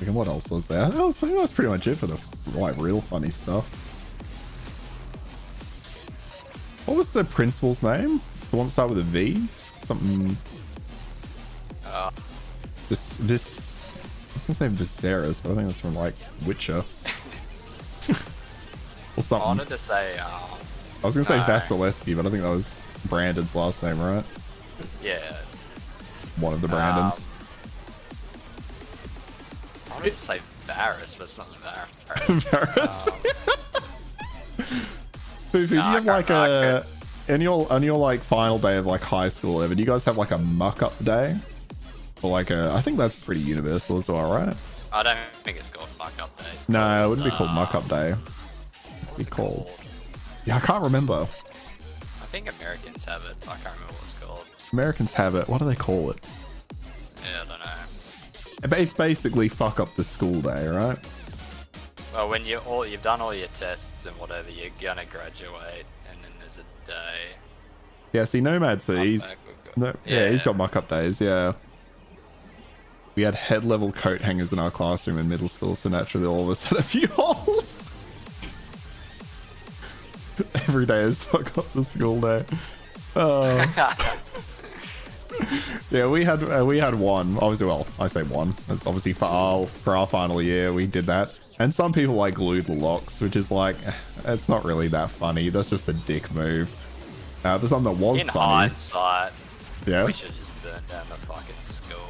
Speaker 3: And what else was there? That was pretty much it for the like real funny stuff. What was the principal's name? The one that started with a V? Something. This. I was gonna say Viserys, but I think that's from like Witcher. Or something.
Speaker 5: I wanted to say.
Speaker 3: I was gonna say Vasilevsky, but I think that was Brandon's last name, right?
Speaker 5: Yeah.
Speaker 3: One of the Brandons.
Speaker 5: I wanted to say Varys, but it's not Varys.
Speaker 3: Varys. Do you have like on your like final day of like high school ever, do you guys have like a muck up day? Or like I think that's pretty universal as well, right?
Speaker 5: I don't think it's called muck up day.
Speaker 3: No, it wouldn't be called muck up day.
Speaker 5: What's it called?
Speaker 3: Yeah, I can't remember.
Speaker 5: I think Americans have it. I can't remember what it's called.
Speaker 3: Americans have it. What do they call it?
Speaker 5: Yeah, I don't know.
Speaker 3: But it's basically fuck up the school day, right?
Speaker 5: Well, when you've done all your tests and whatever, you're gonna graduate, and then there's a day.
Speaker 3: Yeah, see, Nomad sees. He's got muck up days. Yeah. We had head level coat hangers in our classroom in middle school, so naturally all of us had a few holes. Every day is fuck up the school day. Yeah, we had one. Obviously, well, I say one. That's obviously for our final year. We did that, and some people like glued the locks, which is like, it's not really that funny. That's just a dick move. But something that was
Speaker 5: in
Speaker 3: funny.
Speaker 5: hindsight,
Speaker 3: yeah,
Speaker 5: we should have just burned down the fucking school.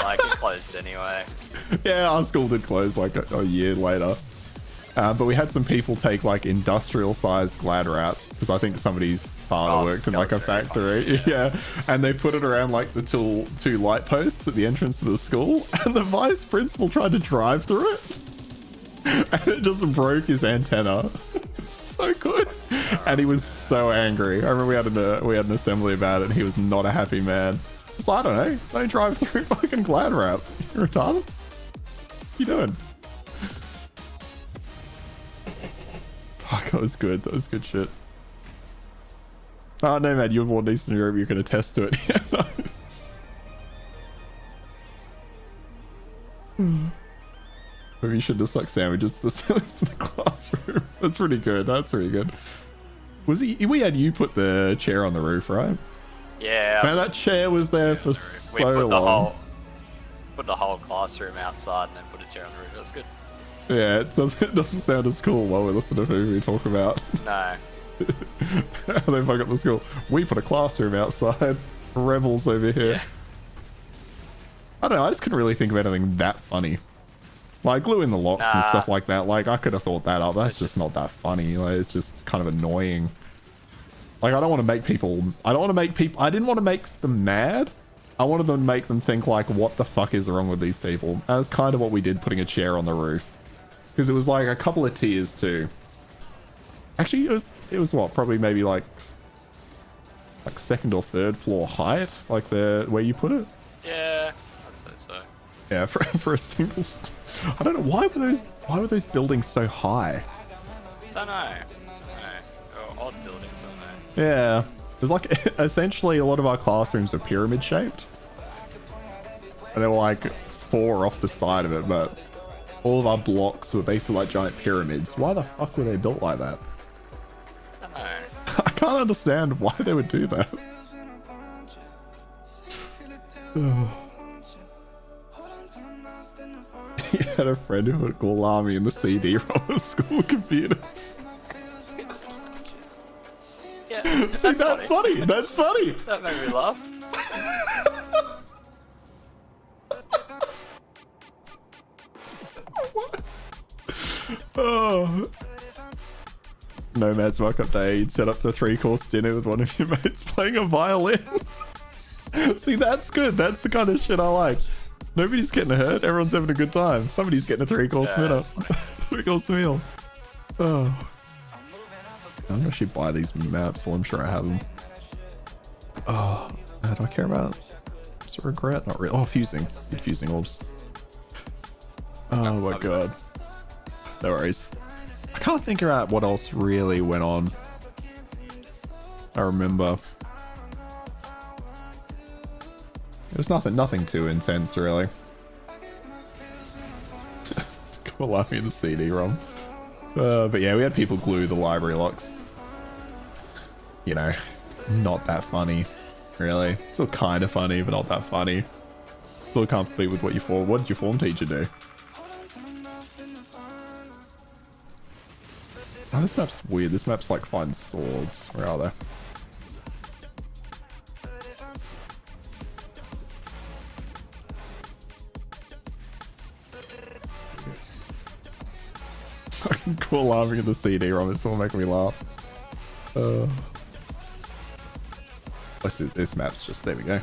Speaker 5: Like, it closed anyway.
Speaker 3: Yeah, our school did close like a year later. But we had some people take like industrial sized glad wrap, because I think somebody's father worked in like a factory. Yeah. And they put it around like the two light posts at the entrance to the school, and the vice principal tried to drive through it. And it just broke his antenna. So good. And he was so angry. I remember we had an assembly about it and he was not a happy man. So I don't know. Don't drive through fucking Glad Wrap. You're retarded? What you doing? Fuck, that was good. That was good shit. Oh no, man, you were born in Eastern Europe. You can attest to it. Yeah, nice. Maybe you should just like sandwiches to the ceilings of the classroom. That's pretty good. That's really good. Was he? We had you put the chair on the roof, right?
Speaker 5: Yeah.
Speaker 3: Man, that chair was there for so long.
Speaker 5: Put the whole classroom outside and then put a chair on the roof. That's good.
Speaker 3: Yeah, it doesn't sound as cool while we listen to who we talk about.
Speaker 5: No.
Speaker 3: They fuck up the school. We put a classroom outside. Rebels over here.
Speaker 5: Yeah.
Speaker 3: I don't know. I just couldn't really think of anything that funny. Like gluing the locks and stuff like that. Like I could have thought that up. That's just not that funny. Like it's just kind of annoying. Like I don't want to make people. I didn't want to make them mad. I wanted them to make them think like, what the fuck is wrong with these people? And that's kind of what we did, putting a chair on the roof. Because it was like a couple of tiers too. Actually, it was what? Probably maybe like second or third floor height, like where you put it.
Speaker 5: Yeah, I'd say so.
Speaker 3: Yeah, for a single. I don't know why were those buildings so high.
Speaker 5: Don't know. Oh, odd buildings, aren't they?
Speaker 3: Yeah, it was like essentially a lot of our classrooms are pyramid shaped, and there were like 4 off the side of it, but all of our blocks were basically like giant pyramids. Why the fuck were they built like that?
Speaker 5: I don't know.
Speaker 3: I can't understand why they would do that. He had a friend who would call Army in the CD-ROM of school computers.
Speaker 5: Yeah,
Speaker 3: See, that's funny. That's funny.
Speaker 5: That made me laugh.
Speaker 3: Oh. Nomad's mock-up day. You'd set up the 3-course dinner with one of your mates playing a violin. See, that's good. That's the kind of shit I like. Nobody's getting hurt. Everyone's having a good time. Somebody's getting a 3-course meal. 3-course meal. Oh. I'm gonna actually buy these maps, so I'm sure I have them. Oh, do I care about? Is it regret? Not really. Oh, fusing. Need fusing orbs. Oh my god. No worries. I can't think about what else really went on. I remember. It was nothing too intense, really. Cool, I mean the CD-ROM. But yeah, we had people glue the library locks. You know, not that funny, really. Still kind of funny, but not that funny. Still can't compete with what did your form teacher do? Oh, this map's weird. This map's like find swords. Where are they? Fucking cool laughing at the CD-ROM. It's all making me laugh. This map's just, there we go.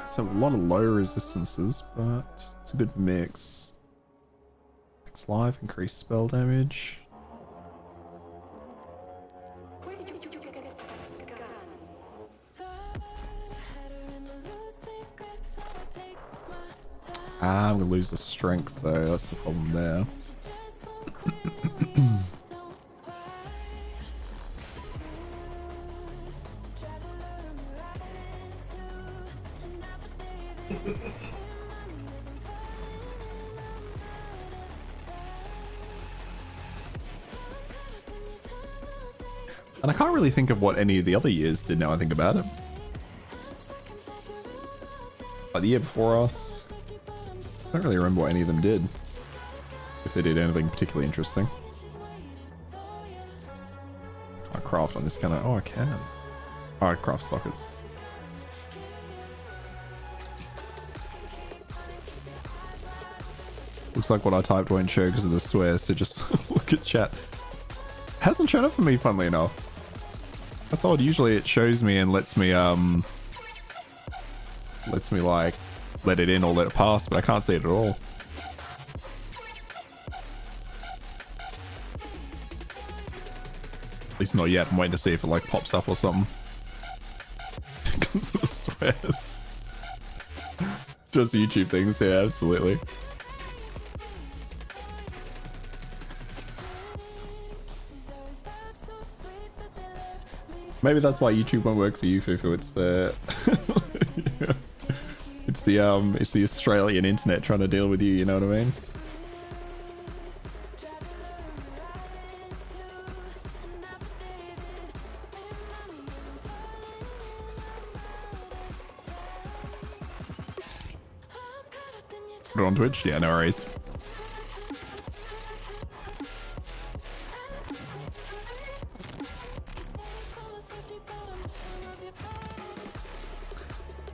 Speaker 3: It's a lot of low resistances, but it's a good mix. Max life, increased spell damage. I'm gonna lose the strength though, that's the problem there. And I can't really think of what any of the other years did now I think about it. Like the year before us, I don't really remember what any of them did. If they did anything particularly interesting. I craft on this kind of... Oh, I can. Oh, I craft sockets. Looks like what I typed won't show because of the swears, so just look at chat. Hasn't shown up for me, funnily enough. That's odd. Usually it shows me and lets me like let it in or let it pass, but I can't see it at all. At least not yet. I'm waiting to see if it like pops up or something. Because of the swears. Just YouTube things, yeah, absolutely. Maybe that's why YouTube won't work for you, Fufu. It's the it's the Australian internet trying to deal with you, you know what I mean? Put it on Twitch? Yeah, no worries.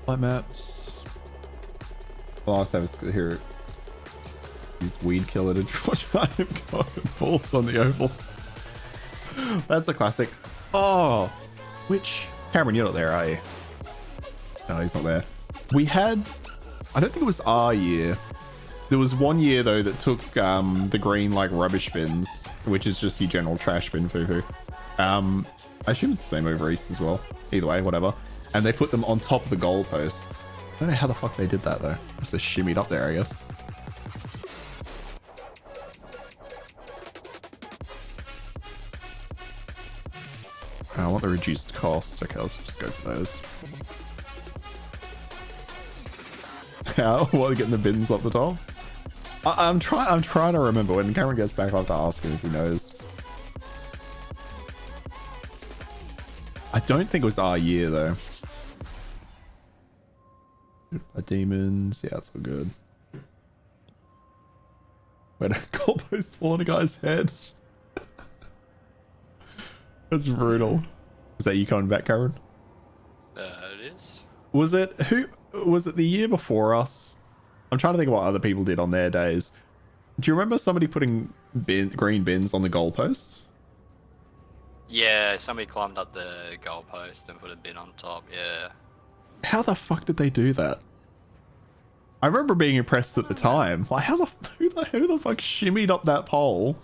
Speaker 3: Light maps. Last time was here. Use weed killer to draw time balls on the oval. That's a classic. Oh, which Cameron, you're not there, are you? No, he's not there. We had, I don't think it was our year. There was one year though that took the green like rubbish bins, which is just your general trash bin, Fufu. I assume it's the same over east as well. Either way, whatever. And they put them on top of the goalposts. I don't know how the fuck they did that though. Just they shimmied up there, I guess. I want the reduced cost. Okay, let's just go for those. How? What, getting the bins up the top? I'm trying to remember. When Cameron gets back, I'll have to ask him if he knows. I don't think it was our year though. Demons, yeah, that's all good. Where did a goalpost fall on a guy's head? That's brutal. Is that you coming back, Cameron?
Speaker 5: It is.
Speaker 3: Was it the year before us? I'm trying to think of what other people did on their days. Do you remember somebody putting green bins on the goalposts?
Speaker 5: Yeah, somebody climbed up the goalpost and put a bin on top. Yeah.
Speaker 3: How the fuck did they do that? I remember being impressed at the time. Like, who the fuck shimmied up that pole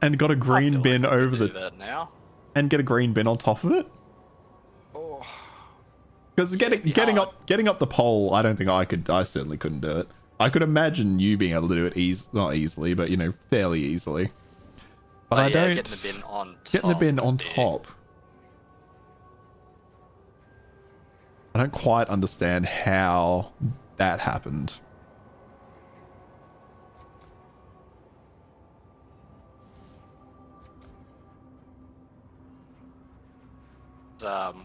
Speaker 3: and got a green bin
Speaker 5: like
Speaker 3: over
Speaker 5: do
Speaker 3: the
Speaker 5: that now.
Speaker 3: And get a green bin on top of it?
Speaker 5: Oh.
Speaker 3: Because getting up the pole, I don't think I could. I certainly couldn't do it. I could imagine you being able to do it not easily, but you know, fairly easily. But I don't.
Speaker 5: Getting the bin on top.
Speaker 3: Getting the bin on top. I don't quite understand how that happened.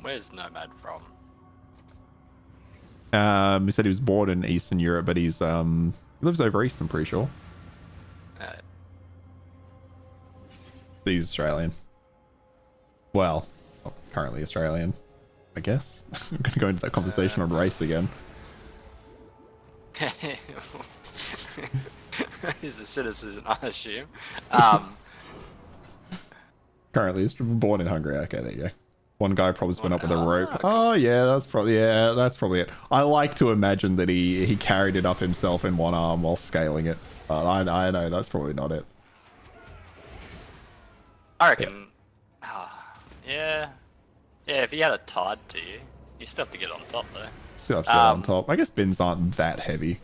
Speaker 5: Where's Nomad from?
Speaker 3: He said he was born in Eastern Europe, but he's he lives over east, I'm pretty sure. He's Australian. Well, currently Australian, I guess. I'm gonna go into that conversation on race again.
Speaker 5: He's a citizen, I assume.
Speaker 3: Currently, he's born in Hungary. Okay, there you go. One guy probably went up with a rope. Oh yeah, that's probably it. I like to imagine that he carried it up himself in one arm while scaling it. But I know that's probably not it.
Speaker 5: I reckon. Yeah. Yeah, if you had it tied to you, you still have to get on top though.
Speaker 3: Still have to get on top. I guess bins aren't that heavy.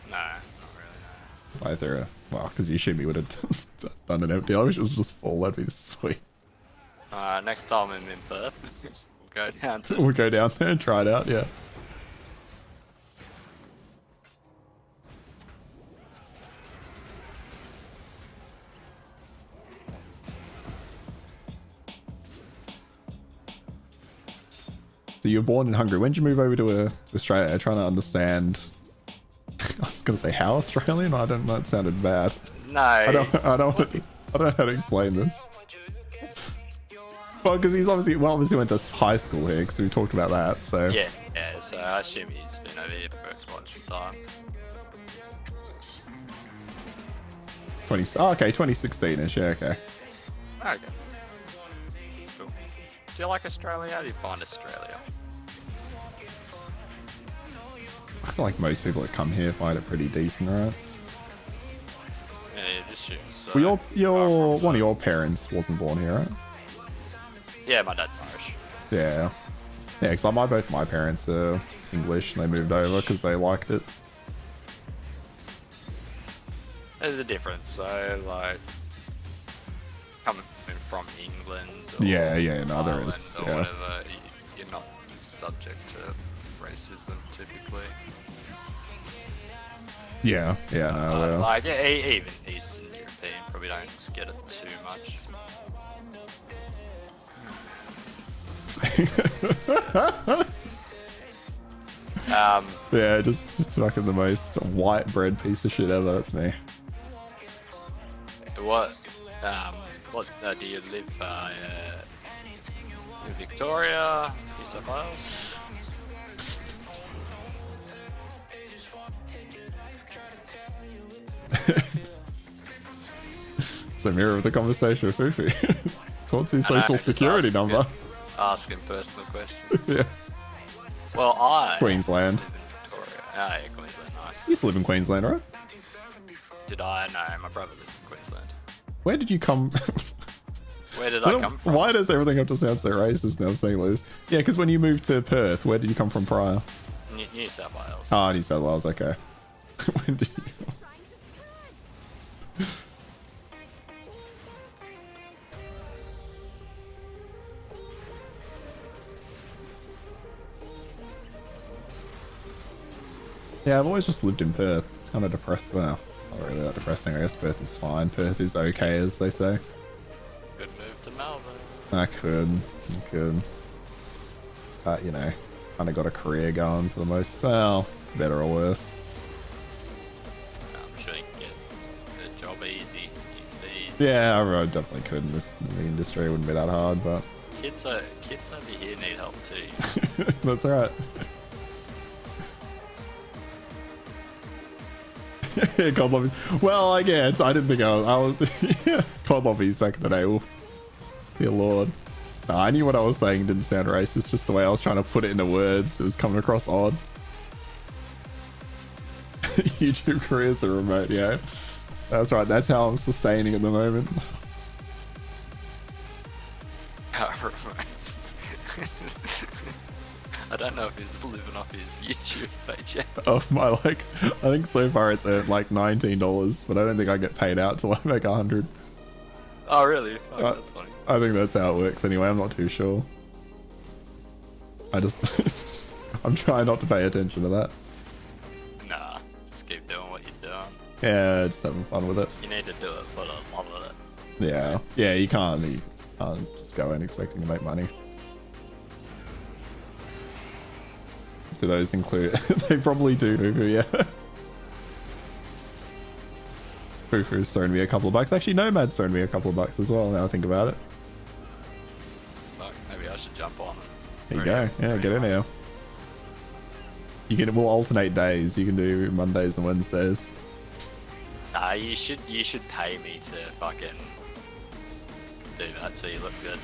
Speaker 5: No, not really. No.
Speaker 3: Either. Well, because you should would have done an empty. I wish it was just full. That'd be sweet.
Speaker 5: Next time I'm in Perth, we'll go down to.
Speaker 3: We'll go down there and try it out. Yeah. So you were born in Hungary. When did you move over to Australia? I'm trying to understand. I was going to say how Australian. I don't know. That sounded bad.
Speaker 5: No.
Speaker 3: I don't know how to explain this. Well, because he's obviously went to high school here, because we talked about that. So
Speaker 5: yeah. So I assume he's been over here for quite some time.
Speaker 3: 20. Oh, okay, 2016ish. Yeah, okay.
Speaker 5: Okay. That's cool. Do you like Australia? How do you find Australia?
Speaker 3: I feel like most people that come here find it pretty decent, right?
Speaker 5: Yeah, you just shoot. So.
Speaker 3: Well, your one of your parents wasn't born here, right?
Speaker 5: Yeah, my dad's Irish.
Speaker 3: Yeah. Yeah, because both my parents are English and they moved over because they liked it.
Speaker 5: There's a difference, so like coming from England or
Speaker 3: Yeah, no, there
Speaker 5: Ireland
Speaker 3: is.
Speaker 5: or
Speaker 3: Yeah.
Speaker 5: whatever, you're not subject to racism typically.
Speaker 3: Yeah, no,
Speaker 5: Like even Eastern European probably don't get it too much.
Speaker 3: yeah, just fucking the most white bread piece of shit ever. That's me.
Speaker 5: What do you live in Victoria, New South Wales?
Speaker 3: It's a mirror of the conversation with Fufu. So what's his
Speaker 5: I know,
Speaker 3: social
Speaker 5: just
Speaker 3: security
Speaker 5: asking-
Speaker 3: number?
Speaker 5: Asking personal questions.
Speaker 3: Yeah.
Speaker 5: Well, I
Speaker 3: Queensland.
Speaker 5: live in Victoria. Ah, yeah, Queensland, nice.
Speaker 3: You used to live in Queensland, right?
Speaker 5: Did I? No, my brother lives in Queensland.
Speaker 3: Where did you come?
Speaker 5: Where did I come from?
Speaker 3: Why does everything have to sound so racist now? I'm saying this. Yeah, because when you moved to Perth, where did you come from prior?
Speaker 5: New South Wales.
Speaker 3: Oh, New South Wales. Okay. When did you? Yeah, I've always just lived in Perth. It's kind of depressed. Well, not really that depressing. I guess Perth is fine. Perth is okay, as they say.
Speaker 5: Could move to Melbourne.
Speaker 3: I could. But, you know, kind of got a career going for the most, well, better or worse.
Speaker 5: I'm sure you can get a job easy. Easy.
Speaker 3: Yeah, I definitely could in the industry. It wouldn't be that hard, but
Speaker 5: Kids over here need help too.
Speaker 3: that's all right. Yeah, COD lobbies. Well, I guess I didn't think I was yeah, COD lobbies back in the day. Oof. Dear Lord. No, I knew what I was saying didn't sound racist, just the way I was trying to put it into words. It was coming across odd. YouTube careers are remote, yeah. That's right, that's how I'm sustaining at the moment.
Speaker 5: Remotes. I don't know if he's living off his YouTube paycheck.
Speaker 3: Of my, like, I think so far it's earned like $19, but I don't think I get paid out till I make 100.
Speaker 5: Oh really? Fuck, that's funny.
Speaker 3: I think that's how it works anyway, I'm not too sure. I just, I'm trying not to pay attention to that.
Speaker 5: Nah, just keep doing what you're doing.
Speaker 3: Yeah, just having fun with it.
Speaker 5: You need to do it for the love of it.
Speaker 3: Yeah, yeah, you can't just go in expecting to make money. Do those include? They probably do, Fufu, yeah. Fufu's thrown me a couple of bucks. Actually, Nomad's thrown me a couple of bucks as well, now I think about it.
Speaker 5: Fuck, maybe I should jump on.
Speaker 3: There you go. Yeah, get in here. We'll alternate days. You can do Mondays and Wednesdays.
Speaker 5: Nah, you should pay me to fucking do that so you look good.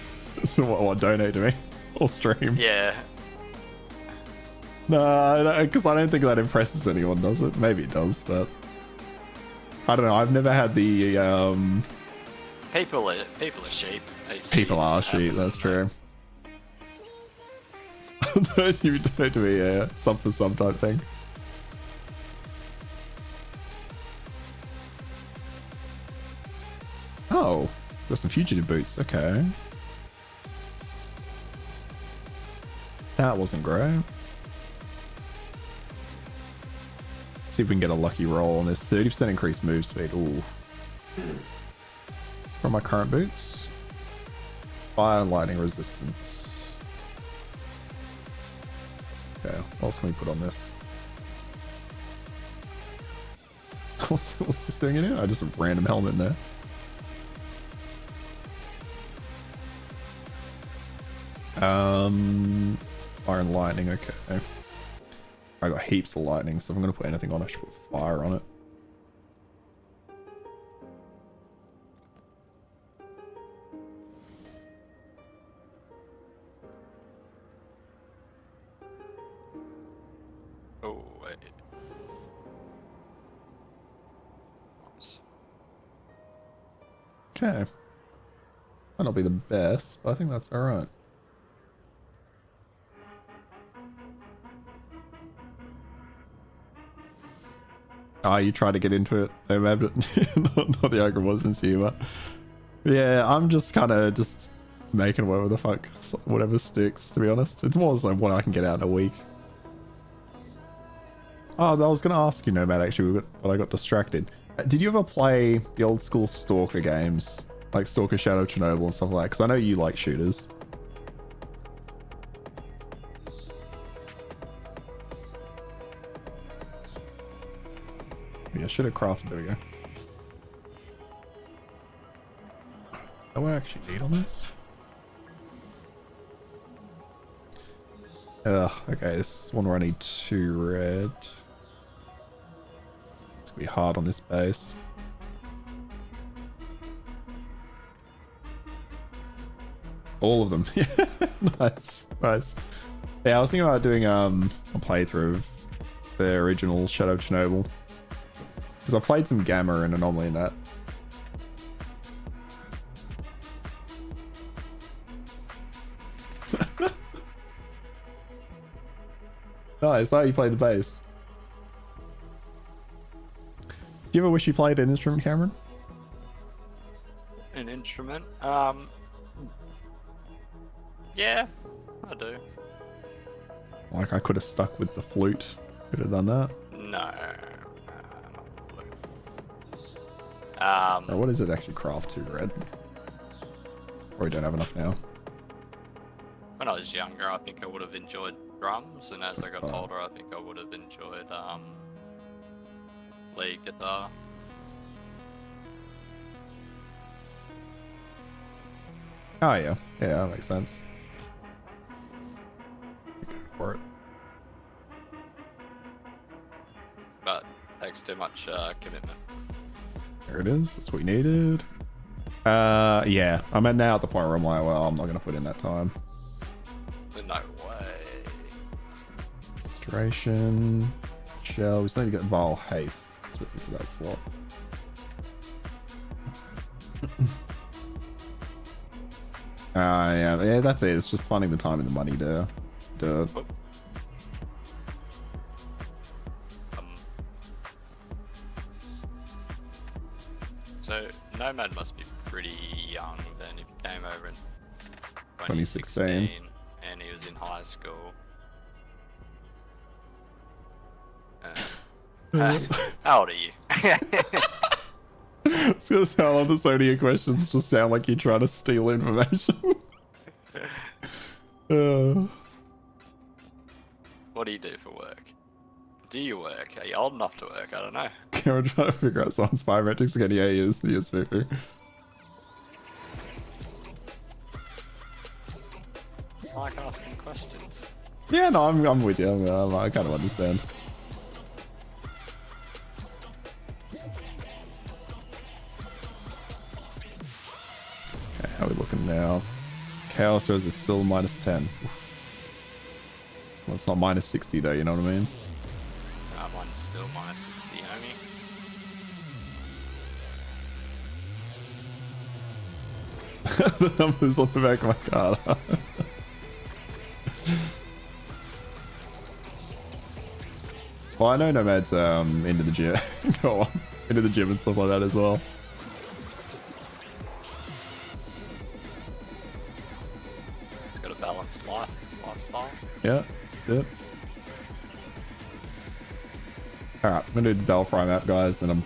Speaker 3: So what, donate to me? Or stream?
Speaker 5: Yeah.
Speaker 3: No, because I don't think that impresses anyone, does it? Maybe it does, but I don't know. I've never had the
Speaker 5: People are sheep. They see
Speaker 3: people are
Speaker 5: it
Speaker 3: sheep.
Speaker 5: happen,
Speaker 3: That's true. Don't you do it to me, yeah. Some for some type thing. Oh, got some fugitive boots. Okay. That wasn't great. See if we can get a lucky roll on this. 30% increased move speed. Ooh. From my current boots. Fire and lightning resistance. Okay, what else can we put on this? What's this thing in here? I just a random helmet in there. Fire and lightning, okay. I got heaps of lightning, so if I'm gonna put anything on, I should put fire on it. okay. Might not be the best, but I think that's alright. Oh, you tried to get into it. They mapped it. not the Ogre wasn't humor. Yeah, I'm just kind of just making whatever the fuck, whatever sticks, to be honest. It's more like what I can get out in a week. Oh, I was going to ask you, Nomad, actually, but I got distracted. Did you ever play the old school Stalker games? Like Stalker Shadow Chernobyl and stuff like that? Because I know you like shooters. Yeah, I should have crafted. There we go. Oh, what I actually need on this? Okay, this is one where I need 2 red. It's gonna be hard on this base. All of them. Nice, nice. Yeah, I was thinking about doing a playthrough of the original Shadow of Chernobyl. Because I played some Gamma and Anomaly in that. Nice, how you played the bass. Do you ever wish you played an instrument, Cameron?
Speaker 5: An instrument? Yeah, I do.
Speaker 3: Like I could have stuck with the flute. Could have done that.
Speaker 5: No, not blue.
Speaker 3: Now, what is it actually craft to red? Or we don't have enough now.
Speaker 5: When I was younger, I think I would have enjoyed drums, and as I got older, I think I would have enjoyed lead guitar.
Speaker 3: Oh yeah, yeah, that makes sense. Go for it.
Speaker 5: But takes too much commitment.
Speaker 3: There it is. That's what we needed. Yeah, I'm now at the point where I'm like, well, I'm not gonna put in that time.
Speaker 5: No way.
Speaker 3: Restoration. Shell. We still need to get Vile Haste. Let's wait for that slot. Yeah, that's it. It's just finding the time and the money to do it.
Speaker 5: So Nomad must be pretty young then if he came over in
Speaker 3: 2016
Speaker 5: and he was in high school. How old are you?
Speaker 3: It's gonna sound like the Sonia questions just sound like you're trying to steal information.
Speaker 5: What do you do for work? Do you work? Are you old enough to work? I don't know.
Speaker 3: Cameron trying to figure out someone's biometrics again. Yeah, he is. He is Fufu.
Speaker 5: I like asking questions.
Speaker 3: Yeah, no, I'm with you. I kind of understand. Okay, how are we looking now? Chaos Rose is still -10. Well, it's not -60 though, you know what I mean?
Speaker 5: Mine's still -60, homie.
Speaker 3: The numbers on the back of my card. Well, I know Nomad's into the gym. Go on, into the gym and stuff like that as well.
Speaker 5: It's got a balanced lifestyle.
Speaker 3: Yeah, that's it. Alright, I'm gonna do the Belfry map, guys, then I'm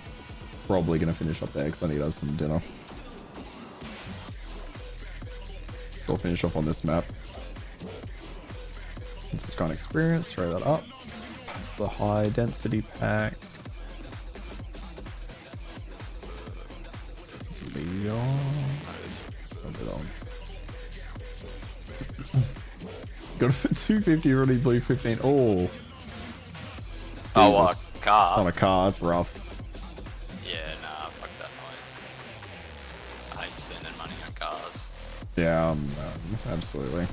Speaker 3: probably gonna finish up there because I need to have some dinner. So I'll finish off on this map. This is kind of experience, throw that up. The high density pack. Got 250 already, blue 15. Oh.
Speaker 5: Oh, what?
Speaker 3: Jesus.
Speaker 5: Car?
Speaker 3: On a car, that's rough.
Speaker 5: Yeah, nah, fuck that noise. I hate spending money on cars.
Speaker 3: Yeah, absolutely.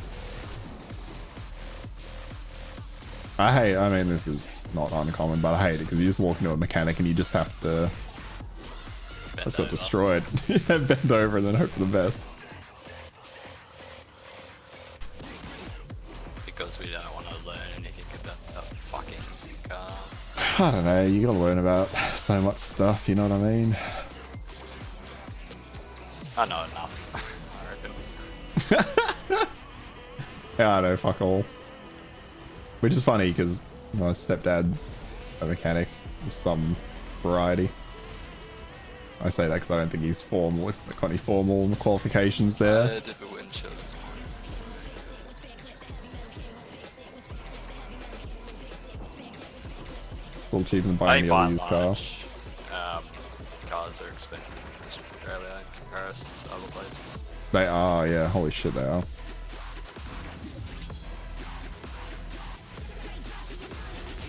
Speaker 3: I mean, this is not uncommon, but I hate it because you just walk into a mechanic and you just have to Just got destroyed. Yeah, bend over and then hope for the best.
Speaker 5: Because we don't want to learn anything about that fucking car.
Speaker 3: I don't know, you gotta learn about so much stuff, you know what I mean?
Speaker 5: I know enough, I reckon.
Speaker 3: Yeah, I know, fuck all. Which is funny because my stepdad's a mechanic of some variety. I say that because I don't think he's formal, got any formal qualifications there.
Speaker 5: I did the windshield this morning.
Speaker 3: Still cheaper than buying any other used car.
Speaker 5: Cars are expensive in Australia in comparison to other places.
Speaker 3: They are, yeah, holy shit they are.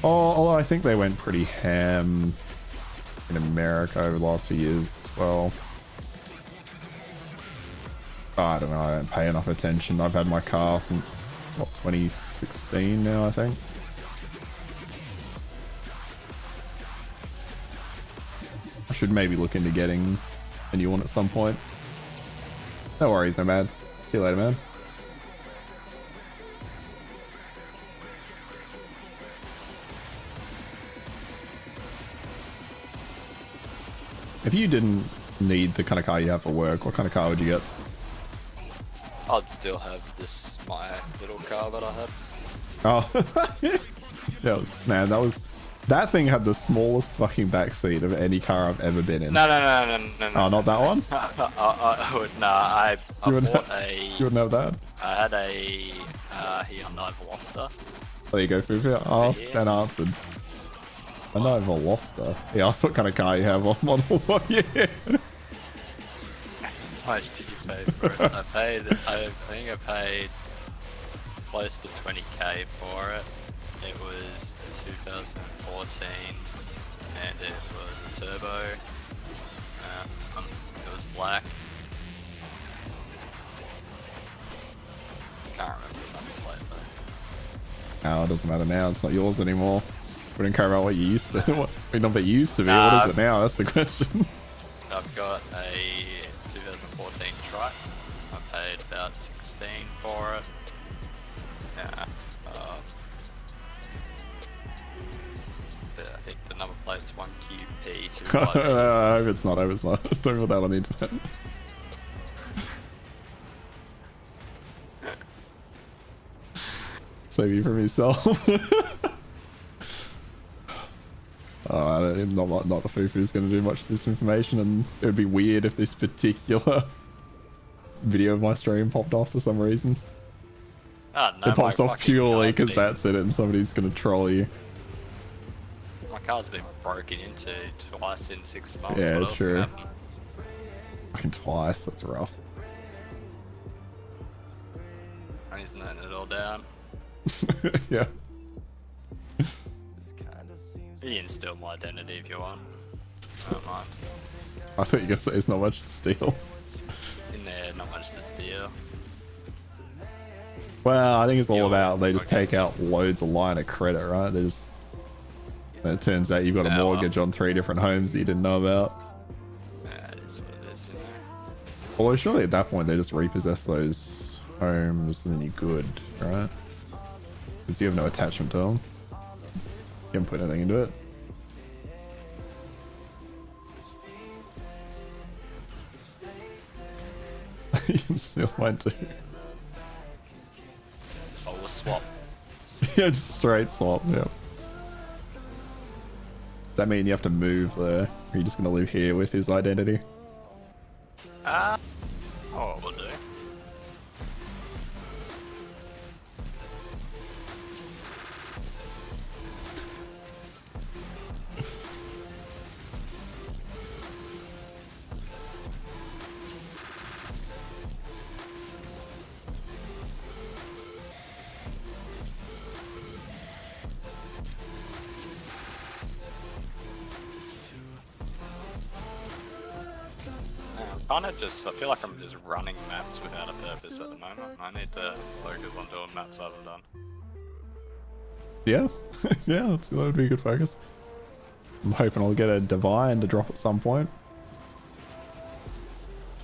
Speaker 3: Oh, although I think they went pretty ham in America over the last few years as well. I don't know, I don't pay enough attention. I've had my car since, what, 2016 now, I think. I should maybe look into getting a new one at some point. No worries, no man. See you later, man. If you didn't need the kind of car you have for work, what kind of car would you get?
Speaker 5: I'd still have this, my little car that I had.
Speaker 3: Oh, man, that thing had the smallest fucking backseat of any car I've ever been in.
Speaker 5: No.
Speaker 3: Oh, not that one?
Speaker 5: I bought a...
Speaker 3: You wouldn't have that?
Speaker 5: I had a Hyundai Veloster.
Speaker 3: There you go, Fufu. Asked and answered. I know Veloster. He asked what kind of car you have, what model, what year.
Speaker 5: How much did you pay for it? I think I paid close to 20k for it. It was a 2014 and it was a turbo. It was black. Can't remember the number plate though.
Speaker 3: No, it doesn't matter now. It's not yours anymore. We didn't care about what you used to. What number you used to be. What is it now? That's the question.
Speaker 5: I've got a 2014 truck. I paid about 16 for it. Yeah. I think the number plate's 1QP2.
Speaker 3: I hope it's not. Don't put that on the internet. Save you from yourself. Not the Fufu's going to do much of this information, and it would be weird if this particular video of my stream popped off for some reason.
Speaker 5: Oh, no,
Speaker 3: it pops off purely because that's it, and somebody's going to troll you.
Speaker 5: My car's been broken into twice in 6 months.
Speaker 3: Yeah,
Speaker 5: what else
Speaker 3: true.
Speaker 5: can happen?
Speaker 3: Fucking twice. That's rough.
Speaker 5: And he's noting it all down.
Speaker 3: Yeah.
Speaker 5: You can steal my identity if you want. I don't mind.
Speaker 3: I thought you were going to say there's not much to steal.
Speaker 5: In there, not much to steal.
Speaker 3: Well, I think it's all about they just take out loads of line of credit, right? They just... And it turns out you've got a mortgage on 3 different homes that you didn't know about.
Speaker 5: Yeah, it is what it is, you know.
Speaker 3: Although surely at that point they just repossess those homes and then you're good, right? Because you have no attachment to them. You haven't put anything into it. You can steal mine too.
Speaker 5: Oh, we'll swap.
Speaker 3: Yeah, just straight swap, yeah. Does that mean you have to move there? Or are you just going to live here with his identity?
Speaker 5: Oh, we'll do. I feel like I'm just running maps without a purpose at the moment. I need to focus on doing maps I haven't done.
Speaker 3: Yeah, yeah, that would be a good focus. I'm hoping I'll get a divine to drop at some point.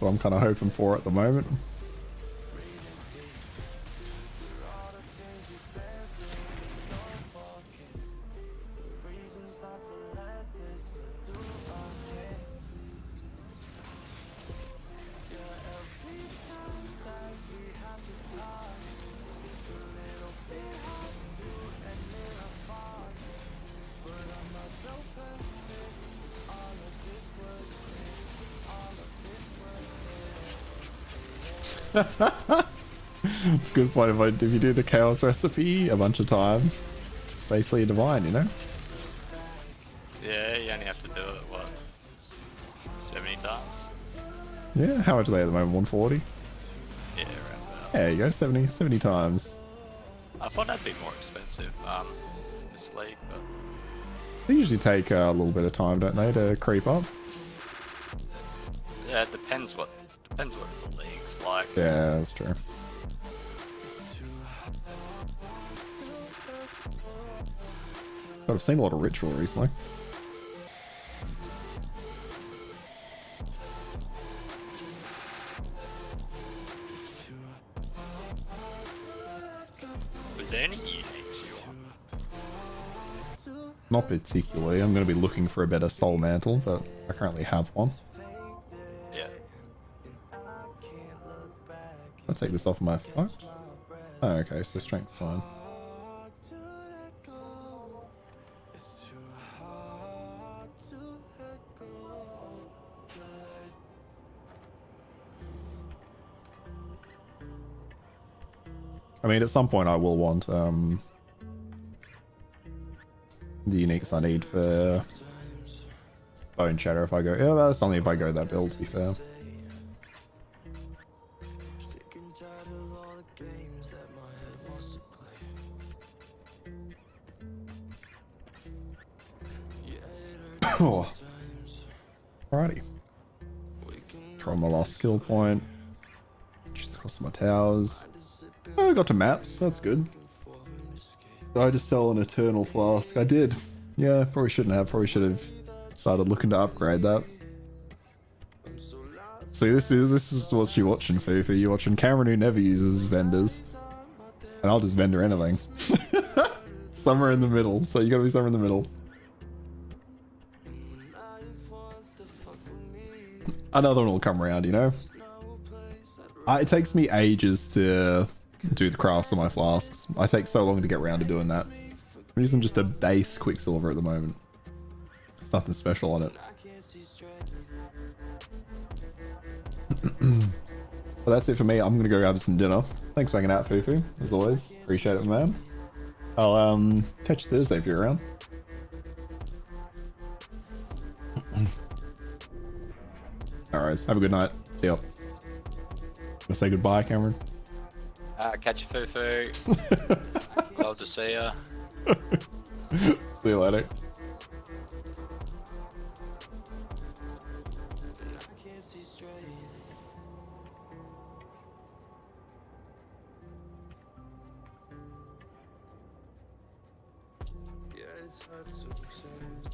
Speaker 3: what I'm kind of hoping for at the moment. It's a good point. If you do the chaos recipe a bunch of times, it's basically a divine, you know?
Speaker 5: Yeah, you only have to do it, what, 70 times?
Speaker 3: Yeah, how much are they at the moment? 140?
Speaker 5: Yeah, around that.
Speaker 3: There you go, 70 times.
Speaker 5: I thought that'd be more expensive, this league, but
Speaker 3: They usually take a little bit of time, don't they, to creep up?
Speaker 5: yeah, it depends what the league's like.
Speaker 3: Yeah, that's true. But I've seen a lot of ritual recently.
Speaker 5: Was there any uniques you want?
Speaker 3: Not particularly. I'm going to be looking for a better soul mantle, but I currently have one.
Speaker 5: Yeah.
Speaker 3: I'll take this off my foot. Oh, okay, so strength's fine. I mean, at some point I will want the uniques I need for Bone Shatter if I go. Yeah, well, that's only if I go that build, to be fair. Oh. Alrighty. Throw my last skill point. Just across my towers. Oh, I got to maps. That's good. Did I just sell an Eternal Flask? I did. Yeah, probably shouldn't have. Probably should have started looking to upgrade that. See, this is what you're watching, Fufu. You're watching Cameron who never uses vendors. And I'll just vendor anything. Somewhere in the middle. So you gotta be somewhere in the middle. Another one will come around, you know? It takes me ages to do the crafts on my flasks. I take so long to get around to doing that. I'm using just a base Quicksilver at the moment. There's nothing special on it. Well, that's it for me. I'm gonna go grab some dinner. Thanks for hanging out, Fufu, as always. Appreciate it, man. I'll catch you Thursday if you're around. Alright, have a good night. See ya. Wanna say goodbye, Cameron?
Speaker 5: Catch you, Fufu. Love to see ya.
Speaker 3: See you later.
Speaker 7: Yeah, it's hard to